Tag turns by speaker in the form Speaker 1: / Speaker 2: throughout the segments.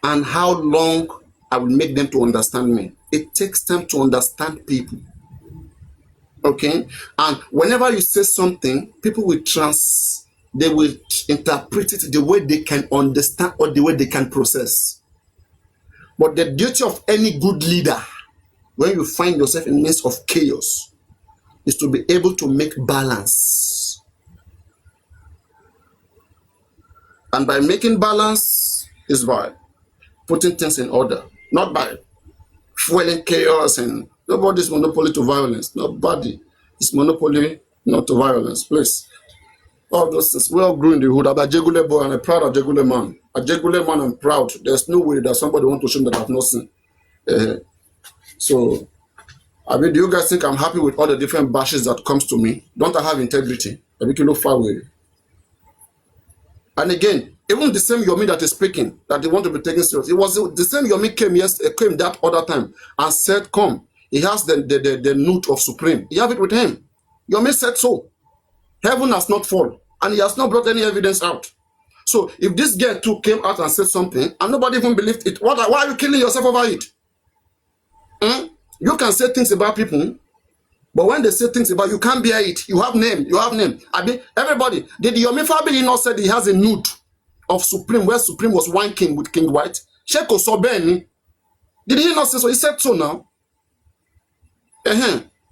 Speaker 1: and how long I will make them to understand me. It takes time to understand people. Okay? And whenever you say something, people will they will interpret it the way they can understand or the way they can process. But the duty of any good leader, when you find yourself in the midst of chaos, is to be able to make balance. And by making balance is by putting things in order, not by fueling chaos. And nobody's monopoly to violence. Nobody is monopoly not to violence. Please. All those things. We all grew in the hood. I'm a Jegule boy and a proud Jegule man. A Jegule man, I'm proud. There's no way that somebody want to show that I've not seen. So, I mean, do you guys think I'm happy with all the different bashes that comes to me? Don't I have integrity? I make you look far away. And again, even the same Yomi that is speaking, that they want to be taken serious, it was the same Yomi came that other time and said, come, he has the note of Supreme. He have it with him. Yomi said so. Heaven has not fallen, and he has not brought any evidence out. So if this girl too came out and said something, and nobody even believed it, why are you killing yourself over it? You can say things about people, but when they say things about you, can't bear it. You have name. I mean, everybody, did Yomi family not say he has a nude of Supreme, where Supreme was one king with King White? Sheikh Osobeni. Did he not say so? He said so now.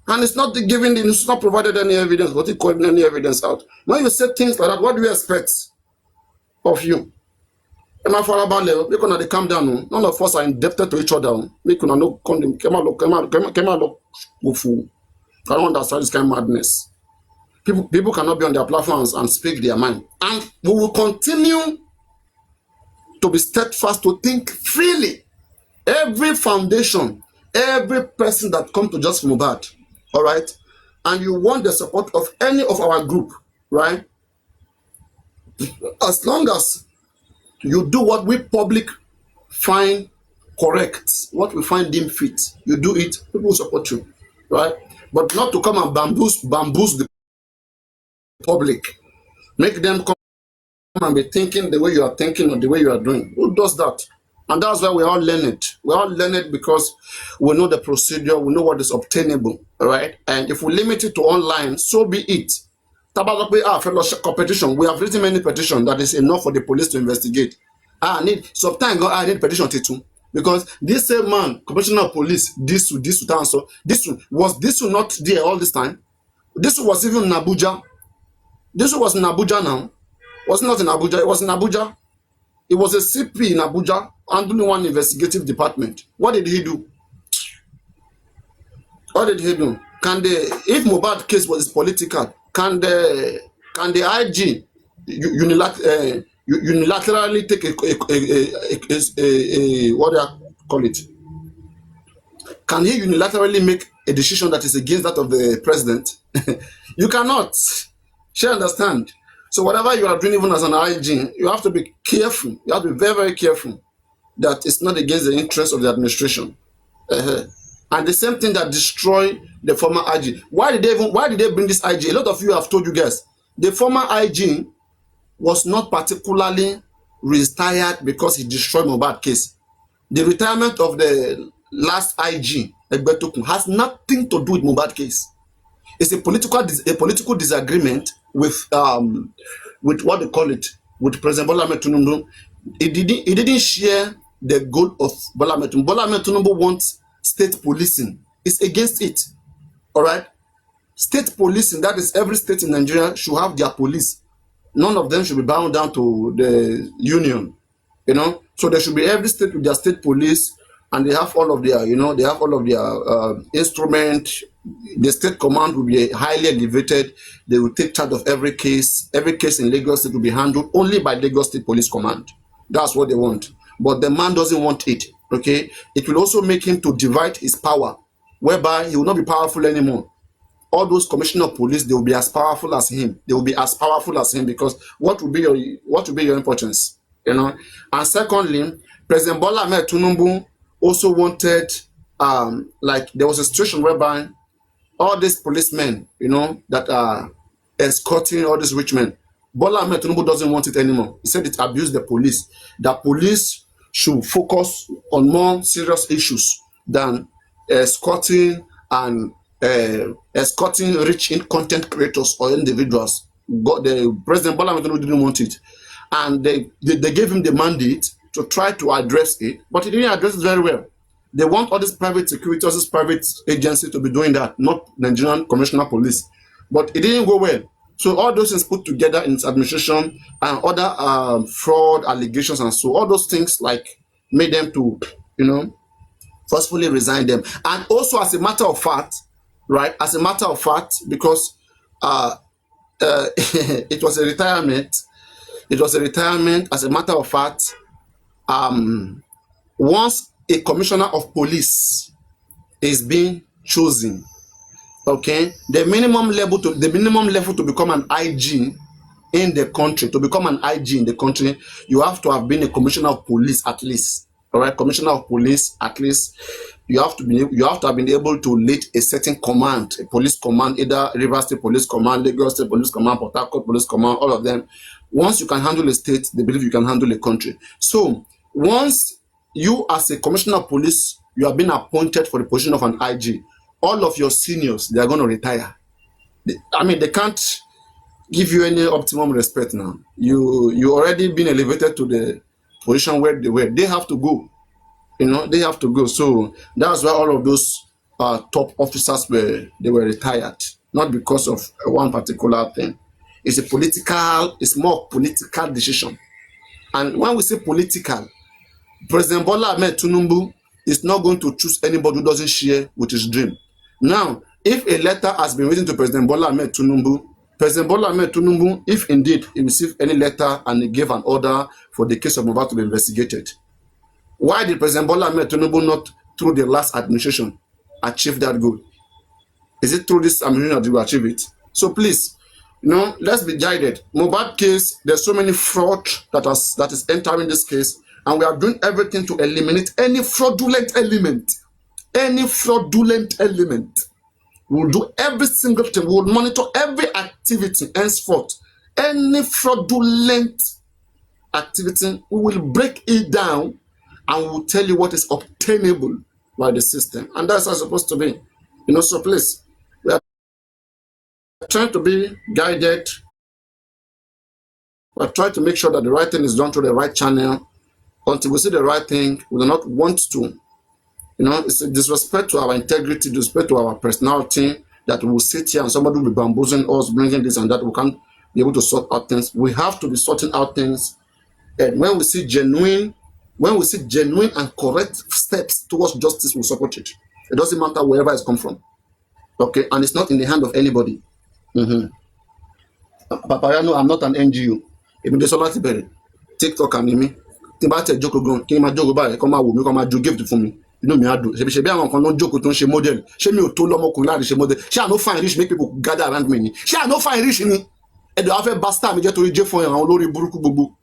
Speaker 1: And it's not it's not provided any evidence, but it called any evidence out. When you say things like that, what do you expect of you? Am I far about level? Make they calm down. None of us are indebted to each other. Make no come out. I don't understand this kind of madness. People cannot be on their platforms and speak their mind. And we will continue to be steadfast to think freely. Every foundation, every person that comes to Just Mohbad, all right, and you want the support of any of our group, right? As long as you do what we public find correct, what we find deemed fit, you do it, people will support you, right? But not to come and bamboozle the public, make them come and be thinking the way you are thinking or the way you are doing. Who does that? And that's why we all learn it. We all learn it because we know the procedure, we know what is obtainable, all right? And if we limit it to online, so be it. Competition. We have written many petitions that is enough for the police to investigate. I need petition too. Because this same man, commissioner of police, this was not there all this time. This was even in Abuja. This was in Abuja now. Was not in Abuja, it was in Abuja. It was a CP in Abuja handling one investigative department. What did he do? What did he do? If Mohbad case was political, can the IG unilaterally take a what do I call it? Can he unilaterally make a decision that is against that of the president? You cannot. She understand. So whatever you are doing, even as an IG, you have to be careful. You have to be very, very careful that it's not against the interest of the administration. And the same thing that destroyed the former IG. Why did they bring this IG? A lot of you have told you guys, the former IG was not particularly retired because he destroyed Mohbad case. The retirement of the last IG, Egbetukun, has nothing to do with Mohbad case. It's a political disagreement with what they call it, with President Bola Ahmed Tinubu. He didn't share the goal of Bola Ahmed Tinubu. Bola Ahmed Tinubu wants state policing. It's against it. All right? State policing, that is, every state in Nigeria should have their police. None of them should be bound down to the union. You know? So there should be every state with their state police, and they have all of their, they have all of their instrument. The state command will be highly elevated. They will take charge of every case. Every case in Lagos State will be handled only by Lagos State Police Command. That's what they want. But the man doesn't want it. Okay? It will also make him to divide his power, whereby he will not be powerful anymore. All those commissioner of police, they will be as powerful as him. They will be as powerful as him, because what will be your importance? And secondly, President Bola Ahmed Tinubu also wanted, like, there was a situation whereby all these policemen, that are escorting all these rich men, Bola Ahmed Tinubu doesn't want it anymore. He said it abused the police. The police should focus on more serious issues than escorting and escorting rich in content creators or individuals. The President Bola Tinubu didn't want it, and they gave him the mandate to try to address it, but he didn't address it very well. They want all these private security, all these private agencies to be doing that, not Nigerian Commissioner Police. But it didn't go well. So all those things put together in its administration and other fraud allegations and so all those things like made them to, forcefully resign them. And also as a matter of fact, right, as a matter of fact, because it was a retirement, as a matter of fact, once a commissioner of police is being chosen, okay, the minimum level to become an IG in the country, you have to have been a commissioner of police at least. All right, commissioner of police at least. You have to have been able to lead a certain command, a police command, either Rivers State Police Command, Lagos State Police Command, Port Harcourt Police Command, all of them. Once you can handle a state, they believe you can handle a country. So once you as a commissioner of police, you have been appointed for the position of an IG, all of your seniors, they are going to retire. They can't give you any optimum respect now. You already been elevated to the position where they were. They have to go. They have to go. So that's why all of those top officers were retired, not because of one particular thing. It's more political decision. And when we say political, President Bola Ahmed Tinubu is not going to choose anybody who doesn't share with his dream. Now, if a letter has been written to President Bola Ahmed Tinubu, if indeed he received any letter and he gave an order for the case of Mohbad to be investigated, why did President Bola Ahmed Tinubu not, through the last administration, achieve that goal? Is it through this administration that you achieve it? So please, let's be guided. Mohbad case, there's so many fraud that is entering this case, and we are doing everything to eliminate any fraudulent element. We'll do every single thing. We'll monitor every activity henceforth. Any fraudulent activity, we will break it down and we'll tell you what is obtainable by the system. And that's how it's supposed to be. So please, we are trying to be guided. We're trying to make sure that the right thing is done through the right channel. Until we see the right thing, we do not want to. It's a disrespect to our integrity, disrespect to our personality, that we will sit here and somebody will be bamboozling us, bringing this and that. We can't be able to sort out things. We have to be sorting out things. And when we see genuine and correct steps towards justice, we'll support it. It doesn't matter wherever it's come from. Okay, and it's not in the hand of anybody. Papariano, I'm not an NGO. Even the solar TikTok and me. Tibate joke gun, kí ma joke báyìí, kó ma wò mí, kó ma ju gift fún mi. Inú mi á dùn. Ṣebí àwọn kan ló ń jókòó tó ń ṣe model. Ṣé mi ò tó lọ́mọkùnrin láti ṣe model? Ṣé I no find rich make people gather around me ni? Ṣé I no find rich ni? Ẹ̀dọ̀ á fẹ́ basta mi jẹ́ torí jẹ́ fún àwọn olórí burúkú gbogbo.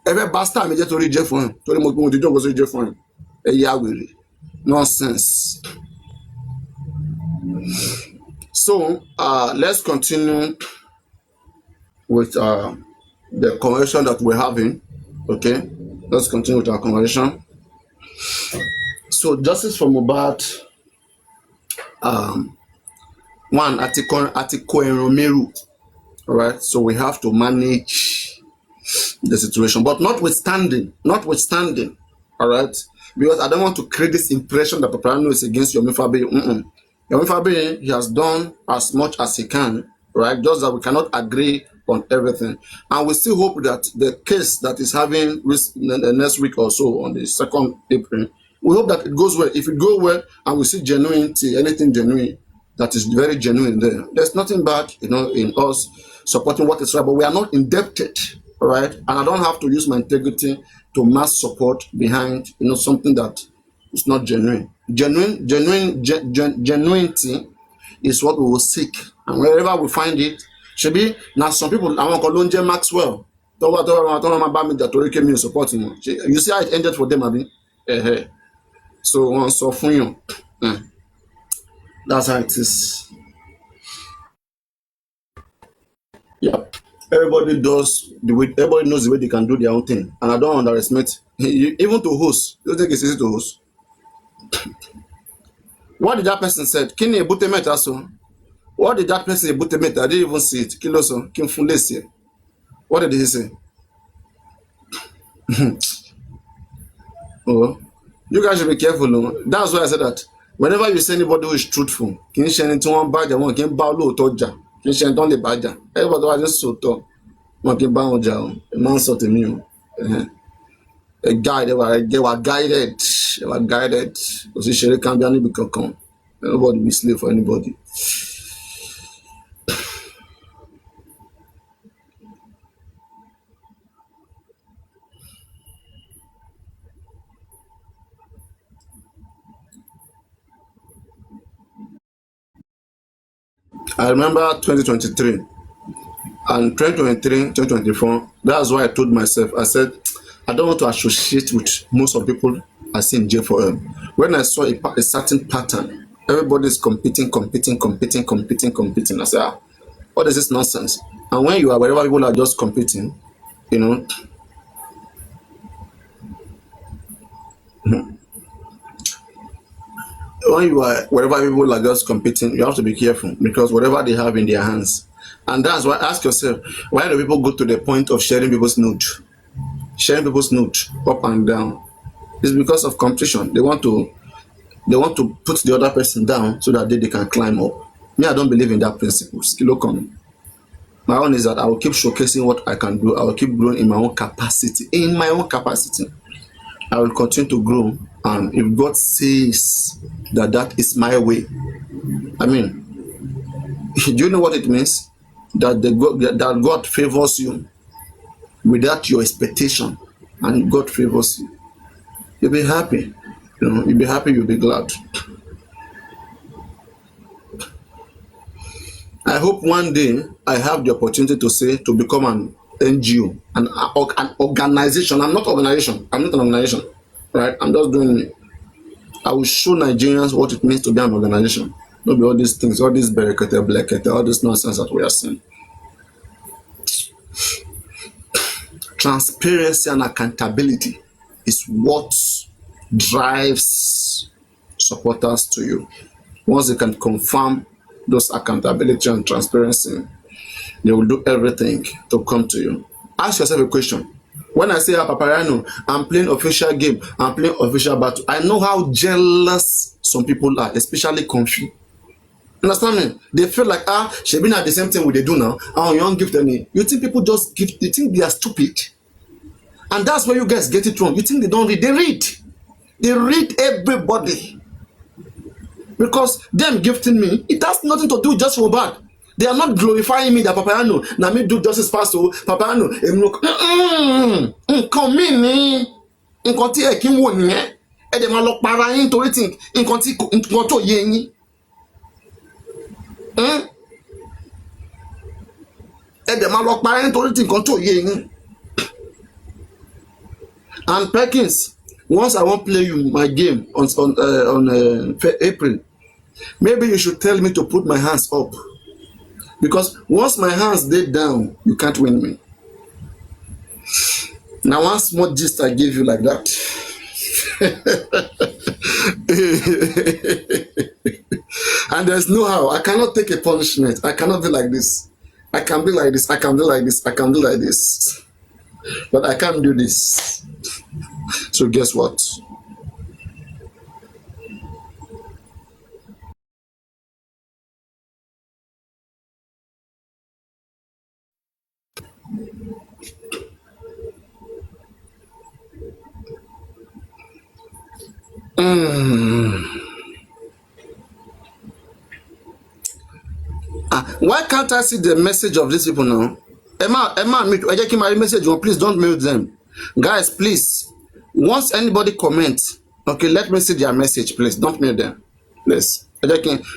Speaker 1: Ẹ fẹ́ basta mi jẹ́ torí jẹ́ fún ẹ̀. Torí mo ti jókòó sí jẹ́ fún ẹ̀. Ẹ yá wèrè. Nonsense. So let's continue with the conversation that we're having. Okay, let's continue with our conversation. So justice for Mohbad, one Atiko Eromeru. All right, so we have to manage the situation, but notwithstanding, all right, because I don't want to create this impression that Papariano is against Yomi Fabiyi. Yomi Fabiyi, he has done as much as he can, right? Just that we cannot agree on everything, and we still hope that the case that is having the next week or so on the 2nd April, we hope that it goes well. If it goes well and we see genuinity, anything genuine that is very genuine there's nothing bad, in us supporting what is right, but we are not indebted, all right? And I don't have to use my integrity to mass support behind, something that is not genuine. Genuinity is what we will seek, and wherever we find it. Ṣebí now some people àwọn kan ló ń jẹ́ Maxwell tọ́wọ́ máa bá mi jà torí kémi ò support wọn. You see how it ended for them, abi? So wọ́n sọ fún yàn. That's how it is. Yeah. Everybody does the way, everybody knows the way they can do their own thing, and I don't underestimate. Even to host, you don't think it's easy to host? What did that person said? Kini ebute meta so? What did that person ebute meta? I didn't even see it. Kilo so, Kim Fundesi. What did he say? Oh, you guys should be careful. No? That's why I said that. Whenever you see anybody who is truthful, kì í ṣe ẹni tí wọ́n bá jà, wọn kì í bá olóòótọ́ jà, kì í ṣe ẹni tó lè bá jà. Everybody wá ní sòótọ́, wọn kì í bá wọn jà o. Ẹ máa ń sọ tèmi o. A guide, they were guided. They were guided. Kò sí ṣeré kan bí a níbi kankan. Nobody be slave for anybody. I remember 2023 and 2023, 2024. That's why I told myself, I said, I don't want to associate with most of people I see in J4M. When I saw a certain pattern, everybody is competing. I said, what is this nonsense? And when you are wherever people are just competing, you know, when you are wherever people are just competing, you have to be careful because whatever they have in their hands. And that's why ask yourself, why do people go to the point of sharing people's nude? Sharing people's nude up and down. It's because of competition. They want to put the other person down so that they can climb up. Me, I don't believe in that principle. My own is that I will keep showcasing what I can do. I will keep growing in my own capacity. I will continue to grow. And if God says that is my way, I mean, do you know what it means? That God favors you without your expectation, and God favors you. You'll be happy. You'll be happy, you'll be glad. I hope one day I have the opportunity to become an NGO, an organization. I'm not an organization, right? I'm just doing it. I will show Nigerians what it means to be an organization. Not be all these things, all this berekete, blekete, all this nonsense that we are seeing. Transparency and accountability is what drives supporters to you. Once they can confirm those accountability and transparency, they will do everything to come to you. Ask yourself a question. When I say Papariano, I'm playing official game, I'm playing official battle, I know how jealous some people are, especially confused. Understand me? They feel like, she been at the same thing we they do now. You don't give them. You think people just give, you think they are stupid? And that's where you guys get it wrong. You think they don't read? They read. They read everybody. Because them gifting me, it has nothing to do just for bad. They are not glorifying me that Papariano. Now me do justice pass to Papariano. Come in. Nǹkan tí ẹ kí ń wò nìyẹn. Ẹ dẹ̀ máa lọ para yín torí tí nǹkan tó yé yín. Ẹ dẹ̀ máa lọ para yín torí tí nǹkan tó yé yín. And Perkins, once I won't play you my game on April, maybe you should tell me to put my hands up. Because once my hands dey down, you can't win me. Now one small gist I give you like that. And there's no how. I cannot take a punishment. I cannot be like this. I can be like this. I can be like this. I can do like this. But I can't do this. So guess what? Why can't I see the message of these people now? Emma, mute. Message. Please don't mute them. Guys, please. Once anybody comments, okay, let me see their message, please. Don't mute them. Please.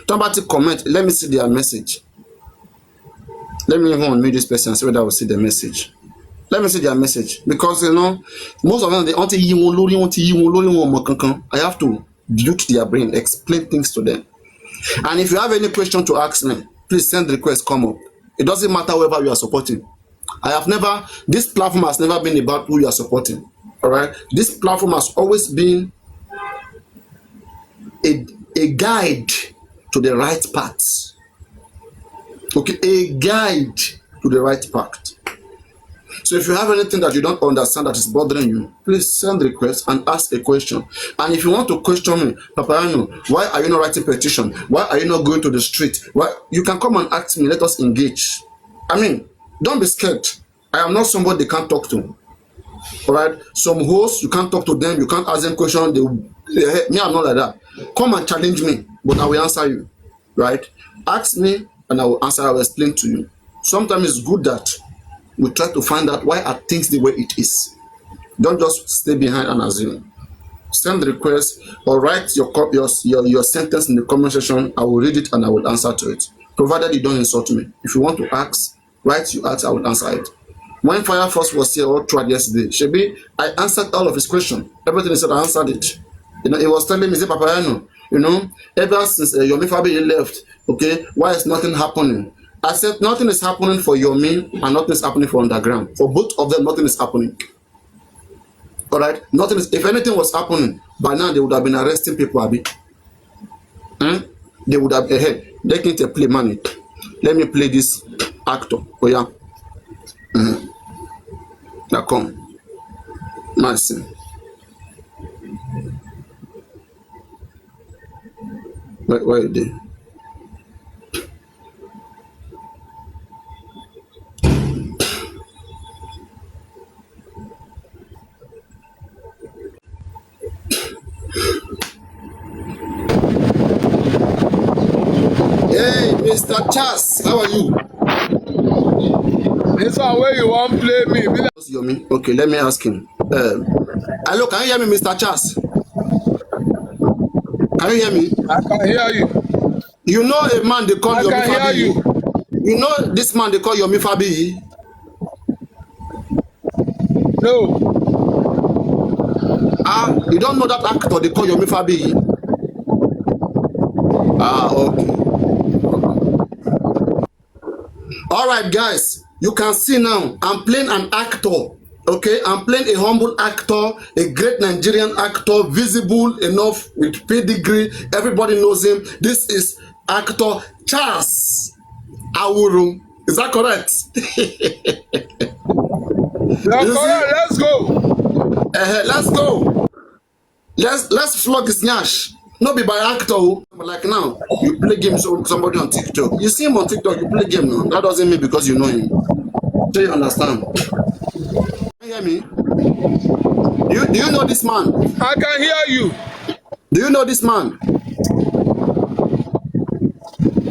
Speaker 1: Somebody comment, let me see their message. Let me even unmute this person so that I will see the message. Let me see their message. Because, most of them, they want to I have to build their brain, explain things to them. And if you have any question to ask me, please send the request, come up. It doesn't matter whoever you are supporting. This platform has never been about who you are supporting. All right. This platform has always been a guide to the right path. Okay, a guide to the right path. So if you have anything that you don't understand that is bothering you, please send request and ask a question. And if you want to question me, Papariano, why are you not writing petition? Why are you not going to the street? Why you can come and ask me, let us engage. I mean, don't be scared. I am not somebody they can't talk to. All right, some hosts you can't talk to them, you can't ask them questions. Me, I'm not like that. Come and challenge me, but I will answer you. Right? Ask me and I will answer. I will explain to you. Sometimes it's good that we try to find out why are things the way it is. Don't just stay behind and assume. Send the request or write your sentence in the comment section. I will read it and I will answer to it, provided you don't insult me. If you want to ask, write you ask, I will answer it. When Fire Force was here all throughout yesterday, Shebi, I answered all of his questions. Everything he said, I answered it. You know, he was telling me, say, Papariano, you know, ever since Yomi Fabi left, okay, why is nothing happening? I said nothing is happening for Yomi and nothing is happening for Underground. For both of them, nothing is happening. All right, nothing is. If anything was happening by now, they would have been arresting people. Abi, they would have ahead. They can't play money. Let me play this actor. Oh yeah. Now come, nice. Where are they? Hey, Mr. Chas, how are you?
Speaker 2: This one where you want play me.
Speaker 1: Yomi. Okay, let me ask him. Hello, can you hear me, Mr. Chas? Can you hear me?
Speaker 2: I can hear you.
Speaker 1: You know a man they call Yomi
Speaker 2: Fabi.
Speaker 1: Fabi. You know this man they call Yomi Fabi.
Speaker 2: No.
Speaker 1: You don't know that actor they call Yomi Fabi? Okay. All right, guys. You can see now, I'm playing an actor. Okay, I'm playing a humble actor, a great Nigerian actor, visible enough with pedigree. Everybody knows him. This is actor Charles Awuru. Is that correct?
Speaker 2: You're correct. Let's go.
Speaker 1: Let's go. Let's flog his nyash. Not be by actor, but like now, you play games with somebody on TikTok. You see him on TikTok, you play game now. That doesn't mean because you know him. Do you understand? Can you hear me? Do you know this man?
Speaker 2: I can hear you.
Speaker 1: Do you know this man?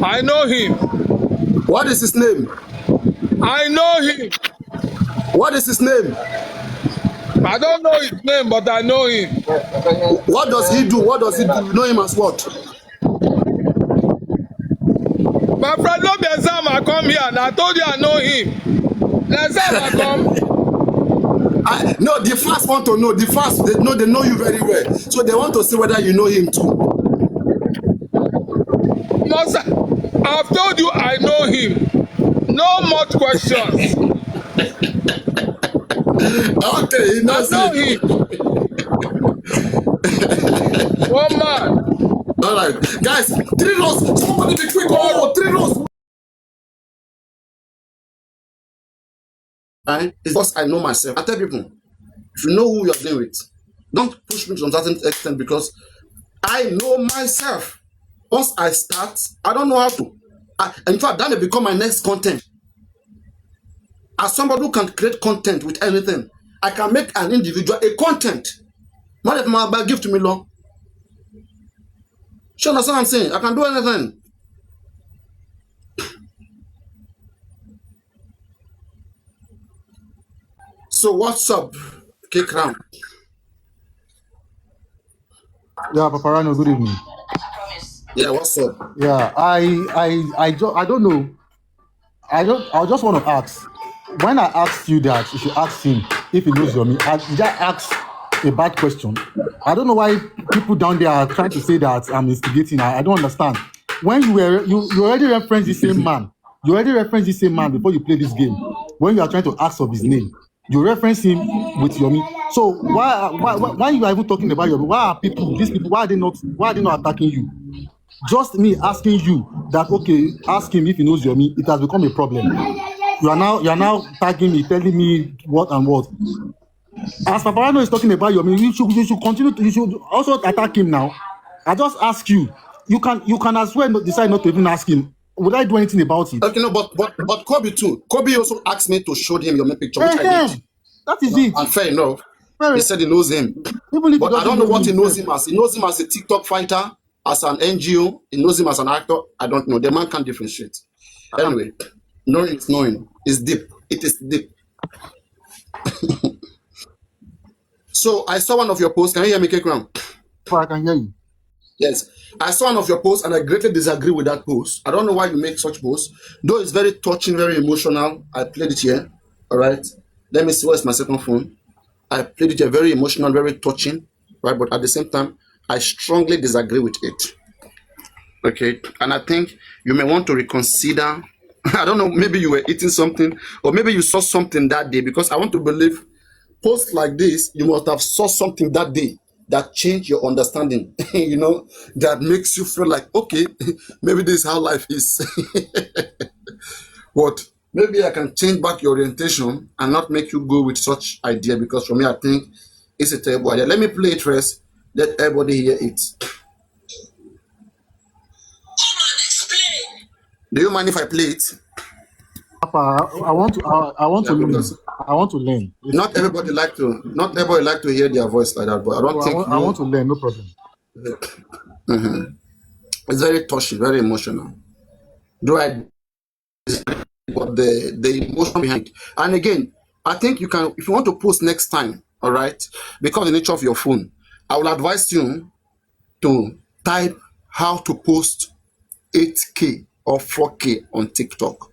Speaker 2: I know him.
Speaker 1: What is his name?
Speaker 2: I know him.
Speaker 1: What is his name?
Speaker 2: I don't know his name, but I know him.
Speaker 1: What does he do? What does he do? You know him as what?
Speaker 2: My friend, no be exam I come here and I told you I know him. The exam I come.
Speaker 1: No, the fans want to know. The fans, they know you very well. So they want to see whether you know him too.
Speaker 2: No, sir. I've told you I know him. No more questions.
Speaker 1: Okay, he knows
Speaker 2: him. One man.
Speaker 1: All right, guys, 3 rows. Somebody be quick. Oh, 3 rows. Right? It's because I know myself. I tell people, if you know who you're dealing with, don't push me to a certain extent because I know myself. Once I start, I don't know how to. In fact, that may become my next content. As somebody who can create content with anything, I can make an individual a content. What if my give to me long? You understand what I'm saying? I can do anything. So what's up? Kick round.
Speaker 3: Yeah, Papariano, good evening.
Speaker 1: Yeah, what's up?
Speaker 3: Yeah, I don't know. I just want to ask. When I asked you that you should ask him if he knows Yomi, I just asked a bad question. I don't know why people down there are trying to say that I'm instigating. I don't understand. When you already referenced the same man. You already referenced the same man before you play this game. when you are trying to ask of his name, you reference him with Yomi. So why you are even talking about Yomi? Why are these people, why are they not attacking you? Just me asking you that, okay, ask him if he knows Yomi, it has become a problem. You are now tagging me, telling me what and what. As Papariano is talking about Yomi, you should continue you should also attack him now. I just ask you, you can as well decide not to even ask him. Would I do anything about it?
Speaker 1: Okay, no, but Kobe too. Kobe also asked me to show him your picture, which I did.
Speaker 3: That is it.
Speaker 1: And fair enough. He said he knows him.
Speaker 3: Even if
Speaker 1: but I don't know what he knows him as. He knows him as a TikTok fighter, as an NGO. He knows him as an actor. I don't know. The man can't differentiate. Anyway, knowing is knowing. It's deep. It is deep. So I saw one of your posts. Can you hear me, Kekram?
Speaker 3: I can hear you.
Speaker 1: Yes. I saw one of your posts and I greatly disagree with that post. I don't know why you make such posts. Though it's very touching, very emotional. I played it here. All right. Let me see where's my second phone. I played it here, very emotional, very touching. Right. But at the same time, I strongly disagree with it. Okay. And I think you may want to reconsider. I don't know. Maybe you were eating something or maybe you saw something that day, because I want to believe posts like this, you must have saw something that day that changed your understanding, that makes you feel like, okay, maybe this is how life is. But maybe I can change back your orientation and not make you go with such idea, because for me, I think it's a terrible idea. Let me play it first. Let everybody hear it. Do you mind if I play it?
Speaker 3: I want to learn. I want to learn.
Speaker 1: Not everybody like to hear their voice like that, but I don't think
Speaker 3: I want to learn. No problem.
Speaker 1: Mm-hmm. It's very touching, very emotional. Do I? But the emotion behind. And again, I think you can, if you want to post next time, all right, because of the nature of your phone, I will advise you to type how to post 8K or 4K on TikTok.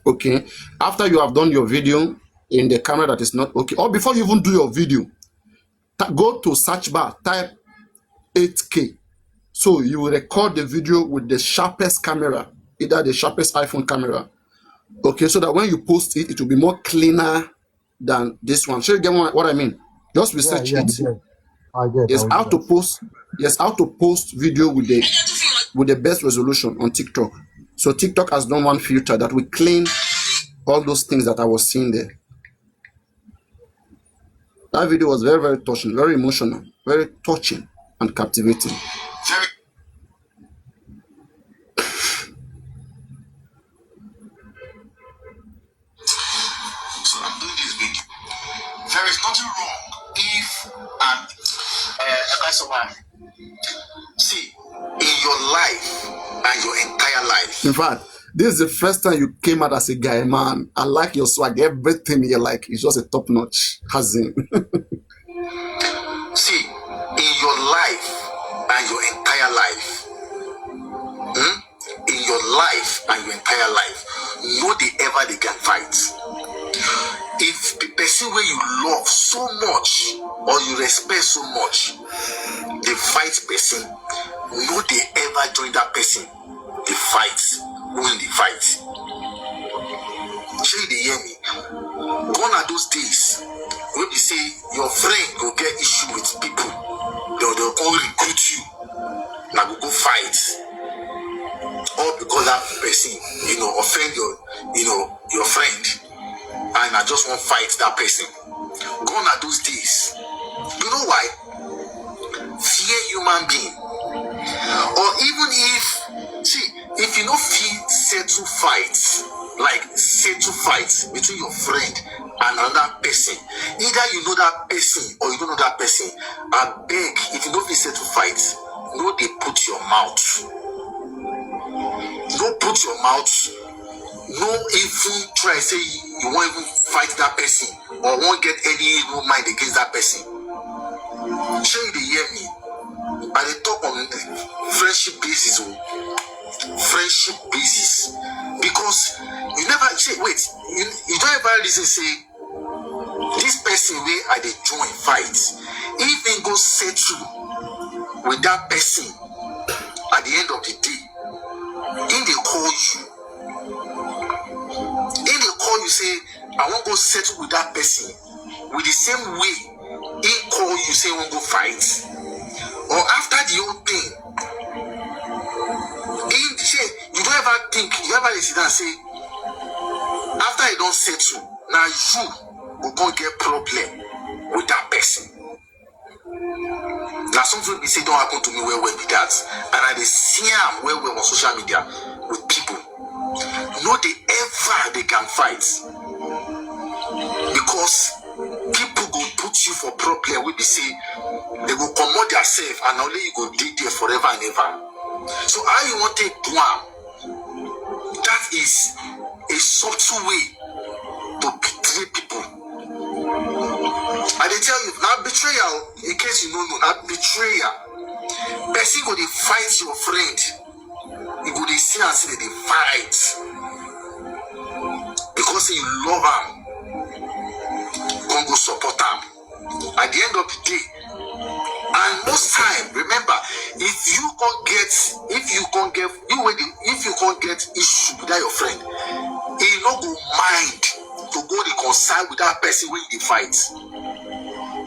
Speaker 1: Okay, after you have done your video in the camera that is not okay, or before you even do your video, go to search bar, type 8K. So you will record the video with the sharpest camera, either the sharpest iPhone camera. Okay, so that when you post it, it will be more cleaner than this one. So you get what I mean? Just research it.
Speaker 3: I get.
Speaker 1: Yes, how to post. Yes, how to post video with the best resolution on TikTok. So TikTok has done one filter that will clean all those things that I was seeing there. That video was very, very touching, very emotional, very touching and captivating.
Speaker 4: So I'm doing this video. There is nothing wrong if see, in your life and your entire life.
Speaker 1: In fact, this is the first time you came out as a guy, man. I like your swag. Everything you like is just a top notch. Hasn't.
Speaker 4: See, in your life and your entire life, in your life and your entire life, no they ever they can fight. If the person where you love so much or you respect so much, they fight person, no they ever join that person, they fight, win the fight. Sure they hear me? Gone are those days when you say your friend go get issue with people, they'll only recruit you, now go fight. All because that person, offend your friend. And I just want to fight that person. Gone are those days. You know why? Fear human being. Or even if you don't feel settle fights between your friend and another person, either you know that person or you don't know that person, I beg, if you don't feel settle fights, no, they put your mouth. Don't put your mouth. No, even try say you won't even fight that person or won't get any evil mind against that person. Sure, they hear me. At the top on friendship basis, because you never say wait. You don't ever listen say this person where I they join fight. If they go settle with that person at the end of the day, then they call you. Then they call you say I won't go settle with that person with the same way he call you say won't go fight. Or after the whole thing, you don't ever think, you ever sit down and say, after you don't settle, now you will go get problem with that person. Now something we say don't happen to me well with that. And I see them well on social media with people. No, they can fight. Because people go put you for problem. We be say they go commode themselves and only you go be there forever and ever. So how you want to take one? That is a subtle way to betray people. I dey tell you, now betrayal, in case you don't know, now betrayal. Person go dey fight your friend. You go dey see and say they fight. Because you love him. Come go support him. At the end of the day, and most time, remember, if you can't get issue with your friend, he no go mind to go reconcile with that person when they fight.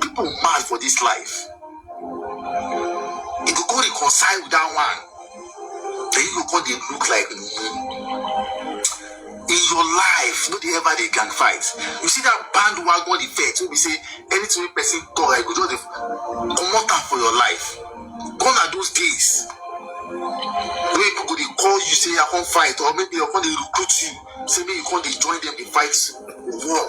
Speaker 4: People mad for this life. If you go reconcile with that one, then you go they look like in your life, no they ever they can fight. You see that bandwagon effect, we say anything person talk, I go just come out for your life. Gone are those days. When people they call you, say I can't fight, or maybe you're going to recruit you, say maybe you can't join them in fights war.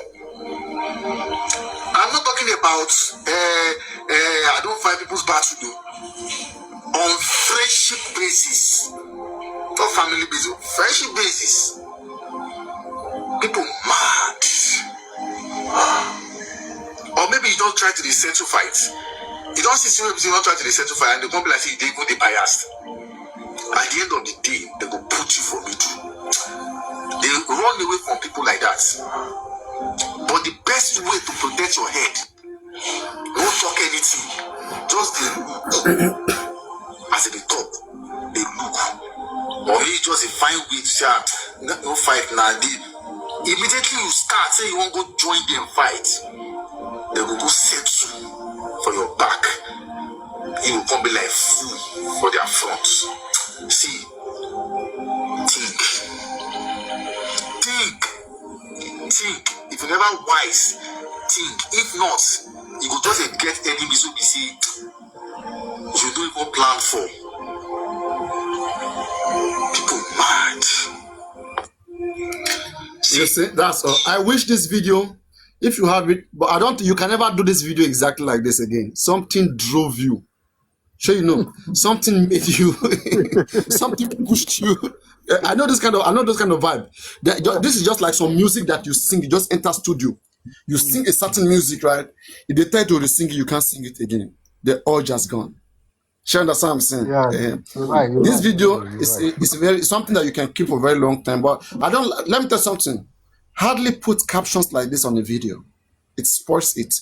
Speaker 4: I'm not talking about I don't fight people's battle though. On friendship basis, not family basis, friendship basis. People mad. Or maybe you don't try to settle fights. You don't see people you don't try to settle fight and they come be like they go they biased. At the end of the day, they go put you for middle. They run away from people like that. But the best way to protect your head, don't talk anything. Just they look. As they talk, they look. Or maybe just a fine way to say, no fight now. Immediately you start say you won't go join them fight. They will go set you for your back. You will come be like fool for their front. See, think. If you never wise, think. If not, you go just get enemies who be see you don't even plan for. People mad.
Speaker 1: You see, that's all. I wish this video, if you have it, but I don't. You can never do this video exactly like this again. Something drove you. Sure, you know, something made you, something pushed you. I know this kind of vibe. This is just like some music that you sing. You just enter studio, you sing a certain music, right? If they tell you to sing it, you can't sing it again. They're all just gone. Sure, understand what I'm saying?
Speaker 3: Yeah, right,
Speaker 1: this video
Speaker 3: right.
Speaker 1: is very something that you can keep for a very long time. But I don't. Let me tell you something. Hardly put captions like this on the video. It spoils it.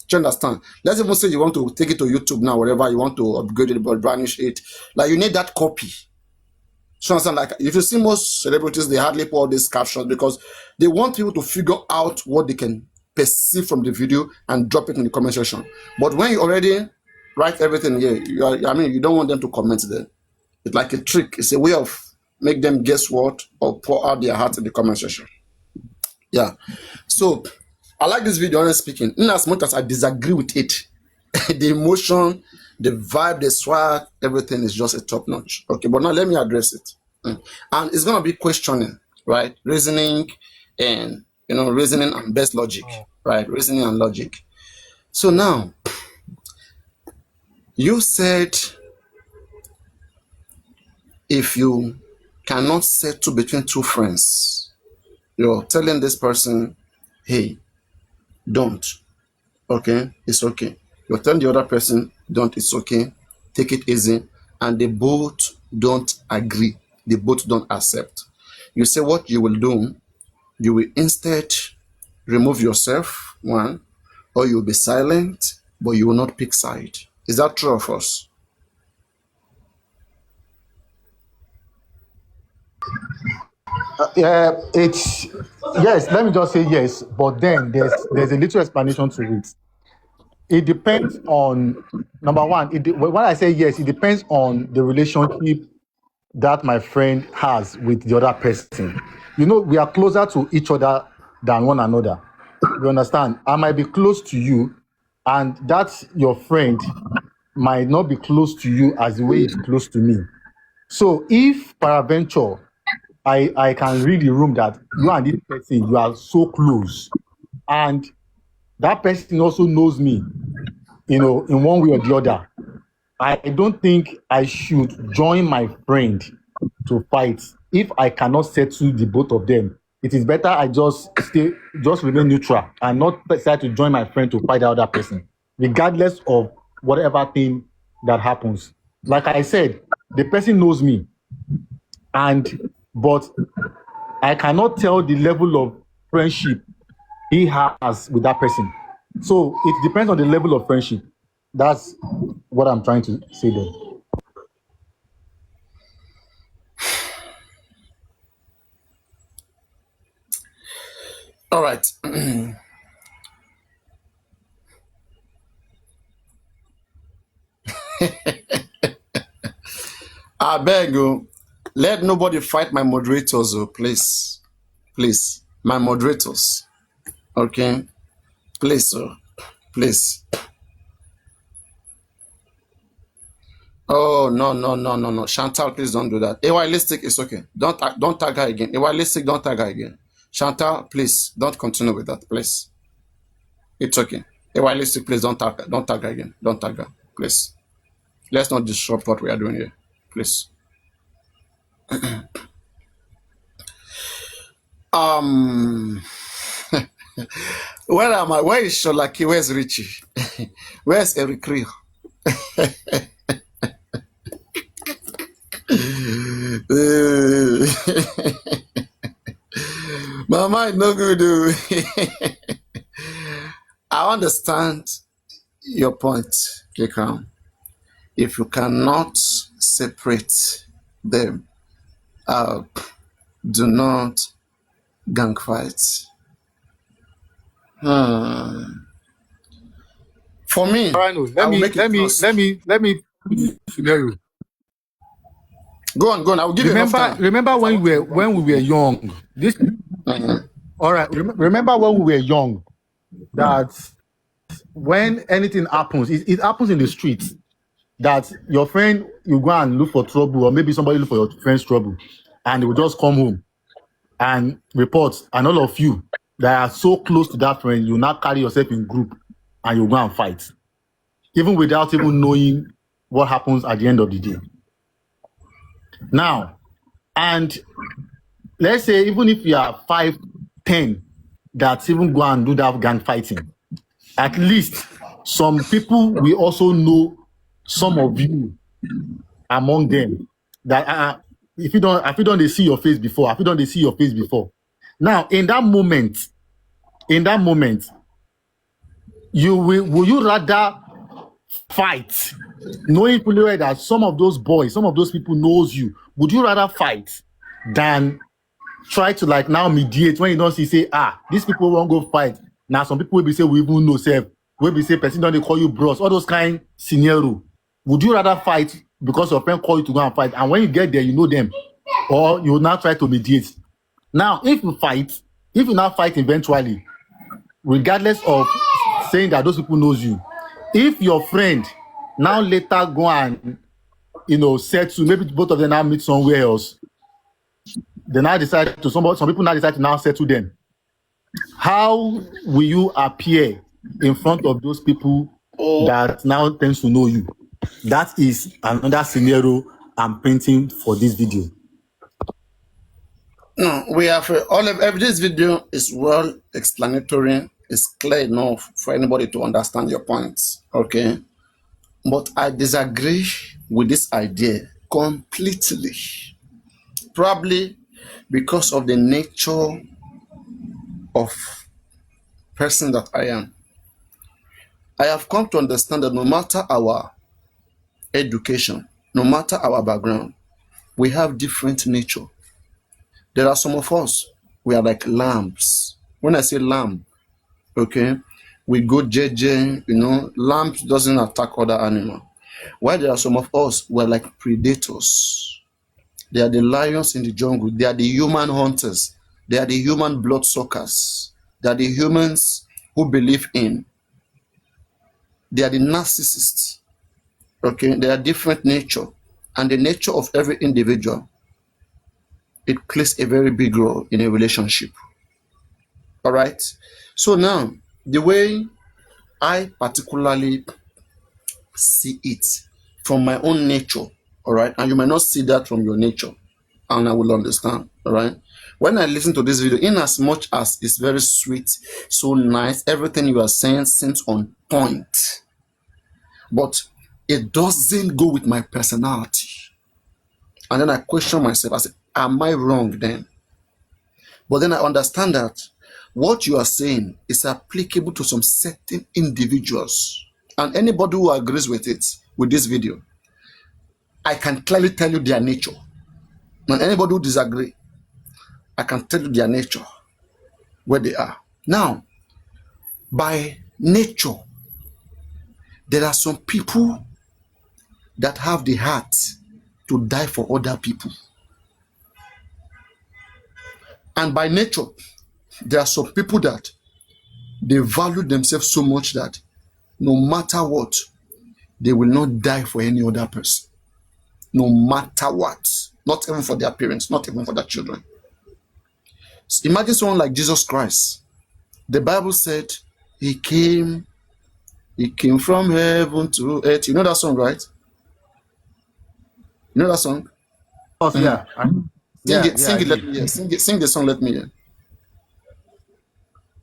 Speaker 1: Do you understand? Let's even say you want to take it to YouTube now, whatever you want to upgrade it, but vanish it. Like you need that copy. So understand? Like if you see most celebrities, they hardly put all these captions because they want people to figure out what they can perceive from the video and drop it in the comment section. But when you already write everything here, you don't want them to comment there. It's like a trick. It's a way of make them guess what or pour out their heart in the comment section. Yeah. So I like this video, honestly speaking. In as much as I disagree with it, the emotion, the vibe, the swag, everything is just a top notch. Okay, but now let me address it. And it's gonna be questioning, right? Reasoning and reasoning and best logic, right? Reasoning and logic. So now you said if you cannot settle between two friends, you're telling this person, hey, don't. Okay, it's okay. You're telling the other person, don't, it's okay. Take it easy. And they both don't agree. They both don't accept. You say what you will do, you will instead remove yourself, one, or you'll be silent, but you will not pick side. Is that true of us?
Speaker 3: It's yes. Let me just say yes, but then there's a little explanation to it. It depends on number one. When I say yes, it depends on the relationship that my friend has with the other person. You know, we are closer to each other than one another. You understand? I might be close to you, and that's your friend might not be close to you as the way it's close to me. So if peradventure I can read the room that you and this person you are so close, and that person also knows me, you know, in one way or the other, I don't think I should join my friend to fight if I cannot settle the both of them. It is better I just remain neutral and not decide to join my friend to fight the other person, regardless of whatever thing that happens. Like I said, the person knows me, and but I cannot tell the level of friendship he has with that person. So it depends on the level of friendship. That's what I'm trying to say there.
Speaker 1: All right. I beg you, let nobody fight my moderators, oh, please. Please. My moderators. Okay? Please, oh. Please. Oh, no, no, no, no, no. Chantal, please don't do that. Ewilistic is okay. Don't tag her again. Ewilistic, don't tag her again. Chantal, please, don't continue with that, please. It's okay. Ewilistic, please don't tag her again. Don't tag her, please. Let's not disrupt what we are doing here, please. Where am I? Where is Sholaki? Where's Richie? Where's Eric Rio? My mind no good. I understand your point, Kekram. If you cannot separate them, do not gang fight. For me,
Speaker 3: Papariano,
Speaker 1: I will make it close.
Speaker 3: let me scenario.
Speaker 1: Go on. I will give you enough time.
Speaker 3: Remember when we were young. This all right. Remember when we were young that when anything happens, it happens in the streets. That your friend, you go and look for trouble, or maybe somebody look for your friend's trouble, and they will just come home and report, and all of you that are so close to that friend, you now carry yourself in group and you go and fight, even without even knowing what happens at the end of the day. Now, and let's say even if you are 5, 10 that even go and do that gang fighting, at least some people will also know some of you among them that if you don't they see your face before, now in that moment, will you rather fight knowing fully well that some of those people knows you? Would you rather fight than try to like now mediate when you don't say these people won't go fight? Now some people will be say we even know self, will be say person don't they call you bros, all those kind scenario. Would you rather fight because your friend call you to go and fight, and when you get there you know them, or you will now try to mediate? Now if you now fight eventually, regardless of saying that those people knows you, if your friend now later go and settle, maybe both of them now meet somewhere else, they now decide to some people now decide to now settle them, how will you appear in front of those people that now tends to know you? That is another scenario I'm painting for this video.
Speaker 1: No, we have this video is well explanatory. It's clear enough for anybody to understand your points. Okay, but I disagree with this idea completely. Probably because of the nature of person that I am. I have come to understand that no matter our education, no matter our background, we have different nature. There are some of us, we are like lambs. When I say lamb, okay, we go JJ, lamb doesn't attack other animal. While there are some of us, we're like predators. They are the lions in the jungle. They are the human hunters. They are the human bloodsuckers. They are the humans who believe in. They are the narcissists. Okay, they are different nature. And the nature of every individual, it plays a very big role in a relationship. All right. So now, the way I particularly see it from my own nature, all right, and you might not see that from your nature, and I will understand, all right. When I listen to this video, in as much as it's very sweet, so nice, everything you are saying seems on point, but it doesn't go with my personality. And then I question myself, I say, am I wrong then? But then I understand that what you are saying is applicable to some certain individuals. And anybody who agrees with it, with this video, I can clearly tell you their nature. And anybody who disagrees, I can tell you their nature, where they are. Now, by nature, there are some people that have the heart to die for other people. And by nature, there are some people that they value themselves so much that no matter what, they will not die for any other person. No matter what. Not even for their parents, not even for their children. So imagine someone like Jesus Christ. The Bible said he came from heaven to earth. You know that song, right? You know that song?
Speaker 3: Of course, yeah.
Speaker 1: Sing it, let me hear. Sing the song, let me hear.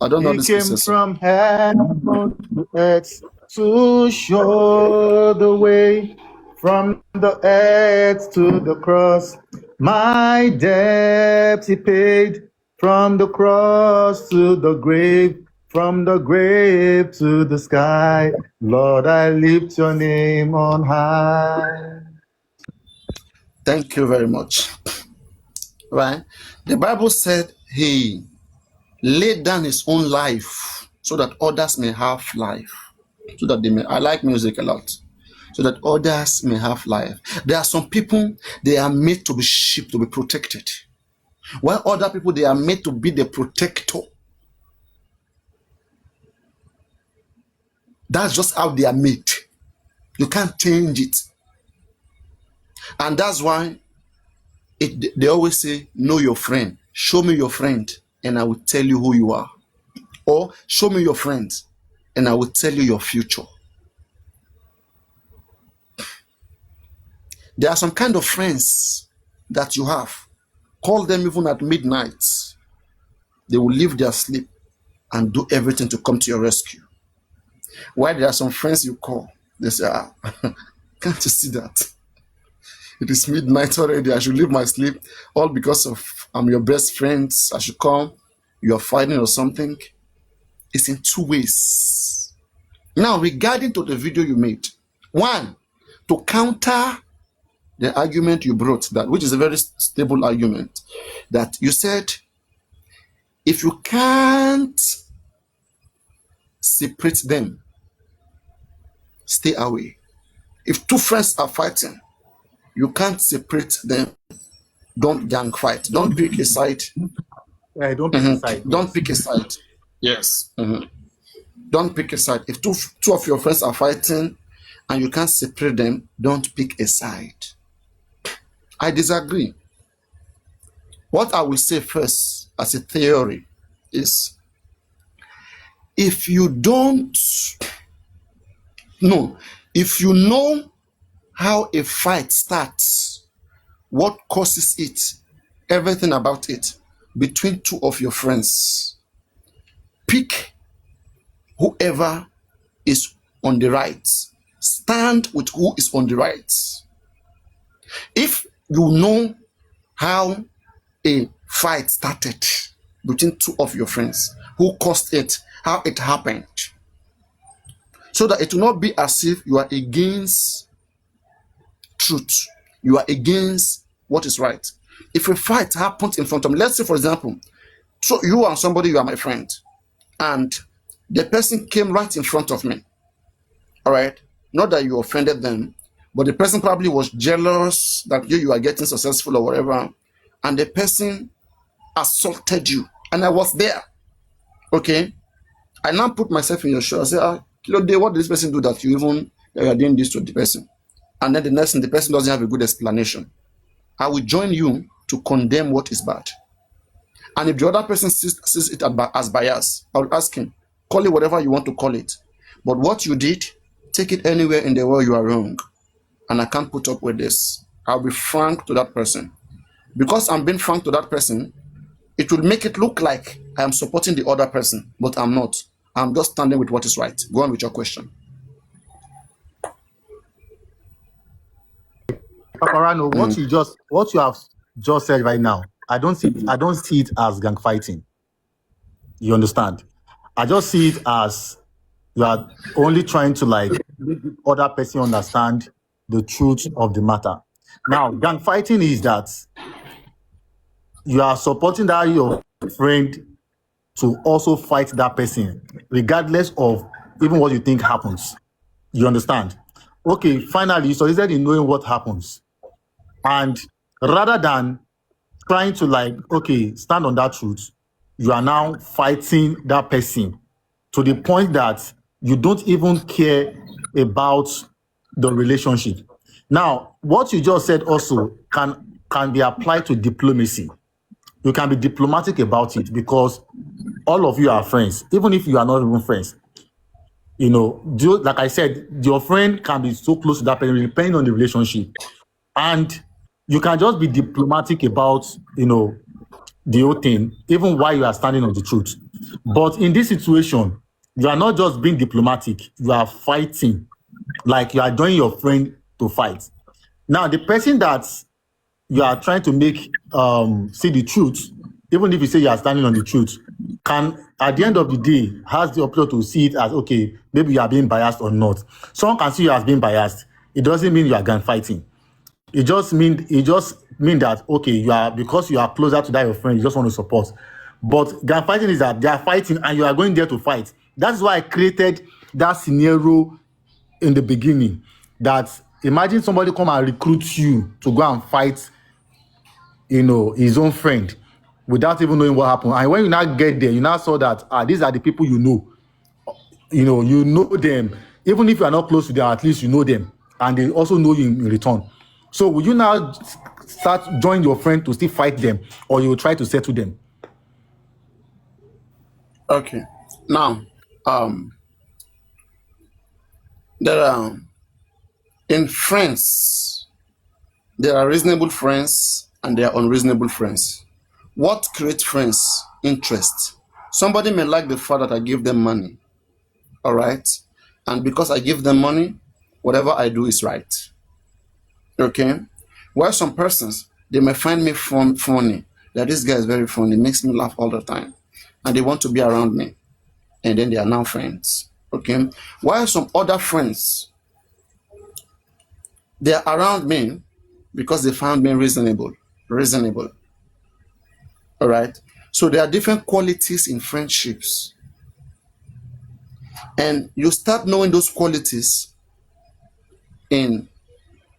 Speaker 1: I don't know
Speaker 3: He
Speaker 1: this
Speaker 3: came
Speaker 1: process.
Speaker 3: from heaven to earth to show the way, from the earth to the cross. My debt he paid, from the cross to the grave, from the grave to the sky. Lord, I lift your name on high.
Speaker 1: Thank you very much. Right? The Bible said he laid down his own life so that others may have life. So that they may, I like music a lot. So that others may have life. There are some people, they are made to be sheep, to be protected. While other people, they are made to be the protector. That's just how they are made. You can't change it. And that's why they always say, know your friend. Show me your friend and I will tell you who you are. Or show me your friend and I will tell you your future. There are some kind of friends that you have. Call them even at midnight. They will leave their sleep and do everything to come to your rescue. While there are some friends you call, they say, can't you see that? It is midnight already. I should leave my sleep. All because of I'm your best friend. I should come. You are fighting or something. It's in two ways. Now, regarding to the video you made. One, to counter the argument you brought, that which is a very stable argument, that you said, if you can't separate them, stay away. If two friends are fighting, you can't separate them. Don't gang fight. Don't pick a side.
Speaker 3: Don't pick a side.
Speaker 1: Don't pick a side. Yes. Don't pick a side. If two of your friends are fighting and you can't separate them, don't pick a side. I disagree. What I will say first as a theory is, if you know how a fight starts, what causes it, everything about it, between two of your friends, pick whoever is on the right. Stand with who is on the right. If you know how a fight started between two of your friends, who caused it, how it happened, so that it will not be as if you are against truth, you are against what is right. If a fight happens in front of me, let's say, for example, so you and somebody, you are my friend, and the person came right in front of me. All right. Not that you offended them, but the person probably was jealous that you are getting successful or whatever, and the person assaulted you, and I was there. Okay. I now put myself in your shoes. I say, Kilo Day, what did this person do that you are doing this to the person? And then the next thing, the person doesn't have a good explanation. I will join you to condemn what is bad. And if the other person sees it as bias, I will ask him, call it whatever you want to call it. But what you did, take it anywhere in the world, you are wrong. And I can't put up with this. I'll be frank to that person. Because I'm being frank to that person, it will make it look like I am supporting the other person, but I'm not. I'm just standing with what is right. Go on with your question.
Speaker 3: Papariano, what you have just said right now, I don't see it as gang fighting. You understand? I just see it as you are only trying to like make the other person understand the truth of the matter. Now, gang fighting is that you are supporting that your friend to also fight that person, regardless of even what you think happens. You understand? Okay, finally, you succeeded in knowing what happens. And rather than trying to like, okay, stand on that truth, you are now fighting that person to the point that you don't even care about the relationship. Now, what you just said also can be applied to diplomacy. You can be diplomatic about it because all of you are friends, even if you are not even friends. You know, like I said, your friend can be so close to that person, depending on the relationship. And you can just be diplomatic about, you know, the whole thing, even while you are standing on the truth. But in this situation, you are not just being diplomatic, you are fighting, like you are joining your friend to fight. Now, the person that you are trying to make see the truth, even if you say you are standing on the truth, can at the end of the day has the option to see it as, okay, maybe you are being biased or not. Someone can see you as being biased. It doesn't mean you are gun fighting. It just mean that, okay, you are, because you are closer to that your friend, you just want to support. But gun fighting is that they are fighting and you are going there to fight. That's why I created that scenario in the beginning. That imagine somebody come and recruit you to go and fight, you know, his own friend without even knowing what happened. And when you now get there, you now saw that these are the people you know. You know them. Even if you are not close to them, at least you know them. And they also know you in return. So will you now start join your friend to still fight them, or you will try to settle them?
Speaker 1: Okay. Now, there are in friends, there are reasonable friends and there are unreasonable friends. What creates friends? Interest. Somebody may like the fact that I give them money. All right. And because I give them money, whatever I do is right. Okay. While some persons, they may find me funny, that this guy is very funny, makes me laugh all the time, and they want to be around me, and then they are now friends. Okay. While some other friends, they are around me because they found me reasonable. All right. So there are different qualities in friendships, and you start knowing those qualities in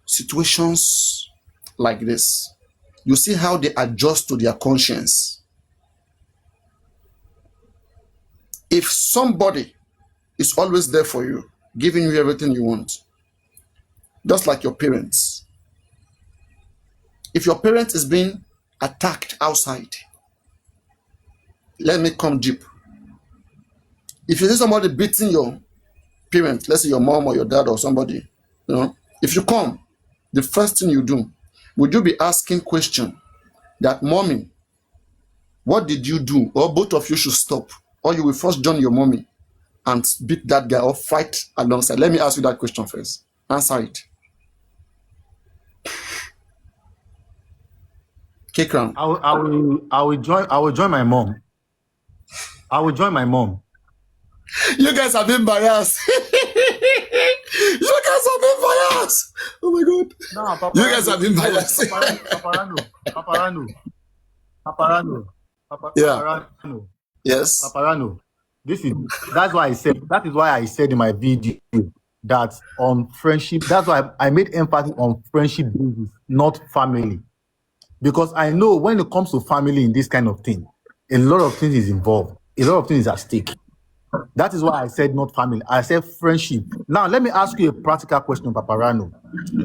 Speaker 1: situations like this. You see how they adjust to their conscience. If somebody is always there for you, giving you everything you want, just like your parents. If your parent is being attacked outside, let me come deep. If you see somebody beating your parent, let's say your mom or your dad or somebody, you know, if you come, the first thing you do, would you be asking question that, mommy, what did you do? Or both of you should stop. Or you will first join your mommy and beat that guy or fight alongside. Let me ask you that question first. Answer it. Kekran.
Speaker 3: I will join my mom. I will join my mom.
Speaker 1: You guys have been biased. You guys have been biased. Oh my God.
Speaker 3: Now,
Speaker 1: You guys have been
Speaker 3: Paparano,
Speaker 1: biased.
Speaker 3: Paparano, Paparano,
Speaker 1: Yeah.
Speaker 3: Paparano,
Speaker 1: Yes.
Speaker 3: Paparano. That is why I said in my video that on friendship, that's why I made emphasis on friendship basis, not family. Because I know when it comes to family in this kind of thing, a lot of things is involved, a lot of things is at stake. That is why I said not family. I said friendship. Now, let me ask you a practical question, Paparano.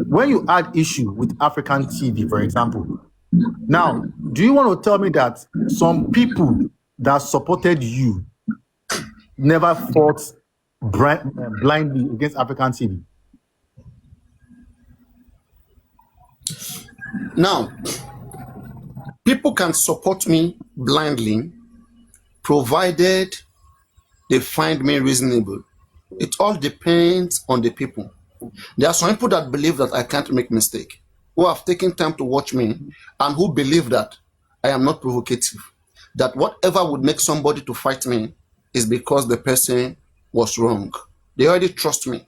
Speaker 3: When you had issue with African TV, for example, now, do you want to tell me that some people that supported you never fought blindly against African TV?
Speaker 1: Now, people can support me blindly, provided they find me reasonable. It all depends on the people. There are some people that believe that I can't make mistake, who have taken time to watch me, and who believe that I am not provocative. That whatever would make somebody to fight me is because the person was wrong. They already trust me,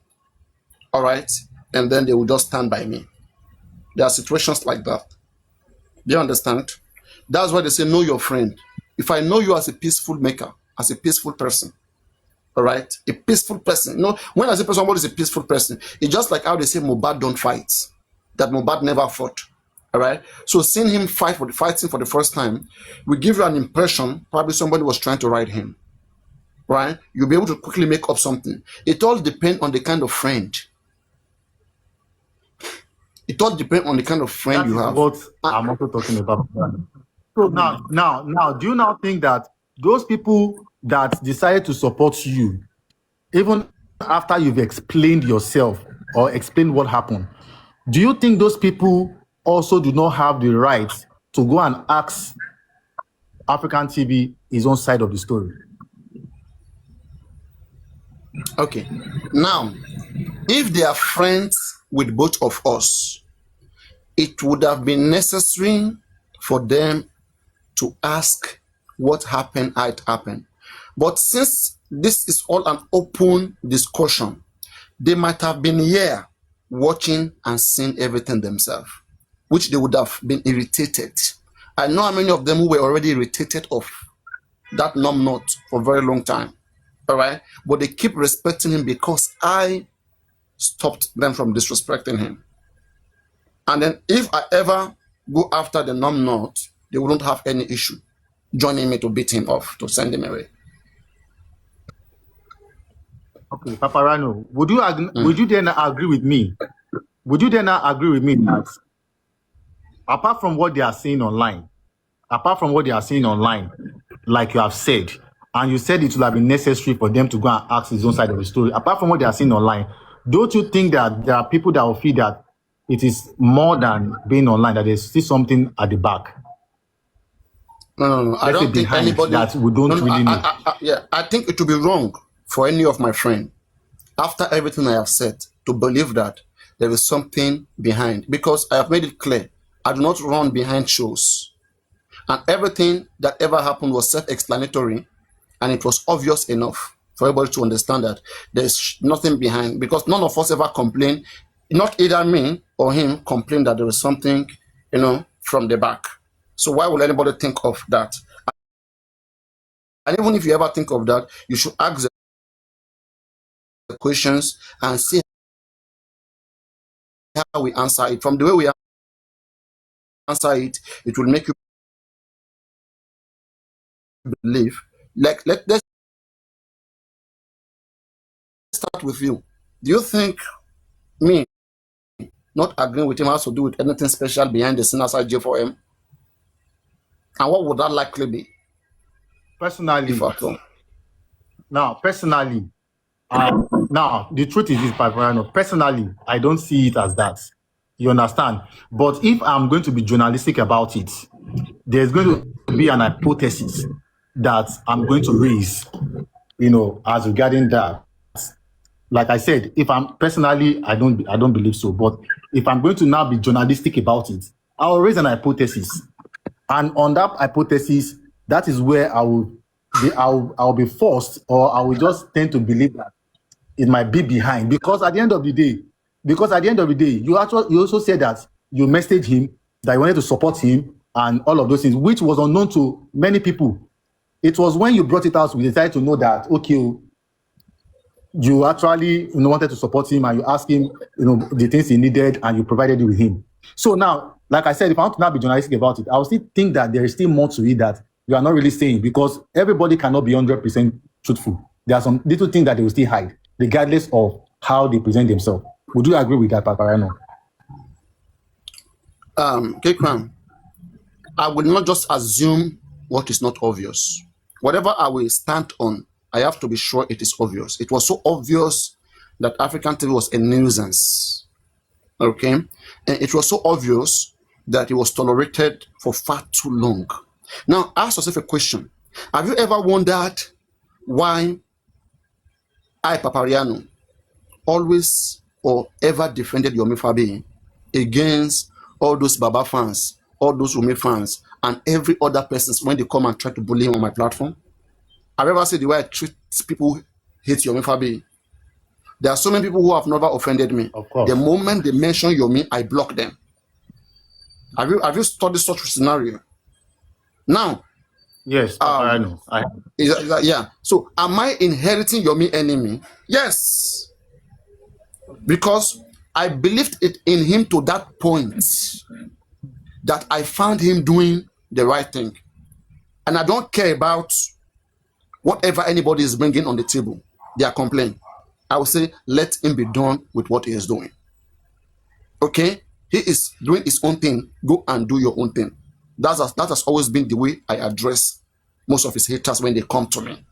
Speaker 1: all right? And then they will just stand by me. There are situations like that. Do you understand? That's why they say, know your friend. If I know you as a peaceful maker, as a peaceful person, all right? A peaceful person. No, when I say somebody is a peaceful person, it's just like how they say Mohbad don't fight. That Mohbad never fought. All right. So seeing him fighting for the first time will give you an impression probably somebody was trying to ride him. Right? You'll be able to quickly make up something. It all depends on the kind of friend. It all depends on the kind of friend you have.
Speaker 3: What I'm also talking about. So now, do you now think that those people that decided to support you, even after you've explained yourself or explained what happened, do you think those people also do not have the right to go and ask African TV his own side of the story?
Speaker 1: Okay. Now, if they are friends with both of us, it would have been necessary for them to ask what happened, how it happened. But since this is all an open discussion, they might have been here watching and seeing everything themselves, which they would have been irritated. I know how many of them who were already irritated of that numb knot for a very long time. All right. But they keep respecting him because I stopped them from disrespecting him. And then if I ever go after the numb knot, they wouldn't have any issue joining me to beat him off, to send him away.
Speaker 3: Okay, Paparano, would you then agree with me? Would you then agree with me that apart from what they are saying online, like you have said, and you said it would have been necessary for them to go and ask his own side of the story, apart from what they are saying online, don't you think that there are people that will feel that it is more than being online, that there's still something at the back?
Speaker 1: No. I don't think anybody
Speaker 3: that we don't really know.
Speaker 1: I think it would be wrong for any of my friends, after everything I have said, to believe that there is something behind, because I have made it clear I do not run behind shows, and everything that ever happened was self-explanatory, and it was obvious enough for everybody to understand that there's nothing behind, because none of us ever complain, not either me or him complain that there is something, from the back. So why would anybody think of that? And even if you ever think of that, you should ask the questions and see how we answer it. From the way we answer it, it will make you believe. Let's start with you. Do you think me not agreeing with him has to do with anything special behind the scene outside J4M? And what would that likely be?
Speaker 3: Personally, now the truth is this, Papariano. Personally, I don't see it as that. You understand? But if I'm going to be journalistic about it, there's going to be an hypothesis that I'm going to raise, as regarding that. Like I said, if I'm personally, I don't believe so. But if I'm going to now be journalistic about it, I'll raise an hypothesis, and on that hypothesis, that is where I'll be forced, or I will just tend to believe that it might be behind. Because at the end of the day, Because at the end of the day, you also said that you messaged him that you wanted to support him and all of those things, which was unknown to many people. It was when you brought it out, we decided to know that, okay, you actually wanted to support him and you asked him the things he needed and you provided it with him. So now, like I said, if I want to not be journalistic about it, I will still think that there is still more to it that you are not really saying, because everybody cannot be 100% truthful. There are some little things that they will still hide, regardless of how they present themselves. Would you agree with that, Papariano?
Speaker 1: Kekram, I will not just assume what is not obvious. Whatever I will stand on, I have to be sure it is obvious. It was so obvious that African TV was a nuisance. Okay? And it was so obvious that it was tolerated for far too long. Now, ask yourself a question. Have you ever wondered why I, Papariano, always or ever defended Yomi Fabi against all those Baba fans, all those Yomi fans, and every other person when they come and try to bully him on my platform? I've ever said the way I treat people who hate Yomi Fabi. There are so many people who have never offended me.
Speaker 3: Of course.
Speaker 1: The moment they mention Yomi, I block them. Have you studied such a scenario? Now,
Speaker 3: yes, I know.
Speaker 1: Yeah. So, am I inheriting Yomi enemy? Yes, because I believed it in him to that point that I found him doing the right thing, and I don't care about whatever anybody is bringing on the table. Their complaint, I will say, let him be done with what he is doing. Okay, he is doing his own thing. Go and do your own thing. That has always been the way I address most of his haters when they come to me.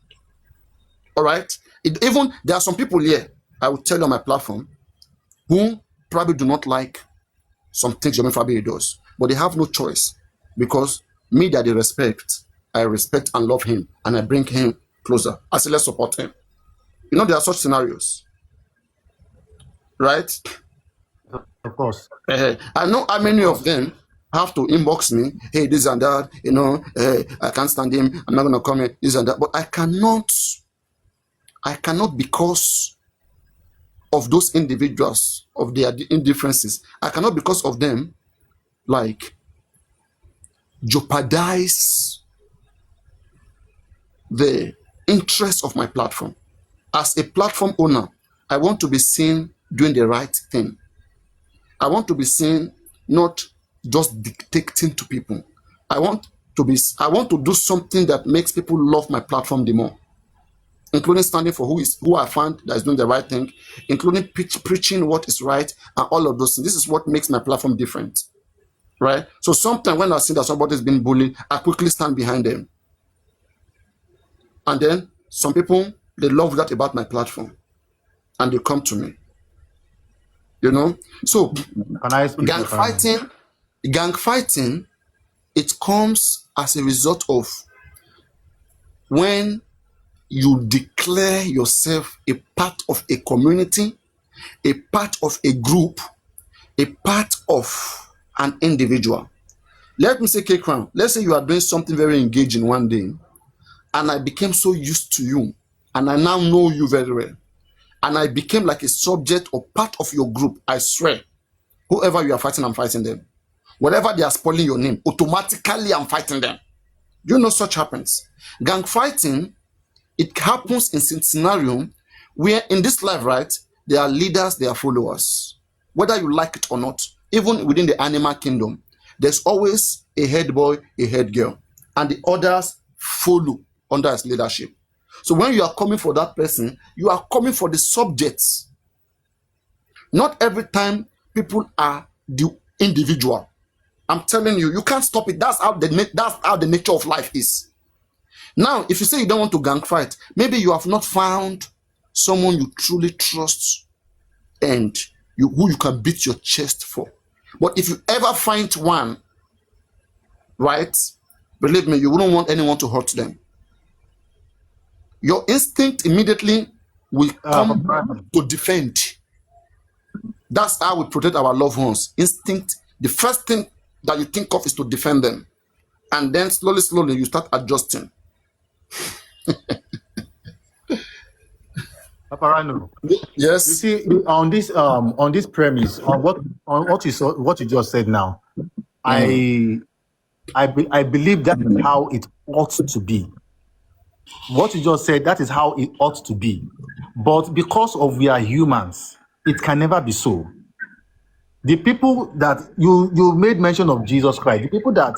Speaker 1: All right. Even there are some people here, I will tell you on my platform, who probably do not like some things Yomi Fabi does, but they have no choice, because me that they respect, I respect and love him, and I bring him closer. I say, let's support him. There are such scenarios, right?
Speaker 3: Of course.
Speaker 1: I know how many of them have to inbox me, hey, this and that, I can't stand him, I'm not going to come here, this and that. But I cannot, because of those individuals, of their indifferences, I cannot, because of them, like, jeopardize the interest of my platform. As a platform owner, I want to be seen doing the right thing. I want to be seen not just dictating to people. I want to do something that makes people love my platform the more, including standing for who I find that is doing the right thing, including preaching what is right, and all of those things. This is what makes my platform different, right? So sometimes when I see that somebody is being bullied, I quickly stand behind them. And then some people, they love that about my platform, and they come to me. So gang fighting, it comes as a result of when you declare yourself a part of a community, a part of a group, a part of an individual. Let me say, K-Crown, let's say you are doing something very engaging one day, and I became so used to you, and I now know you very well, and I became like a subject or part of your group. I swear, whoever you are fighting, I'm fighting them. Whatever they are spoiling your name, automatically I'm fighting them. Such happens. Gang fighting, it happens in scenario where in this life, right, there are leaders, there are followers. Whether you like it or not, even within the animal kingdom, there's always a head boy, a head girl, and the others follow under his leadership. So when you are coming for that person, you are coming for the subjects. Not every time people are the individual. I'm telling you, you can't stop it. That's how the nature of life is. Now, if you say you don't want to gang fight, maybe you have not found someone you truly trust and who you can beat your chest for. But if you ever find one, right, believe me, you wouldn't want anyone to hurt them. Your instinct immediately will come to defend. That's how we protect our loved ones. Instinct, the first thing that you think of is to defend them. And then slowly, you start adjusting.
Speaker 3: Paparano. You
Speaker 1: Yes.
Speaker 3: see, on this premise, on what you just said now,
Speaker 1: Mm.
Speaker 3: I believe that is how it ought to be. What you just said, that is how it ought to be. But because of we are humans, it can never be so. The people that you made mention of Jesus Christ, the people that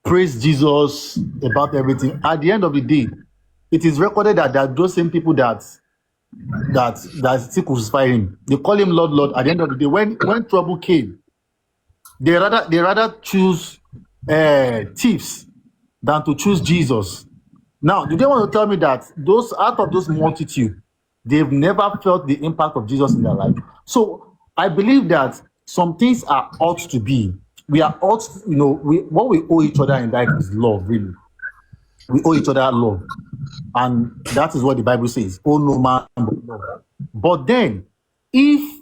Speaker 3: praise Jesus about everything, at the end of the day, it is recorded that those same people that still crucify him, they call him Lord, Lord. At the end of the day, when trouble came, they rather choose thieves than to choose Jesus. Now, do they want to tell me that those out of those multitude, they've never felt the impact of Jesus in their life? So I believe that some things are ought to be. We are ought, what we owe each other in life is love, really. We owe each other love. And that is what the Bible says. Oh, no man but love. But then, if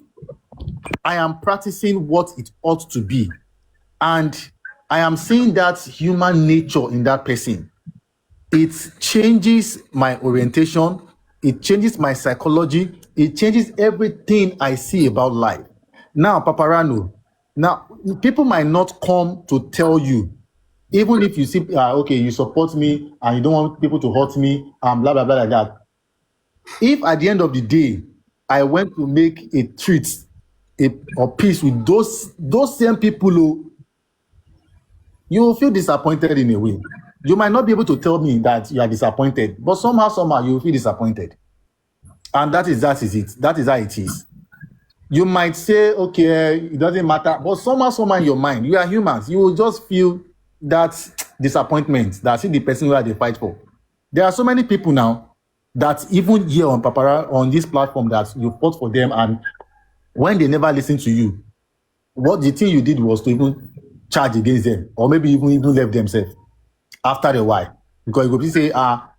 Speaker 3: I am practicing what it ought to be, and I am seeing that human nature in that person, it changes my orientation, it changes my psychology, it changes everything I see about life. Now, Paparano, now people might not come to tell you, even if you see, okay, you support me and you don't want people to hurt me, and blah, blah, blah, like that. If at the end of the day, I went to make a treat, or peace with those same people who, you will feel disappointed in a way. You might not be able to tell me that you are disappointed, but somehow you will feel disappointed. And that is it. That is how it is. You might say, okay, it doesn't matter, but somehow in your mind, you are humans, you will just feel that disappointment, that's the person who they fight for. There are so many people now that even here on this platform that you fought for them, and when they never listen to you, what the thing you did was to even charge against them, or maybe even left themselves after a while, because you go say,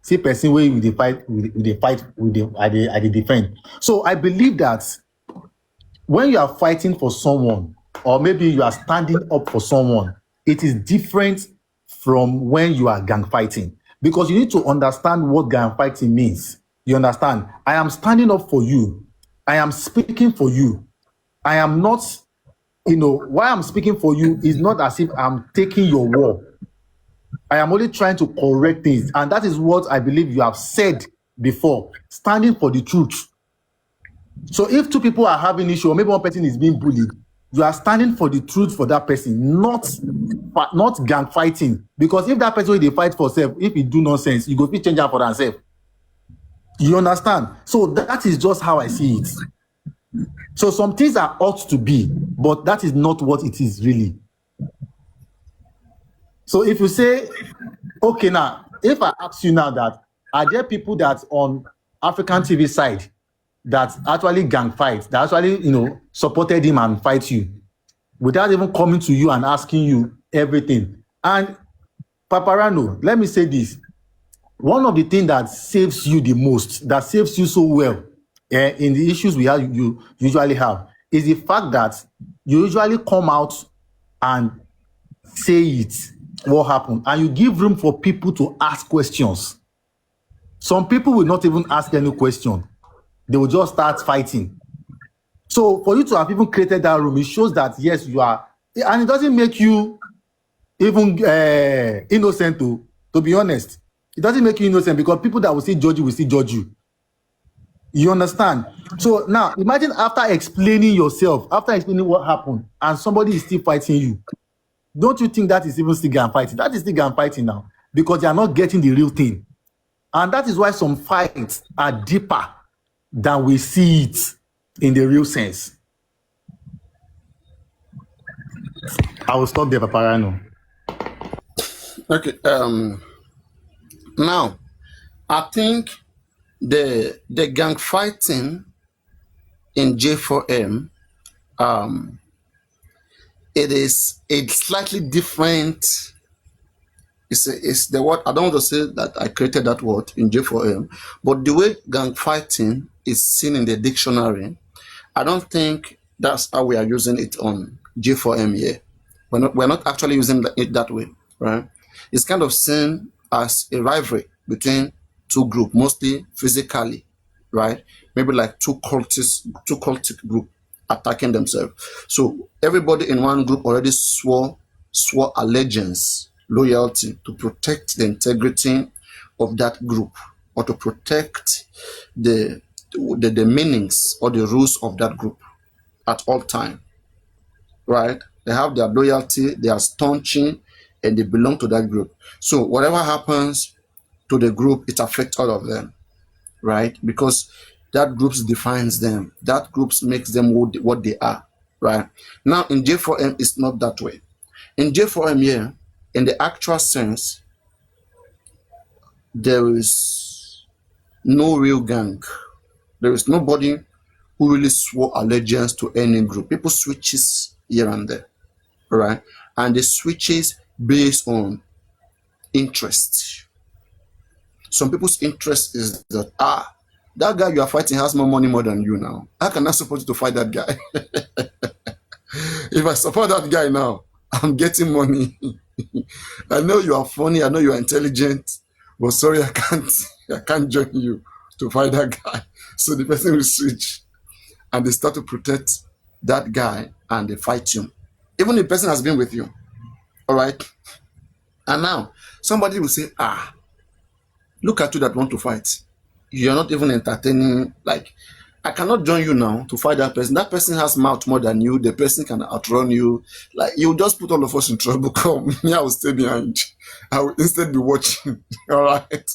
Speaker 3: see person where with the fight with the defend. So I believe that when you are fighting for someone, or maybe you are standing up for someone, it is different from when you are gang fighting, because you need to understand what gang fighting means. You understand? I am standing up for you. I am speaking for you. I am not, why I'm speaking for you is not as if I'm taking your war. I am only trying to correct things. And that is what I believe you have said before, standing for the truth. So if two people are having issue, or maybe one person is being bullied, you are standing for the truth for that person, not gang fighting. Because if that person they fight for self, if he do nonsense, you go fit change out for themselves. You understand? So that is just how I see it. So some things are ought to be, but that is not what it is really. So if you say, okay, now, if I ask you now that, are there people that on African TV side that actually gang fight, that actually, supported him and fight you, without even coming to you and asking you everything? And Paparano, let me say this. One of the things that saves you the most, that saves you so well, in the issues you usually have, is the fact that you usually come out and say it, what happened, and you give room for people to ask questions. Some people will not even ask any question. They will just start fighting. So for you to have even created that room, it shows that, yes, you are, and it doesn't make you even innocent, to be honest. It doesn't make you innocent, because people that will still judge you will still judge you. You understand? So now, imagine after explaining yourself, after explaining what happened, and somebody is still fighting you. Don't you think that is even still gun fighting? That is still gun fighting now, because they are not getting the real thing. And that is why some fights are deeper than we see it in the real sense. I will stop there, Papariano.
Speaker 1: Okay. Now, I think the gang fighting in J4M, it is a slightly different. It's the word, I don't want to say that I created that word in J4M, but the way gang fighting is seen in the dictionary, I don't think that's how we are using it on J4M here. We're not actually using it that way, right? It's kind of seen as a rivalry between two groups, mostly physically, right? Maybe like two cultic group attacking themselves. So everybody in one group already swore allegiance, loyalty to protect the integrity of that group, or to protect the meanings or the rules of that group at all time, right? They have their loyalty, they are staunching, and they belong to that group. So whatever happens to the group, it affects all of them, right? Because that group defines them. That group makes them what they are, right? Now in J4M, it's not that way. In J4M, yeah, in the actual sense, there is no real gang. There is nobody who really swore allegiance to any group. People switches here and there, right? And the switches based on interest. Some people's interest is that, that guy you are fighting has more money more than you now. How can I support you to fight that guy? If I support that guy now, I'm getting money. I know you are funny, I know you are intelligent, but sorry, I can't join you to fight that guy. So the person will switch and they start to protect that guy and they fight you. Even if the person has been with you. All right. And now somebody will say, look at you that want to fight. You're not even entertaining. Like, I cannot join you now to fight that person. That person has mouth more than you. The person can outrun you. Like, you just put all of us in trouble. Come, me, I will stay behind. I will instead be watching. All right.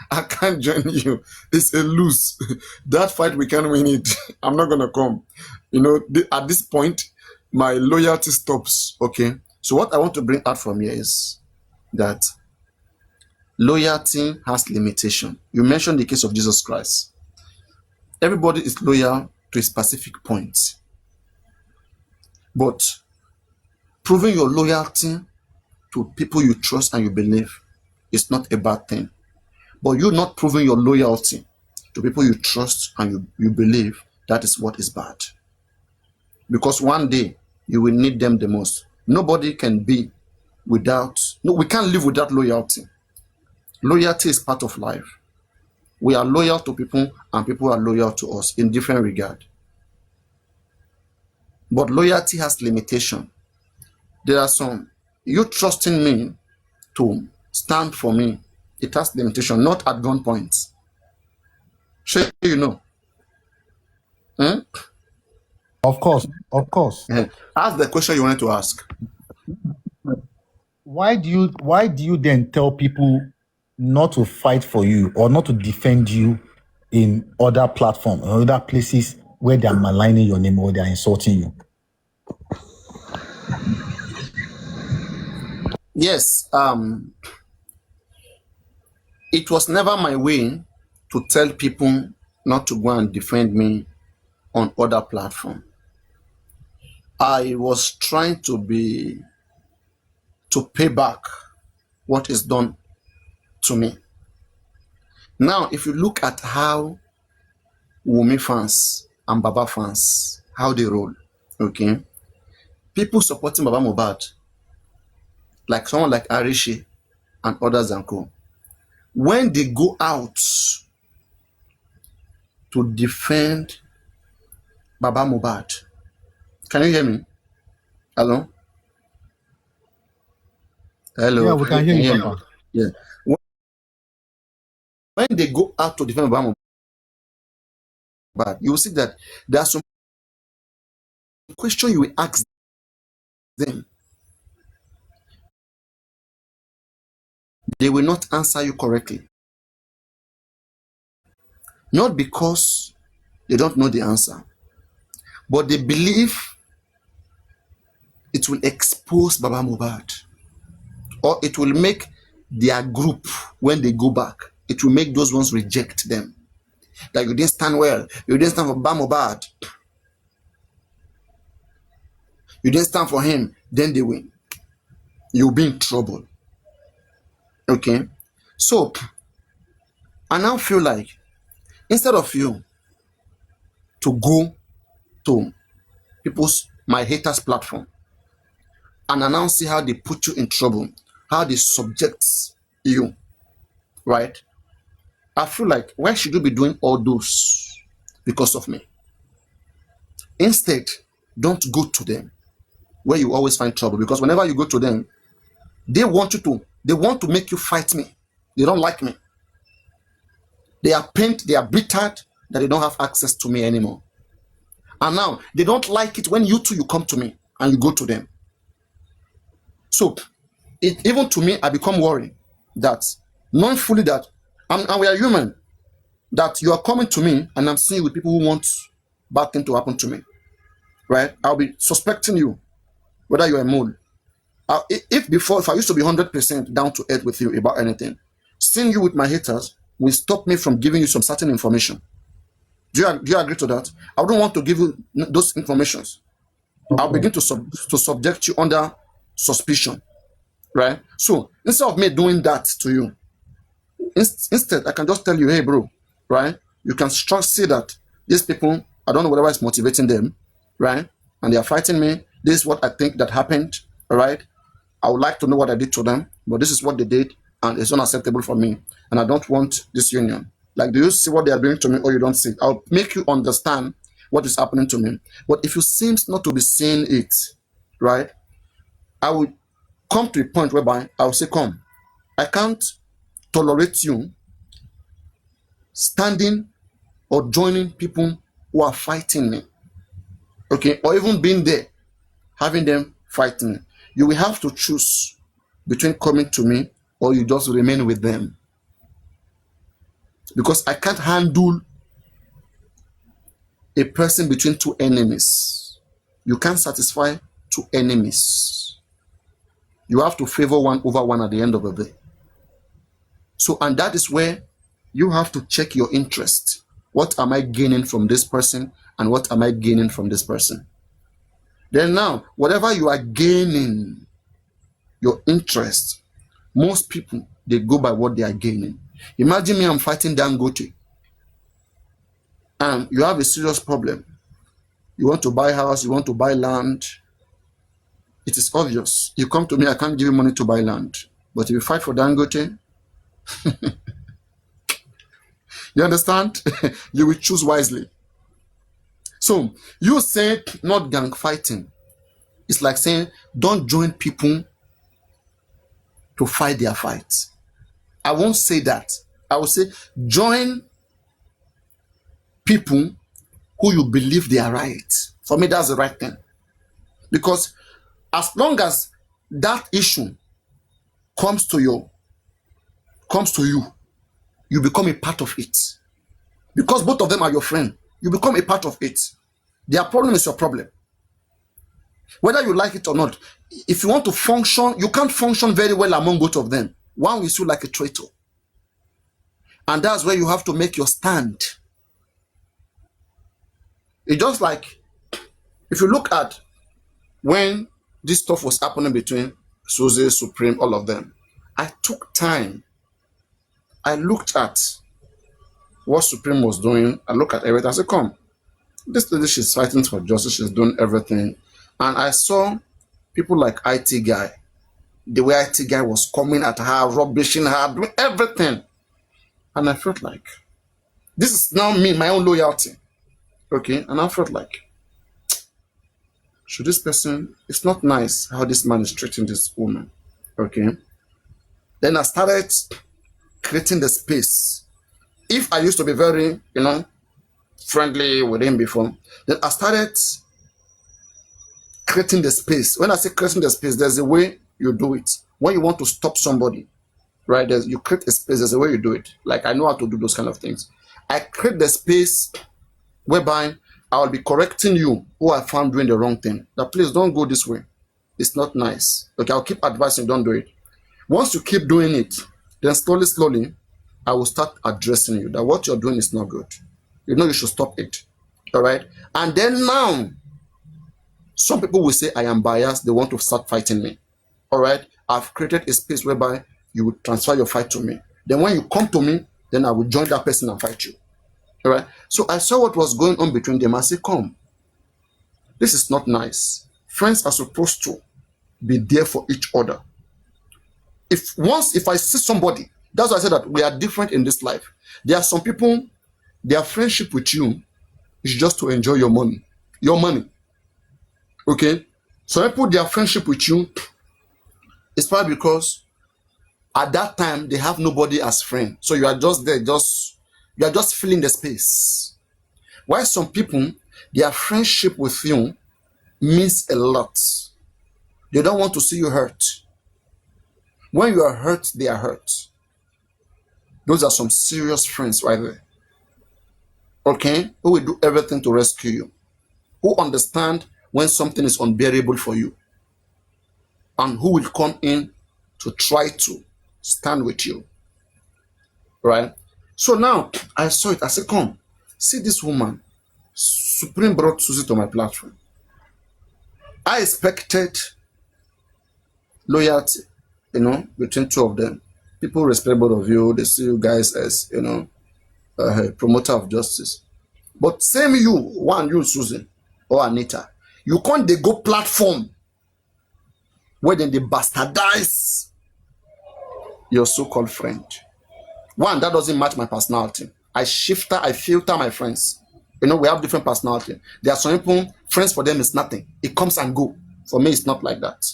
Speaker 1: I can't join you. It's a lose. That fight, we can't win it. I'm not going to come. You know, at this point, my loyalty stops. Okay. So what I want to bring out from here is that loyalty has limitation. You mentioned the case of Jesus Christ. Everybody is loyal to a specific point. But proving your loyalty to people you trust and you believe is not a bad thing. But you not proving your loyalty to people you trust and you believe, that is what is bad. Because one day you will need them the most. Nobody can be without, no, we can't live without loyalty. Loyalty is part of life. We are loyal to people and people are loyal to us in different regard. But loyalty has limitation. There are some, you trusting me to stand for me, it has limitation, not at gunpoint. Sure, you know.
Speaker 3: Of course, of course.
Speaker 1: Ask the question you wanted to ask.
Speaker 3: Why do you then tell people not to fight for you or not to defend you in other platforms, other places where they are maligning your name or they are insulting you?
Speaker 1: Yes, it was never my way to tell people not to go and defend me on other platforms. I was trying to pay back what is done to me. Now, if you look at how Wumi fans and Baba fans, how they roll, okay? People supporting Baba Mohbad, like someone like Arishi and others and co, when they go out to defend Baba Mohbad, can you hear me? Hello? Hello?
Speaker 3: Yeah, we can hear you, Papa.
Speaker 1: Yeah. When they go out to defend Baba Mohbad, you will see that there are some questions you will ask them. They will not answer you correctly. Not because they don't know the answer, but they believe it will expose Baba Mohbad, or it will make their group, when they go back, it will make those ones reject them. Like, you didn't stand well, you didn't stand for Baba Mohbad, you didn't stand for him, then they win. You'll be in trouble. Okay? So, I now feel like, instead of you to go to my haters platform and announce how they put you in trouble, how they subject you, right? I feel like, why should you be doing all those because of me? Instead, don't go to them where you always find trouble, because whenever you go to them, they want to make you fight me. They don't like me. They are pained, they are bittered that they don't have access to me anymore. And now they don't like it when you come to me and you go to them. So even to me, I become worried that, knowing fully that, and we are human, that you are coming to me and I'm seeing with people who want bad thing to happen to me, right? I'll be suspecting you, whether you're a mole. If I used to be 100% down to earth with you about anything, seeing you with my haters will stop me from giving you some certain information. Do you agree to that? I don't want to give you those informations. Okay. I'll begin to subject you under suspicion, right? So instead of me doing that to you, instead I can just tell you, hey bro, right? You can see that these people, I don't know whatever is motivating them, right? And they are fighting me. This is what I think that happened, all right? I would like to know what I did to them, but this is what they did, and it's unacceptable for me, and I don't want this union. Like, do you see what they are doing to me, or you don't see it? I'll make you understand what is happening to me. But if you seem not to be seeing it, right, I will come to a point whereby I will say, come, I can't tolerate you standing or joining people who are fighting me, okay, or even being there, having them fighting me. You will have to choose between coming to me or you just remain with them. Because I can't handle a person between two enemies. You can't satisfy two enemies. You have to favor one over one at the end of the day. So, and that is where you have to check your interest. What am I gaining from this person, and what am I gaining from this person? Then now, whatever you are gaining, your interest, most people, they go by what they are gaining. Imagine me, I'm fighting Dangote, and you have a serious problem. You want to buy a house, you want to buy land. It is obvious. You come to me, I can't give you money to buy land. But if you fight for Dangote, you understand? You will choose wisely. So you say not gang fighting. It's like saying don't join people to fight their fights. I won't say that. I will say join people who you believe they are right. For me, that's the right thing. Because as long as that issue comes to you, you become a part of it. Because both of them are your friend, you become a part of it. Their problem is your problem. Whether you like it or not, if you want to function, you can't function very well among both of them. One will see you like a traitor. And that's where you have to make your stand. It's just like, if you look at when this stuff was happening between Suzy, Supreme, all of them, I took time. I looked at what Supreme was doing. I looked at everything. I said, come, this lady, she's fighting for justice. She's doing everything. And I saw people like IT Guy. The way IT Guy was coming at her, rubbishing her, doing everything. And I felt like, this is now me, my own loyalty. Okay? And I felt like, should this person, it's not nice how this man is treating this woman. Okay? Then I started creating the space. If I used to be very, friendly with him before, then I started creating the space. When I say creating the space, there's a way you do it. When you want to stop somebody, right, you create a space, there's a way you do it. Like, I know how to do those kind of things. I create the space whereby I will be correcting you who I found doing the wrong thing. That please don't go this way. It's not nice. Okay, I'll keep advising, don't do it. Once you keep doing it, then slowly, I will start addressing you that what you're doing is not good. You should stop it. All right? And then now, some people will say I am biased. They want to start fighting me. All right? I've created a space whereby you will transfer your fight to me. Then when you come to me, then I will join that person and fight you. All right? So I saw what was going on between them. I said, come, this is not nice. Friends are supposed to be there for each other. If I see somebody That's why I said that we are different in this life. There are some people, their friendship with you is just to enjoy your money. Your money. Okay? Some people, their friendship with you is probably because at that time they have nobody as friend. So you are just there, you are just filling the space. While some people, their friendship with you means a lot. They don't want to see you hurt. When you are hurt, they are hurt. Those are some serious friends right there. Okay? Who will do everything to rescue you. Who understand when something is unbearable for you. And who will come in to try to stand with you. Right? So now, I saw it. I said, come, see this woman. Supreme brought Susie to my platform. I expected loyalty, between two of them. People respect both of you. They see you guys as, a promoter of justice. But same you, Susan or Anita, you can't they go platform where then they bastardize your so-called friend. One, that doesn't match my personality. I filter my friends. We have different personality. There are some people, friends for them is nothing. It comes and go. For me, it's not like that.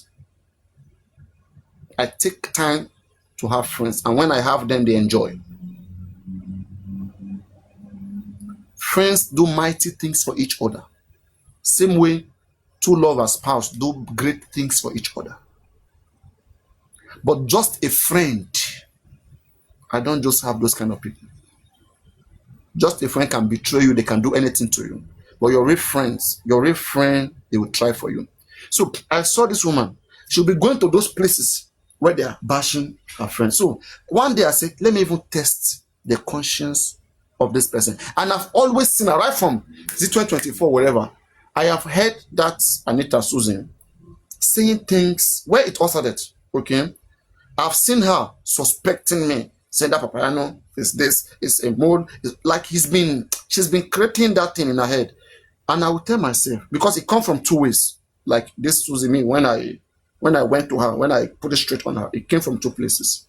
Speaker 1: I take time to have friends, and when I have them, they enjoy. Friends do mighty things for each other. Same way, two lovers, spouse do great things for each other. But just a friend, I don't just have those kind of people. Just a friend can betray you, they can do anything to you. But your real friend, they will try for you. So I saw this woman. She'll be going to those places where they are bashing her friends. So one day I said, let me even test the conscience of this person. And I've always seen her right from 2024, wherever. I have heard that Anita Susan saying things where it was started. Okay. I've seen her suspecting me, saying that Papariano is this, is a mode. Like she's been creating that thing in her head. And I will tell myself, because it comes from two ways. Like this Susie me, when I went to her, when I put it straight on her, it came from two places.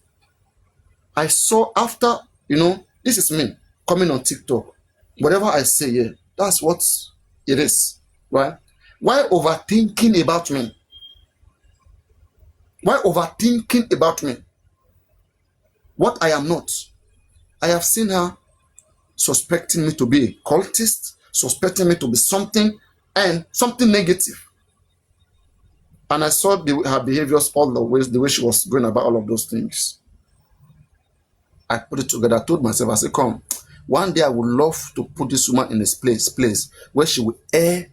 Speaker 1: I saw after, this is me coming on TikTok. Whatever I say here, that's what it is. Right? Why overthinking about me? Why overthinking about me? What I am not. I have seen her suspecting me to be a cultist, suspecting me to be something, and something negative. And I saw her behaviors all the ways, the way she was going about all of those things. I put it together. I told myself, I said, come, one day I would love to put this woman in this place where she will air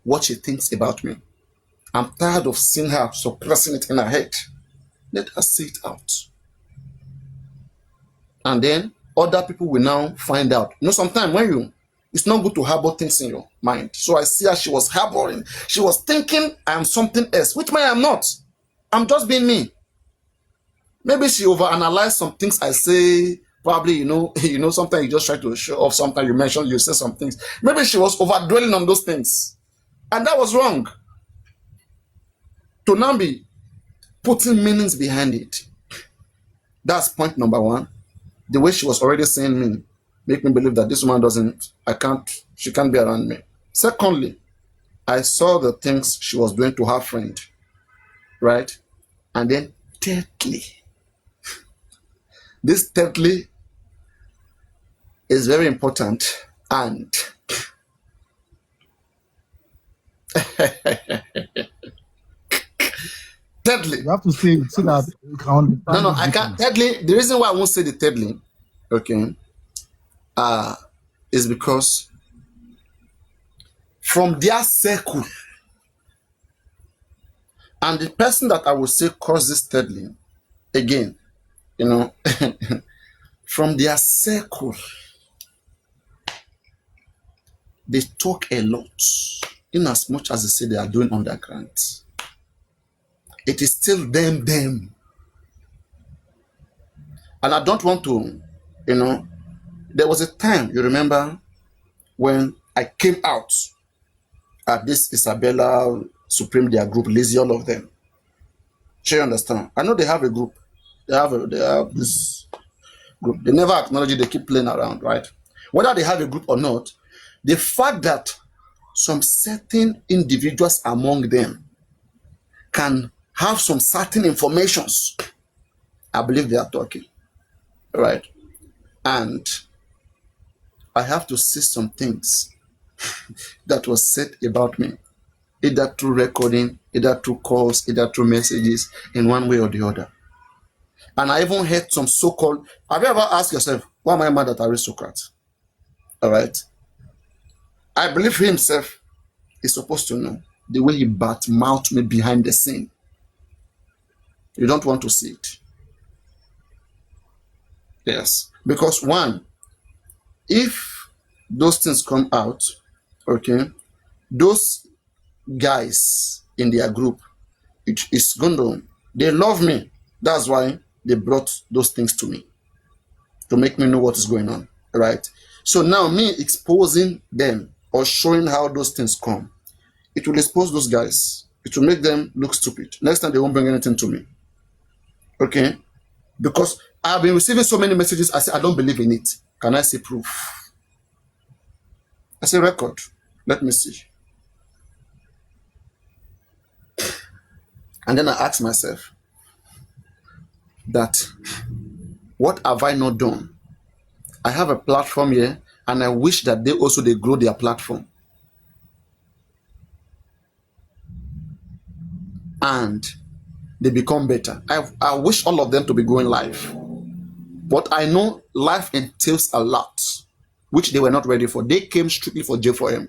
Speaker 1: what she thinks about me. I'm tired of seeing her suppressing it in her head. Let her say it out. And then other people will now find out. Sometimes when it's not good to harbor things in your mind. So I see her, she was harboring. She was thinking I am something else, which I am not. I'm just being me. Maybe she overanalyzed some things I say. Probably, sometimes you just try to show off. Sometimes you say some things. Maybe she was overdwelling on those things. And that was wrong. To now be putting meanings behind it. That's point number one. The way she was already saying me, make me believe that this woman she can't be around me. Secondly, I saw the things she was doing to her friend. Right? And then thirdly, this thirdly is very important, and thirdly,
Speaker 3: You have to say it so that you can understand.
Speaker 1: No, I can't. Thirdly, the reason why I won't say the thirdly, okay, is because from their circle, and the person that I will say causes thirdly, again, from their circle, they talk a lot, in as much as they say they are doing underground. It is still them. And I don't want to, there was a time, you remember, when I came out at this Isabella Supreme, their group, Lazy, all of them. Do you understand? I know they have a group. They have this group. They never acknowledge it. They keep playing around, right? Whether they have a group or not, the fact that some certain individuals among them can have some certain informations, I believe they are talking, right? And I have to see some things that was said about me, either through recording, either through calls, either through messages, in one way or the other. And I even heard some so-called, have you ever asked yourself, why am I mad at aristocrat? All right. I believe he himself is supposed to know the way he bat-mouthed me behind the scene. You don't want to see it. Yes. Because one, if those things come out, okay, those guys in their group, it's going to, they love me. That's why they brought those things to me, to make me know what is going on, right? So now me exposing them or showing how those things come, it will expose those guys. It will make them look stupid. Next time they won't bring anything to me, okay? Because I've been receiving so many messages, I say, I don't believe in it. Can I see proof? I say, record. Let me see. And then I ask myself that, what have I not done? I have a platform here, and I wish that they grow their platform. And they become better. I wish all of them to be going live. But I know life entails a lot, which they were not ready for. They came strictly for J4M.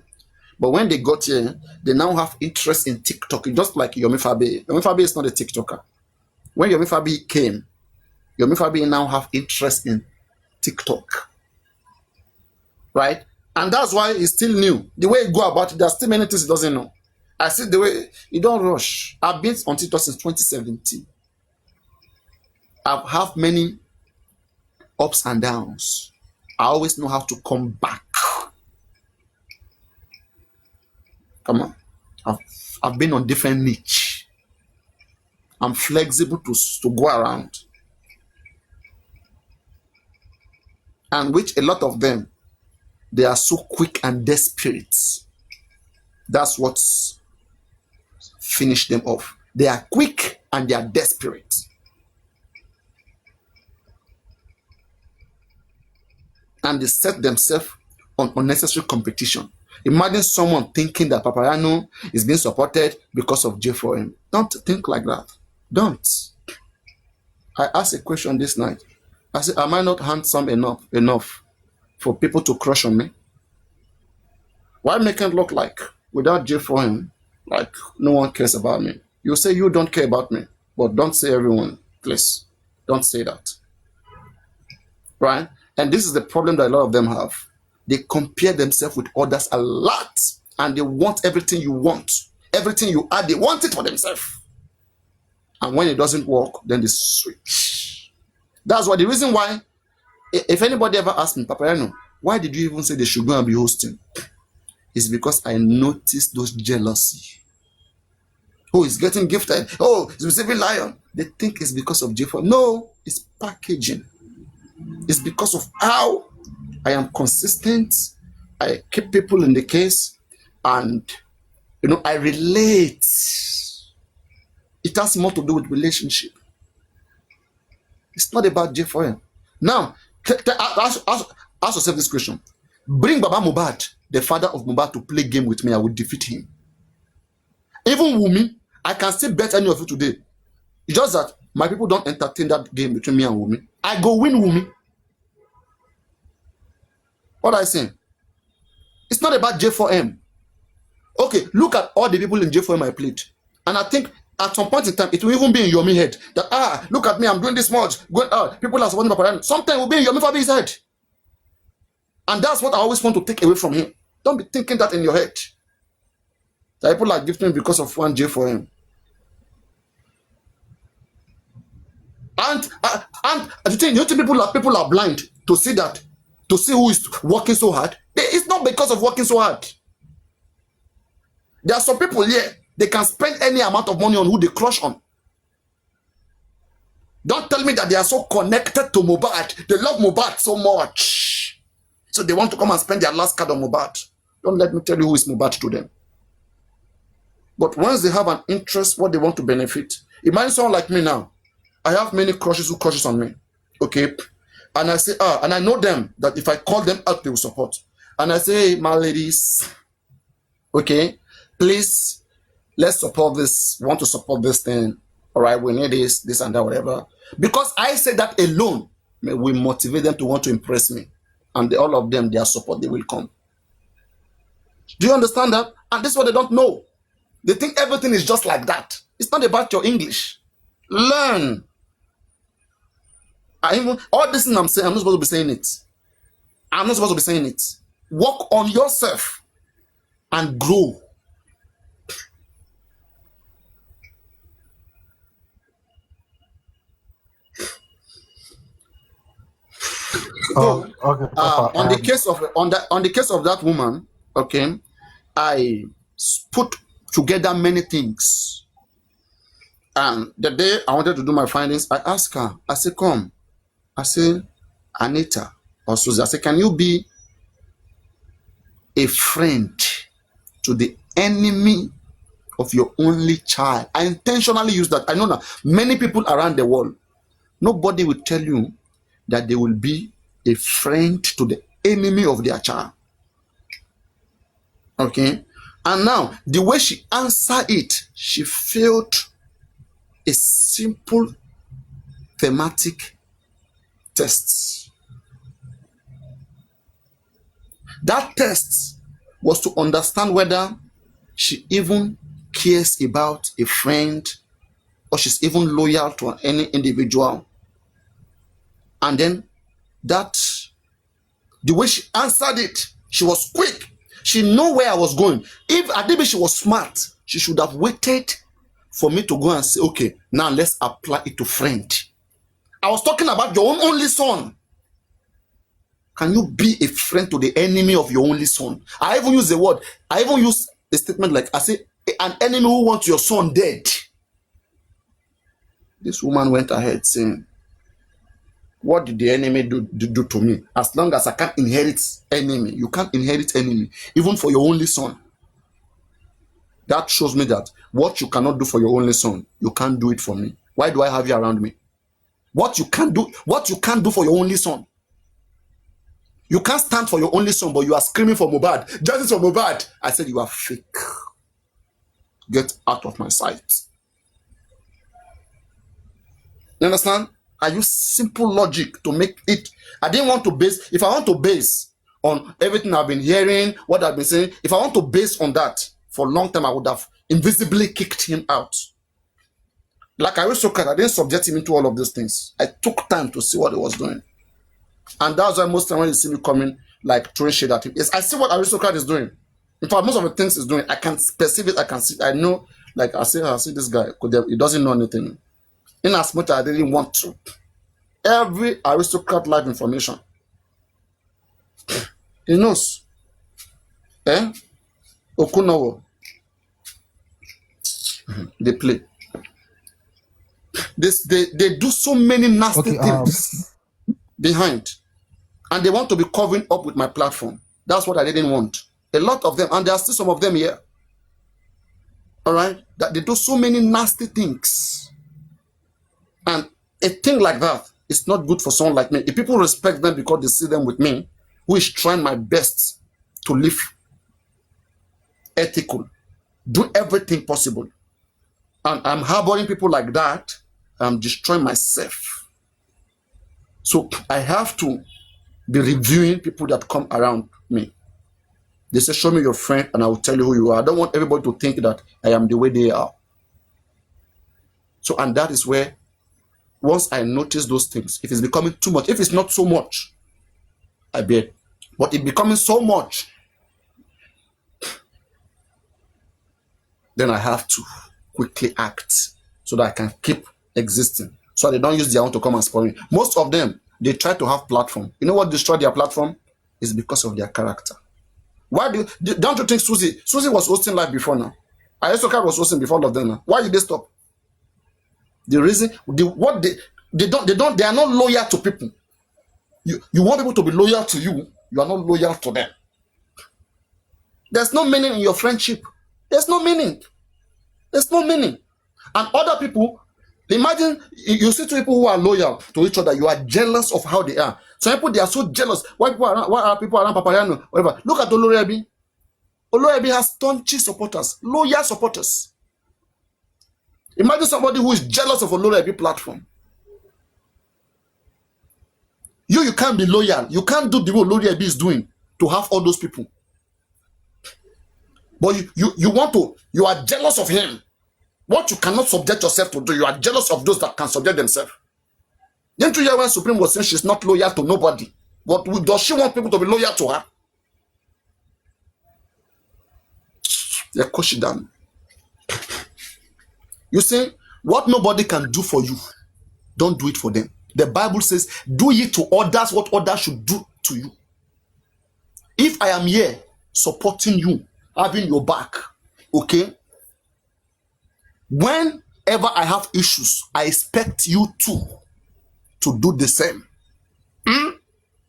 Speaker 1: But when they got here, they now have interest in TikTok, just like Yomi Fabi. Yomi Fabi is not a TikToker. When Yomi Fabi came, Yomi Fabi now have interest in TikTok. Right? And that's why he's still new. The way he go about it, there's still many things he doesn't know. I see the way you don't rush. I've been on TikTok since 2017. I've had many ups and downs. I always know how to come back. Come on. I've been on different niche. I'm flexible to go around. And which a lot of them, they are so quick and desperate. That's what's finished them off. They are quick and they are desperate. And they set themselves on unnecessary competition. Imagine someone thinking that Papariano is being supported because of J4M. Don't think like that. Don't. I asked a question this night. I said, am I not handsome enough for people to crush on me? Why make it look like without J4M, like no one cares about me? You say you don't care about me, but don't say everyone, please. Don't say that. Right? And this is the problem that a lot of them have. They compare themselves with others a lot, and they want everything you want. Everything you add, they want it for themselves. And when it doesn't work, then they switch. That's why the reason why, if anybody ever asks me, Papariano, why did you even say they should go and be hosting? It's because I noticed those jealousy. Oh, he's getting gifted. Oh, he's receiving lion. They think it's because of J4. No, it's packaging. It's because of how I am consistent. I keep people in the case, and I relate. It has more to do with relationship. It's not about J4M. Now, ask yourself this question. Bring Baba Mohbad, the father of Mohbad, to play game with me, I will defeat him. Even Wumi, I can still bet any of you today. It's just that my people don't entertain that game between me and Wumi. I go win Wumi. What are I saying? It's not about J4M. Okay, look at all the people in J4M I played. And I think at some point in time, it will even be in Yomi head. That, look at me, I'm doing this much. People are supporting Papariano. Sometimes it will be in Yomi Fabi's head. And that's what I always want to take away from him. Don't be thinking that in your head. That people are gifting because of one J4M. And the thing, people are blind to see that, to see who is working so hard. It's not because of working so hard. There are some people here, they can spend any amount of money on who they crush on. Don't tell me that they are so connected to Mohbad. They love Mohbad so much. So they want to come and spend their last card on Mohbad. Don't let me tell you who is Mohbad to them. But once they have an interest, what they want to benefit. Imagine someone like me now. I have many crushes who crushes on me. Okay? And I say, and I know them, that if I call them out, they will support. And I say, hey, my ladies, okay, please, let's support this, want to support this thing. All right, we need this and that, whatever. Because I say that alone will motivate them to want to impress me. And all of them, their support, they will come. Do you understand that? And this is what they don't know. They think everything is just like that. It's not about your English. Learn. All this thing I'm saying, I'm not supposed to be saying it. I'm not supposed to be saying it. Work on yourself and grow. So,
Speaker 3: Okay, Papa,
Speaker 1: on the case of that woman, okay, I put together many things. And the day I wanted to do my findings, I asked her, I said, come. I said, Anita or Susie, I said, can you be a friend to the enemy of your only child? I intentionally use that. I know that many people around the world, nobody will tell you that they will be a friend to the enemy of their child. Okay? And now, the way she answered it, she failed a simple thematic test. That test was to understand whether she even cares about a friend or she's even loyal to any individual. And then the way she answered it, she was quick. She knew where I was going. If Adibi, she was smart, she should have waited for me to go and say, okay, now let's apply it to friend. I was talking about your own only son. Can you be a friend to the enemy of your only son? I even use the word, I even use a statement like, I say, an enemy who wants your son dead. This woman went ahead saying, what did the enemy do to me? As long as I can't inherit enemy, you can't inherit enemy, even for your only son. That shows me that what you cannot do for your only son, you can't do it for me. Why do I have you around me? What you can't do for your only son. You can't stand for your only son, but you are screaming for Mohbad. Justice for Mohbad. I said you are fake. Get out of my sight. You understand? I use simple logic to make it. I didn't want to base. If I want to base on everything I've been hearing, what I've been saying, if I want to base on that, for a long time I would have invisibly kicked him out. Like Aristocrat, I didn't subject him into all of these things. I took time to see what he was doing. And that's why most time when you see me coming, like throwing shit at him, is I see what Aristocrat is doing. In fact, most of the things he's doing, I can perceive it, I can see, I know, like I see this guy, he doesn't know anything. In as much as I didn't want to. Every Aristocrat life information. He knows. Okunowo. They play. They do so many nasty things behind. And they want to be covering up with my platform. That's what I didn't want. A lot of them, and there are still some of them here. Alright? That they do so many nasty things. And a thing like that is not good for someone like me. If people respect them because they see them with me, who is trying my best to live ethical, do everything possible, and I'm harboring people like that, I'm destroying myself. So I have to be reviewing people that come around me. They say, show me your friend and I will tell you who you are. I don't want everybody to think that I am the way they are. So, and that is where, once I notice those things, if it's becoming too much, if it's not so much, I bet. But it's becoming so much, then I have to quickly act so that I can keep existing. So they don't use their own to come and spoil me. Most of them, they try to have platform. You know what destroyed their platform? Is because of their character. Why don't you think Susie was hosting live before now? Ayosoka was hosting before all of them now. Why did they stop? The reason, They are not loyal to people. You want people to be loyal to you, you are not loyal to them. There's no meaning in your friendship. There's no meaning. There's no meaning. And other people, imagine you see two people who are loyal to each other, you are jealous of how they are. Some people, they are so jealous. Why are people around Papariano? Whatever. Look at Olorebi. Olorebi has staunch supporters, loyal supporters. Imagine somebody who is jealous of Olorebi platform. You can't be loyal. You can't do the way Olorebi is doing to have all those people. But you are jealous of him. What you cannot subject yourself to do, you are jealous of those that can subject themselves. Didn't you hear when Supreme was saying she's not loyal to nobody? But does she want people to be loyal to her? Yeah, push it down. You see, what nobody can do for you, don't do it for them. The Bible says, do it to others what others should do to you. If I am here supporting you, having your back, okay? Whenever I have issues, I expect you to do the same.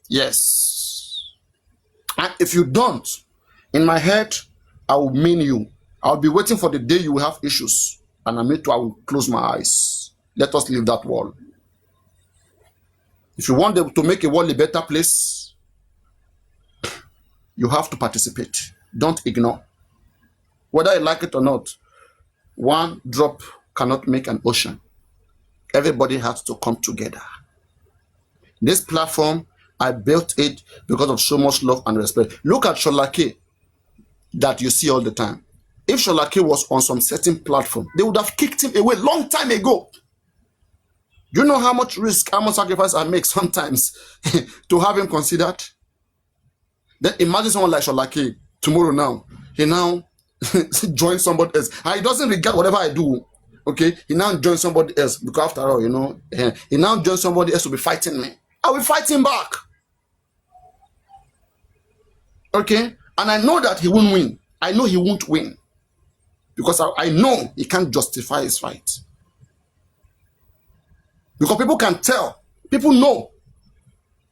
Speaker 1: Yes. And if you don't, in my head, I will mean you. I'll be waiting for the day you will have issues. And I will close my eyes. Let us leave that wall. If you want them to make a world a better place, you have to participate. Don't ignore. Whether you like it or not, one drop cannot make an ocean. Everybody has to come together. This platform, I built it because of so much love and respect. Look at Sholake that you see all the time. If Sholake was on some certain platform, they would have kicked him away long time ago. You know how much risk, how much sacrifice I make sometimes to have him considered? Then imagine someone like Sholake tomorrow now. He now joins somebody else. And he doesn't regard whatever I do. Okay? He now joins somebody else. Because after all, he now joins somebody else to be fighting me. I will fight him back. Okay? And I know that he won't win. I know he won't win. Because I know he can't justify his fight. Because people can tell. People know.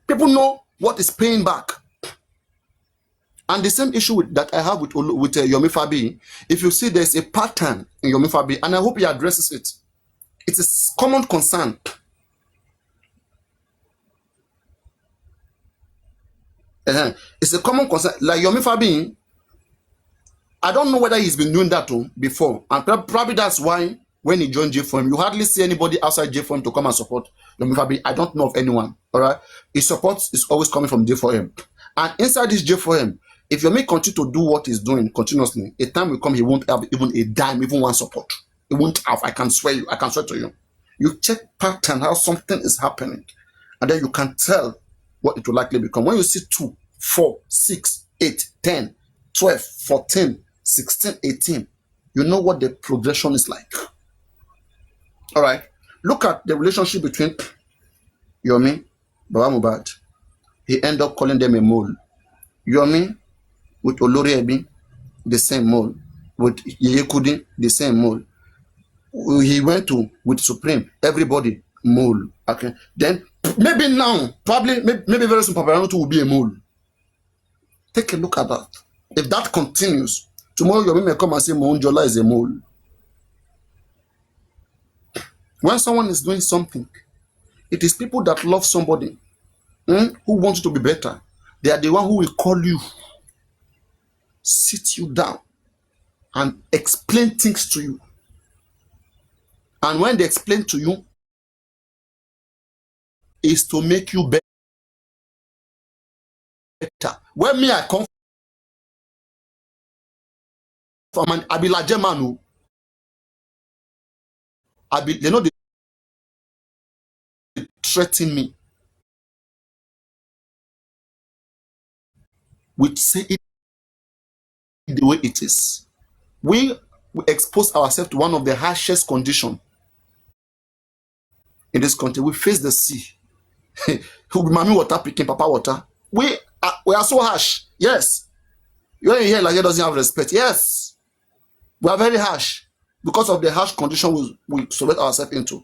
Speaker 1: People know what is paying back. And the same issue that I have with Yomi Fabi, if you see there's a pattern in Yomi Fabi, and I hope he addresses it. It's a common concern. It's a common concern. Like Yomi Fabi, I don't know whether he's been doing that before. And probably that's why when he joined J4M, you hardly see anybody outside J4M to come and support Yomi Fabi. I don't know of anyone. All right. His support is always coming from J4M. And inside this J4M, if Yomi continue to do what he's doing continuously, a time will come he won't have even a dime, even one support. He won't have. I can swear to you. You check pattern how something is happening, and then you can tell what it will likely become. When you see 2, 4, 6, 8, 10, 12, 14, 16, 18, you know what the progression is like. All right. Look at the relationship between Yomi, Baba Mohbad. He ended up calling them a mole. Yomi with Olorebi, the same mole. With Yeye Kudi, the same mole. He went to with Supreme, everybody mole. Okay. Then maybe now, probably maybe very soon, Papariano will be a mole. Take a look at that. If that continues, tomorrow Yomi may come and say Mounjola is a mole. When someone is doing something, it is people that love somebody who want you to be better. They are the one who will call you, sit you down, and explain things to you. And when they explain to you, is to make you better. When me I come from an Abilaje man, they know they threaten me. We say it the way it is. We expose ourselves to one of the harshest conditions in this country. We face the sea. Mami water picking Papa water. We are so harsh. Yes. You're here like it doesn't have respect. Yes. We are very harsh because of the harsh condition we submit ourselves into.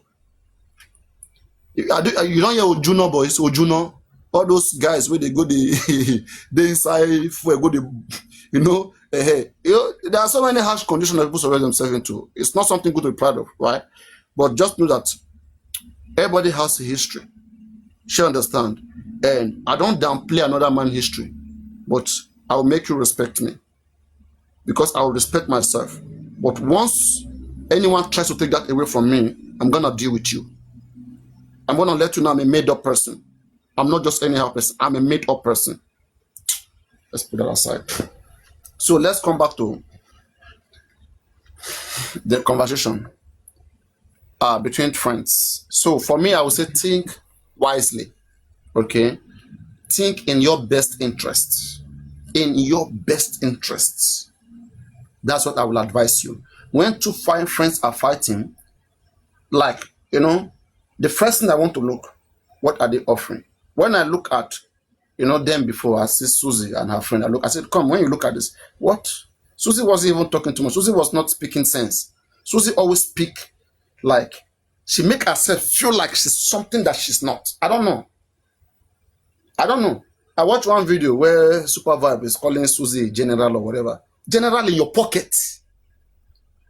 Speaker 1: You don't hear Ojuno boys, Ojuno, all those guys where they go they inside for go there are so many harsh conditions that people surrender themselves into. It's not something good to be proud of, right? But just know that everybody has a history. She understand, and I don't downplay another man's history, but I will make you respect me because I will respect myself. But once anyone tries to take that away from me, I'm gonna deal with you. I'm gonna let you know I'm a made-up person. I'm not just anyhow person. I'm a made-up person. Let's put that aside. So let's come back to the conversation between friends. So for me, I would say think wisely. Okay, think in your best interests. In your best interests. That's what I will advise you. When two fine friends are fighting, like the first thing I want to look, what are they offering? When I look at them before, I see Susie and her friend. I said, come, when you look at this, what? Susie wasn't even talking too much. Susie was not speaking sense. Susie always speak like she make herself feel like she's something that she's not. I don't know. I watched one video where Super Vibe is calling Susie general or whatever. General in your pocket.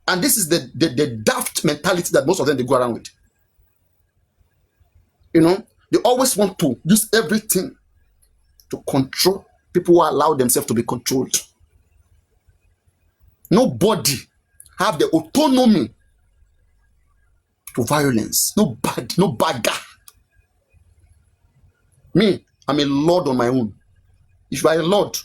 Speaker 1: And this is the daft mentality that most of them they go around with. They always want to use everything to control people who allow themselves to be controlled. Nobody have the autonomy to violence. No bad guy. Me, I'm a lord on my own. If you are a lord,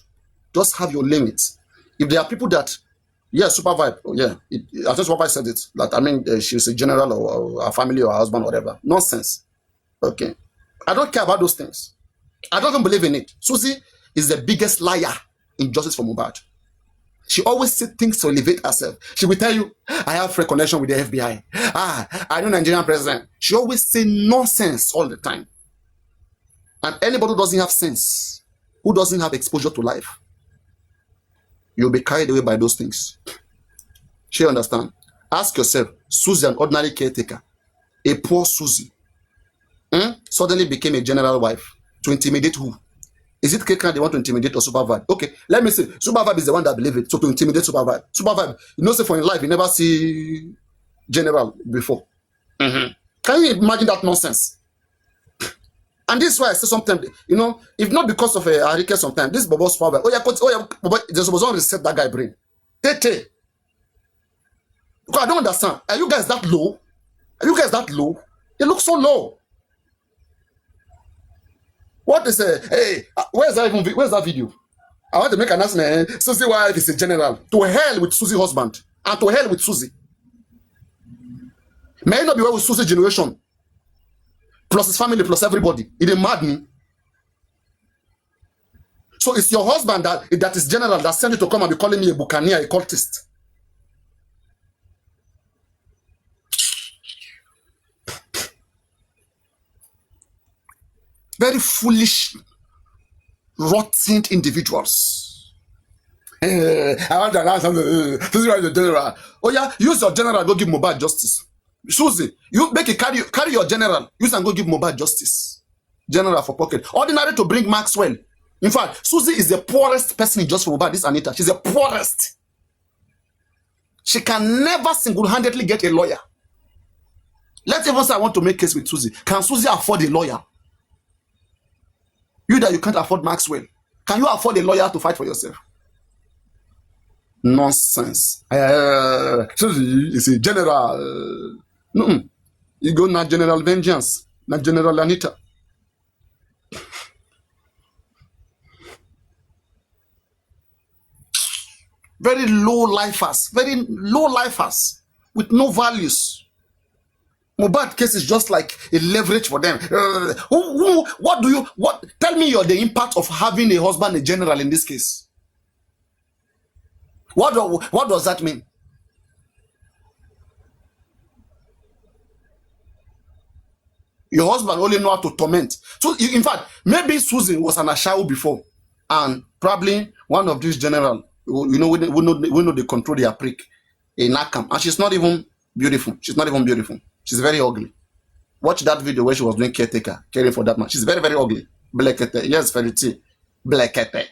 Speaker 1: just have your limits. If there are people that, Super Vibe, I think Super Vibe said it, that she's a general or a family or a husband, whatever. Nonsense. Okay. I don't care about those things. I don't even believe in it. Susie is the biggest liar in justice for Mohbad. She always says things to elevate herself. She will tell you, I have free connection with the FBI. I know Nigerian president. She always say nonsense all the time. And anybody who doesn't have sense, who doesn't have exposure to life, you'll be carried away by those things. She understand. Ask yourself, Susie, an ordinary caretaker, a poor Susie, suddenly became a general wife to intimidate who? Is it Kekan they want to intimidate or Super Vibe? Okay, let me say, Super Vibe is the one that believe it, so to intimidate Super Vibe. Super Vibe, say for in life, you never see general before. Can you imagine that nonsense? And this is why I say sometimes, if not because of a Arike sometimes, this Bobo Super Vibe, Bobo, they're supposed to reset that guy brain. Tete. Because I don't understand. Are you guys that low? They look so low. What is where's that video? I want to make an announcement. Susie's wife is a general. To hell with Susie's husband. And to hell with Susie. May not be well with Susie's generation. Plus his family, plus everybody. It didn't mad me. So it's your husband that is general that sent you to come and be calling me a buccaneer, a cultist. Very foolish, rotten individuals. I want to announce something. General. Oh yeah, use your general, go give Mohbad justice. Susie, you make it carry your general, use and go give Mohbad justice. General for pocket. Ordinary to bring Maxwell. In fact, Susie is the poorest person in just for Mohbad. This Anita, she's the poorest. She can never single-handedly get a lawyer. Let's even say I want to make case with Susie. Can Susie afford a lawyer? You that you can't afford Maxwell. Can you afford a lawyer to fight for yourself? Nonsense. Susie is a general. You go not General Vengeance, not General Anita. Very low lifers with no values. Mohbad case is just like a leverage for them. Tell me you're the impact of having a husband, a general in this case. What does that mean? Your husband only know how to torment. So, in fact, maybe Susan was an Ashau before, and probably one of these general, we know they control their prick, a Nakam, and she's not even beautiful. She's very ugly. Watch that video where she was doing caretaker, caring for that man. She's very, very ugly. Blackete. Yes, very tea. Blackete.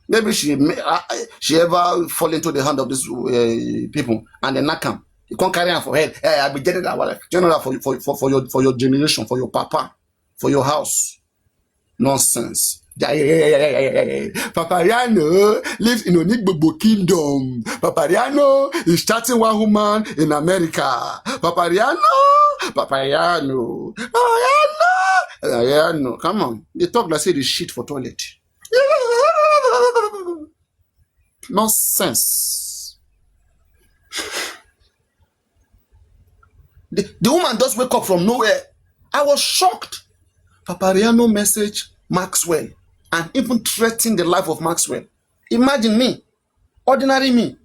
Speaker 1: Maybe she ever fall into the hand of these people and they knock him. You can't carry her for head. Hey, I'll be getting that one. General for your generation, for your papa, for your house. Nonsense. Papariano lives in Onigbobo Kingdom. Papariano is chatting one woman in America. Papariano. Come on. They talk like say the shit for toilet. Nonsense. The woman just wake up from nowhere. I was shocked. Papariano message Maxwell and even threaten the life of Maxwell. Imagine me, ordinary me,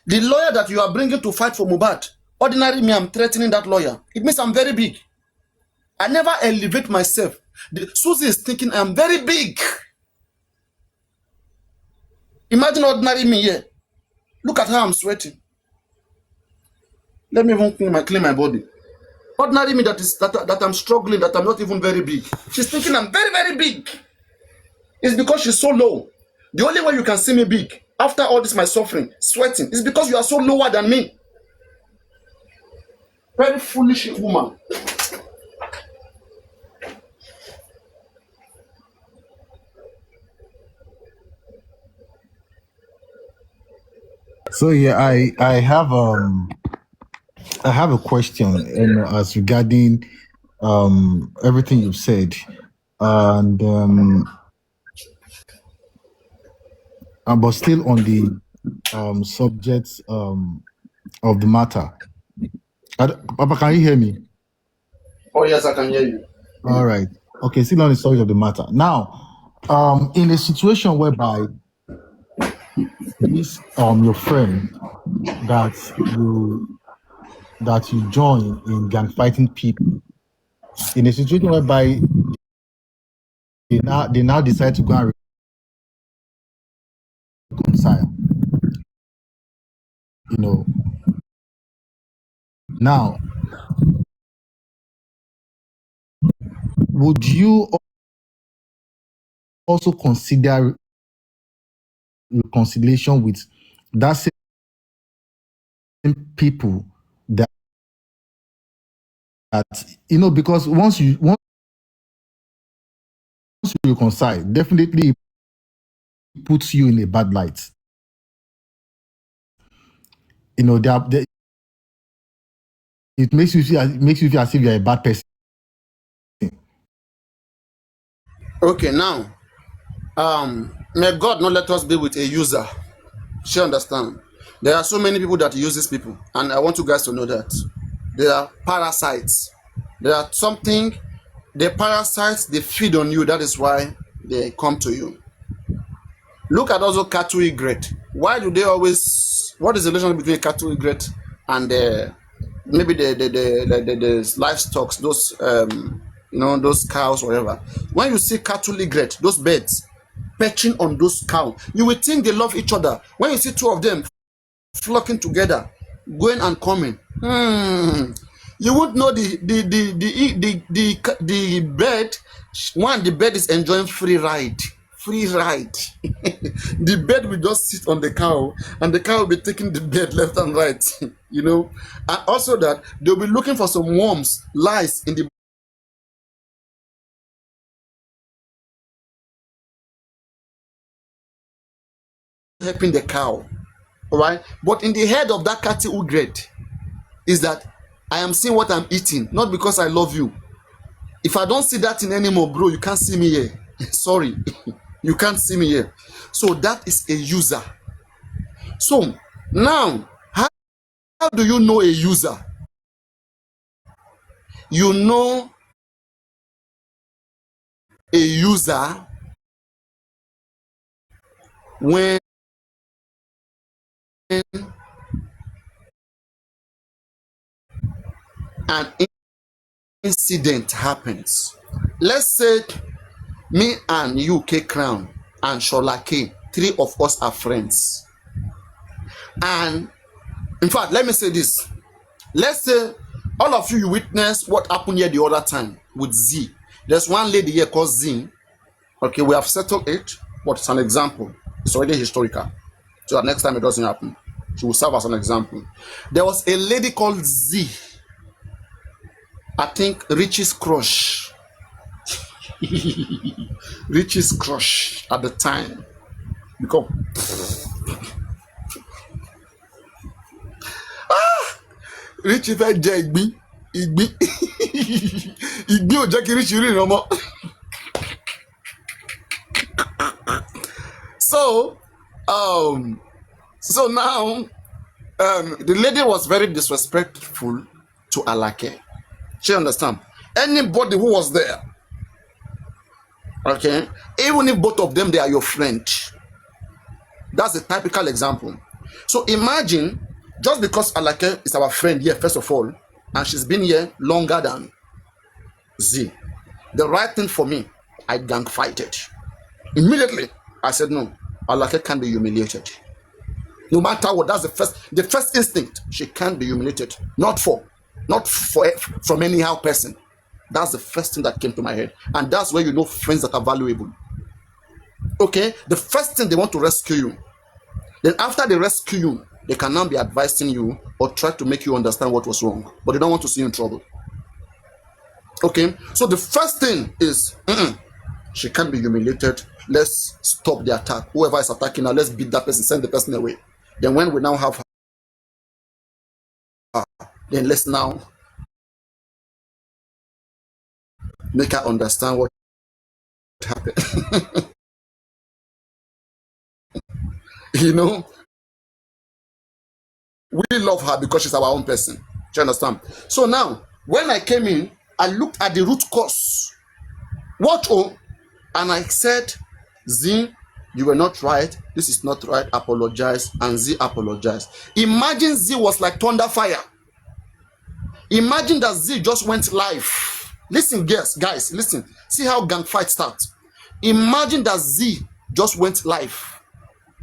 Speaker 1: the lawyer that you are bringing to fight for Mohbad. Ordinary me, I'm threatening that lawyer. It means I'm very big. I never elevate myself. Susie is thinking I'm very big. Imagine ordinary me here. Look at how I'm sweating. Let me even clean my body. Ordinary me that I'm struggling, that I'm not even very big. She's thinking I'm very, very big. It's because she's so low. The only way you can see me big, after all this my suffering, sweating, is because you are so lower than me. Very foolish woman.
Speaker 3: So yeah, I have a question, as regarding everything you've said, and but still on the subject of the matter. Papa, can you hear me?
Speaker 1: Oh yes, I can hear you.
Speaker 3: All right. Okay, still on the subject of the matter. Now, in a situation whereby this your friend that you join in gang fighting people, in a situation whereby they now decide to go and reconcile, now, would you also consider reconciliation with that same people that because once you reconcile, definitely it puts you in a bad light. It makes you feel as if you're a bad person.
Speaker 1: Okay, now, may God not let us be with a user. She understand. There are so many people that use these people, and I want you guys to know that they are parasites. There are the parasites, they feed on you. That is why they come to you. Look at also cattle egret. Why do they always? What is the relation between cattle egret and maybe the livestock, those those cows, whatever? When you see cattle egret, those birds perching on those cows, you will think they love each other. When you see two of them flocking together, going and coming, you won't know the bird. One, the bird is enjoying free ride. The bird will just sit on the cow, and the cow will be taking the bird left and right. And also that they'll be looking for some worms, lice in the helping the cow. All right, but in the head of that cattle egret is that I am seeing what I'm eating, not because I love you. If I don't see that thing anymore, bro, you can't see me here. Sorry, you can't see me here. So that is a user. So now, how do you know a user? You know a user when an incident happens. Let's say me and you, K Crown, and Shola K, three of us are friends. And in fact, let me say this. Let's say All of you witnessed what happened here the other time with Z. There's one lady here called Z. Okay, we have settled it, but it's an example. It's already historical. So that next time it doesn't happen, she will serve as an example. There was a lady called Z. I think Richie's crush. Richie's crush at the time. Because Richie fẹ́ jẹ ìgbín ìgbín ò jẹ́ kí Richie rí ìran mọ́. So now the lady was very disrespectful to Alake. She understand? Anybody who was there, okay, even if both of them they are your friend, that's a typical example. So imagine, just because Alake is our friend here, first of all, and she's been here longer than Z, the right thing for me, I gang fight it. Immediately, I said no, Alake can't be humiliated. No matter what, that's the first instinct. She can't be humiliated. Not from anyhow person. That's the first thing that came to my head. And that's where you know friends that are valuable. Okay? The first thing, they want to rescue you. Then after they rescue you, they can now be advising you or try to make you understand what was wrong. But they don't want to see you in trouble. Okay? So the first thing is, she can't be humiliated. Let's stop the attack. Whoever is attacking her, let's beat that person, send the person away. Then when we now have her, then let's now make her understand what happened. You know, we love her because she's our own person. Do you understand? So now, when I came in, I looked at the root cause. What? Oh, and I said, Z, you were not right. This is not right. Apologize. And Z apologized. Imagine Z was like thunder fire. Imagine that Z just went live. Listen, guys, listen. See how gang fight starts. Imagine that Z just went live.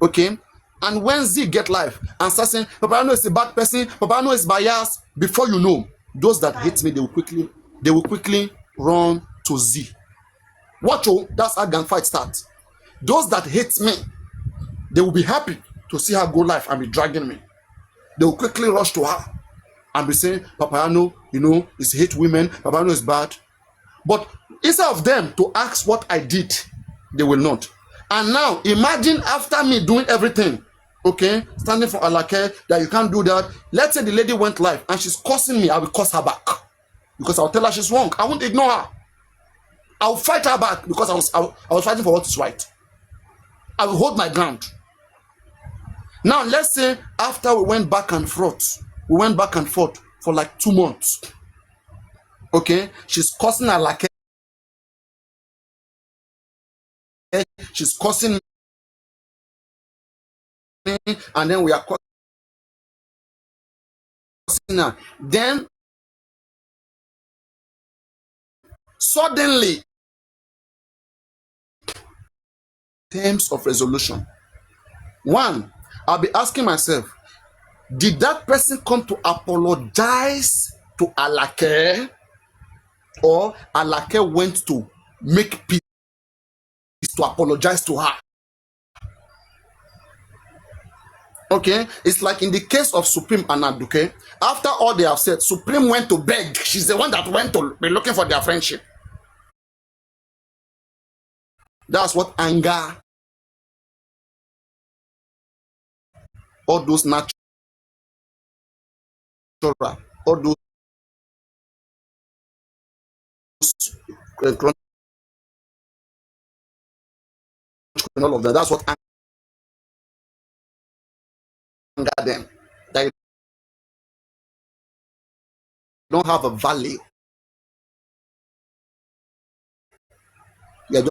Speaker 1: Okay? And when Z get live and start saying, Papariano is a bad person, Papariano is biased, before you know, those that hate me, they will quickly run to Z. Watch, oh, that's how gang fight starts. Those that hate me, they will be happy to see her go live and be dragging me. They will quickly rush to her and be saying, Papariano, you know, is hate women, Papariano is bad. But instead of them to ask what I did, they will not. And now, imagine after me doing everything, okay, standing for Alake, that you can't do that. Let's say the lady went live and she's cursing me, I will curse her back. Because I'll tell her she's wrong. I won't ignore her. I'll fight her back because I was fighting for what is right. I will hold my ground. Now, let's say after we went back and forth for like 2 months. Okay, she's cursing Alake. She's cursing me, and then we are cursing her. Then suddenly, terms of resolution. One, I'll be asking myself, did that person come to apologize to Alake, or Alake went to make peace to apologize to her? Okay, it's like in the case of Supreme and Aduke. After all they have said, Supreme went to beg. She's the one that went to be looking for their friendship. That's what anger, all those natural, all those all of that. That's what anger them. They don't have a value. They're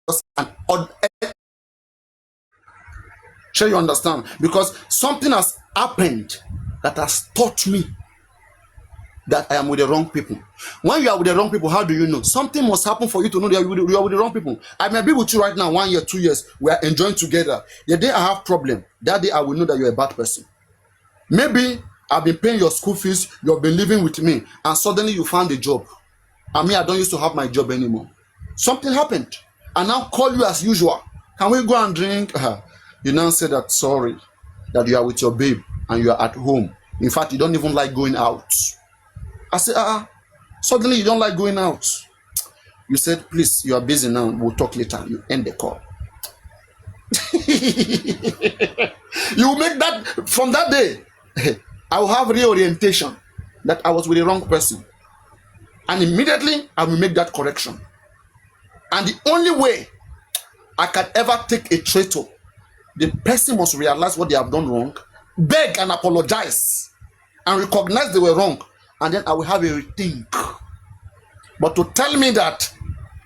Speaker 1: just an odd. Sure, you understand? Because something has happened that has taught me that I am with the wrong people. When you are with the wrong people, how do you know? Something must happen for you to know that you are with the wrong people. I may be with you right now, 1 year, 2 years, we are enjoying together. The day I have problem, that day I will know that you're a bad person. Maybe I've been paying your school fees, you've been living with me, and suddenly you found a job. I mean, I don't used to have my job anymore. Something happened. I now call you as usual. Can we go and drink? You now say that sorry, that you are with your babe and you are at home. In fact, you don't even like going out. I say, suddenly you don't like going out. You said, please, you are busy now. We'll talk later. You end the call. You make that, from that day, I will have reorientation that I was with the wrong person. And immediately, I will make that correction. And the only way I can ever take a traitor, the person must realize what they have done wrong, beg and apologize, and recognize they were wrong. And then I will have a rethink. But to tell me that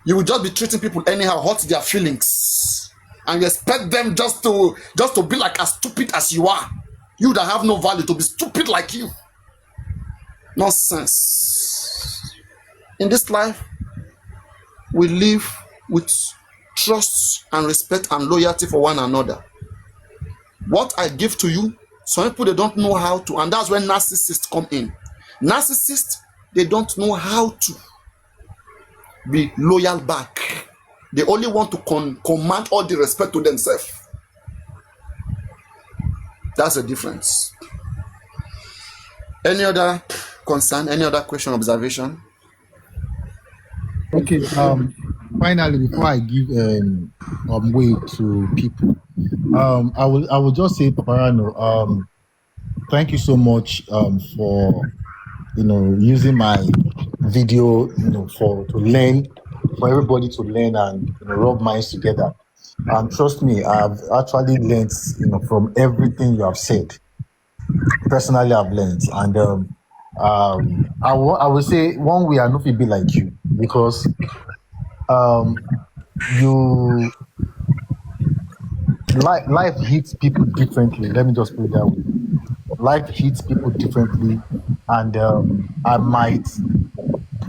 Speaker 1: you will just be treating people anyhow, hurt their feelings, and you expect them just to be like as stupid as you are, you that have no value, to be stupid like you. Nonsense. In this life, we live with trust and respect and loyalty for one another. What I give to you, some people, they don't know how to, and that's when narcissists come in. Narcissists, they don't know how to be loyal back. They only want to command all the respect to themselves. That's the difference. Any other concern, any other question, observation?
Speaker 3: Okay. Finally, before I give way to people, I will just say, Papariano, thank you so much for using my video to learn, for everybody to learn and rub minds together. And trust me, I've actually learned from everything you have said. Personally, I've learned, and I will say one way I know it be like you, because life hits people differently. Let me just put it that way. Life hits people differently, and I might,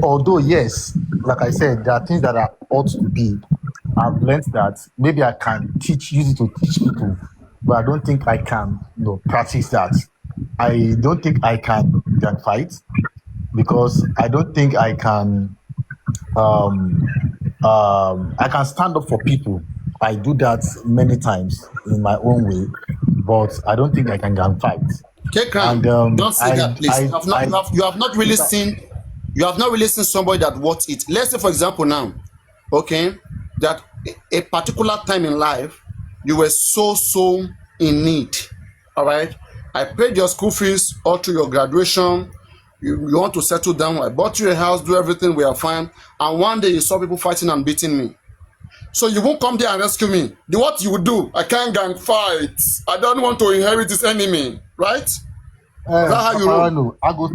Speaker 3: although yes, like I said, there are things that are ought to be. I've learned that maybe I can use it to teach people, but I don't think I can practice that. I don't think I can fight, because I don't think I can I can stand up for people. I do that many times in my own way, but I don't think I can fight.
Speaker 1: Take time. Don't say that, please. You have not really seen somebody that wants it. Let's say, for example, now, okay, that a particular time in life you were so in need. All right, I paid your school fees all through your graduation. You want to settle down. I bought you a house, do everything, we are fine. And one day you saw people fighting and beating me. So you won't come there and rescue me. What you would do? I can't gang fight. I don't want to inherit this enemy, right? That's how you roll.
Speaker 3: I go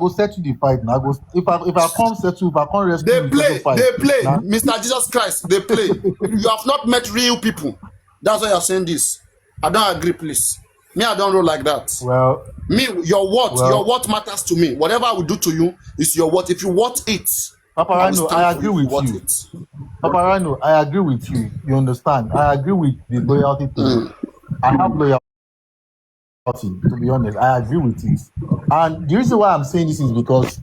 Speaker 3: settle the fight. Now. If I can't settle, if I can't rescue,
Speaker 1: they play, nah? Mr. Jesus Christ, they play. You have not met real people. That's why you're saying this. I don't agree, please. Me, I don't roll like that.
Speaker 3: Well,
Speaker 1: me, your what matters to me. Whatever I will do to you is your what. If you want it,
Speaker 3: Papariano, I agree with you. Papariano, I agree with you. You understand? I agree with the loyalty thing. I have loyalty, to be honest. I agree with it. And the reason why I'm saying this is because,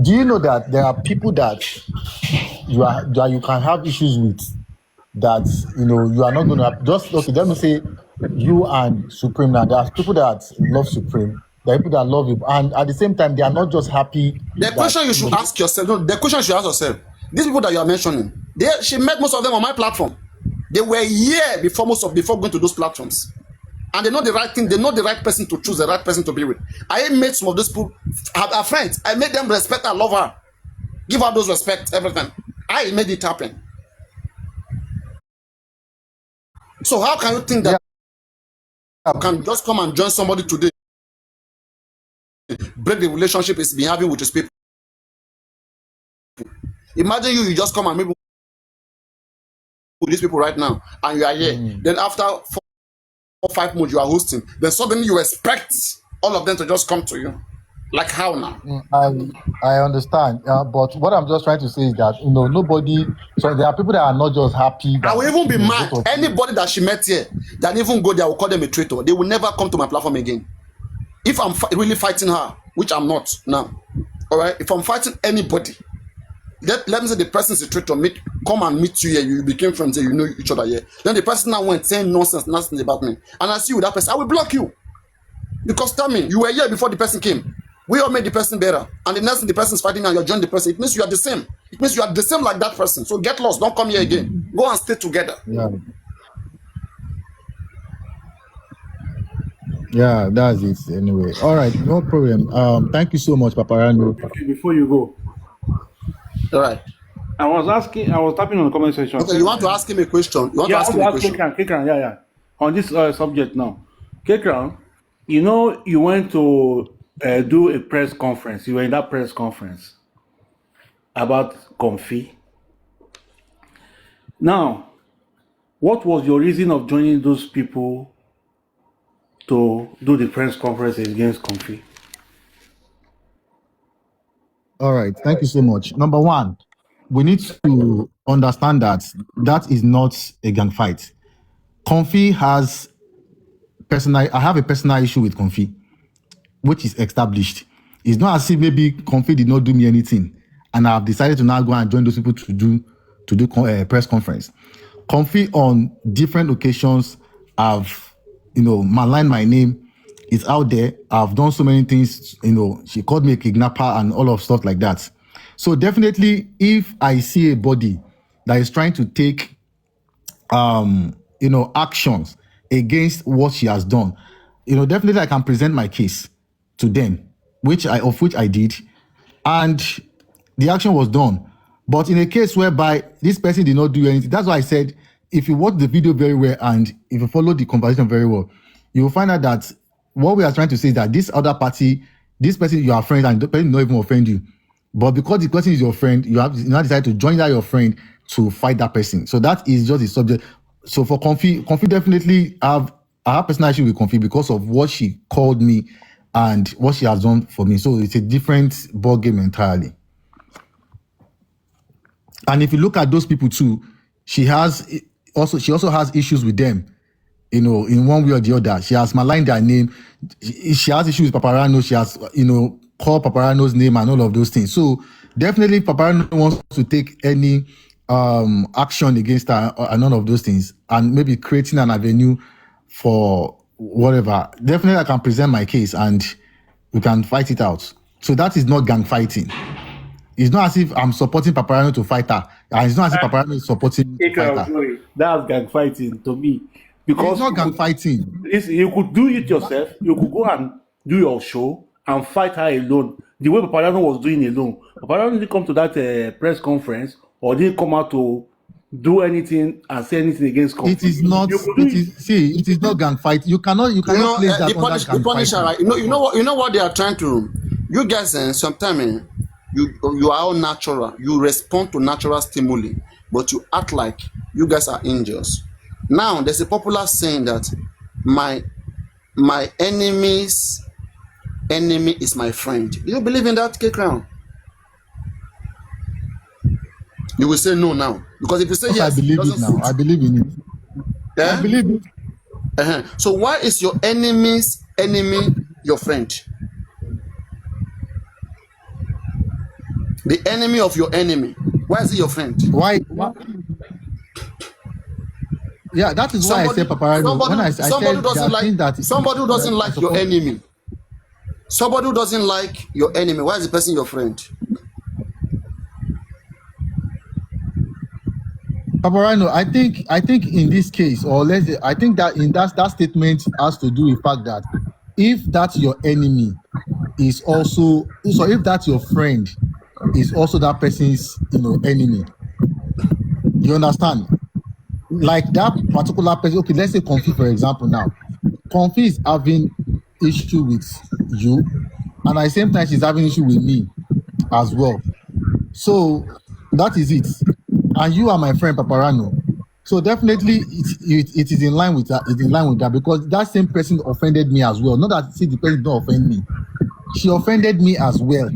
Speaker 3: do you know that there are people that you can have issues with, that you are not going to just, okay, let me say you and Supreme. Now there's people that love Supreme, there are people that love you, and at the same time they are not just happy.
Speaker 1: The question you should ask yourself, the question you should ask yourself, these people that you are mentioning, she met most of them on my platform. They were here before going to those platforms, and they know the right thing. They know the right person to choose, the right person to be with. I made some of those people are friends. I made them respect and love her, give her those respect, everything. I made it happen. So how can you think that you can just come and join somebody today, break the relationship he's been having with his people? Imagine you just come and maybe with these people right now, and you are here. Then after 4 or 5 months you are hosting, then suddenly you expect all of them to just come to you. Like how now?
Speaker 3: I understand, but what I'm just trying to say is that nobody. So there are people that are not just happy.
Speaker 1: I will even be mad. Anybody that she met here that even go there, I will call them a traitor. They will never come to my platform again. if I'm really fighting her, which I'm not now, all right, if I'm fighting anybody, let me say the person is a traitor, come and meet you here, you became friends here, you know each other here. Then the person now went saying nonsense about me, and I see you with that person, I will block you. Because tell me, you were here before the person came. We all made the person better. And the next thing the person is fighting and you're joining the person, it means you are the same. It means you are the same like that person. So get lost, don't come here again. Go and stay together.
Speaker 3: Yeah, that's it anyway. All right, no problem. Thank you so much, Papariano.
Speaker 5: Okay, before you go.
Speaker 1: All right.
Speaker 5: I was tapping on the comment section.
Speaker 1: Okay, you want to ask him a question? You want to ask him a question?
Speaker 5: Kekran, yeah. On this subject now. Kekran, you know, you went to do a press conference. You were in that press conference about Comfy. Now, what was your reason of joining those people to do the press conference against Comfy?
Speaker 3: All right, thank you so much. Number one, we need to understand that is not a gang fight. Comfy has I have a personal issue with Comfy, which is established. It's not as if maybe Comfy did not do me anything, and I've decided to now go and join those people to do press conference. Comfy on different occasions have, malign my name. It's out there. I've done so many things. She called me a kidnapper and all of stuff like that. So definitely, if I see a body that is trying to take, actions against what she has done, definitely I can present my case to them, which I did, and the action was done. But in a case whereby this person did not do anything, that's why I said, if you watch the video very well and if you follow the conversation very well, you will find out that what we are trying to say is that this other party, this person, you are friends and the person not even offend you. But because the person is your friend, you now decide to join that your friend to fight that person. So that is just the subject. So for Comfy definitely I have personal issue with Comfy because of what she called me and what she has done for me. So it's a different ball game entirely. And if you look at those people too, she also has issues with them, in one way or the other. She has maligned their name. She has issues with Papariano. She has, called Papariano's name and all of those things. So definitely Papariano wants to take any action against her and none of those things, and maybe creating an avenue for whatever. Definitely I can present my case and we can fight it out. So that is not gang fighting. It's not as if I'm supporting Papariano to fight her. And it's not as if Papariano is supporting to fight her.
Speaker 5: That's gang fighting to me. Because
Speaker 3: it's not gang fighting.
Speaker 5: You could do it yourself. You could go and do your show and fight her alone. The way Papariano was doing alone. Papariano didn't come to that press conference or didn't come out to do anything and say anything against Comfy.
Speaker 3: It is not. It is not gang fight. You cannot place that on gang fight.
Speaker 1: Right? You know what they are trying to. You guys, sometimes you are all natural. You respond to natural stimuli, but you act like you guys are angels. Now there's a popular saying that my enemy's enemy is my friend. Do you believe in that, K-Crown? You will say no now. Because if you say yes,
Speaker 3: I believe it now. I believe in it.
Speaker 1: Yeah?
Speaker 3: I believe it.
Speaker 1: So why is your enemy's enemy your friend? The enemy of your enemy. Why is he your friend?
Speaker 3: Why? Yeah, that is why I say Papariano.
Speaker 1: Somebody who doesn't like your enemy. Somebody who doesn't like your enemy. Why is the person your friend?
Speaker 3: Papariano, I think in this case, or I think that in that statement has to do with the fact that if that's your enemy is also, so if that's your friend is also that person's enemy, you understand? Like that particular person. Okay, let's say Comfy, for example. Now, Comfy is having issue with you, and at the same time she's having issue with me as well. So that is it. And you are my friend, Papariano. So definitely it is in line with that. It's in line with that because that same person offended me as well. Not that the person did not offend me. She offended me as well.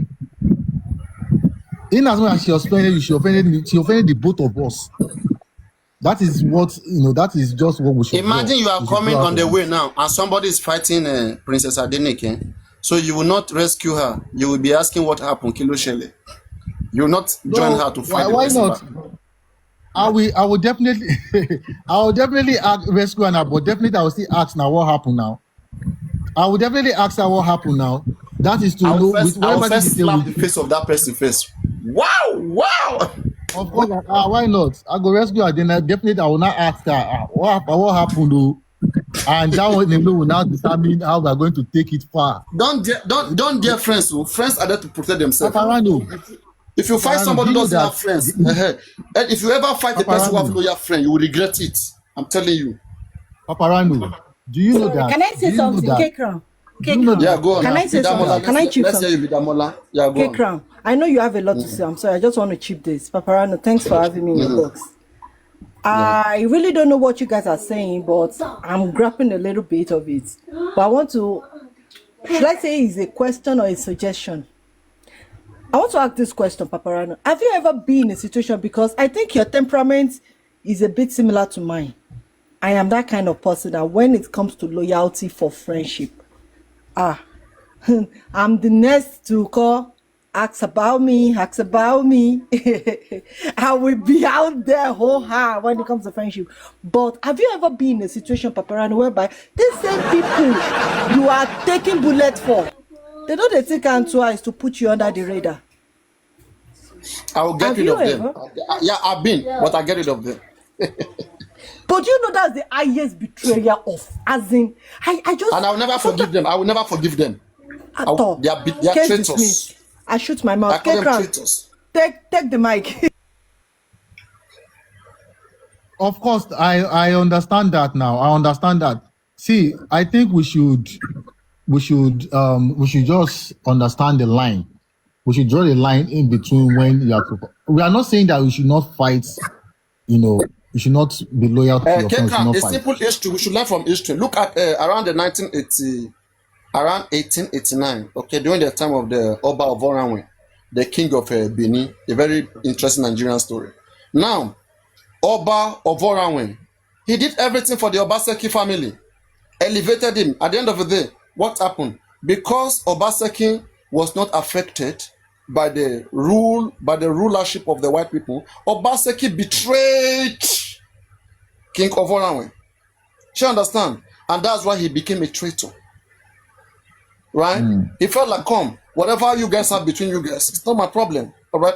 Speaker 3: In as much as she offended you, she offended me. She offended the both of us. That is what that is just what we should
Speaker 1: Imagine
Speaker 3: do.
Speaker 1: you are
Speaker 3: We should
Speaker 1: coming
Speaker 3: do out
Speaker 1: on
Speaker 3: of
Speaker 1: the
Speaker 3: it.
Speaker 1: way now, and somebody is fighting Princess Adenike. So you will not rescue her. You will be asking what happened, Kilo Shele. You will not join
Speaker 3: No,
Speaker 1: her to fight the
Speaker 3: why
Speaker 1: person back.
Speaker 3: not? I will definitely I will definitely rescue her, but definitely I will still ask now what happened now. I will definitely ask her what happened now. That is to know with
Speaker 1: I will
Speaker 3: whatever
Speaker 1: first
Speaker 3: thing you
Speaker 1: slap
Speaker 3: say
Speaker 1: the face of that person first. Wow, wow.
Speaker 3: of course, why not? I go rescue her. Then definitely I will not ask her what happened though, and that one alone will now determine how we are going to take it far.
Speaker 1: Don't dare friends. Friends are there to protect themselves.
Speaker 3: Paparano,
Speaker 1: If you fight
Speaker 3: do
Speaker 1: somebody who
Speaker 3: you know
Speaker 1: doesn't
Speaker 3: that?
Speaker 1: have friends, and if you ever fight a person who have
Speaker 3: Paparano,
Speaker 1: loyal friend, you will regret it. I'm telling you.
Speaker 3: Paparano, do you know
Speaker 6: Sorry,
Speaker 3: that?
Speaker 6: can I say
Speaker 3: Do you know
Speaker 6: something?
Speaker 3: that?
Speaker 6: K-Crown.
Speaker 3: Do you know
Speaker 6: K-Crown.
Speaker 1: Yeah,
Speaker 3: that?
Speaker 1: go on.
Speaker 6: Can I say
Speaker 3: That
Speaker 6: something? Can I chip
Speaker 1: Let's hear you,
Speaker 6: something?
Speaker 1: Bidamola. Yeah, go on.
Speaker 6: K-Crown. I know you have a lot to say. I'm sorry. I just want to chip this. Paparano, thanks for having me in your box. I really don't know what you guys are saying, but I'm grappling a little bit of it. But I want to, should I say it's a question or a suggestion? I want to ask this question, Paparano. Have you ever been in a situation, because I think your temperament is a bit similar to mine. I am that kind of person that when it comes to loyalty for friendship, I'm the next to call, ask about me. I will be out there when it comes to friendship. But have you ever been in a situation, Paparano, whereby these same people you are taking bullet for, they know they take and twice to put you under the radar?
Speaker 1: I will get
Speaker 6: Have
Speaker 1: rid
Speaker 6: you
Speaker 1: of them.
Speaker 6: ever?
Speaker 1: Yeah, I've been, but I get rid of them.
Speaker 6: But you know that's the highest betrayal of, as in, I just...
Speaker 1: And I will never forgive them. I will never forgive them.
Speaker 6: At all.
Speaker 1: They are
Speaker 6: Case
Speaker 1: traitors.
Speaker 6: dismissed. I shoot my
Speaker 1: I
Speaker 6: mouth.
Speaker 1: call them
Speaker 6: K-Crown,
Speaker 1: traitors.
Speaker 6: take the mic.
Speaker 3: Of course, I understand that now. I understand that. See, I think we should just understand the line. We should draw the line in between when you are. We are not saying that we should not fight. You should not be loyal to your friends.
Speaker 1: Kekra,
Speaker 3: Not
Speaker 1: a
Speaker 3: fight.
Speaker 1: simple history. We should learn from history. Look at around the 1980, around 1889. Okay, during the time of the Oba of Oranwe, the king of Benin. A very interesting Nigerian story. Now, Oba of Oranwe, he did everything for the Obaseki family, elevated him. At the end of the day, what happened? Because Obaseki was not affected by the rulership of the white people, Obaseki betrayed King of Oranwe. You understand? And that's why he became a traitor. Right? He felt like, come, whatever you guys have between you guys, it's not my problem. All right?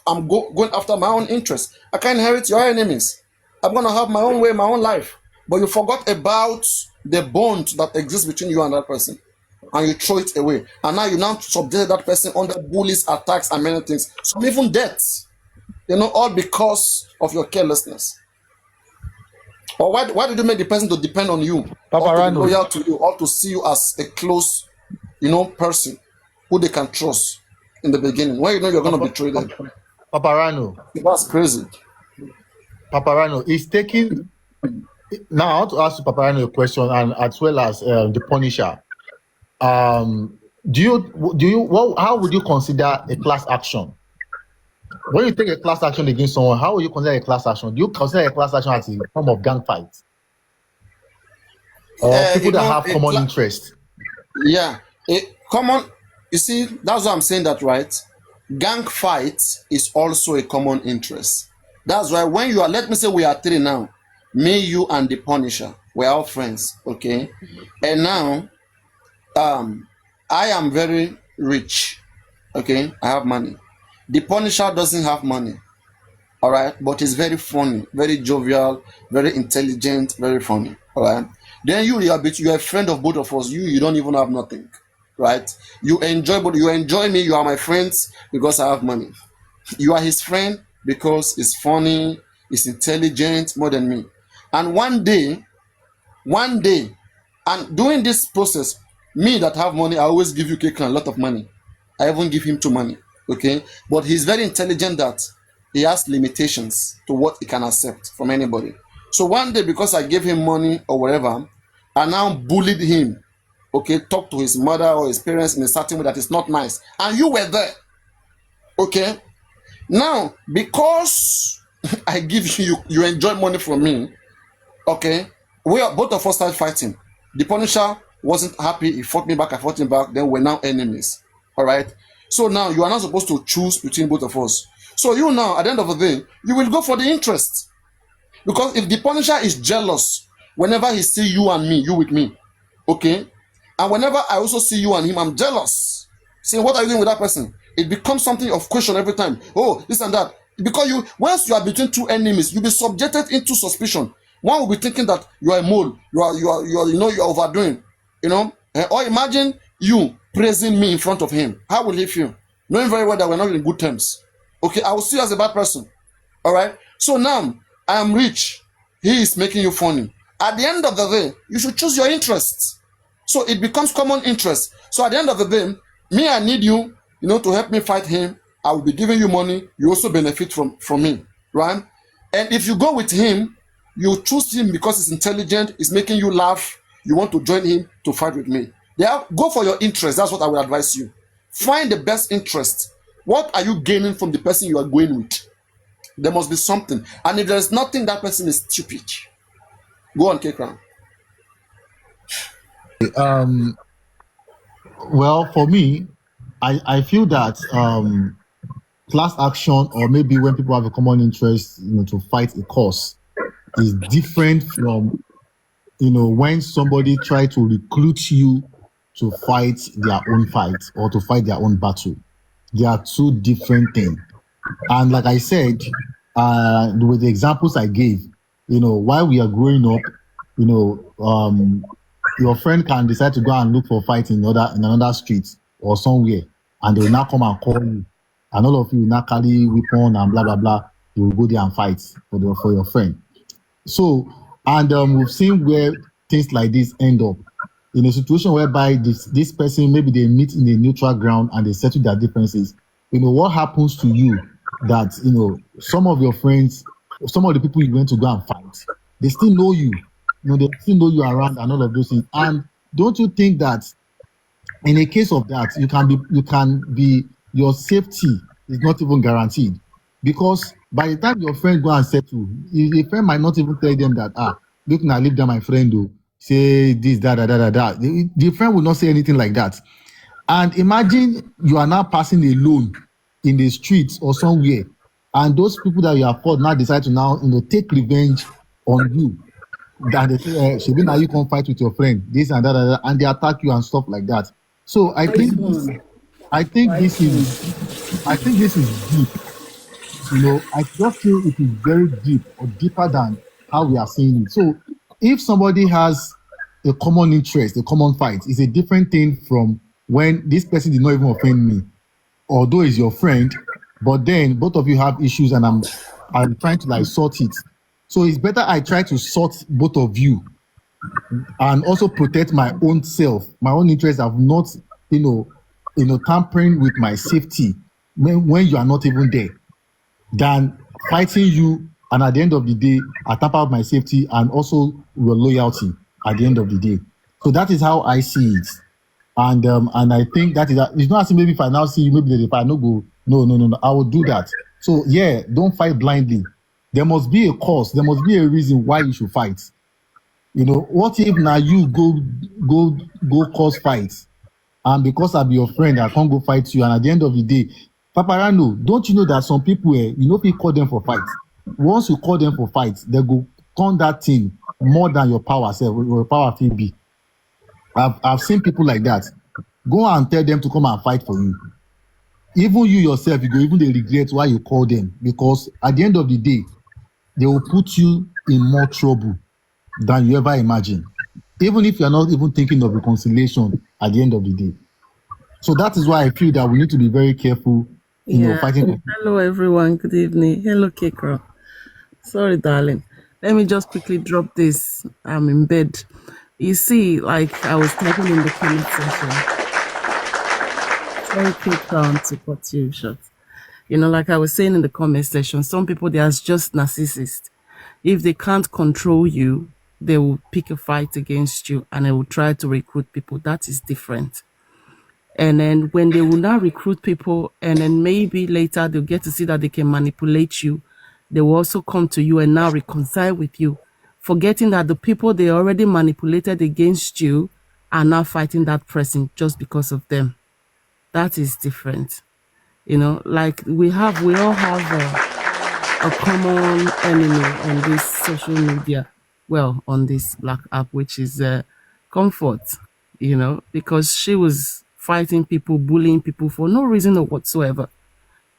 Speaker 1: I'm going after my own interests. I can't inherit your enemies. I'm going to have my own way, my own life. But you forgot about the bond that exists between you and that person. And you throw it away. And now you now subject that person under bullies, attacks, and many things. Some even deaths. All because of your carelessness. Or why did you make the person to depend on you?
Speaker 3: Paparano.
Speaker 1: Or to be loyal to you, or to see you as a close, person who they can trust in the beginning. When you know you're going to betray them.
Speaker 3: Paparano.
Speaker 1: That's crazy.
Speaker 3: Paparano is taking. Now I want to ask Paparano a question, and as well as the Punisher. How would you consider a class action? When you take a class action against someone, how would you consider a class action? Do you consider a class action as a form of gang fight? Or people that have common interest?
Speaker 1: Yeah. You see, that's why I'm saying that, right? Gang fight is also a common interest. That's why when you are, let me say we are three now, me, you, and the Punisher, we're all friends, okay? And now, I am very rich, okay? I have money. The Punisher doesn't have money, all right? But he's very funny, very jovial, very intelligent, very funny, all right? Then you are a friend of both of us. You don't even have nothing, right? You enjoy me. You are my friends because I have money. You are his friend because he's funny, he's intelligent more than me. And one day, and during this process, me that have money, I always give you Kekan a lot of money. I even give him too money, okay? But he's very intelligent that he has limitations to what he can accept from anybody. So one day, because I gave him money or whatever, I now bullied him, okay? Talk to his mother or his parents in a certain way that is not nice. And you were there, okay? Now, because I give you, you enjoy money from me. Okay, we are both of us started fighting. The Punisher wasn't happy. He fought me back. I fought him back. Then we're now enemies. All right. So now you are not supposed to choose between both of us. So you now, at the end of the day, you will go for the interest. Because if the Punisher is jealous whenever he see you and me, you with me, okay, and whenever I also see you and him, I'm jealous. See, what are you doing with that person? It becomes something of question every time. Oh, this and that. Because you, once you are between two enemies, you'll be subjected into suspicion. One will be thinking that you are a mole, you know, you are overdoing, you know. Or imagine you praising me in front of him. How will he feel? Knowing very well that we're not in good terms. Okay, I will see you as a bad person. All right. So now I am rich. He is making you funny. At the end of the day, you should choose your interests. So it becomes common interest. So at the end of the day, me, I need you, you know, to help me fight him. I will be giving you money. You also benefit from me, right? And if you go with him, you choose him because he's intelligent, he's making you laugh. You want to join him to fight with me. Yeah, go for your interest. That's what I will advise you. Find the best interest. What are you gaining from the person you are going with? There must be something. And if there's nothing, that person is stupid. Go on, K-Crown.
Speaker 3: Well, for me, I feel that class action, or maybe when people have a common interest, you know, to fight a cause, is different from, you know, when somebody try to recruit you to fight their own fight or to fight their own battle. They are two different things. And like I said, with the examples I gave, you know, while we are growing up, you know, your friend can decide to go and look for fight in another street or somewhere, and they will now come and call you, and all of you will now carry weapon and blah blah blah. You will go there and fight for your friend. So, and we've seen where things like this end up in a situation whereby this person, maybe they meet in a neutral ground and they settle their differences. You know what happens to you, that, you know, some of your friends, some of the people you went to go and fight, they still know you. You know, they still know you around and all of those things. And don't you think that in a case of that, you can be your safety is not even guaranteed? Because by the time your friend go and settle, the friend might not even tell them that, look now, leave them, my friend, do say this, that. The friend will not say anything like that. And imagine you are now passing alone in the streets or somewhere, and those people that you have fought now decide to now, you know, take revenge on you. That they say, Shebi, now you come fight with your friend, this and that, and they attack you and stuff like that. So I think this is deep. You know, I just feel it is very deep, or deeper than how we are saying it. So if somebody has a common interest, a common fight, it's a different thing from when this person did not even offend me, although he's your friend, but then both of you have issues and I'm trying to like sort it. So it's better I try to sort both of you and also protect my own self, my own interests of not, you know, tampering with my safety when you are not even there, than fighting you, and at the end of the day, I tamper with my safety and also your loyalty at the end of the day. So that is how I see it. And I think that is it's not as maybe if I now see you, maybe if I no go, no, I will do that. So yeah, don't fight blindly. There must be a cause, there must be a reason why you should fight. You know, what if now you go cause fights, and because I be your friend, I can't go fight you, and at the end of the day, Papariano, don't you know that some people, you know, people call them for fight. Once you call them for fight, they go turn that thing more than your power self, your power feel be. I've seen people like that. Go and tell them to come and fight for you. Even you yourself, you go even they regret why you call them, because at the end of the day, they will put you in more trouble than you ever imagine, even if you're not even thinking of reconciliation at the end of the day. So that is why I feel that we need to be very careful, you know, fighting.
Speaker 7: Hello, everyone. Good evening. Hello, Kekro. Sorry, darling. Let me just quickly drop this. I'm in bed. You see, like I was typing in the comment section. Sorry, Kekro, to cut you short. You know, like I was saying in the comment section, some people, they are just narcissists. If they can't control you, they will pick a fight against you and they will try to recruit people. That is different. And then when they will now recruit people, and then maybe later they'll get to see that they can manipulate you, they will also come to you and now reconcile with you, forgetting that the people they already manipulated against you are now fighting that person just because of them. That is different. Like we all have a common enemy on this social media, well, on this black app, which is Comfort, because she was fighting people, bullying people for no reason whatsoever.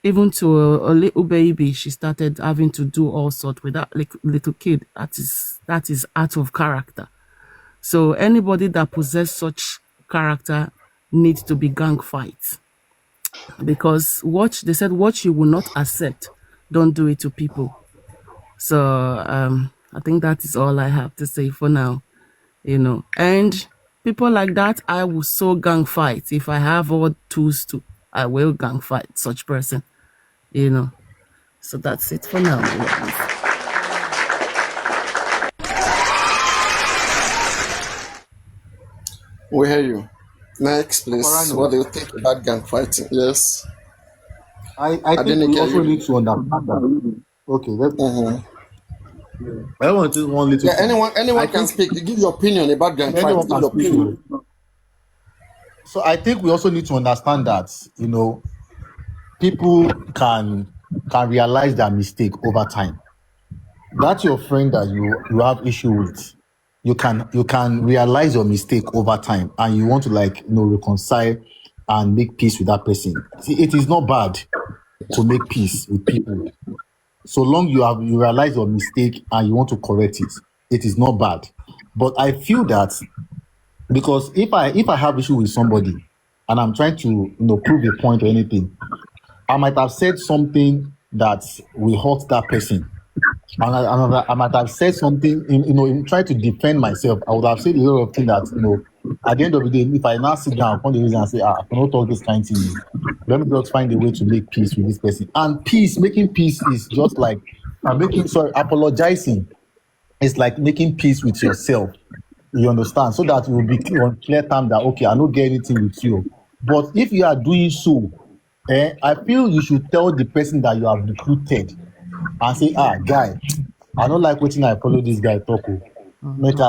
Speaker 7: Even to a little baby, she started having to do all sorts with that little kid. That is out of character. So anybody that possesses such character needs to be gang fight. Because they said what you will not accept, don't do it to people. So I think that is all I have to say for now. And people like that, I will so gang fight. If I have all tools to, I will gang fight such person. So that's it for now.
Speaker 1: We hear you. Next, please.
Speaker 3: Papariano,
Speaker 1: What do you think about gang fighting? Yes.
Speaker 3: I
Speaker 1: I
Speaker 3: think
Speaker 1: didn't
Speaker 3: we
Speaker 1: hear
Speaker 3: also
Speaker 1: you.
Speaker 3: need to understand that. Okay, I want to one little
Speaker 1: Yeah,
Speaker 3: thing.
Speaker 1: anyone
Speaker 3: I
Speaker 1: can
Speaker 3: think
Speaker 1: speak. Give your opinion about gang fighting.
Speaker 3: anyone
Speaker 1: Give
Speaker 3: can
Speaker 1: your
Speaker 3: speak.
Speaker 1: opinion.
Speaker 3: So I think we also need to understand that people can realize their mistake over time. That's your friend that you have issue with. You can realize your mistake over time, and you want to reconcile and make peace with that person. See, it is not bad to make peace with people, so long you realize your mistake and you want to correct it. It is not bad. But I feel that because if I have issue with somebody and I'm trying to prove a point or anything, I might have said something that will hurt that person. And I might have said something in trying to defend myself. I would have said a lot of things that at the end of the day, if I now sit down upon the reason and say, I cannot talk this kind of thing, let me just find a way to make peace with this person. And making peace is just like apologizing. It's like making peace with yourself. You understand? So that you will be clear on clear term that okay, I don't get anything with you. But if you are doing so, I feel you should tell the person that you have recruited and say, guy, I don't like wetin I follow this guy talk. Make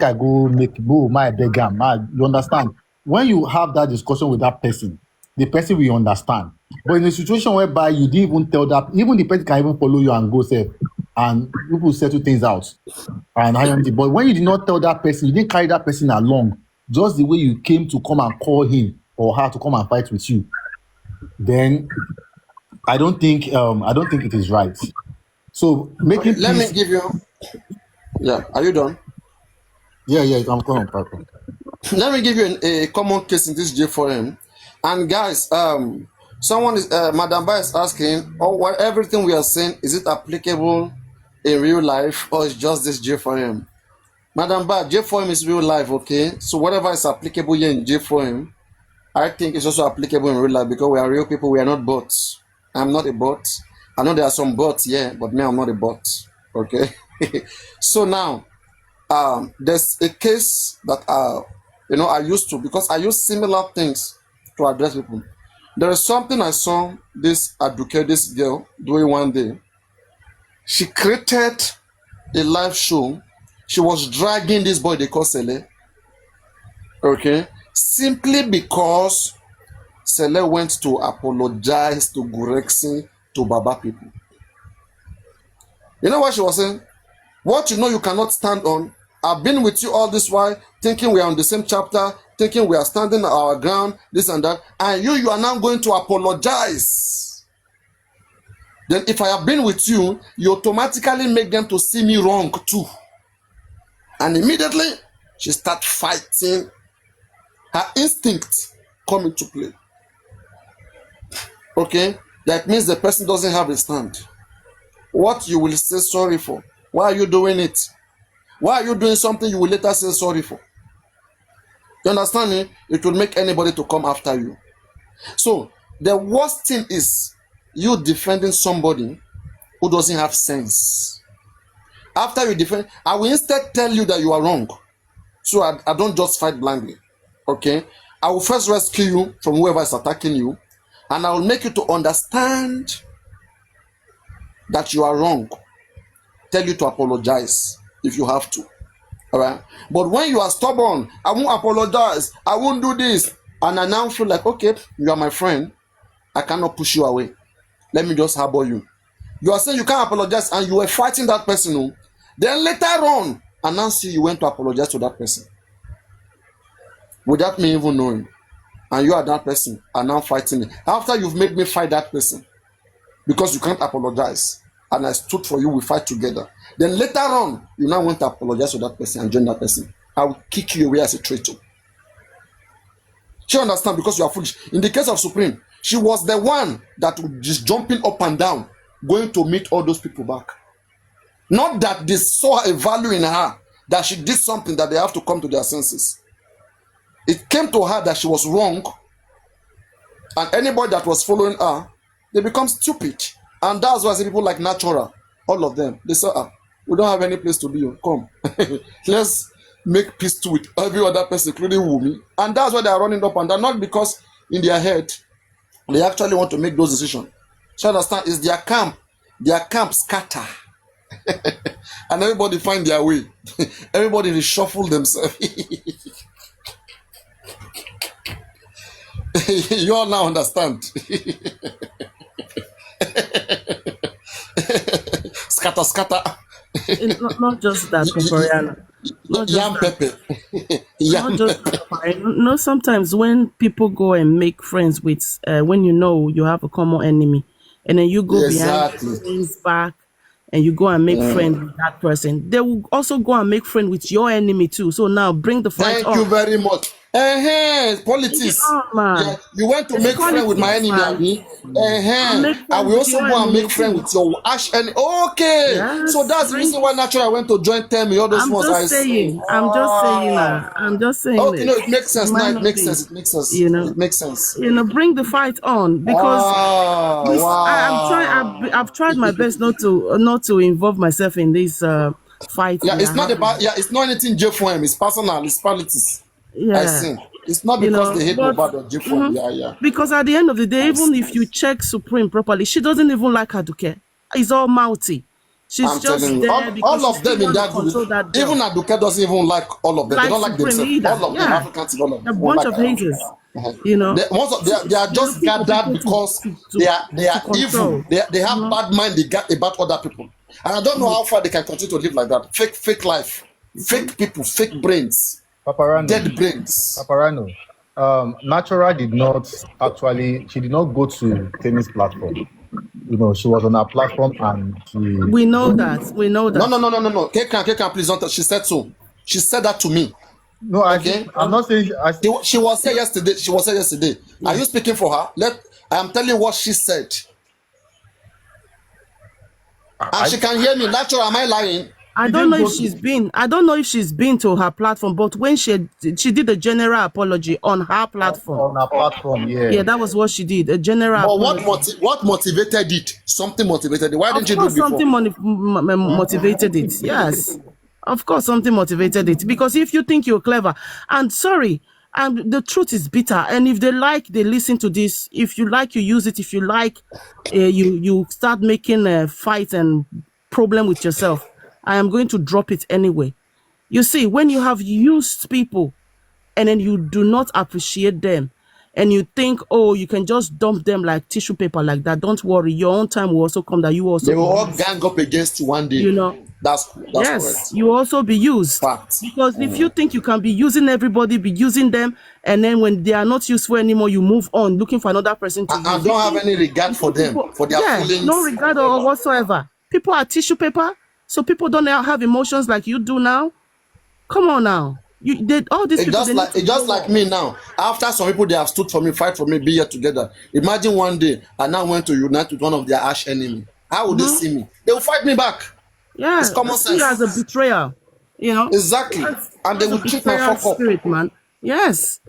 Speaker 3: I go my beg am. You understand? When you have that discussion with that person, the person will understand. But in a situation whereby you didn't even tell that, even the person can even follow you and go safe, and people settle things out. But when you did not tell that person, you didn't carry that person along, just the way you came to come and call him or her to come and fight with you, then I don't think it is right. So making
Speaker 1: Let
Speaker 3: peace.
Speaker 1: me give you. Yeah, are you done?
Speaker 3: Yeah, I'm going on.
Speaker 1: Let me give you a common case in this J4M. And guys, someone is Madam Ba is asking, what everything we are saying, is it applicable in real life or is just this J4M? Madam Ba, J4M is real life, okay? So whatever is applicable here in J4M, I think it's also applicable in real life because we are real people, we are not bots. I'm not a bot. I know there are some bots here, but me, I'm not a bot. Okay? So now, there's a case that I used to, because I use similar things to address people. There is something I saw this girl doing one day. She created a live show. She was dragging this boy they call Sele. Okay? Simply because Sele went to apologize to Gurexi, to Baba people. You know what she was saying? What you cannot stand on. I've been with you all this while, thinking we are on the same chapter, thinking we are standing our ground, this and that, and you are now going to apologize. Then if I have been with you, you automatically make them to see me wrong too. And immediately, she starts fighting. Her instinct come into play. Okay? That means the person doesn't have a stand. What you will say sorry for? Why are you doing it? Why are you doing something you will later say sorry for? You understand me? It will make anybody to come after you. So, the worst thing is you defending somebody who doesn't have sense. After you defend, I will instead tell you that you are wrong. So I don't just fight blindly. Okay? I will first rescue you from whoever is attacking you, and I will make you to understand that you are wrong, tell you to apologize if you have to. All right. But when you are stubborn, I won't apologize, I won't do this, and I now feel like, okay, you are my friend, I cannot push you away. Let me just harbor you. You are saying you can't apologize, and you were fighting that person. Then later on, announce you went to apologize to that person without me even knowing. And you are that person are now fighting me. After you've made me fight that person because you can't apologize, and I stood for you, we fight together. Then later on, you now want to apologize to that person and join that person. I will kick you away as a traitor. She understand because you are foolish. In the case of Supreme, she was the one that was just jumping up and down, going to meet all those people back. Not that they saw a value in her, that she did something that they have to come to their senses. It came to her that she was wrong, and anybody that was following her, they become stupid. And that's why people like Natural, all of them, they say, we don't have any place to be. Come, let's make peace with every other person, including Wumi. And that's why they are running up and down, not because in their head, they actually want to make those decisions. So understand, it's their camp scatter. And everybody find their way. Everybody reshuffle themselves. You all now understand. Scatter.
Speaker 7: Not just that, Papariano. Not just
Speaker 1: Yam
Speaker 7: that.
Speaker 1: pepper.
Speaker 7: Not just that, Papariano. No, sometimes when people go and make friends with, when you know you have a common enemy, and then you go behind his back and you go and make friends with that person, they will also go and make friends with your enemy too. So now bring the fight
Speaker 1: Thank you very much. Politics. Yeah, you went to make friends with my enemy, I will also go and make friends with your ash enemy. Okay, yes, so that's the reason why naturally I went to join Temi. All those ones I see.
Speaker 7: I'm just saying.
Speaker 1: Okay, no, it makes sense. Now it makes sense. It makes sense.
Speaker 7: You know,
Speaker 1: it makes sense.
Speaker 7: You know, bring the fight on because I've tried my best not to involve myself in this fight.
Speaker 1: Yeah, it's not about. Yeah, it's not anything JFM. It's personal. It's politics. Yeah. I see. It's not because they hate Mohbad or JFM. Yeah.
Speaker 7: Because at the end of the day, even if you check Supreme properly, she doesn't even like Aduke. It's all mouthy. She's just there
Speaker 1: all of them in that group. Even Aduke doesn't even like all of them. They don't like themselves.
Speaker 7: Either.
Speaker 1: All of them, Africans, all of them.
Speaker 7: A bunch of haters. You know,
Speaker 1: they are just gathered because they are evil. They have bad mind. They got about other people, and I don't know how far they can continue to live like that. Fake life, fake people, fake brains.
Speaker 3: Paparano.
Speaker 1: Dead brains.
Speaker 3: Paparano. Natural did not go to Temi's platform. You know, she was on her platform and
Speaker 7: we know that.
Speaker 1: No. Kekan, please don't. She said so. She said that to me.
Speaker 3: No, I'm not saying.
Speaker 1: She was here yesterday. Yeah. Are you speaking for her? I am telling you what she said. And she can hear me. Natural, am I lying?
Speaker 7: I don't know if she's been to her platform, but when she did a general apology on her platform.
Speaker 3: On her platform, yeah.
Speaker 7: Yeah, that was what she did. A general apology.
Speaker 1: But what motivated it? Something motivated it. Why didn't you do it before?
Speaker 7: Something motivated it. Yes. Of course, something motivated it. Because if you think you're clever, and sorry, the truth is bitter. And if they listen to this. If you like, you use it. If you like, you start making a fight and problem with yourself. I am going to drop it anyway. You see, when you have used people and then you do not appreciate them and you think, oh, you can just dump them like tissue paper like that, don't worry. Your own time will also come that you also...
Speaker 1: They will all gang up against you one day.
Speaker 7: You know?
Speaker 1: That's
Speaker 7: yes,
Speaker 1: correct.
Speaker 7: You will also be used.
Speaker 1: Fact.
Speaker 7: Because if you think you can be using everybody, be using them, and then when they are not useful anymore, you move on looking for another person to use.
Speaker 1: I don't have any regard for them, for their feelings.
Speaker 7: No regard or whatsoever. People are tissue paper. So people don't have emotions like you do now. Come on now. All these people.
Speaker 1: Just like me now. After some people they have stood for me, fight for me, be here together. Imagine one day I now went to unite with one of their arch enemy. How would they see me? They will fight me back.
Speaker 7: Yeah,
Speaker 1: it's common sense.
Speaker 7: As a betrayer, you know.
Speaker 1: Exactly, and they will treat my fuck
Speaker 7: spirit, up. Man. Yes,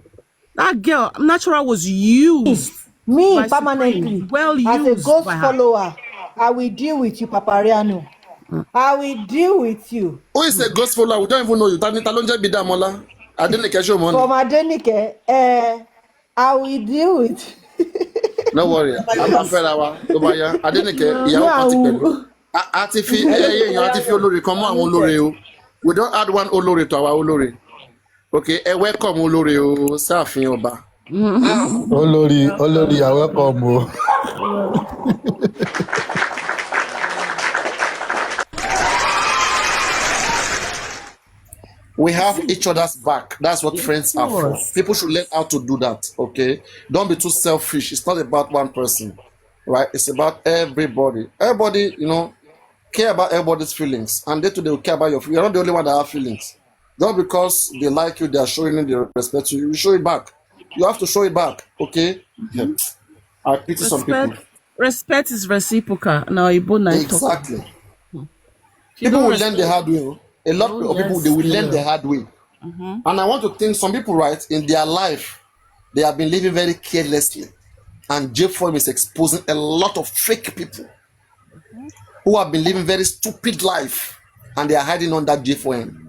Speaker 7: that girl, Natural was used.
Speaker 6: Me permanently.
Speaker 7: Well used
Speaker 6: as a ghost follower. I will deal with you, Papariano. I will deal with you.
Speaker 1: Who is a ghost follower? We don't even know you. Talonja Bidamola. Adenike show money.
Speaker 6: From Adenike, I will deal with you.
Speaker 1: No worry. I'm not fair. Adenike, Atifi, Atifi Olori, come on, Olori. We don't add one Olori to our Olori. Okay, welcome Olori, Safin Oba.
Speaker 3: Olori, you're welcome.
Speaker 1: We have each other's back. That's what friends are for.
Speaker 7: course.
Speaker 1: People should learn how to do that. Okay, don't be too selfish. It's not about one person, right? It's about everybody. Everybody, care about everybody's feelings, and they too they will care about your feelings. You're not the only one that have feelings. Not because they like you, they are showing you the respect to you. You show it back. You have to show it back. Okay. Yeah. I pity some people.
Speaker 7: Respect is reciprocal. Now, Igbo night talk.
Speaker 1: Exactly. People will learn the hard way. A lot of people they will learn the hard way. And I want to think some people, right, in their life, they have been living very carelessly. And J4M is exposing a lot of fake people who have been living very stupid life, and they are hiding on that J4M.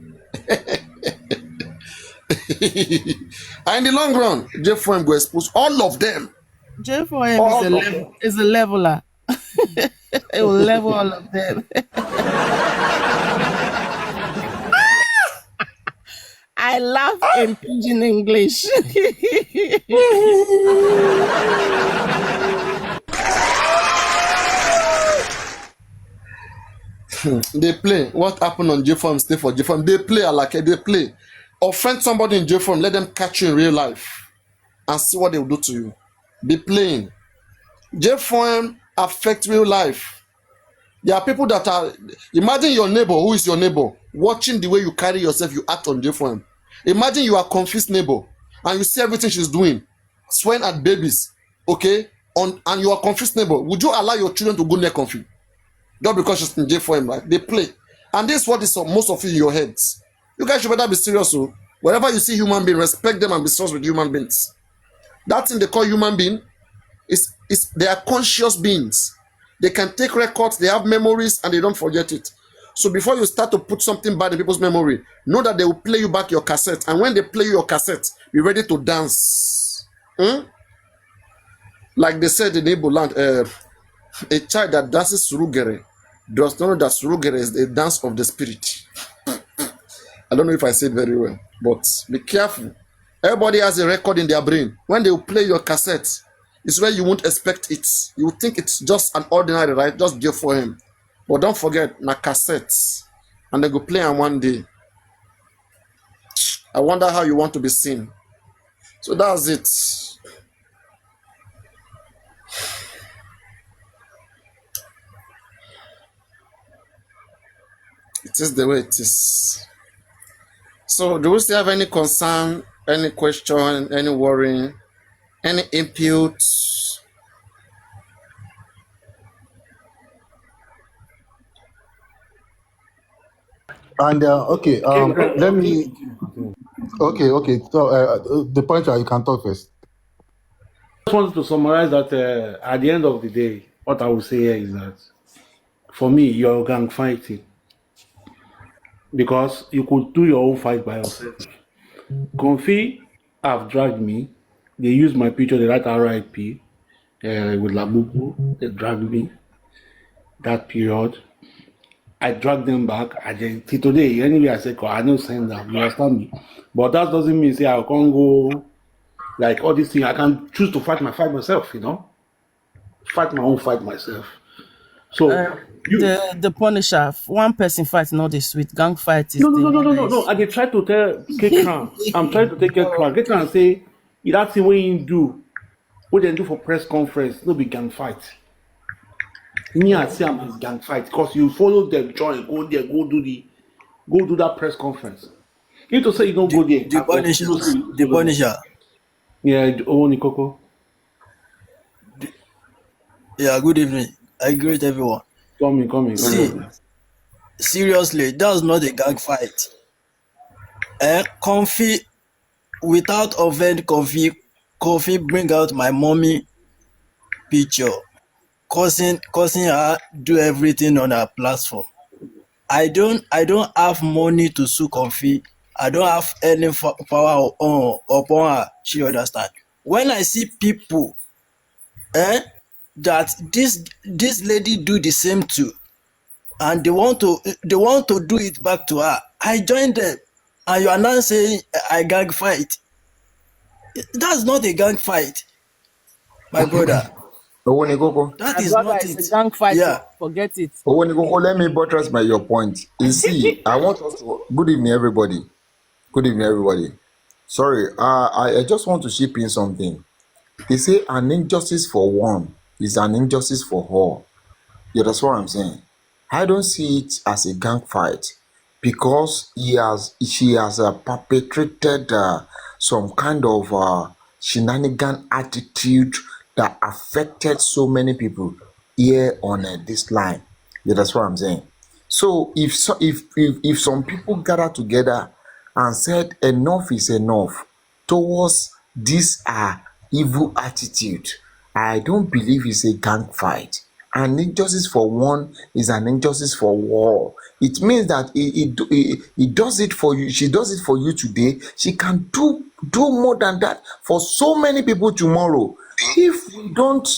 Speaker 1: And in the long run, J4M will expose all of them.
Speaker 7: J4M is a leveler. It will level all of them. I laugh in pidgin English.
Speaker 1: They play. What happened on J4M stay for J4M. They play Alake. They play. Offend somebody in J4M. Let them catch you in real life and see what they will do to you. Be playing. J4M affect real life. There are people that are. Imagine your neighbor. Who is your neighbor? Watching the way you carry yourself, you act on J4M. Imagine you are confused neighbor and you see everything she's doing, swearing at babies, okay? And you are confused neighbor. Would you allow your children to go near confused? Just because she's in J4M, right? They play. And this is what is most of you in your heads. You guys should better be serious. So wherever you see human being, respect them and be serious with human beings. That thing they call human being is they are conscious beings. They can take records, they have memories, and they don't forget it. So before you start to put something bad in people's memory, know that they will play you back your cassette. And when they play you your cassette, be ready to dance. Like they said in Igbo land, a child that dances surugere does not know that surugere is the dance of the spirit. I don't know if I said very well, but be careful. Everybody has a record in their brain. When they will play your cassette, it's where you won't expect it. You think it's just an ordinary, right? Just give for him. But don't forget, na cassettes. And they go play on one day. I wonder how you want to be seen. So that's it. It is the way it is. So do we still have any concern, any question, any worry, any input?
Speaker 3: And let me. Okay. So the point where you can talk first.
Speaker 5: I just wanted to summarize that at the end of the day, what I will say here is that for me, you're gang fighting because you could do your own fight by yourself. Confi have dragged me. They used my picture, they write RIP with Labubu. They dragged me that period. I dragged them back. Till today, anyway, I said, I don't send them. You understand me? But that doesn't mean say I can't go like all these things. I can choose to fight myself, fight my own fight myself. So
Speaker 7: the Punisher, one person fight, not the sweet gang fight. Is
Speaker 5: no. I dey try to tell K-Crown. I'm trying to take K-Crown. K-Crown say that's the way you do. What they do for press conference, no be gang fight. Me and Sam is gang fight because you follow them, join, go there, go do that press conference. You need to say you don't go there.
Speaker 8: The Punisher.
Speaker 5: Yeah, Nikoko.
Speaker 8: Yeah, good evening. I greet everyone.
Speaker 5: Come in.
Speaker 8: See, seriously, that's not a gang fight. Comfy, without offend Comfy bring out my mommy picture. Causing her do everything on her platform. I don't have money to sue Comfy. I don't have any power upon her. She understand. When I see people that this lady do the same to, and they want to do it back to her. I joined them, and you are now saying I gang fight. That's not a gang fight, my brother.
Speaker 9: Owonekoko,
Speaker 8: That
Speaker 7: My
Speaker 8: is
Speaker 7: brother
Speaker 8: not
Speaker 7: is a
Speaker 8: it.
Speaker 7: gang fighter.
Speaker 8: Yeah.
Speaker 7: Forget it.
Speaker 9: Owonekoko, let me buttress your point. You see, I want us to. Good evening, everybody. Good evening, everybody. Sorry, I just want to chip in something. They say an injustice for one is an injustice for all. Yeah, that's what I'm saying. I don't see it as a gang fight because she has perpetrated some kind of shenanigan attitude that affected so many people here on this line. Yeah, that's what I'm saying. So if some people gather together and said enough is enough towards this evil attitude, I don't believe it's a gang fight. An injustice for one is an injustice for all. It means that it does it for you. She does it for you today. She can do more than that for so many people tomorrow. If we don't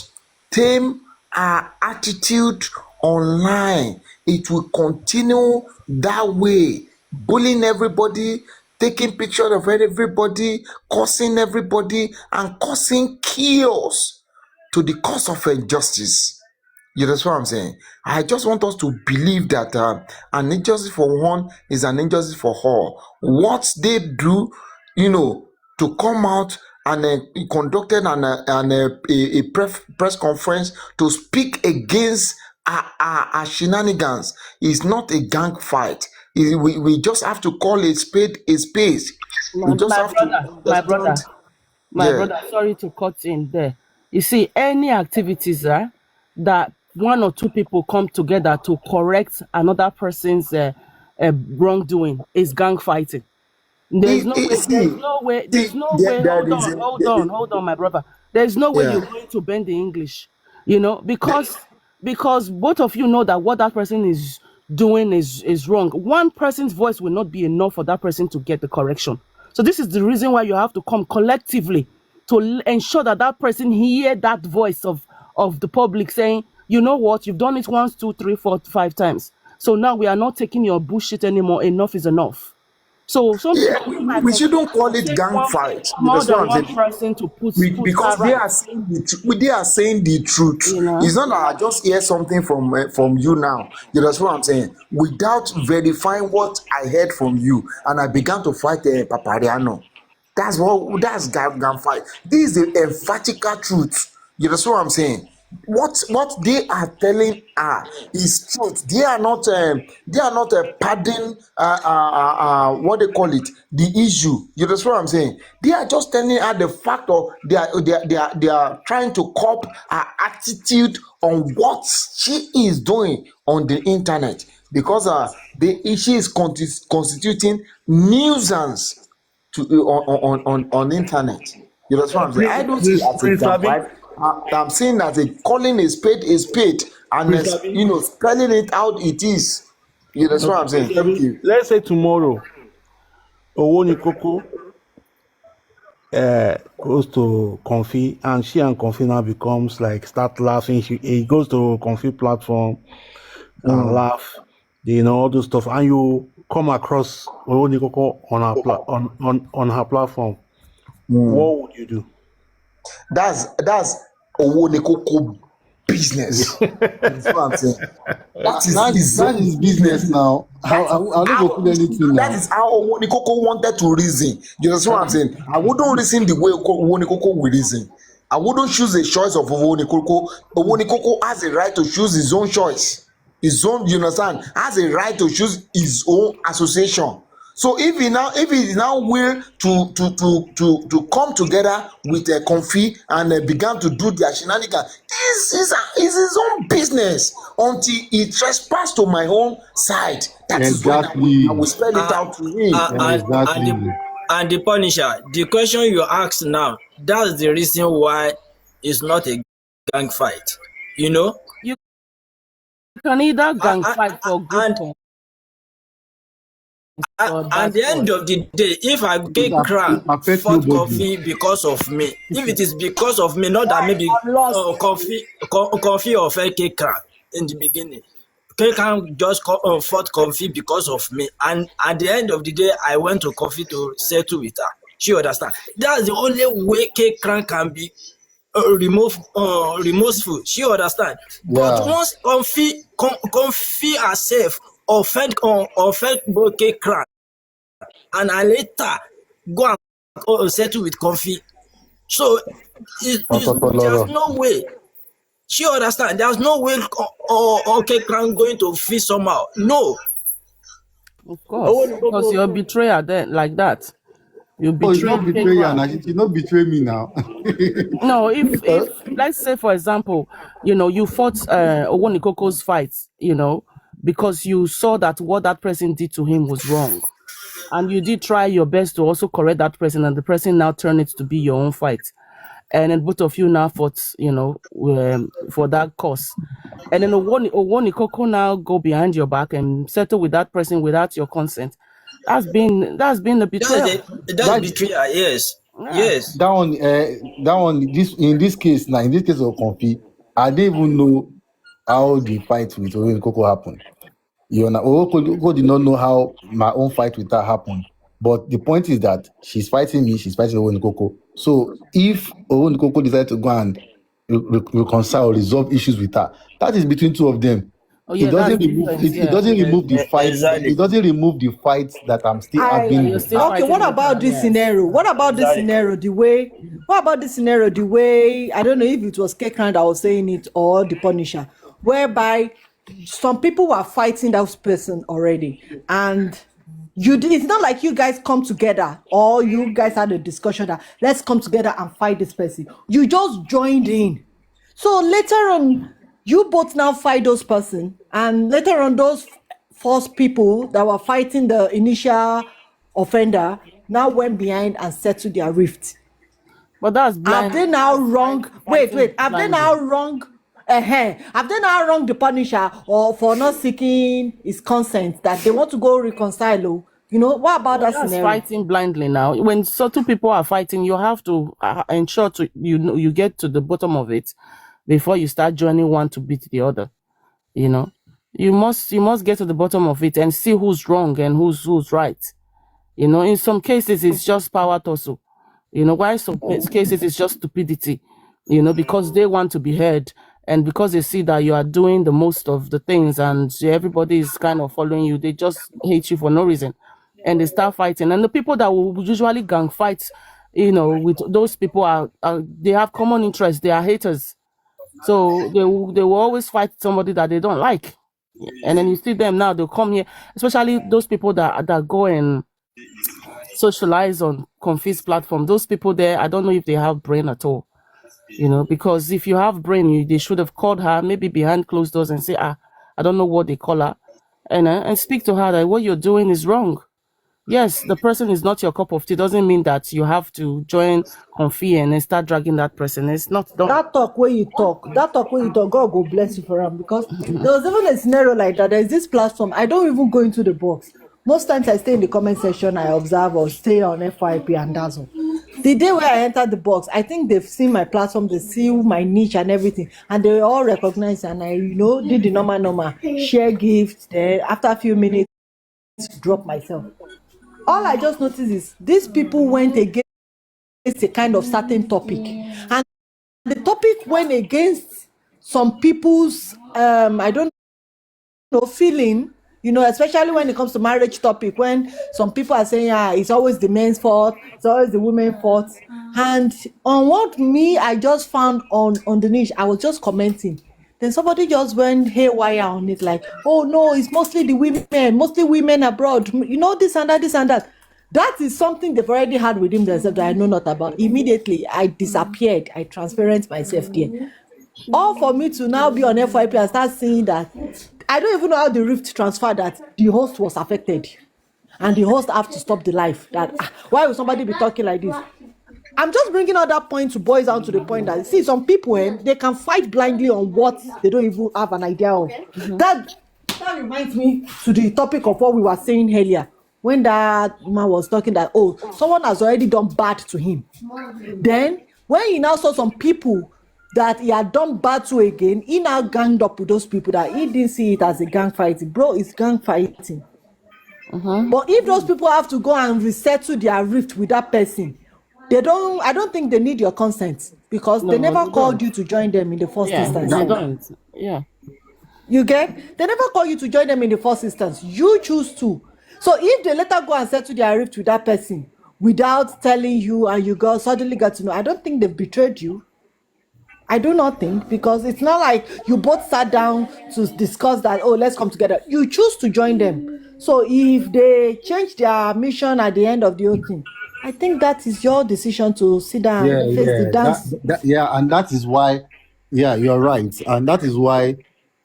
Speaker 9: tame our attitude online, it will continue that way, bullying everybody, taking pictures of everybody, cursing everybody, and causing chaos to the cause of injustice. You that's what I'm saying. I just want us to believe that an injustice for one is an injustice for all. What they do, to come out and conducted a press conference to speak against shenanigans is not a gang fight. We just have to call a spade a spade.
Speaker 7: My,
Speaker 9: We just
Speaker 7: my
Speaker 9: have to
Speaker 7: brother, my
Speaker 9: understand.
Speaker 7: brother, my
Speaker 9: Yeah.
Speaker 7: brother, sorry to cut in there. You see, any activities that one or two people come together to correct another person's wrongdoing is gang fighting. There's no way,
Speaker 9: See,
Speaker 7: there's no
Speaker 9: there,
Speaker 7: way.
Speaker 9: there
Speaker 7: Hold
Speaker 9: is
Speaker 7: on,
Speaker 9: a,
Speaker 7: hold
Speaker 9: there,
Speaker 7: on, hold on, my brother. There's no way
Speaker 9: yeah.
Speaker 7: you're going to bend the English, because both of you know that what that person is doing is wrong. One person's voice will not be enough for that person to get the correction. So this is the reason why you have to come collectively to ensure that that person hear that voice of the public saying, you know what, you've done it once, two, three, four, 5 times. So now we are not taking your bullshit anymore. Enough is enough. So some
Speaker 9: Yeah,
Speaker 7: people,
Speaker 9: we,
Speaker 7: in my
Speaker 9: we we
Speaker 7: opinion,
Speaker 9: shouldn't
Speaker 7: it
Speaker 9: call
Speaker 7: will
Speaker 9: it
Speaker 7: take
Speaker 9: gang fight.
Speaker 7: more
Speaker 9: That's what
Speaker 7: than
Speaker 9: I'm
Speaker 7: one
Speaker 9: saying.
Speaker 7: person to put
Speaker 9: Because
Speaker 7: that
Speaker 9: they
Speaker 7: right.
Speaker 9: are saying the truth. They are saying the truth.
Speaker 7: You know.
Speaker 9: It's not that I just hear something from you now. That's what I'm saying. Without verifying what I heard from you, and I began to fight Papariano. That's gang fight. This is the emphatical truth. You know what I'm saying? What they are telling her is truth. They are not padding what they call it, the issue. You know what I'm saying? They are just telling her the fact of they are trying to cop her attitude on what she is doing on the internet, because she is constituting nuisance to on internet. You know what I'm saying? I don't see it as a
Speaker 5: Prince
Speaker 9: gang
Speaker 5: Abi,
Speaker 9: fight. I'm saying as a calling a spade, and
Speaker 5: Prince Abi,
Speaker 9: spelling it out it is. You know what
Speaker 5: okay,
Speaker 9: I'm saying?
Speaker 5: Prince
Speaker 9: Thank
Speaker 5: Abi.
Speaker 9: you.
Speaker 5: Let's say tomorrow, Owonikoko goes to Comfy, and she and Comfy now becomes like start laughing. He goes to Comfy platform and laugh, all those stuff, and you come across Owonikoko on her on her platform. What would you do?
Speaker 9: That's Owonekoko business. That's what I'm saying. That is his
Speaker 3: That
Speaker 9: own
Speaker 3: is business
Speaker 9: business.
Speaker 3: now.
Speaker 9: That is
Speaker 3: I'll not go
Speaker 9: how
Speaker 3: feel anything
Speaker 9: that
Speaker 3: now.
Speaker 9: is how Owonikoko wanted to reason. You know what I'm saying? I wouldn't reason the way Owonikoko will reason. I wouldn't choose the choice of Owonikoko. Owonikoko has a right to choose his own choice. His own, you understand, has a right to choose his own association. So if he now will to come together with a Comfy and began to do their shenanigans, this is his own business until he trespass to my own side. That is when I will
Speaker 3: Exactly.
Speaker 9: spell it
Speaker 8: Uh,
Speaker 9: out to him.
Speaker 8: and the
Speaker 3: Exactly.
Speaker 8: Punisher, the question you ask now, that's the reason why it's not a gang fight. You know,
Speaker 7: You can either
Speaker 8: A-
Speaker 7: gang
Speaker 8: a-
Speaker 7: fight
Speaker 8: a-
Speaker 7: for good
Speaker 8: and
Speaker 7: cause or
Speaker 8: at
Speaker 7: bad
Speaker 8: the end
Speaker 7: cause.
Speaker 8: of the day, if I get
Speaker 3: It
Speaker 8: crack
Speaker 3: affects
Speaker 8: fought
Speaker 3: nobody.
Speaker 8: Coffee because of me, if it is because of me, not that maybe
Speaker 7: I'm lost.
Speaker 8: Coffee or fake crack in the beginning. Kekan just fought Comfy because of me, and at the end of the day, I went to Comfy to settle with her. She understand. That's the only way Kekan can be remorseful. She understand. But
Speaker 3: Yeah.
Speaker 8: once Comfy herself offend both Kekan, and I later go and settle with Comfy, so there's
Speaker 3: Ototoloro.
Speaker 8: no way. She understand. There's no way Kekan going to feel somehow. No.
Speaker 7: Of course, because you're a betrayer then, like that. You
Speaker 3: Oh, it's
Speaker 7: betrayed
Speaker 3: not betrayal
Speaker 7: Kekra.
Speaker 3: now. She did not betray me now.
Speaker 7: No, if let's say for example, you fought Owonikoko's fight, because you saw that what that person did to him was wrong. And you did try your best to also correct that person, and the person now turned it to be your own fight. And then both of you now fought, for that cause. And then Owonikoko now go behind your back and settle with that person without your consent. That's been a
Speaker 8: That's
Speaker 7: betrayal.
Speaker 8: that's
Speaker 3: That
Speaker 8: betrayal. Yes.
Speaker 7: Yeah.
Speaker 8: Yes.
Speaker 3: that one. This in this case now, in this case of Comfy, I didn't even know how the fight with Owen Coco happened. Oroko did not know how my own fight with her happened. But the point is that she's fighting me, she's fighting Owen Coco. So if Owen Coco decided to go and reconcile, resolve issues with her, that is between two of them.
Speaker 7: Oh
Speaker 3: It
Speaker 7: yeah, that's
Speaker 3: doesn't remove
Speaker 7: different.
Speaker 3: it, it
Speaker 7: Yeah.
Speaker 3: doesn't remove the fight.
Speaker 8: Exactly.
Speaker 3: It doesn't remove the fight that I'm still
Speaker 6: I
Speaker 7: Yeah,
Speaker 3: having
Speaker 7: you're
Speaker 3: with
Speaker 7: still
Speaker 3: her.
Speaker 6: okay.
Speaker 7: fighting
Speaker 6: What
Speaker 7: with
Speaker 6: about
Speaker 7: her,
Speaker 6: this
Speaker 7: yes.
Speaker 6: scenario? What about this
Speaker 8: Exactly.
Speaker 6: scenario? What about this scenario? The way I don't know if it was Kekran that was saying it or the Punisher, whereby some people were fighting that person already, and it's not like you guys come together or you guys had a discussion that let's come together and fight this person. You just joined in. So later on, you both now fight those person, and later on, those first people that were fighting the initial offender now went behind and settled their rift.
Speaker 7: But that's
Speaker 6: Have
Speaker 7: blind.
Speaker 6: they now
Speaker 7: That's
Speaker 6: wrong? Wait,
Speaker 7: fighting
Speaker 6: have they now
Speaker 7: blindly.
Speaker 6: wrong? Have they now wrong the Punisher or for not seeking his consent that they want to go reconcile? What about
Speaker 7: But
Speaker 6: that
Speaker 7: that's
Speaker 6: scenario?
Speaker 7: fighting blindly now. When two people are fighting, you have to ensure you get to the bottom of it before you start joining one to beat the other. You must get to the bottom of it and see who's wrong and who's right. In some cases it's just power tussle. Why in some cases it's just stupidity. Because they want to be heard, and because they see that you are doing the most of the things and everybody is kind of following you, they just hate you for no reason, and they start fighting. And the people that will usually gang fight, with those people are they have common interests. They are haters, so they will always fight somebody that they don't like. And then you see them now, they'll come here, especially those people that go and socialize on Confuse platform. Those people there, I don't know if they have brain at all. Because if you have brain, they should have called her maybe behind closed doors and say, I don't know what they call her, and speak to her that what you're doing is wrong. Yes, the person is not your cup of tea. Doesn't mean that you have to join Confi and then start dragging that person. It's not done.
Speaker 6: That talk where you talk, God go bless you for him, because there was even a scenario like that. There's this platform. I don't even go into the box. Most times I stay in the comment section, I observe or stay on FYP and that's all. The day where I entered the box, I think they've seen my platform, they see my niche and everything, and they all recognize, and I did the normal share gifts. Then after a few minutes, drop myself. All I just noticed is these people went against a kind of certain topic, and the topic went against some people's I don't know feeling, especially when it comes to marriage topic, when some people are saying it's always the men's fault, it's always the women's fault. And on what me I just found on the niche, I was just commenting, then somebody just went haywire on it, like, oh no, it's mostly the women abroad, this and that. That is something they've already had within themselves that I know not about. Immediately I disappeared, I transparent myself there. All for me to now be on FYP and start seeing that I don't even know how the rift transferred, that the host was affected and the host have to stop the live. That why would somebody be talking like this? I'm just bringing out that point to boys down to the point that, see, some people they can fight blindly on what they don't even have an idea of. That reminds me to the topic of what we were saying earlier, when that man was talking that, someone has already done bad to him. Then when he now saw some people that he had done battle again, he now ganged up with those people that he didn't see it as a gang fighting. Bro, it's gang fighting. But if those people have to go and resettle their rift with that person, I don't think they need your consent, because they never called you to join them in the first instance.
Speaker 7: They don't. Yeah.
Speaker 6: You get? They never call you to join them in the first instance. You choose to. So if they later go and settle their rift with that person without telling you, and you suddenly get to know, I don't think they've betrayed you. I do not think, because it's not like you both sat down to discuss that, oh, let's come together. You choose to join them. So if they change their mission at the end of the whole thing, I think that is your decision to sit down and face the dance.
Speaker 3: And that is why, you're right, and that is why,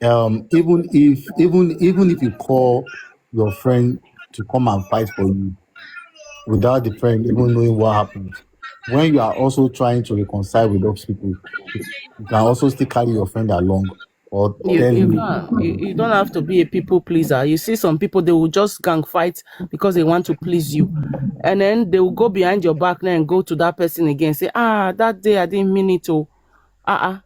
Speaker 3: even if you call your friend to come and fight for you without the friend even knowing what happened, when you are also trying to reconcile with those people, you can also still carry your friend along, or tell
Speaker 7: You don't have to be a people pleaser. You see some people, they will just gang fight because they want to please you, and then they will go behind your back now and go to that person again, say, that day I didn't mean it to.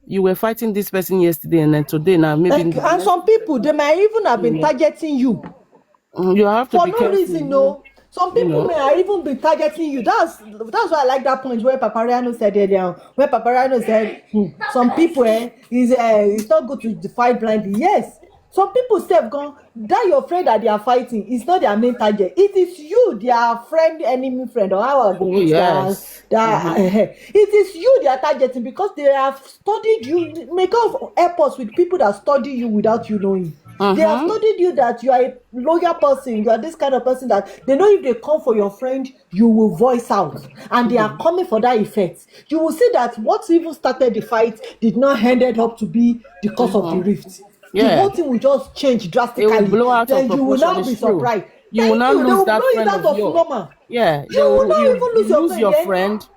Speaker 7: You were fighting this person yesterday, and then today now maybe.
Speaker 6: And some people, they might even have been targeting you.
Speaker 7: You have to
Speaker 6: for
Speaker 7: be
Speaker 6: no
Speaker 7: careful.
Speaker 6: reason, no. Some people may even be targeting you. That's why I like that point where Papariano said earlier. Where Papariano said, some people, it's not good to fight blindly. Yes, some people say have gone, that your friend that they are fighting is not their main target. It is you, their friend, enemy friend, or how
Speaker 7: yes.
Speaker 6: It is you they are targeting, because they have studied you. Make us help us with people that study you without you knowing. They have studied you, that you are a loyal person, you are this kind of person that they know if they come for your friend, you will voice out, and they are coming for that effect. You will see that what even started the fight did not ended up to be the cause of the rift. The whole thing will just change drastically.
Speaker 7: It will blow out
Speaker 6: then
Speaker 7: of
Speaker 6: you will
Speaker 7: proportion.
Speaker 6: now be
Speaker 7: It's true.
Speaker 6: surprised.
Speaker 7: You will not
Speaker 6: They
Speaker 7: lose
Speaker 6: will
Speaker 7: that
Speaker 6: blow it
Speaker 7: friend
Speaker 6: out
Speaker 7: of
Speaker 6: of
Speaker 7: yours.
Speaker 6: normal.
Speaker 7: Yeah,
Speaker 6: You will not even lose your friend.
Speaker 7: Your friend,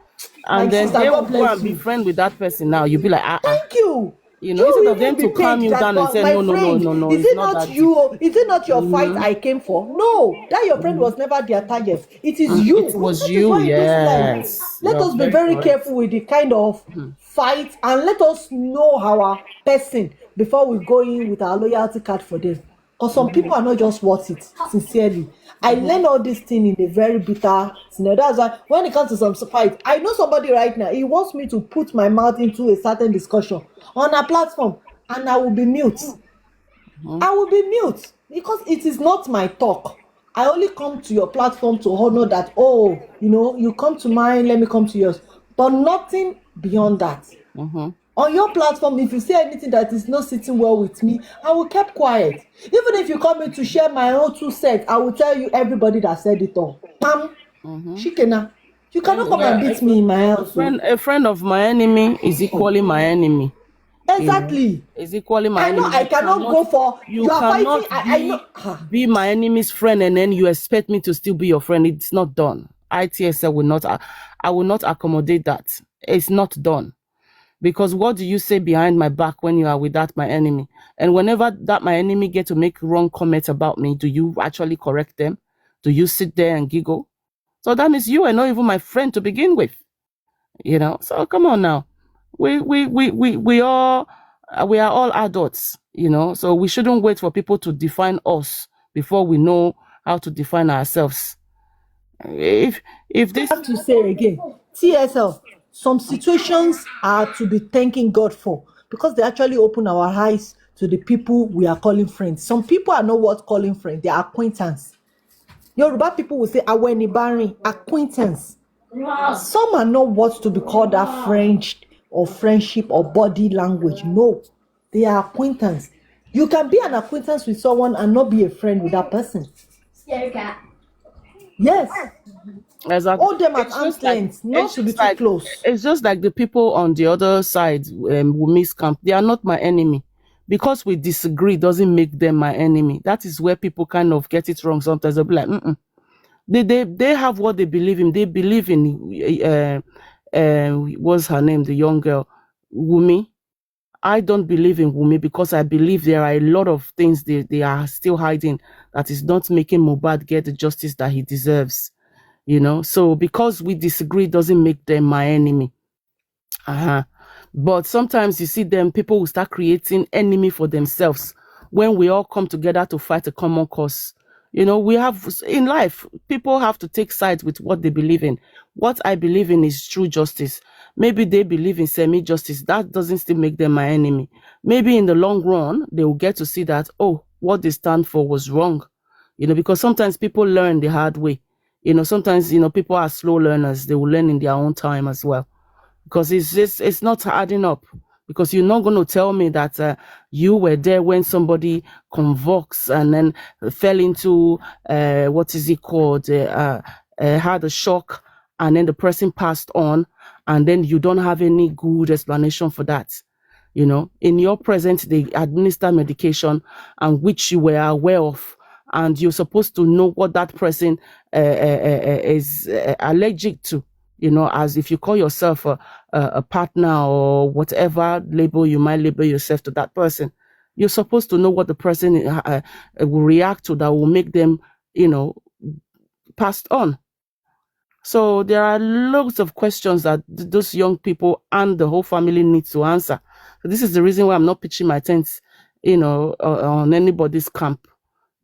Speaker 7: and
Speaker 6: My
Speaker 7: then
Speaker 6: sister,
Speaker 7: they will
Speaker 6: God
Speaker 7: go
Speaker 6: bless
Speaker 7: and be
Speaker 6: you.
Speaker 7: friend with that person. Now you'll be like,
Speaker 6: Thank you.
Speaker 7: You know, instead of them
Speaker 6: even
Speaker 7: to
Speaker 6: be
Speaker 7: calm
Speaker 6: paid
Speaker 7: you
Speaker 6: that,
Speaker 7: down and say,
Speaker 6: my
Speaker 7: no,
Speaker 6: friend, is
Speaker 7: it's
Speaker 6: it
Speaker 7: not
Speaker 6: not
Speaker 7: that
Speaker 6: you? Is it not your fight I came for? No, that your friend was never their target. It is you.
Speaker 7: It was
Speaker 6: That is
Speaker 7: you.
Speaker 6: why in this life,
Speaker 7: Yes,
Speaker 6: let
Speaker 7: you're
Speaker 6: us be very
Speaker 7: correct.
Speaker 6: careful with the kind of fight, and let us know our person before we go in with our loyalty card for them. Because some people are not just worth it, sincerely. I learned all this thing in a very bitter scenario. That's why when it comes to some fight, I know somebody right now, he wants me to put my mouth into a certain discussion on a platform, and I will be mute. I will be mute, because it is not my talk. I only come to your platform to honor that, you come to mine, let me come to yours. But nothing beyond that. On your platform, if you say anything that is not sitting well with me, I will keep quiet. Even if you come in to share my own 2 cents, I will tell you everybody that said it all. Shikena, you cannot come and beat me in my house.
Speaker 7: A friend of my enemy is equally my enemy.
Speaker 6: Exactly.
Speaker 7: Is equally my enemy.
Speaker 6: I cannot go for. You are
Speaker 7: cannot
Speaker 6: fighting. I know.
Speaker 7: Be my enemy's friend, and then you expect me to still be your friend. It's not done. ITSL will not. I will not accommodate that. It's not done. Because what do you say behind my back when you are with that my enemy? And whenever that my enemy get to make wrong comments about me, do you actually correct them? Do you sit there and giggle? So that means you are not even my friend to begin with. So come on now. We are all adults, so we shouldn't wait for people to define us before we know how to define ourselves. If this,
Speaker 6: I have to say again, TSL, some situations are to be thanking God for, because they actually open our eyes to the people we are calling friends. Some people are not worth calling friends, they are acquaintance. Yoruba people will say awenibari, acquaintance. Some are not worth to be called that French or friendship or body language. No, they are acquaintance. You can be an acquaintance with someone and not be a friend with that person. Yes.
Speaker 7: Exactly.
Speaker 6: Hold them at arm's length, not to be too close.
Speaker 7: It's just like the people on the other side, Wumi's camp, they are not my enemy. Because we disagree doesn't make them my enemy. That is where people kind of get it wrong sometimes. They'll be like, They have what they believe in. They believe in, what's her name, the young girl, Wumi. I don't believe in Wumi because I believe there are a lot of things they are still hiding that is not making Mohbad get the justice that he deserves. So because we disagree doesn't make them my enemy. But sometimes you see them, people will start creating enemy for themselves when we all come together to fight a common cause. You know, we have in life, people have to take sides with what they believe in. What I believe in is true justice. Maybe they believe in semi-justice. That doesn't still make them my enemy. Maybe in the long run, they will get to see that, oh, what they stand for was wrong. You know, because sometimes people learn the hard way. You know, sometimes, you know, people are slow learners. They will learn in their own time as well, because it's not adding up. Because you're not going to tell me that you were there when somebody convulsed and then fell into what is it called, had a shock, and then the person passed on, and then you don't have any good explanation for that. You know, in your presence, they administer medication, and which you were aware of, and you're supposed to know what that person is allergic to. You know, as if you call yourself a partner or whatever label you might label yourself to that person, you're supposed to know what the person will react to that will make them, you know, passed on. So there are loads of questions that those young people and the whole family need to answer. So this is the reason why I'm not pitching my tents, you know, on anybody's camp.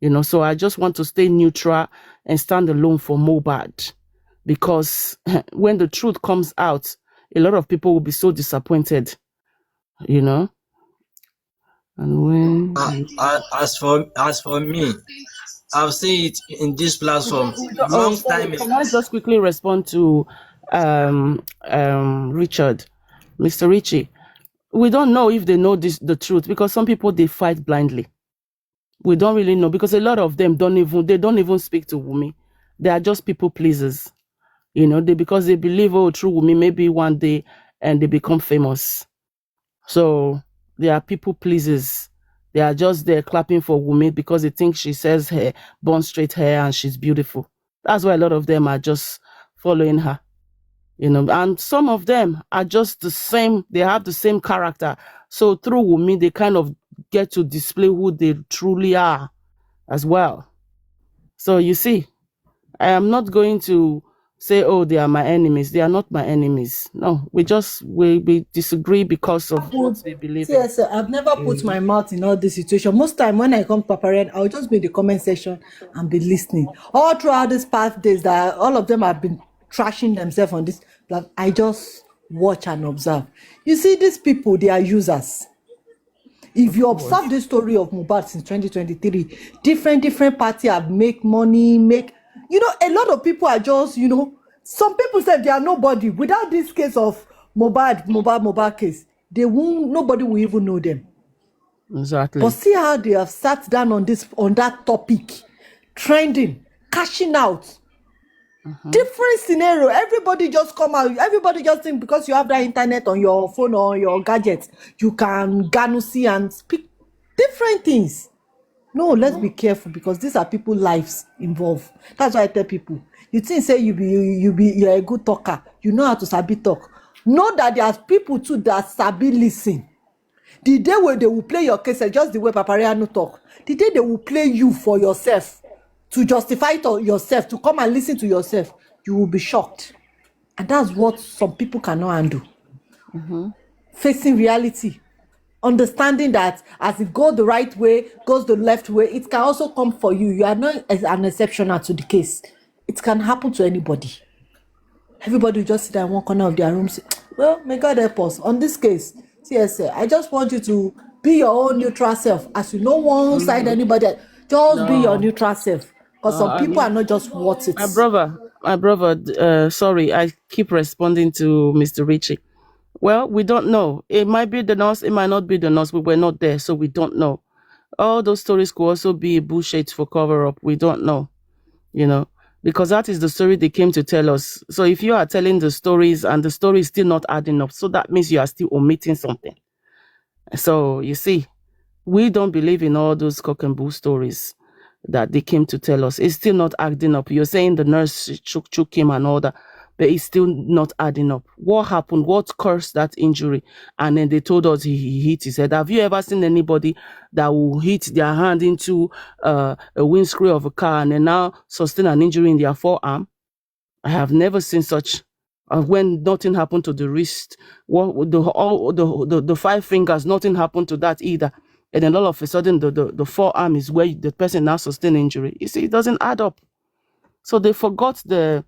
Speaker 7: You know, so I just want to stay neutral and stand alone for Mohbad, because when the truth comes out, a lot of people will be so disappointed, you know. And when
Speaker 8: As for me, I've seen it in this platform
Speaker 7: oh,
Speaker 8: long
Speaker 7: sorry,
Speaker 8: time ago.
Speaker 7: can I just quickly respond to Richard, Mr. Richie? We don't know if they know the truth, because some people, they fight blindly. We don't really know, because a lot of them don't even speak to Wumi. They are just people pleasers. You know, because they believe, oh, through Wumi, maybe one day, and they become famous. So they are people pleasers. They are just there clapping for Wumi because they think she says hair, born straight hair, and she's beautiful. That's why a lot of them are just following her. You know, and some of them are just the same. They have the same character. So through Wumi, they kind of get to display who they truly are as well. So you see, I am not going to say, oh, they are my enemies. They are not my enemies. No, we disagree because of what they believe in.
Speaker 6: Yes, I've never put my mouth in all this situation. Most time when I come to Papariano, I'll just be in the comment section and be listening. All throughout these past days that all of them have been trashing themselves on this, like, I just watch and observe. You see, these people, they are users. If you observe the story of Mohbad since 2023, different parties have make money, you know, a lot of people are just, you know, some people say they are nobody. Without this case of Mohbad case, nobody will even know them.
Speaker 7: Exactly.
Speaker 6: But see how they have sat down on that topic, trending, cashing out. Different scenario. Everybody just come out. Everybody just think because you have that internet on your phone or your gadget, you can see and speak different things. No, let's be careful, because these are people's lives involved. That's why I tell people, you think say you're a good talker, you know how to sabi talk. Know that there's people too that sabi listen. The day where they will play your case, just the way Papariano talk, the day they will play you for yourself, to justify it yourself, to come and listen to yourself, you will be shocked. And that's what some people cannot handle. Facing reality, understanding that as it goes the right way, goes the left way, it can also come for you. You are not an exception to the case. It can happen to anybody. Everybody will just sit in one corner of their room, say, well, may God help us. On this case, yes, I just want you to be your own neutral self. As you know, one side anybody, just be your neutral self. Because some people are not just worth it.
Speaker 7: My brother, sorry, I keep responding to Mr. Richie. Well, we don't know. It might be the nurse, it might not be the nurse. We were not there, so we don't know. All those stories could also be a bullshit for cover-up. We don't know, you know, because that is the story they came to tell us. So if you are telling the stories and the story is still not adding up, so that means you are still omitting something. So you see, we don't believe in all those cock and bull stories that they came to tell us. It's still not adding up. You're saying the nurse shook him and all that, but it's still not adding up. What happened? What caused that injury? And then they told us he hit his head. Have you ever seen anybody that will hit their hand into a windscreen of a car and then now sustain an injury in their forearm? I have never seen such. when nothing happened to the wrist, what the 5 fingers, nothing happened to that either. And then all of a sudden, the forearm is where the person now sustained injury. You see, it doesn't add up. So they forgot the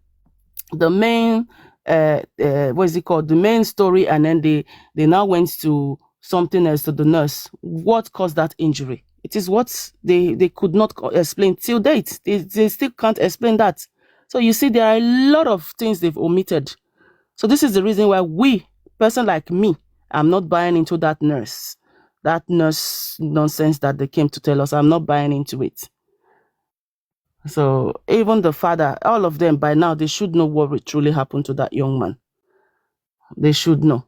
Speaker 7: main what is it called, the main story, and then they now went to something else, to the nurse. What caused that injury? It is what they could not explain till date. They still can't explain that. So you see, there are a lot of things they've omitted. So this is the reason why person like me, I'm not buying into that nurse nonsense that they came to tell us. I'm not buying into it. So even the father, all of them by now, they should know what truly happened to that young man. They should know.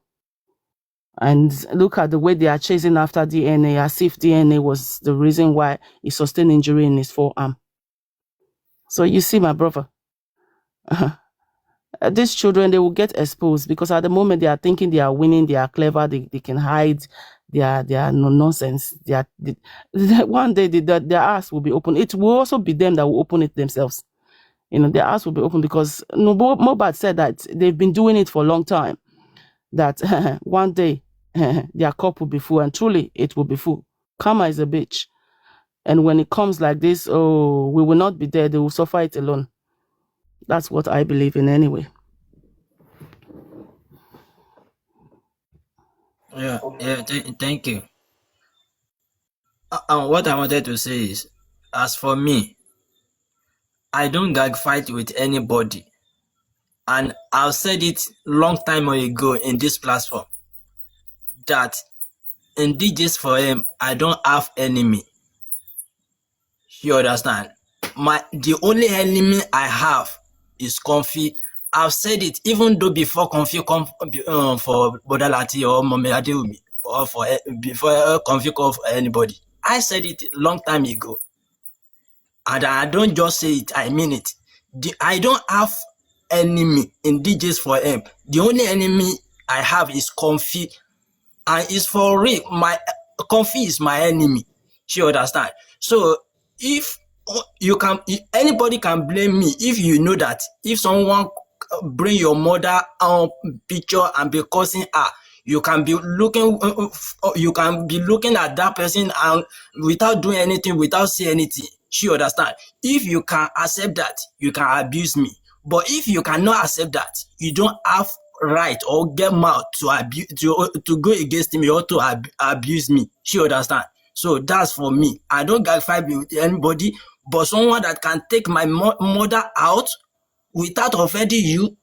Speaker 7: And look at the way they are chasing after DNA, as if DNA was the reason why he sustained injury in his forearm. So you see, my brother, these children, they will get exposed, because at the moment they are thinking they are winning, they are clever, they can hide, they are no nonsense. One day their ass will be open. It will also be them that will open it themselves. Their ass will be open, because Mohbad said that they've been doing it for a long time, that one day their cup will be full, and truly it will be full. Karma is a bitch. And when it comes like this, we will not be there. They will suffer it alone. That's what I believe in anyway.
Speaker 8: Yeah, thank you. What I wanted to say is, as for me, I don't gag fight with anybody. And I've said it long time ago in this platform, that in DJs for him, I don't have enemy. You understand? The only enemy I have is Comfy. I've said it even though before Comfy come for Bodalati or Momi Adeumi, or before Comfy come for anybody. I said it long time ago. And I don't just say it, I mean it. I don't have enemy in DJs for him. The only enemy I have is Comfy. And it's for real. My Comfy is my enemy. You understand? So if anybody can blame me if you know that if someone bring your mother picture and be causing her, you can be looking at that person and without doing anything, without saying anything. You understand? If you can accept that, you can abuse me. But if you cannot accept that, you don't have right or get mouth to go against me or to abuse me. You understand? So that's for me. I don't get fight with anybody, but someone that can take my mother out without offending you.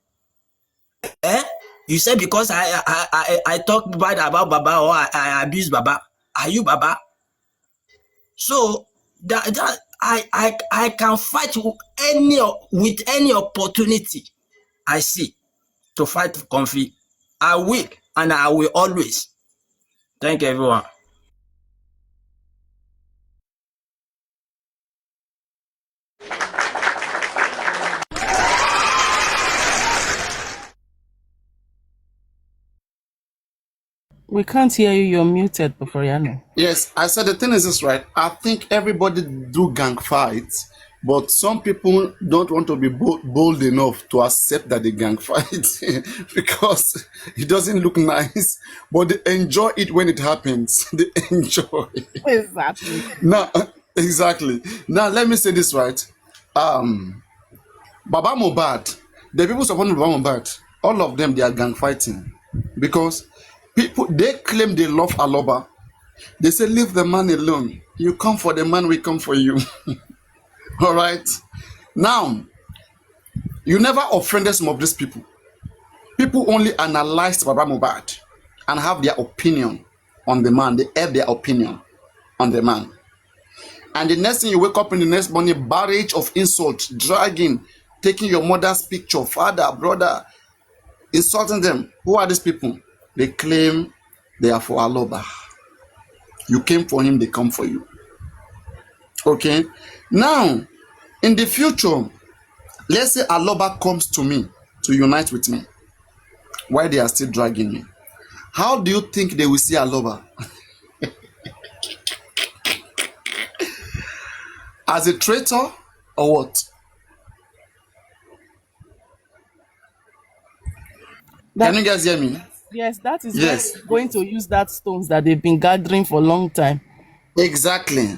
Speaker 8: You say because I talk bad about Baba or I abuse Baba. Are you Baba? So that I can fight with any opportunity I see to fight for Comfy. I will, and I will always. Thank you, everyone.
Speaker 7: We can't hear you. You're muted, Papariano.
Speaker 1: Yes, I said the thing is this, right? I think everybody do gang fights, but some people don't want to be bold enough to accept that they gang fight because it doesn't look nice, but they enjoy it when it happens. They enjoy it.
Speaker 7: Exactly.
Speaker 1: Now, exactly. Now, let me say this, right? Baba Mohbad, the people supporting Baba Mohbad, all of them, they are gang fighting because people, they claim they love Aloba. They say, leave the man alone. You come for the man, we come for you. All right? Now, you never offended some of these people. People only analyzed Baba Mohbad and have their opinion on the man. They have their opinion on the man. And the next thing you wake up in the next morning, barrage of insult, dragging, taking your mother's picture, father, brother, insulting them. Who are these people? They claim they are for Aloba. You came for him, they come for you. Okay? Now, in the future, let's say Aloba comes to me to unite with me while they are still dragging me. How do you think they will see Aloba? As a traitor or what? Can
Speaker 7: That
Speaker 1: you guys hear me?
Speaker 7: yes, that is when
Speaker 1: Yes,
Speaker 7: they're going to use that stones that they've been gathering for a long time.
Speaker 1: exactly.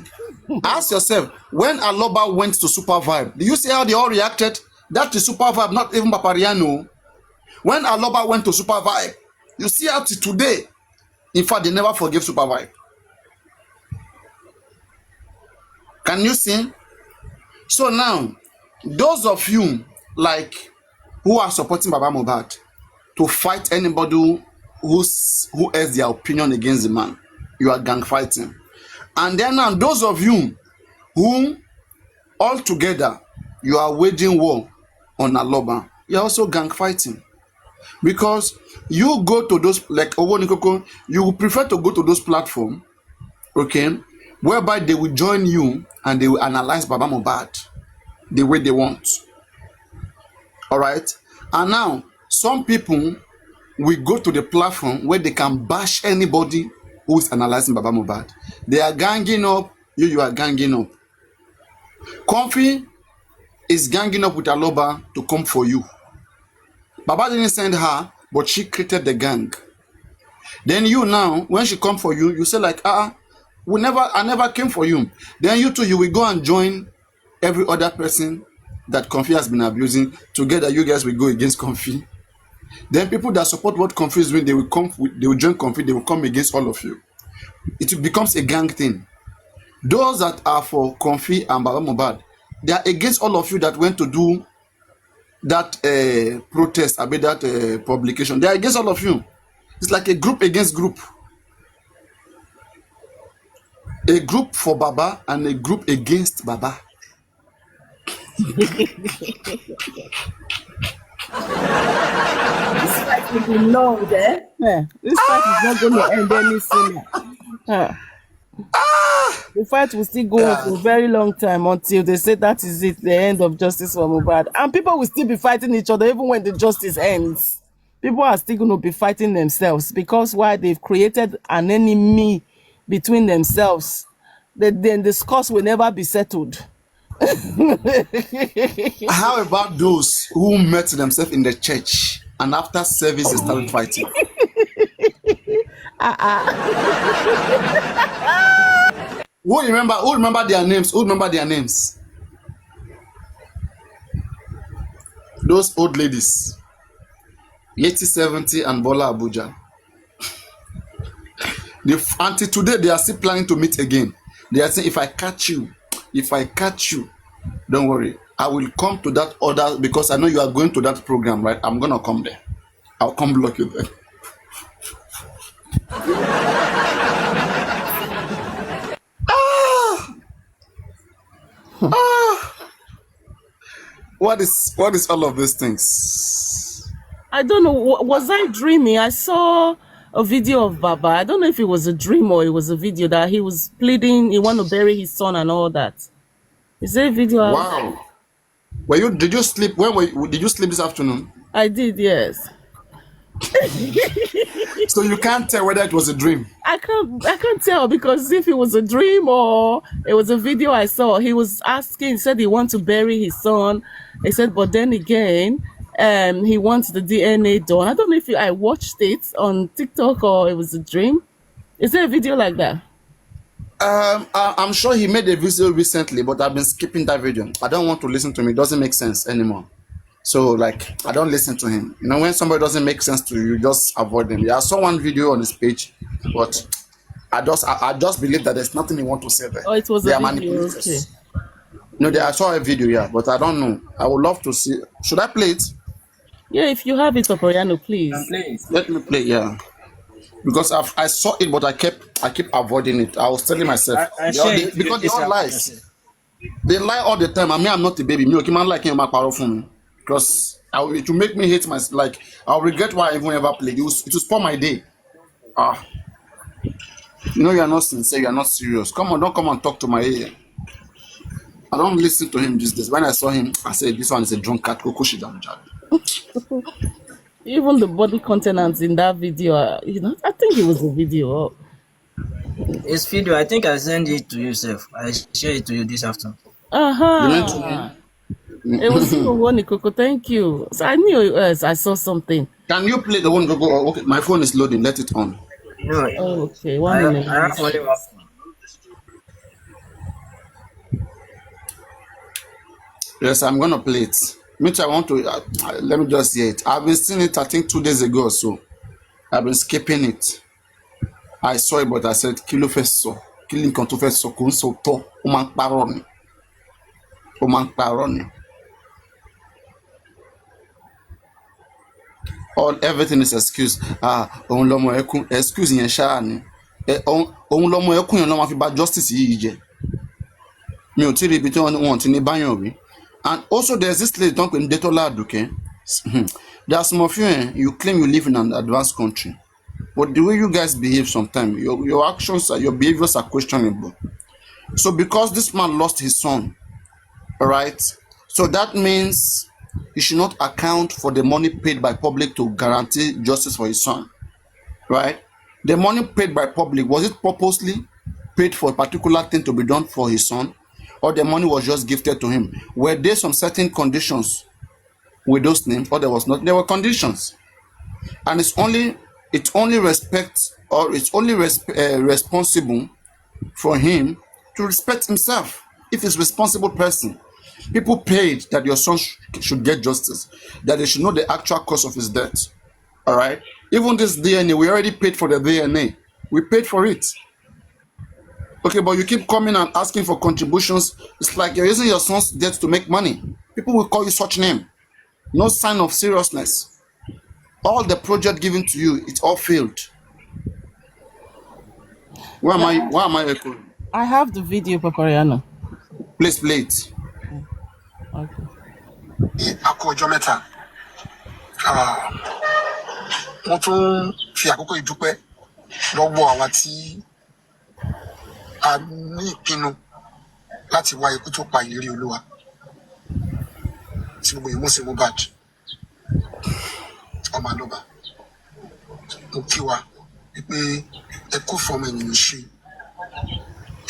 Speaker 1: Ask yourself, when Aloba went to Super Vibe, do you see how they all reacted? That is Super Vibe, not even Papariano. When Aloba went to Super Vibe, you see how today, in fact, they never forgive Super Vibe. Can you see? So now, those of you like who are supporting Baba Mohbad to fight anybody who has their opinion against the man, you are gang fighting. And then now, those of you who all together you are waging war on Aloba, you are also gang fighting. Because you go to those, like Owonikoko, you prefer to go to those platforms, okay, whereby they will join you and they will analyze Baba Mohbad the way they want. All right? And now, some people will go to the platform where they can bash anybody who is analyzing Baba Mohbad. They are ganging up, you are ganging up. Comfy is ganging up with Aloba to come for you. Baba didn't send her, but she created the gang. Then you now, when she come for you, you say like, I never came for you. Then you too, you will go and join every other person that Comfy has been abusing. Together, you guys will go against Comfy. Then people that support what Comfy is doing, they will join Comfy, they will come against all of you. It becomes a gang thing. Those that are for Comfy and Baba Mohbad, they are against all of you that went to do that protest about that publication. They are against all of you. It's like a group against group. A group for Baba and a group against Baba.
Speaker 7: This fight will be long, eh? Yeah, this fight is not going to end any sooner. The fight will still go on for a very long time until they say that is it, the end of justice for Mohbad. And people will still be fighting each other even when the justice ends. People are still going to be fighting themselves because why they've created an enemy between themselves. Then the scores will never be settled.
Speaker 1: How about those who met themselves in the church and after service they started fighting? Who remember their names? Who remember their names? Those old ladies. 8070 and Bola Abuja. Until today, they are still planning to meet again. They are saying, if I catch you, don't worry. I will come to that order because I know you are going to that program, right? I'm going to come there. I'll come block you there. What is all of these things?
Speaker 7: I don't know. Was I dreaming? I saw a video of Baba. I don't know if it was a dream or it was a video that he was pleading. He wanted to bury his son and all that. Is there a video?
Speaker 1: Wow. Did you sleep? Did you sleep this afternoon?
Speaker 7: I did, yes.
Speaker 1: So you can't tell whether it was a dream.
Speaker 7: I can't tell because if it was a dream or it was a video I saw, he was asking, he said he wants to bury his son. He said, but then again, he wants the DNA done. I don't know if I watched it on TikTok or it was a dream. Is there a video like that?
Speaker 1: I'm sure he made a video recently, but I've been skipping that video. I don't want to listen to him. It doesn't make sense anymore. So, like, I don't listen to him. You know, when somebody doesn't make sense to you, just avoid them. Yeah, I saw one video on his page, but I just believe that there's nothing he want to say there.
Speaker 7: Oh, it was
Speaker 1: they
Speaker 7: a
Speaker 1: are
Speaker 7: video, okay.
Speaker 1: No, I saw a video, yeah, but I don't know. I would love to see. Should I play it?
Speaker 7: Yeah, if you have it, Papariano, please.
Speaker 1: Let me play, yeah. Because I saw it, but I keep avoiding it. I was telling myself because they all lies. They lie all the time. I mean, I'm not a baby. Me, okay, man, like him, my power for me. Because it will make me hate myself. Like I'll regret why I even ever played. It will spoil my day. You know you are not sincere. You are not serious. Come on, don't come and talk to my ear. I don't listen to him these days. When I saw him, I said, "This one is a drunkard."
Speaker 7: Even the body countenance in that video, you know, I think it was a video.
Speaker 8: It's video. I think I sent it to you, Seth. I share it to you this afternoon.
Speaker 1: You meant to me?
Speaker 7: It was you, Wani Coco. Thank you. So I knew I saw something.
Speaker 1: Can you play the one go go? Okay, my phone is loading. Let it on.
Speaker 10: No,
Speaker 7: Okay, 1 minute.
Speaker 10: I have only one phone.
Speaker 1: Yes, I'm gonna play it. Which I want to. Let me just hear it. I've been seeing it. I think 2 days ago or so. I've been skipping it. I saw it, but I said, "Kilo feso, killing konto feso, kunso to, umang paroni, umang paroni." All everything is excuse. Òun lọmọ ẹkún excuse yẹn ṣáà ni. Òun lọmọ ẹkún yẹn ló máa fi bà justice yìí jẹ́. Mi ò tí ì rí ibi tí wọ́n ti ní báyọ̀ rí. And also there's this lady tó ń pè ní Detola Aduke. There are some of you, you claim you live in an advanced country. But the way you guys behave sometimes, your actions, your behaviors are questionable. So because this man lost his son, all right, so that means he should not account for the money paid by public to guarantee justice for his son, right? The money paid by public, was it purposely paid for a particular thing to be done for his son, or the money was just gifted to him? Were there some certain conditions with those names, or there was not? There were conditions, and it's only responsible for him to respect himself. If he's a responsible person, people paid that your son should get justice, that they should know the actual cause of his death. All right. Even this DNA, we already paid for the DNA. We paid for it. Okay, but you keep coming and asking for contributions. It's like you're using your son's death to make money. People will call you such name. No sign of seriousness. All the project given to you, it all failed. Why am I echoing?
Speaker 7: I have the video, Papariano.
Speaker 1: Please play it.
Speaker 7: Okay.
Speaker 4: Akọ ọjọ́ mẹ́ta. Wọ́n tún fi àkókò ìdúpẹ́ lọ́wọ́ àwa tí a ní ìpinnu láti wá ikú tó pa ìlérí Olúwa. Tí gbogbo ìmọ̀ sí Mohbad. Ọmọ àlọ́ba. Mo kí wa wípé ẹ kú fọmọ ènìyàn ṣe.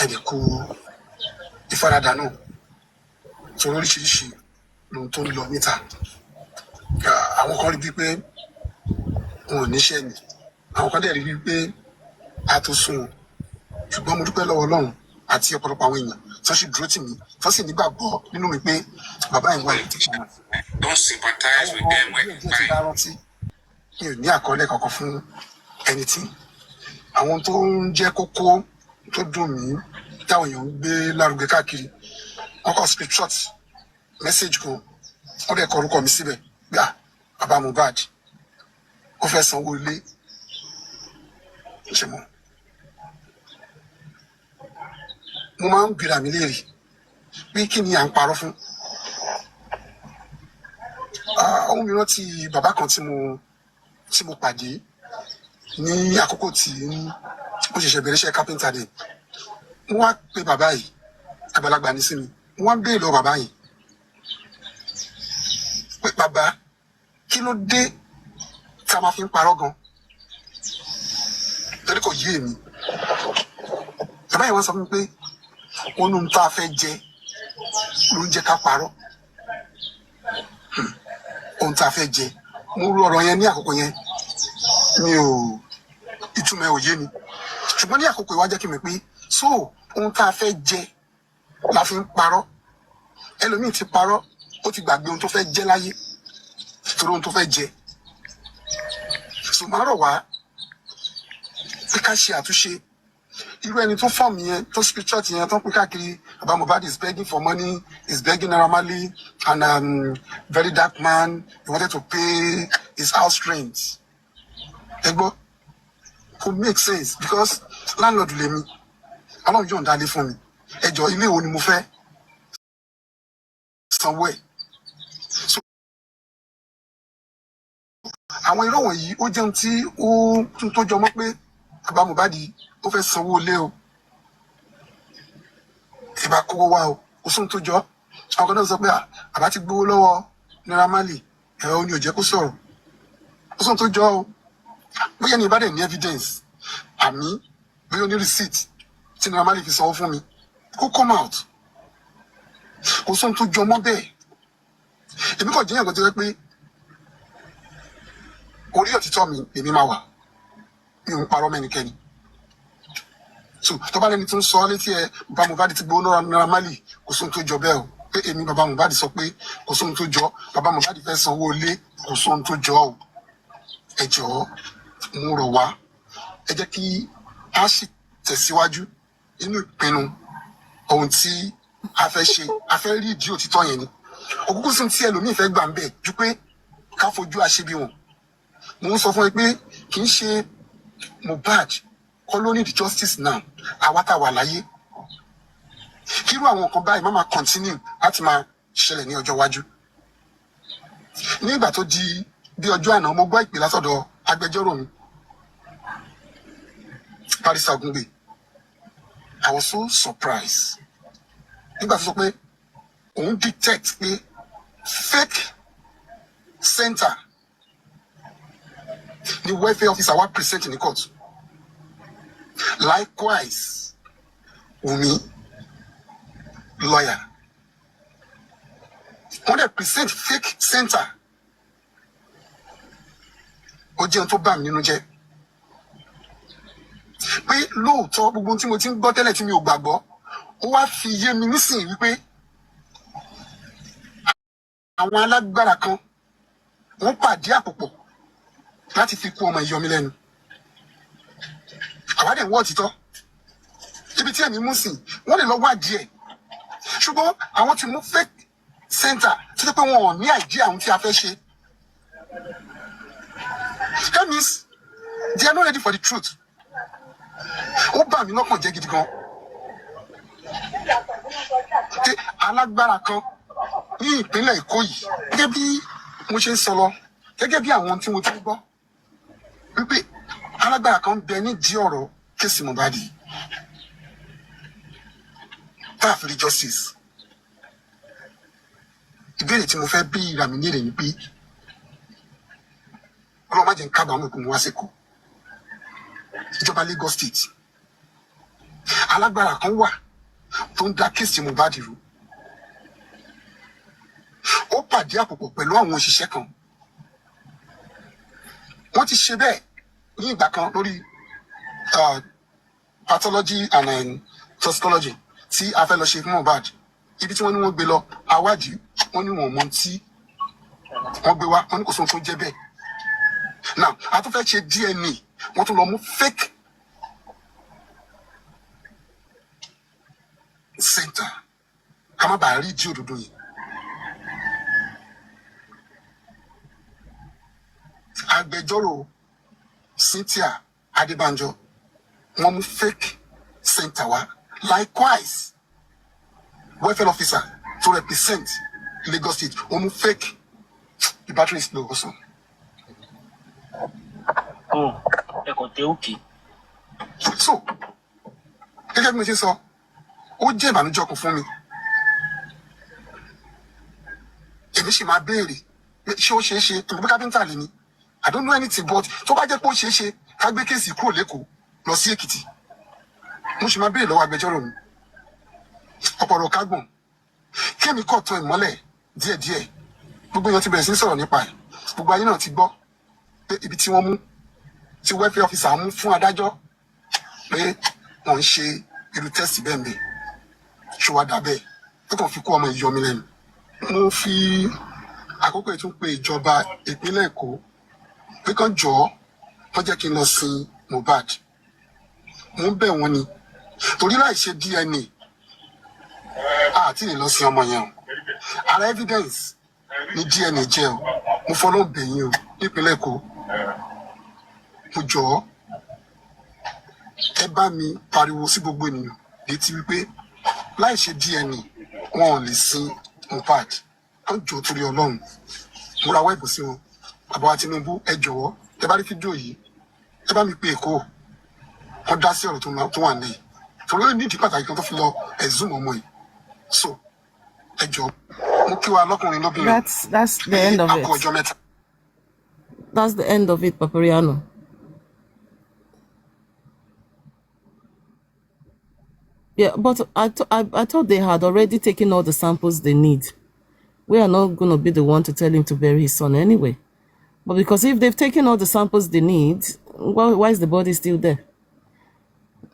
Speaker 4: Ẹ dẹ̀ kú ìfaradà náà. Torí oríṣiríṣi lóhun tó ń lọ níta. Àwọn kan rí bíi pé wọn ò níṣẹ́ ni. Àwọn kan dẹ̀ rí bíi pé a tó sún wọn. Ṣùgbọ́n mo dúpẹ́ lọ́wọ́ Ọlọ́run àti ọ̀pọ̀lọpọ̀ àwọn èèyàn tó sì dúró tì mí tó sì nígbàgbọ́ nínú mi pé bàbá yìí wà ní tíṣà.
Speaker 11: Don't sympathize with them when you find.
Speaker 4: Mi ò ní àkọọ́lẹ̀ kankan fún ẹni tí. Àwọn tó ń jẹ́ kókó tó dùn mí táwọn èèyàn ń gbé lárugẹ káàkiri. Wọ́n kọ́ screenshot message kan. Wọ́n dẹ̀ kọ orúkọ mi síbẹ̀. Gbà bàbá Mohbad. Ó fẹ́ sanwó ilé. Ṣé mo? Mo máa ń bira mi léèrè pé kí ni à ń parọ́ fún. Ohun mìíràn tí bàbá kan tí mo pàdé ní àkókò tí mo ṣẹ̀ṣẹ̀ bẹ̀rẹ̀ iṣẹ́ kápẹ́ńtà dé. Mo wá pe bàbá yìí, àgbàlagbà ní sí mi. Mo wá ń béèrè lọ bàbá yìí pé bàbá kí ló dé tí a máa fi ń parọ́ gan? Torí kò yé mi. Bàbá yìí wá sọ fún mi pé ohun tá a fẹ́ jẹ ló ń jẹ́ ká parọ́. Ohun tá a fẹ́ jẹ. Mo rú ọ̀rọ̀ yẹn ní àkókò yẹn. Ìtumọ̀ ẹ̀ ò yé mi. Ṣùgbọ́n ní àkókò ìwà jẹ́ kí mi pé ohun tá a fẹ́ jẹ la fi ń parọ́. Ẹlòmíì ti parọ́, ó ti gbàgbé ohun tó fẹ́ jẹ láyé. Torí ohun tó fẹ́ jẹ. Ṣùgbọ́n àrọ̀ wá pé ká ṣe àtúnṣe. Irú ẹni tó fọ́ọ̀mù yẹn tó screenshot yẹn tó ń pín káàkiri bàbá Mohbad is begging for money, is begging Naira Marley, and very dark man, he wanted to pay his house rent. Ẹ gbọ́, kò make sense because landlord lèmi, Ọlọ́run yóò ń dálé fún mi. Ẹ jọ̀ọ́ ilé wo ni mo fẹ́ sanwó ẹ̀? So àwọn irọ́ wọ̀nyí ó jẹun tí ó tún tó jọmọ́ pé bàbá Mohbad ó fẹ́ sanwó ilé o. Ìbá kówó wá o, kò sóhun tó jọ. Àwọn kan náà sọ pé àbá ti gbówó lọ́wọ́ Naira Marley, ẹ̀rọ ni ò jẹ́ kó sọ̀rọ̀. Kò sóhun tó jọ o. Bóyá ni ìbá dẹ̀ ní evidence, àmì bóyá ní receipt tí Naira Marley fi sanwó fún mi, kó come out. Kò sóhun tó jọ mọ́ bẹ́ẹ̀.
Speaker 1: èmi kò jẹ́yàn kan tó yẹ pé orí òtítọ́ mi èmi máa wà mi ò ń parọ́ mẹ́nikẹ́ni so tó bá lẹ́ni tó ń sọ létí ẹ bàbá Mohbad ti gbowó Naira Marley kò sóhun tó jọ bẹ́ẹ̀ o pé èmi bàbá Mohbad sọ pé kò sóhun tó jọ bàbá Mohbad fẹ́ sanwó ilé kò sóhun tó jọ o ẹ jọ̀ọ́ mo rọ̀ wá ẹ jẹ́ kí a sì tẹ̀síwájú nínú ìpinnu ohun tí a fẹ́ ṣe a fẹ́ rí ìdí òtítọ́ yẹn ni òkúkú sí tí ẹlòmíì fẹ́ gbà ń bẹ̀ ju pé ká fojú aṣebi wọn mo ń sọ fún ẹ pé kì í ṣe Mohbad kọ́ ló ní the justice now àwa tá a wà láyé kírú àwọn nǹkan báyìí má máa continue láti máa ṣẹlẹ̀ ní ọjọ́ iwájú ní ìgbà tó di bí ọjọ́ àná mo gbọ́ ìpè látọ̀dọ̀ agbẹjọ́rò mi Paris Agungbe I was so surprised nígbà tó sọ pé òun detect pé fake center ni welfare officer wa present ní court likewise Wunmi lawyer wọ́n dẹ̀ present fake center ó jẹun tó bà mí nínú jẹ́ pé lóòótọ́ gbogbo tí mo ti ń gbọ́ tẹ́lẹ̀ tí mi ò gbàgbọ́ ó wá fi yé mi nísìnyí wípé àwọn alágbára kan wọ́n pàdé àpòpọ̀ láti fi kú ọmọ ìyọmí lẹ́nu àwádìí wọ́n òtítọ́ ibi tí ẹ̀mí mú sìn wọ́n lè lọ wádìí ẹ̀ ṣùgbọ́n àwọn ti mú fake center títí pé wọn ò ní àìdí àwọn tí a fẹ́ ṣe that means they are not ready for the truth ó bà mí lọ́kàn jẹ́ gidi gan pé alágbára kan ní ìpínlẹ̀ Èkó yìí gẹ́gẹ́ bí mo ṣe ń sọ lọ gẹ́gẹ́ bí àwọn tí mo ti gbọ́ wípé alágbára kan bẹ nídìí ọ̀rọ̀ kéèsì Mohbad tá a fi rí justice ìbéèrè tí mo fẹ́ bí ìràmì ní èrè ni pé ọlọ́run má jẹ́ ń kábàámọ̀ ìpinnu wá sí kù ìjọba Lagos State alágbára kan wà tó ń dá kéèsì Mohbad rú ó pàdé àpòpọ̀ pẹ̀lú àwọn òṣìṣẹ́ kan wọ́n ti ṣe bẹ́ẹ̀ ní ìgbà kan lórí pathology and toxicology tí a fẹ́ lọ ṣe fún Mohbad ibi tí wọ́n ní wọ́n gbé lọ àwádìí wọ́n ní wọ́n mọ tí wọ́n gbé wá wọ́n ní kò sóhun tó jẹ́ bẹ́ẹ̀ now a tún fẹ́ ṣe DNA wọ́n tún lọ mú fake center ká má bàa rí ìdí òdodo yìí agbẹjọ́rò Cynthia Adébánjọ wọ́n mú fake center wá likewise welfare officer to represent Lagos State wọ́n mú fake the battery is low also.
Speaker 10: ẹ kò tẹ òkè.
Speaker 1: so gẹ́gẹ́ bí mo ṣe sọ ó jẹ́ ìbànújẹ́ ọkàn fún mi èmi sì máa béèrè ṣé ó ṣeé ṣe tòun bí kápẹ́ńtà lè ní I don't know anything but tó bá jẹ́ pé ó ṣeé ṣe ká gbé kéèsì kúrò lẹ́kọ̀ọ́ lọ sí Èkìtì mo sì máa béèrè lọ́wọ́ agbẹjọ́rò mi ọ̀pọ̀rọ̀ kágbọ̀n kémi kọ̀ tó ìmọ́lẹ̀ díẹ̀díẹ̀ gbogbo èèyàn ti bẹ̀rẹ̀ sí sọ̀rọ̀ nípa ẹ̀ gbogbo ayé náà ti gbọ́ pé ibi tí wọ́n mú tí welfare officer mú fún adájọ́ pé wọ́n ń ṣe irú tẹ́sì bẹ́ẹ̀ bẹ́ẹ̀ ṣùwádà bẹ́ẹ̀ tó kàn fi kó ọmọ ìyọmi lẹ́nu mo fi àkókò ìtún pé ìjọba ìpínlẹ̀ Èkó pé kán jọ̀ọ́ wọ́n jẹ́ kí n lọ sin Mohbad mo ń bẹ̀ wọ́n ni torí láì ṣe DNA àti lè lọ sin ọmọ yẹn o ara evidence ni DNA jẹ́ o mo fọlọ́ bẹ̀yìn o nípínlẹ̀ Èkó mo jọ̀ọ́ ẹ bá mi pariwo sí gbogbo ènìyàn létí wípé láì ṣe DNA wọn ò lè sin Mohbad wọ́n jọ̀ọ́ torí Ọlọ́run mo rawọ́ ẹ̀bùn sí wọn àbáwá Tinubu ẹ jọ̀wọ́ ẹ bá rí fídíò yìí ẹ bá mi pe Èkó wọ́n dá sí ọ̀rọ̀ tó wà nílẹ̀ torí ó ní ìdí pàtàkì kan tó fi lọ ẹ̀zùm ọmọ yìí so ẹ jọ̀ọ́ mo kí wa lọ́kùnrin lóbìnrin
Speaker 7: That's the end of
Speaker 1: àkó
Speaker 7: it.
Speaker 1: ọjọ́ mẹ́ta.
Speaker 7: That's the end of it, Papariano. Yeah, but I thought they had already taken all the samples they need. We are not going to be the one to tell him to bury his son anyway. But because if they've taken all the samples they need, why is the body still there?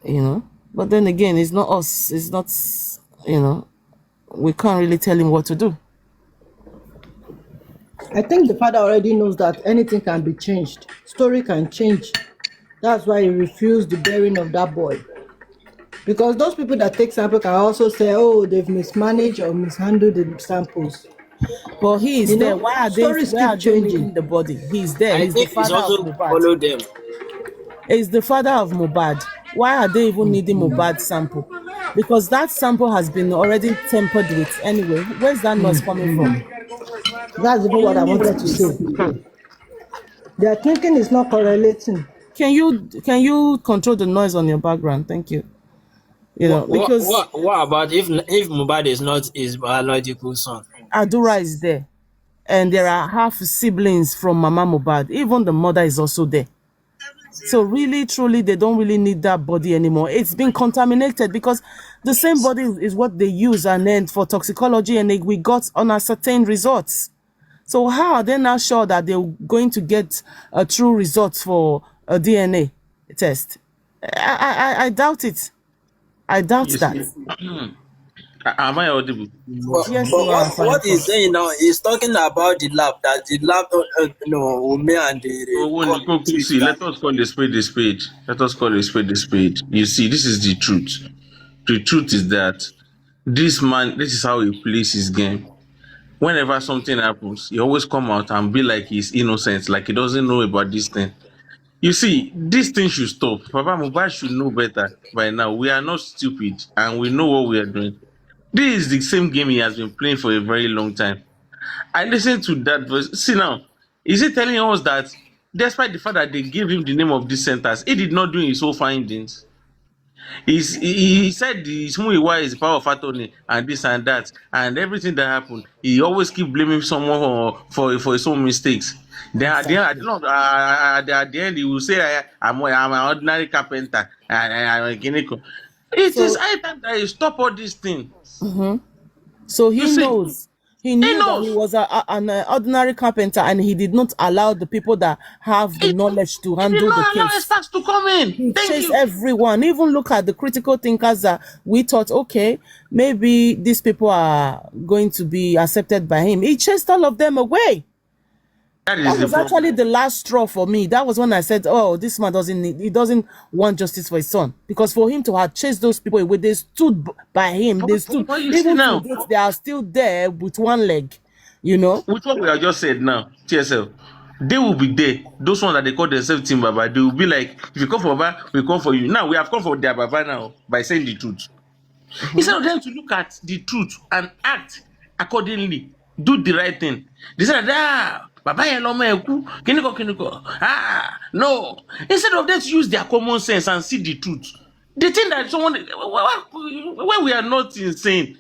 Speaker 7: You know? But then again, it's not us. It's not, you know, we can't really tell him what to do.
Speaker 6: I think the father already knows that anything can be changed. Story can change. That's why he refused the burying of that boy. Because those people that take sample can also say, oh, they've mismanaged or mishandled the samples.
Speaker 7: But he is
Speaker 6: You
Speaker 7: there.
Speaker 6: know, stories keep changing.
Speaker 7: Leaving the body? He's there.
Speaker 10: I
Speaker 7: He's the
Speaker 10: think it's
Speaker 7: father of
Speaker 10: also
Speaker 7: Mohbad.
Speaker 10: follow them.
Speaker 7: He's the father of Mohbad. Why are they even needing Mohbad sample? Because that sample has been already tempered with anyway. Where's that noise coming from?
Speaker 6: That's even what I wanted to say. Their thinking is not correlating.
Speaker 7: Can you control the noise on your background? Thank you. You know, because
Speaker 10: What about if Mohbad is not his biological son?
Speaker 7: Adura is there, and there are half siblings from Mama Mohbad. Even the mother is also there. So really, truly, they don't really need that body anymore. It's been contaminated because the same body is what they use and then for toxicology, and we got unascertained results. So how are they now sure that they're going to get a true result for a DNA test? I doubt it. I doubt that.
Speaker 12: Am I audible?
Speaker 7: Yes,
Speaker 10: But
Speaker 7: you are fine.
Speaker 10: what he's saying now, he's talking about the lab, that the lab, Ume and the
Speaker 12: See, let us call a spade a spade. Let us call a spade a spade. You see, this is the truth. The truth is that this man, this is how he plays his game. Whenever something happens, he always come out and be like he's innocent, like he doesn't know about this thing. You see, this thing should stop. Papa Mohbad should know better by now. We are not stupid and we know what we are doing. This is the same game he has been playing for a very long time. I listened to that voice. See now, is he telling us that despite the fact that they gave him the name of these centers, he did not do his own findings? He said his Muiwa is the power of attorney and this and that, and everything that happened, he always keep blaming someone for his own mistakes. Then at the end, he will say, I'm an ordinary carpenter. I'm a Guinea. It is high time that you stop all these things.
Speaker 7: So he knows. He knew that he was an ordinary carpenter, and he did not allow the people that have the knowledge to handle the case.
Speaker 12: Experts to come in.
Speaker 7: He chased everyone. Even look at the critical thinkers that we thought, okay, maybe these people are going to be accepted by him. He chased all of them away. That was actually the last straw for me. That was when I said, oh, this man doesn't want justice for his son. Because for him to have chased those people away, they stood by him. They stood. Even today, they are still there with one leg, you know.
Speaker 12: With what we have just said now, TSL, they will be there. Those ones that they call themselves Team Baba, they will be like, if you come for Baba, we come for you. Now, we have come for their Baba now by saying the truth. Instead of them to look at the truth and act accordingly, do the right thing. They said, Baba Kiniko. No. Instead of them to use their common sense and see the truth, they think that someone, when we are not insane,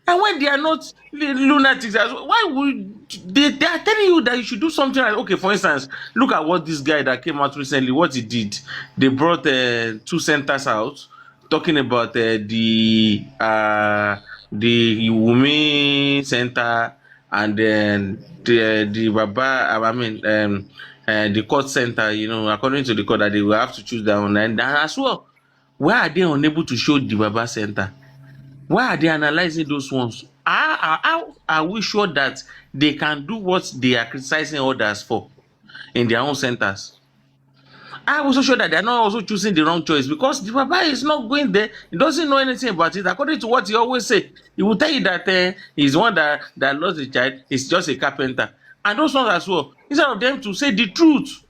Speaker 12: and when they are not lunatics, why would they are telling you that you should do something like, okay, for instance, look at what this guy that came out recently, what he did. They brought 2 centers out talking about the Wumi Center and then the Baba, the court center, you know, according to the court that they will have to choose their own. And as well, why are they unable to show the Baba Center? Why are they analyzing those ones? How are we sure that they can do what they are criticizing others for in their own centers? I'm also sure that they're not also choosing the wrong choice because the Baba is not going there. He doesn't know anything about it. According to what he always say, he will tell you that he's one that lost the child. He's just a carpenter. And those ones as well, instead of them to say the truth,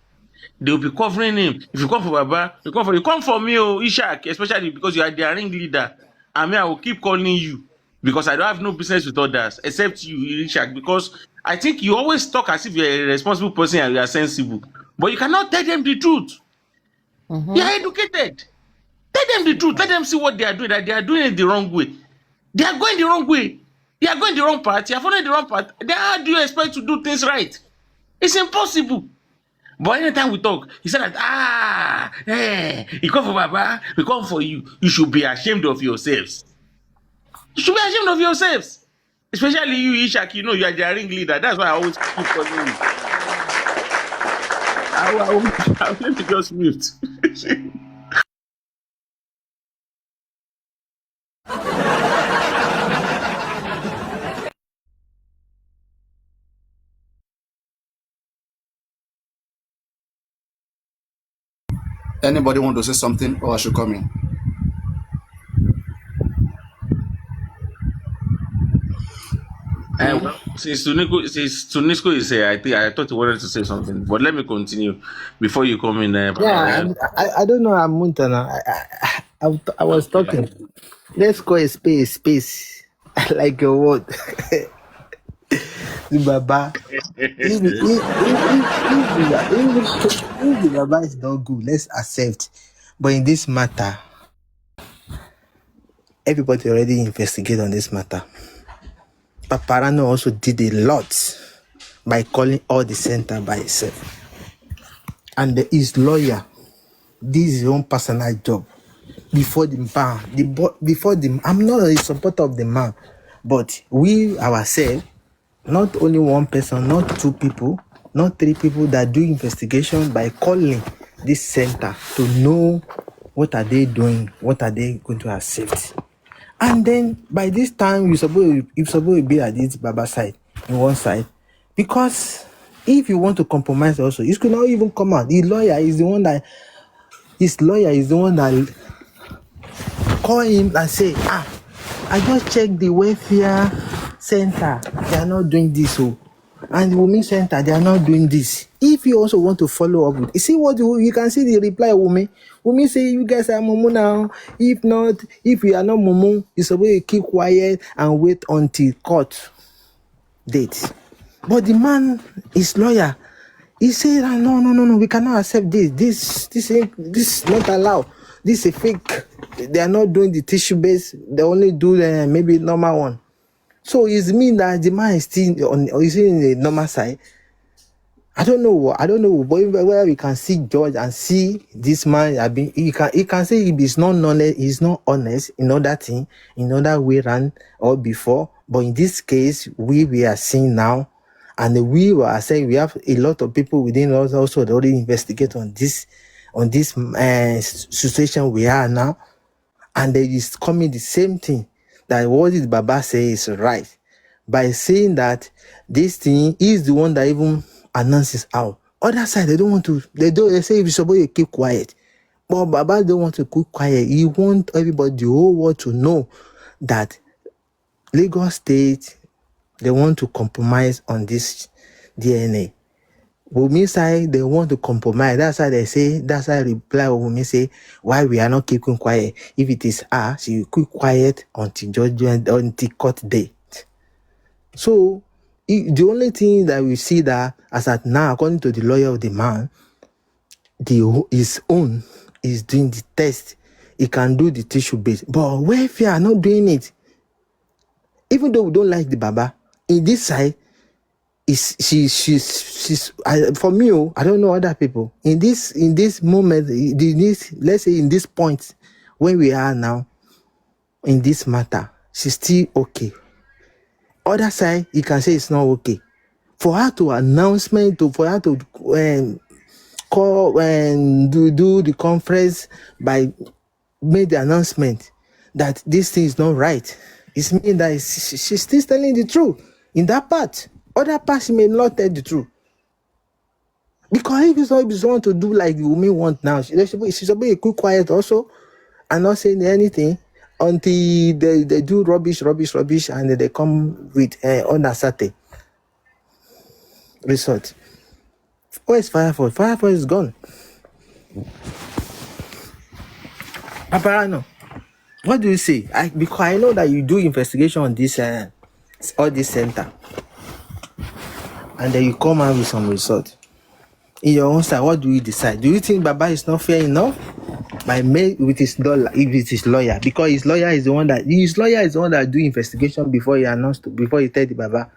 Speaker 12: they'll be covering him. If you come for Baba, you come for me, Ishak, especially because you are their ring leader. I mean, I will keep calling you because I don't have no business with others except you, Ishak, because I think you always talk as if you're a responsible person and you are sensible. But you cannot tell them the truth. They are educated. Tell them the truth. Let them see what they are doing, that they are doing it the wrong way. They are going the wrong way. They are going the wrong path. They are following the wrong path. Then how do you expect to do things right? It's impossible. But anytime we talk, he said that, he come for Baba, we come for you. You should be ashamed of yourselves. You should be ashamed of yourselves. Especially you, Ishak, you know you are the ringleader. That's why I always keep calling you. Let me just mute.
Speaker 1: Anybody want to say something, or I should come in?
Speaker 12: Well, since Tunisco is here, I thought you wanted to say something, but let me continue before you come in.
Speaker 13: Yeah, I don't know. I'm Montana. I was
Speaker 12: Okay.
Speaker 13: talking. Let's call a space. Like a word. The Baba. If the Baba is not good, let's accept. But in this matter, everybody already investigate on this matter. Papariano also did a lot by calling all the center by himself. And his lawyer, this is his own personal job. Before the man, I'm not a supporter of the man, but we ourselves, not only one person, not two people, not three people that do investigation by calling this center to know what are they doing, what are they going to accept. And then by this time, you're supposed to be at this Baba side, in one side, because if you want to compromise also, you could not even come out. His lawyer is the one that call him and say, I just checked the welfare center, they are not doing this. And the women center, they are not doing this. If you also want to follow up with, you see what you can see the reply of Wumi say, you guys are Momo now. If not, if you are not Momo, you're supposed to keep quiet and wait until court date. But the man, his lawyer, he said, no, we cannot accept this. This is not allowed. This is fake. They are not doing the tissue base. They only do the maybe normal one. So it means that the man is still in the normal side. I don't know, but where we can see George and see this man, he can say if he's not honest in other thing, in other way around or before. But in this case, we are seeing now, and we were saying we have a lot of people within us also already investigate on this situation we are now, and there is coming the same thing that what did Baba say is right by saying that this thing is the one that even announces out. Other side, they say if you're supposed to keep quiet. But Baba don't want to keep quiet. He want everybody, the whole world to know that Lagos State, they want to compromise on this DNA. Wumi side, they want to compromise. That's why they say, that's why I reply Wumi say, why we are not keeping quiet. If it is her, she will keep quiet until judgment, until court date. So, the only thing that we see that, as at now, according to the lawyer of the man, his own is doing the test. He can do the tissue base. But welfare are not doing it. Even though we don't like the Baba, in this side, she's for me, I don't know other people. In this moment, let's say in this point where we are now, in this matter, she's still okay. Other side, you can say it's not okay. For her to for her to call and do the conference by made the announcement that this thing is not right. It means that she's still telling the truth in that part. Other part, she may not tell the truth. Because if it's want to do like the women want now, she's supposed to keep quiet also and not saying anything until they do rubbish, and then they come with unassertive result. Where is Firefall? Firefall is gone. Papariano, what do you say? Because I know that you do investigation on this all this center, and then you come out with some result. In your own side, what do you decide? Do you think Baba is not fair enough by with his dollar, if it is lawyer? Because his lawyer is the one that do investigation before he before he tell the Baba.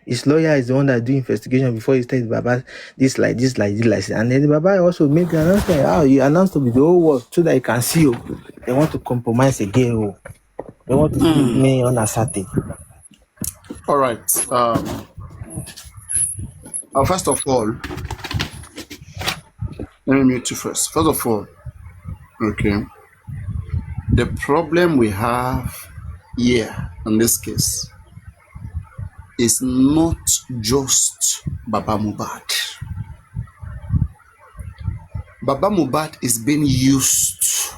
Speaker 13: His lawyer is the one that do investigation before he tell the Baba this, and then the Baba also make the announcement. You announced to the whole world so that you can see you. They want to compromise again. They want to keep me unassertive.
Speaker 1: All right. First of all, let me mute you first. First of all, okay, the problem we have here in this case is not just Baba Mubad. Baba Mubad is being used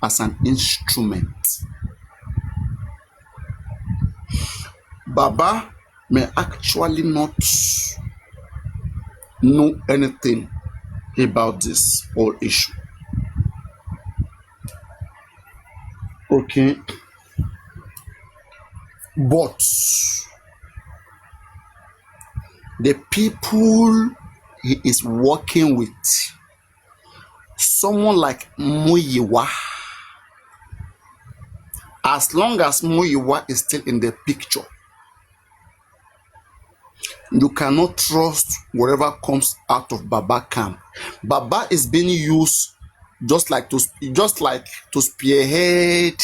Speaker 1: as an instrument. Baba may actually not know anything about this whole issue. Okay. But the people he is working with, someone like Muyiwa, as long as Muyiwa is still in the picture, you cannot trust whatever comes out of Baba camp. Baba is being used just like to spearhead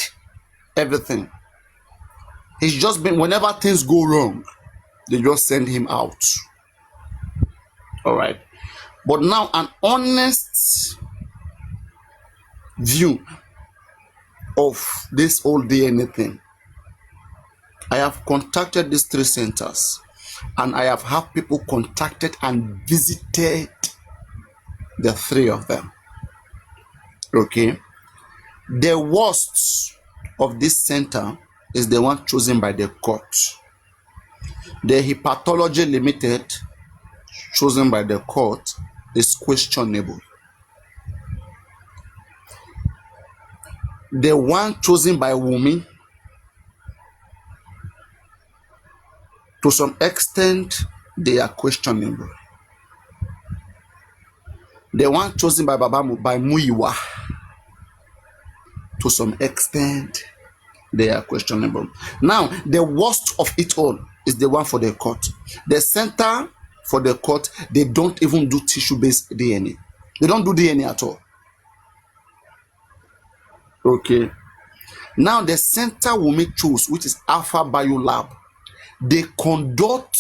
Speaker 1: everything. He's just been, whenever things go wrong, they just send him out. All right. But now, an honest view of this whole DNA thing. I have contacted these 3 centers, and I have had people contacted and visited the 3 of them. Okay. The worst of this center is the one chosen by the court. The Hepatology Limited, chosen by the court, is questionable. The one chosen by Wumi, to some extent, they are questionable. The one chosen by Muyiwa, to some extent, they are questionable. Now, the worst of it all is the one for the court. The center for the court, they don't even do tissue-based DNA. They don't do DNA at all. Okay. Now, the center Wumi choose, which is Alpha Bio Lab, they conduct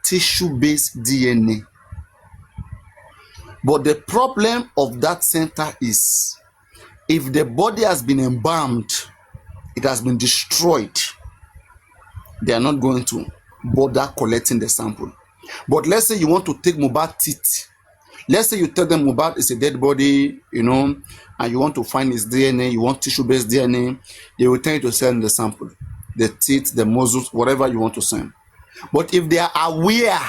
Speaker 1: tissue-based DNA. But the problem of that center is, if the body has been embalmed, it has been destroyed, they are not going to bother collecting the sample. But let's say you want to take Mohbad teeth. Let's say you tell them Mohbad is a dead body, and you want to find his DNA, you want tissue-based DNA, they will tell you to send the sample, the teeth, the muscles, whatever you want to send. But if they are aware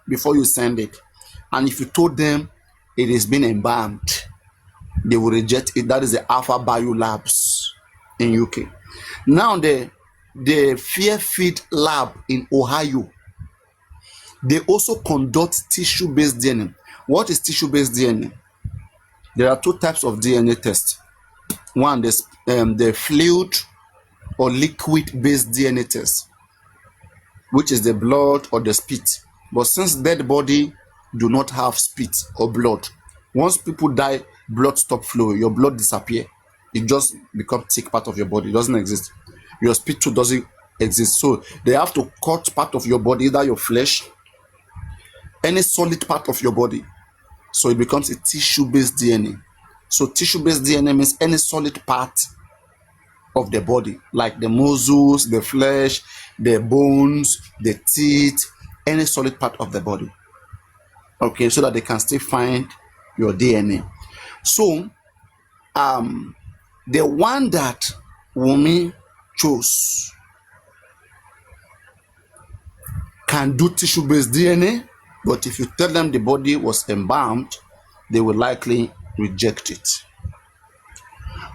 Speaker 1: before you send it, and if you told them it is been embalmed, they will reject it. That is the Alpha Bio Labs in UK. Now the Fairfield Lab in Ohio, they also conduct tissue-based DNA. What is tissue-based DNA? There are 2 types of DNA tests. One, the fluid or liquid-based DNA test, which is the blood or the spit. But since dead body do not have spit or blood, once people die, blood stop flowing, your blood disappear. It just becomes thick part of your body. It doesn't exist. Your spit too doesn't exist. So they have to cut part of your body, either your flesh, any solid part of your body. So it becomes a tissue-based DNA. So tissue-based DNA means any solid part of the body, like the muscles, the flesh, the bones, the teeth, any solid part of the body. Okay, so that they can still find your DNA. So, the one that Wumi chose can do tissue-based DNA, but if you tell them the body was embalmed, they will likely reject it.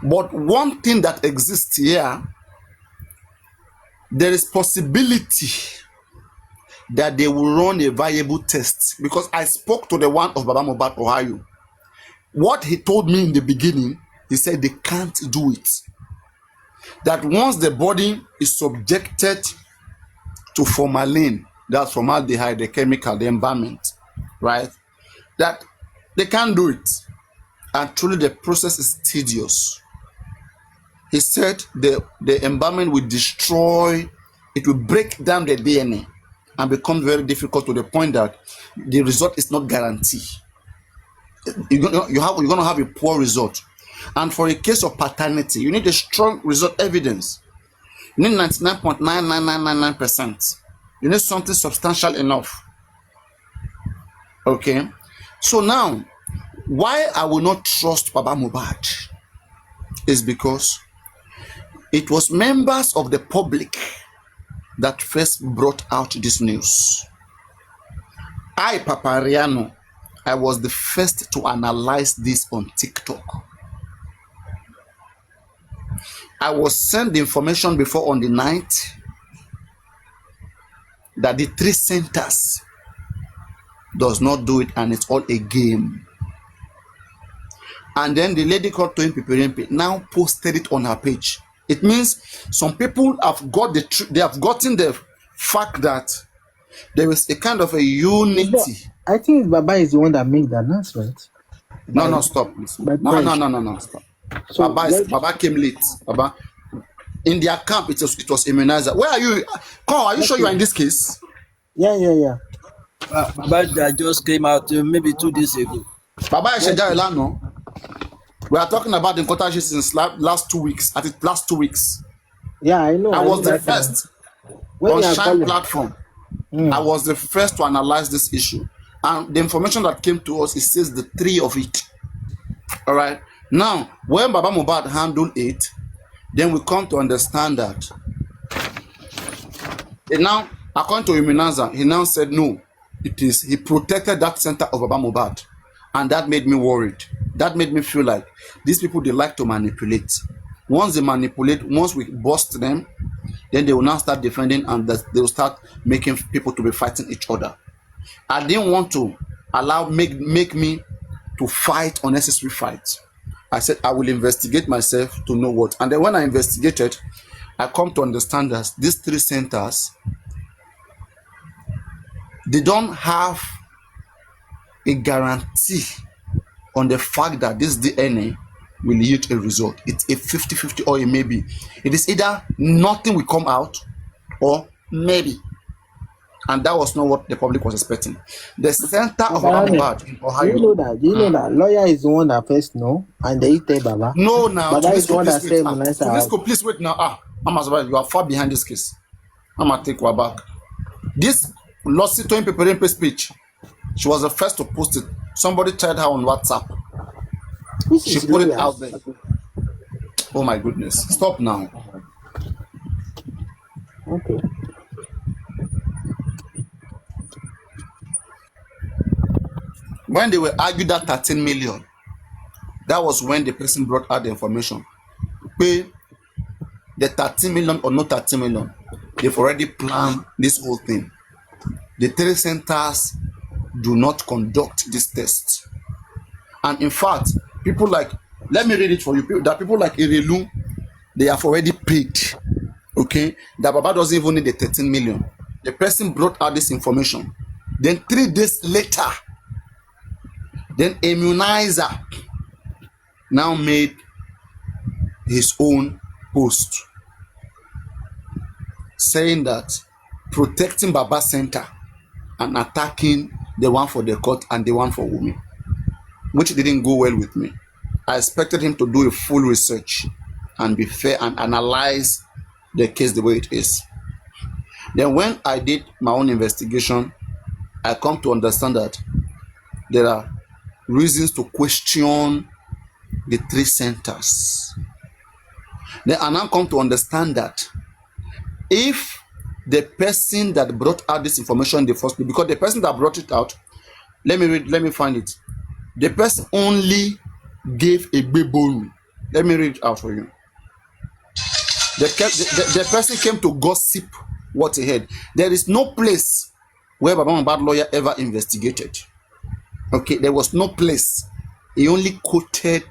Speaker 1: But one thing that exists here, there is possibility that they will run a viable test, because I spoke to the one of Baba Mohbad, Ohio. What he told me in the beginning, he said they can't do it. That once the body is subjected to formalin, that's formaldehyde, the chemical, the environment, right? That they can't do it. And truly the process is tedious. He said the embalming will destroy, it will break down the DNA and become very difficult to the point that the result is not guaranteed. You're going to have a poor result. And for a case of paternity, you need a strong result evidence. You need 99.99999%. You need something substantial enough. Okay? So now, why I will not trust Baba Mohbad is because it was members of the public that first brought out this news. I, Papariano, I was the first to analyze this on TikTok. I was sent the information before on the night that the 3 centers does not do it and it's all a game. And then the lady called Toyin Papariano now posted it on her page. It means some people have got they have gotten the fact that there is a kind of a unity.
Speaker 13: I think Baba is the one that made the announcement.
Speaker 1: No, stop. No, stop. So Baba came late. Baba, in their camp, it was immunizer. Where are you? Come, are you sure you are in this case?
Speaker 13: Yeah.
Speaker 10: Baba just came out maybe 2 days ago.
Speaker 1: Baba Esheja, we are talking about the contagion since last 2 weeks. At the last 2 weeks.
Speaker 13: Yeah, I know.
Speaker 1: I was the first on Shine platform. I was the first to analyze this issue. And the information that came to us, it says the 3 of it. All right. Now, when Baba Mohbad handled it, then we come to understand that. And now, according to Immunaza, he now said no. He protected that center of Baba Mohbad. And that made me worried. That made me feel like these people, they like to manipulate. Once they manipulate, once we bust them, then they will now start defending and they will start making people to be fighting each other. I didn't want to make me to fight unnecessary fights. I said I will investigate myself to know what. And then when I investigated, I come to understand that these 3 centers, they don't have a guarantee on the fact that this DNA will yield a result. It's a 50-50 or a maybe. It is either nothing will come out or maybe. And that was not what the public was expecting. The center of Baba Mohbad in Ohio.
Speaker 13: Do you know that lawyer is the one that first know and they tell Baba?
Speaker 1: No, now.
Speaker 13: Baba is the one that said
Speaker 1: Please wait now. Amazabah, you are far behind this case. I'm going to take you back. This lawsuit Toyin Papariano speech, she was the first to post it. Somebody tried her on WhatsApp. She put it out there. Oh my goodness. Stop now.
Speaker 13: Okay.
Speaker 1: When they were argued that 13 million, that was when the person brought out the information. Pay the 13 million or not 13 million. They've already planned this whole thing. The 3 centers do not conduct this test. And in fact, people like, let me read it for you. That people like Irelu, they have already paid. Okay? That Baba doesn't even need the 13 million. The person brought out this information. Then 3 days later, then Immunizer now made his own post saying that protecting Baba Center and attacking the one for the court and the one for women, which didn't go well with me. I expected him to do a full research and be fair and analyze the case the way it is. Then when I did my own investigation, I come to understand that there are reasons to question the 3 centers. Then I now come to understand that if the person that brought out this information in the first place, because the person that brought it out, let me find it. The person only gave a beboru. Let me read it out for you. The person came to gossip what he heard. There is no place where Baba Mohbad lawyer ever investigated. Okay, there was no place. He only quoted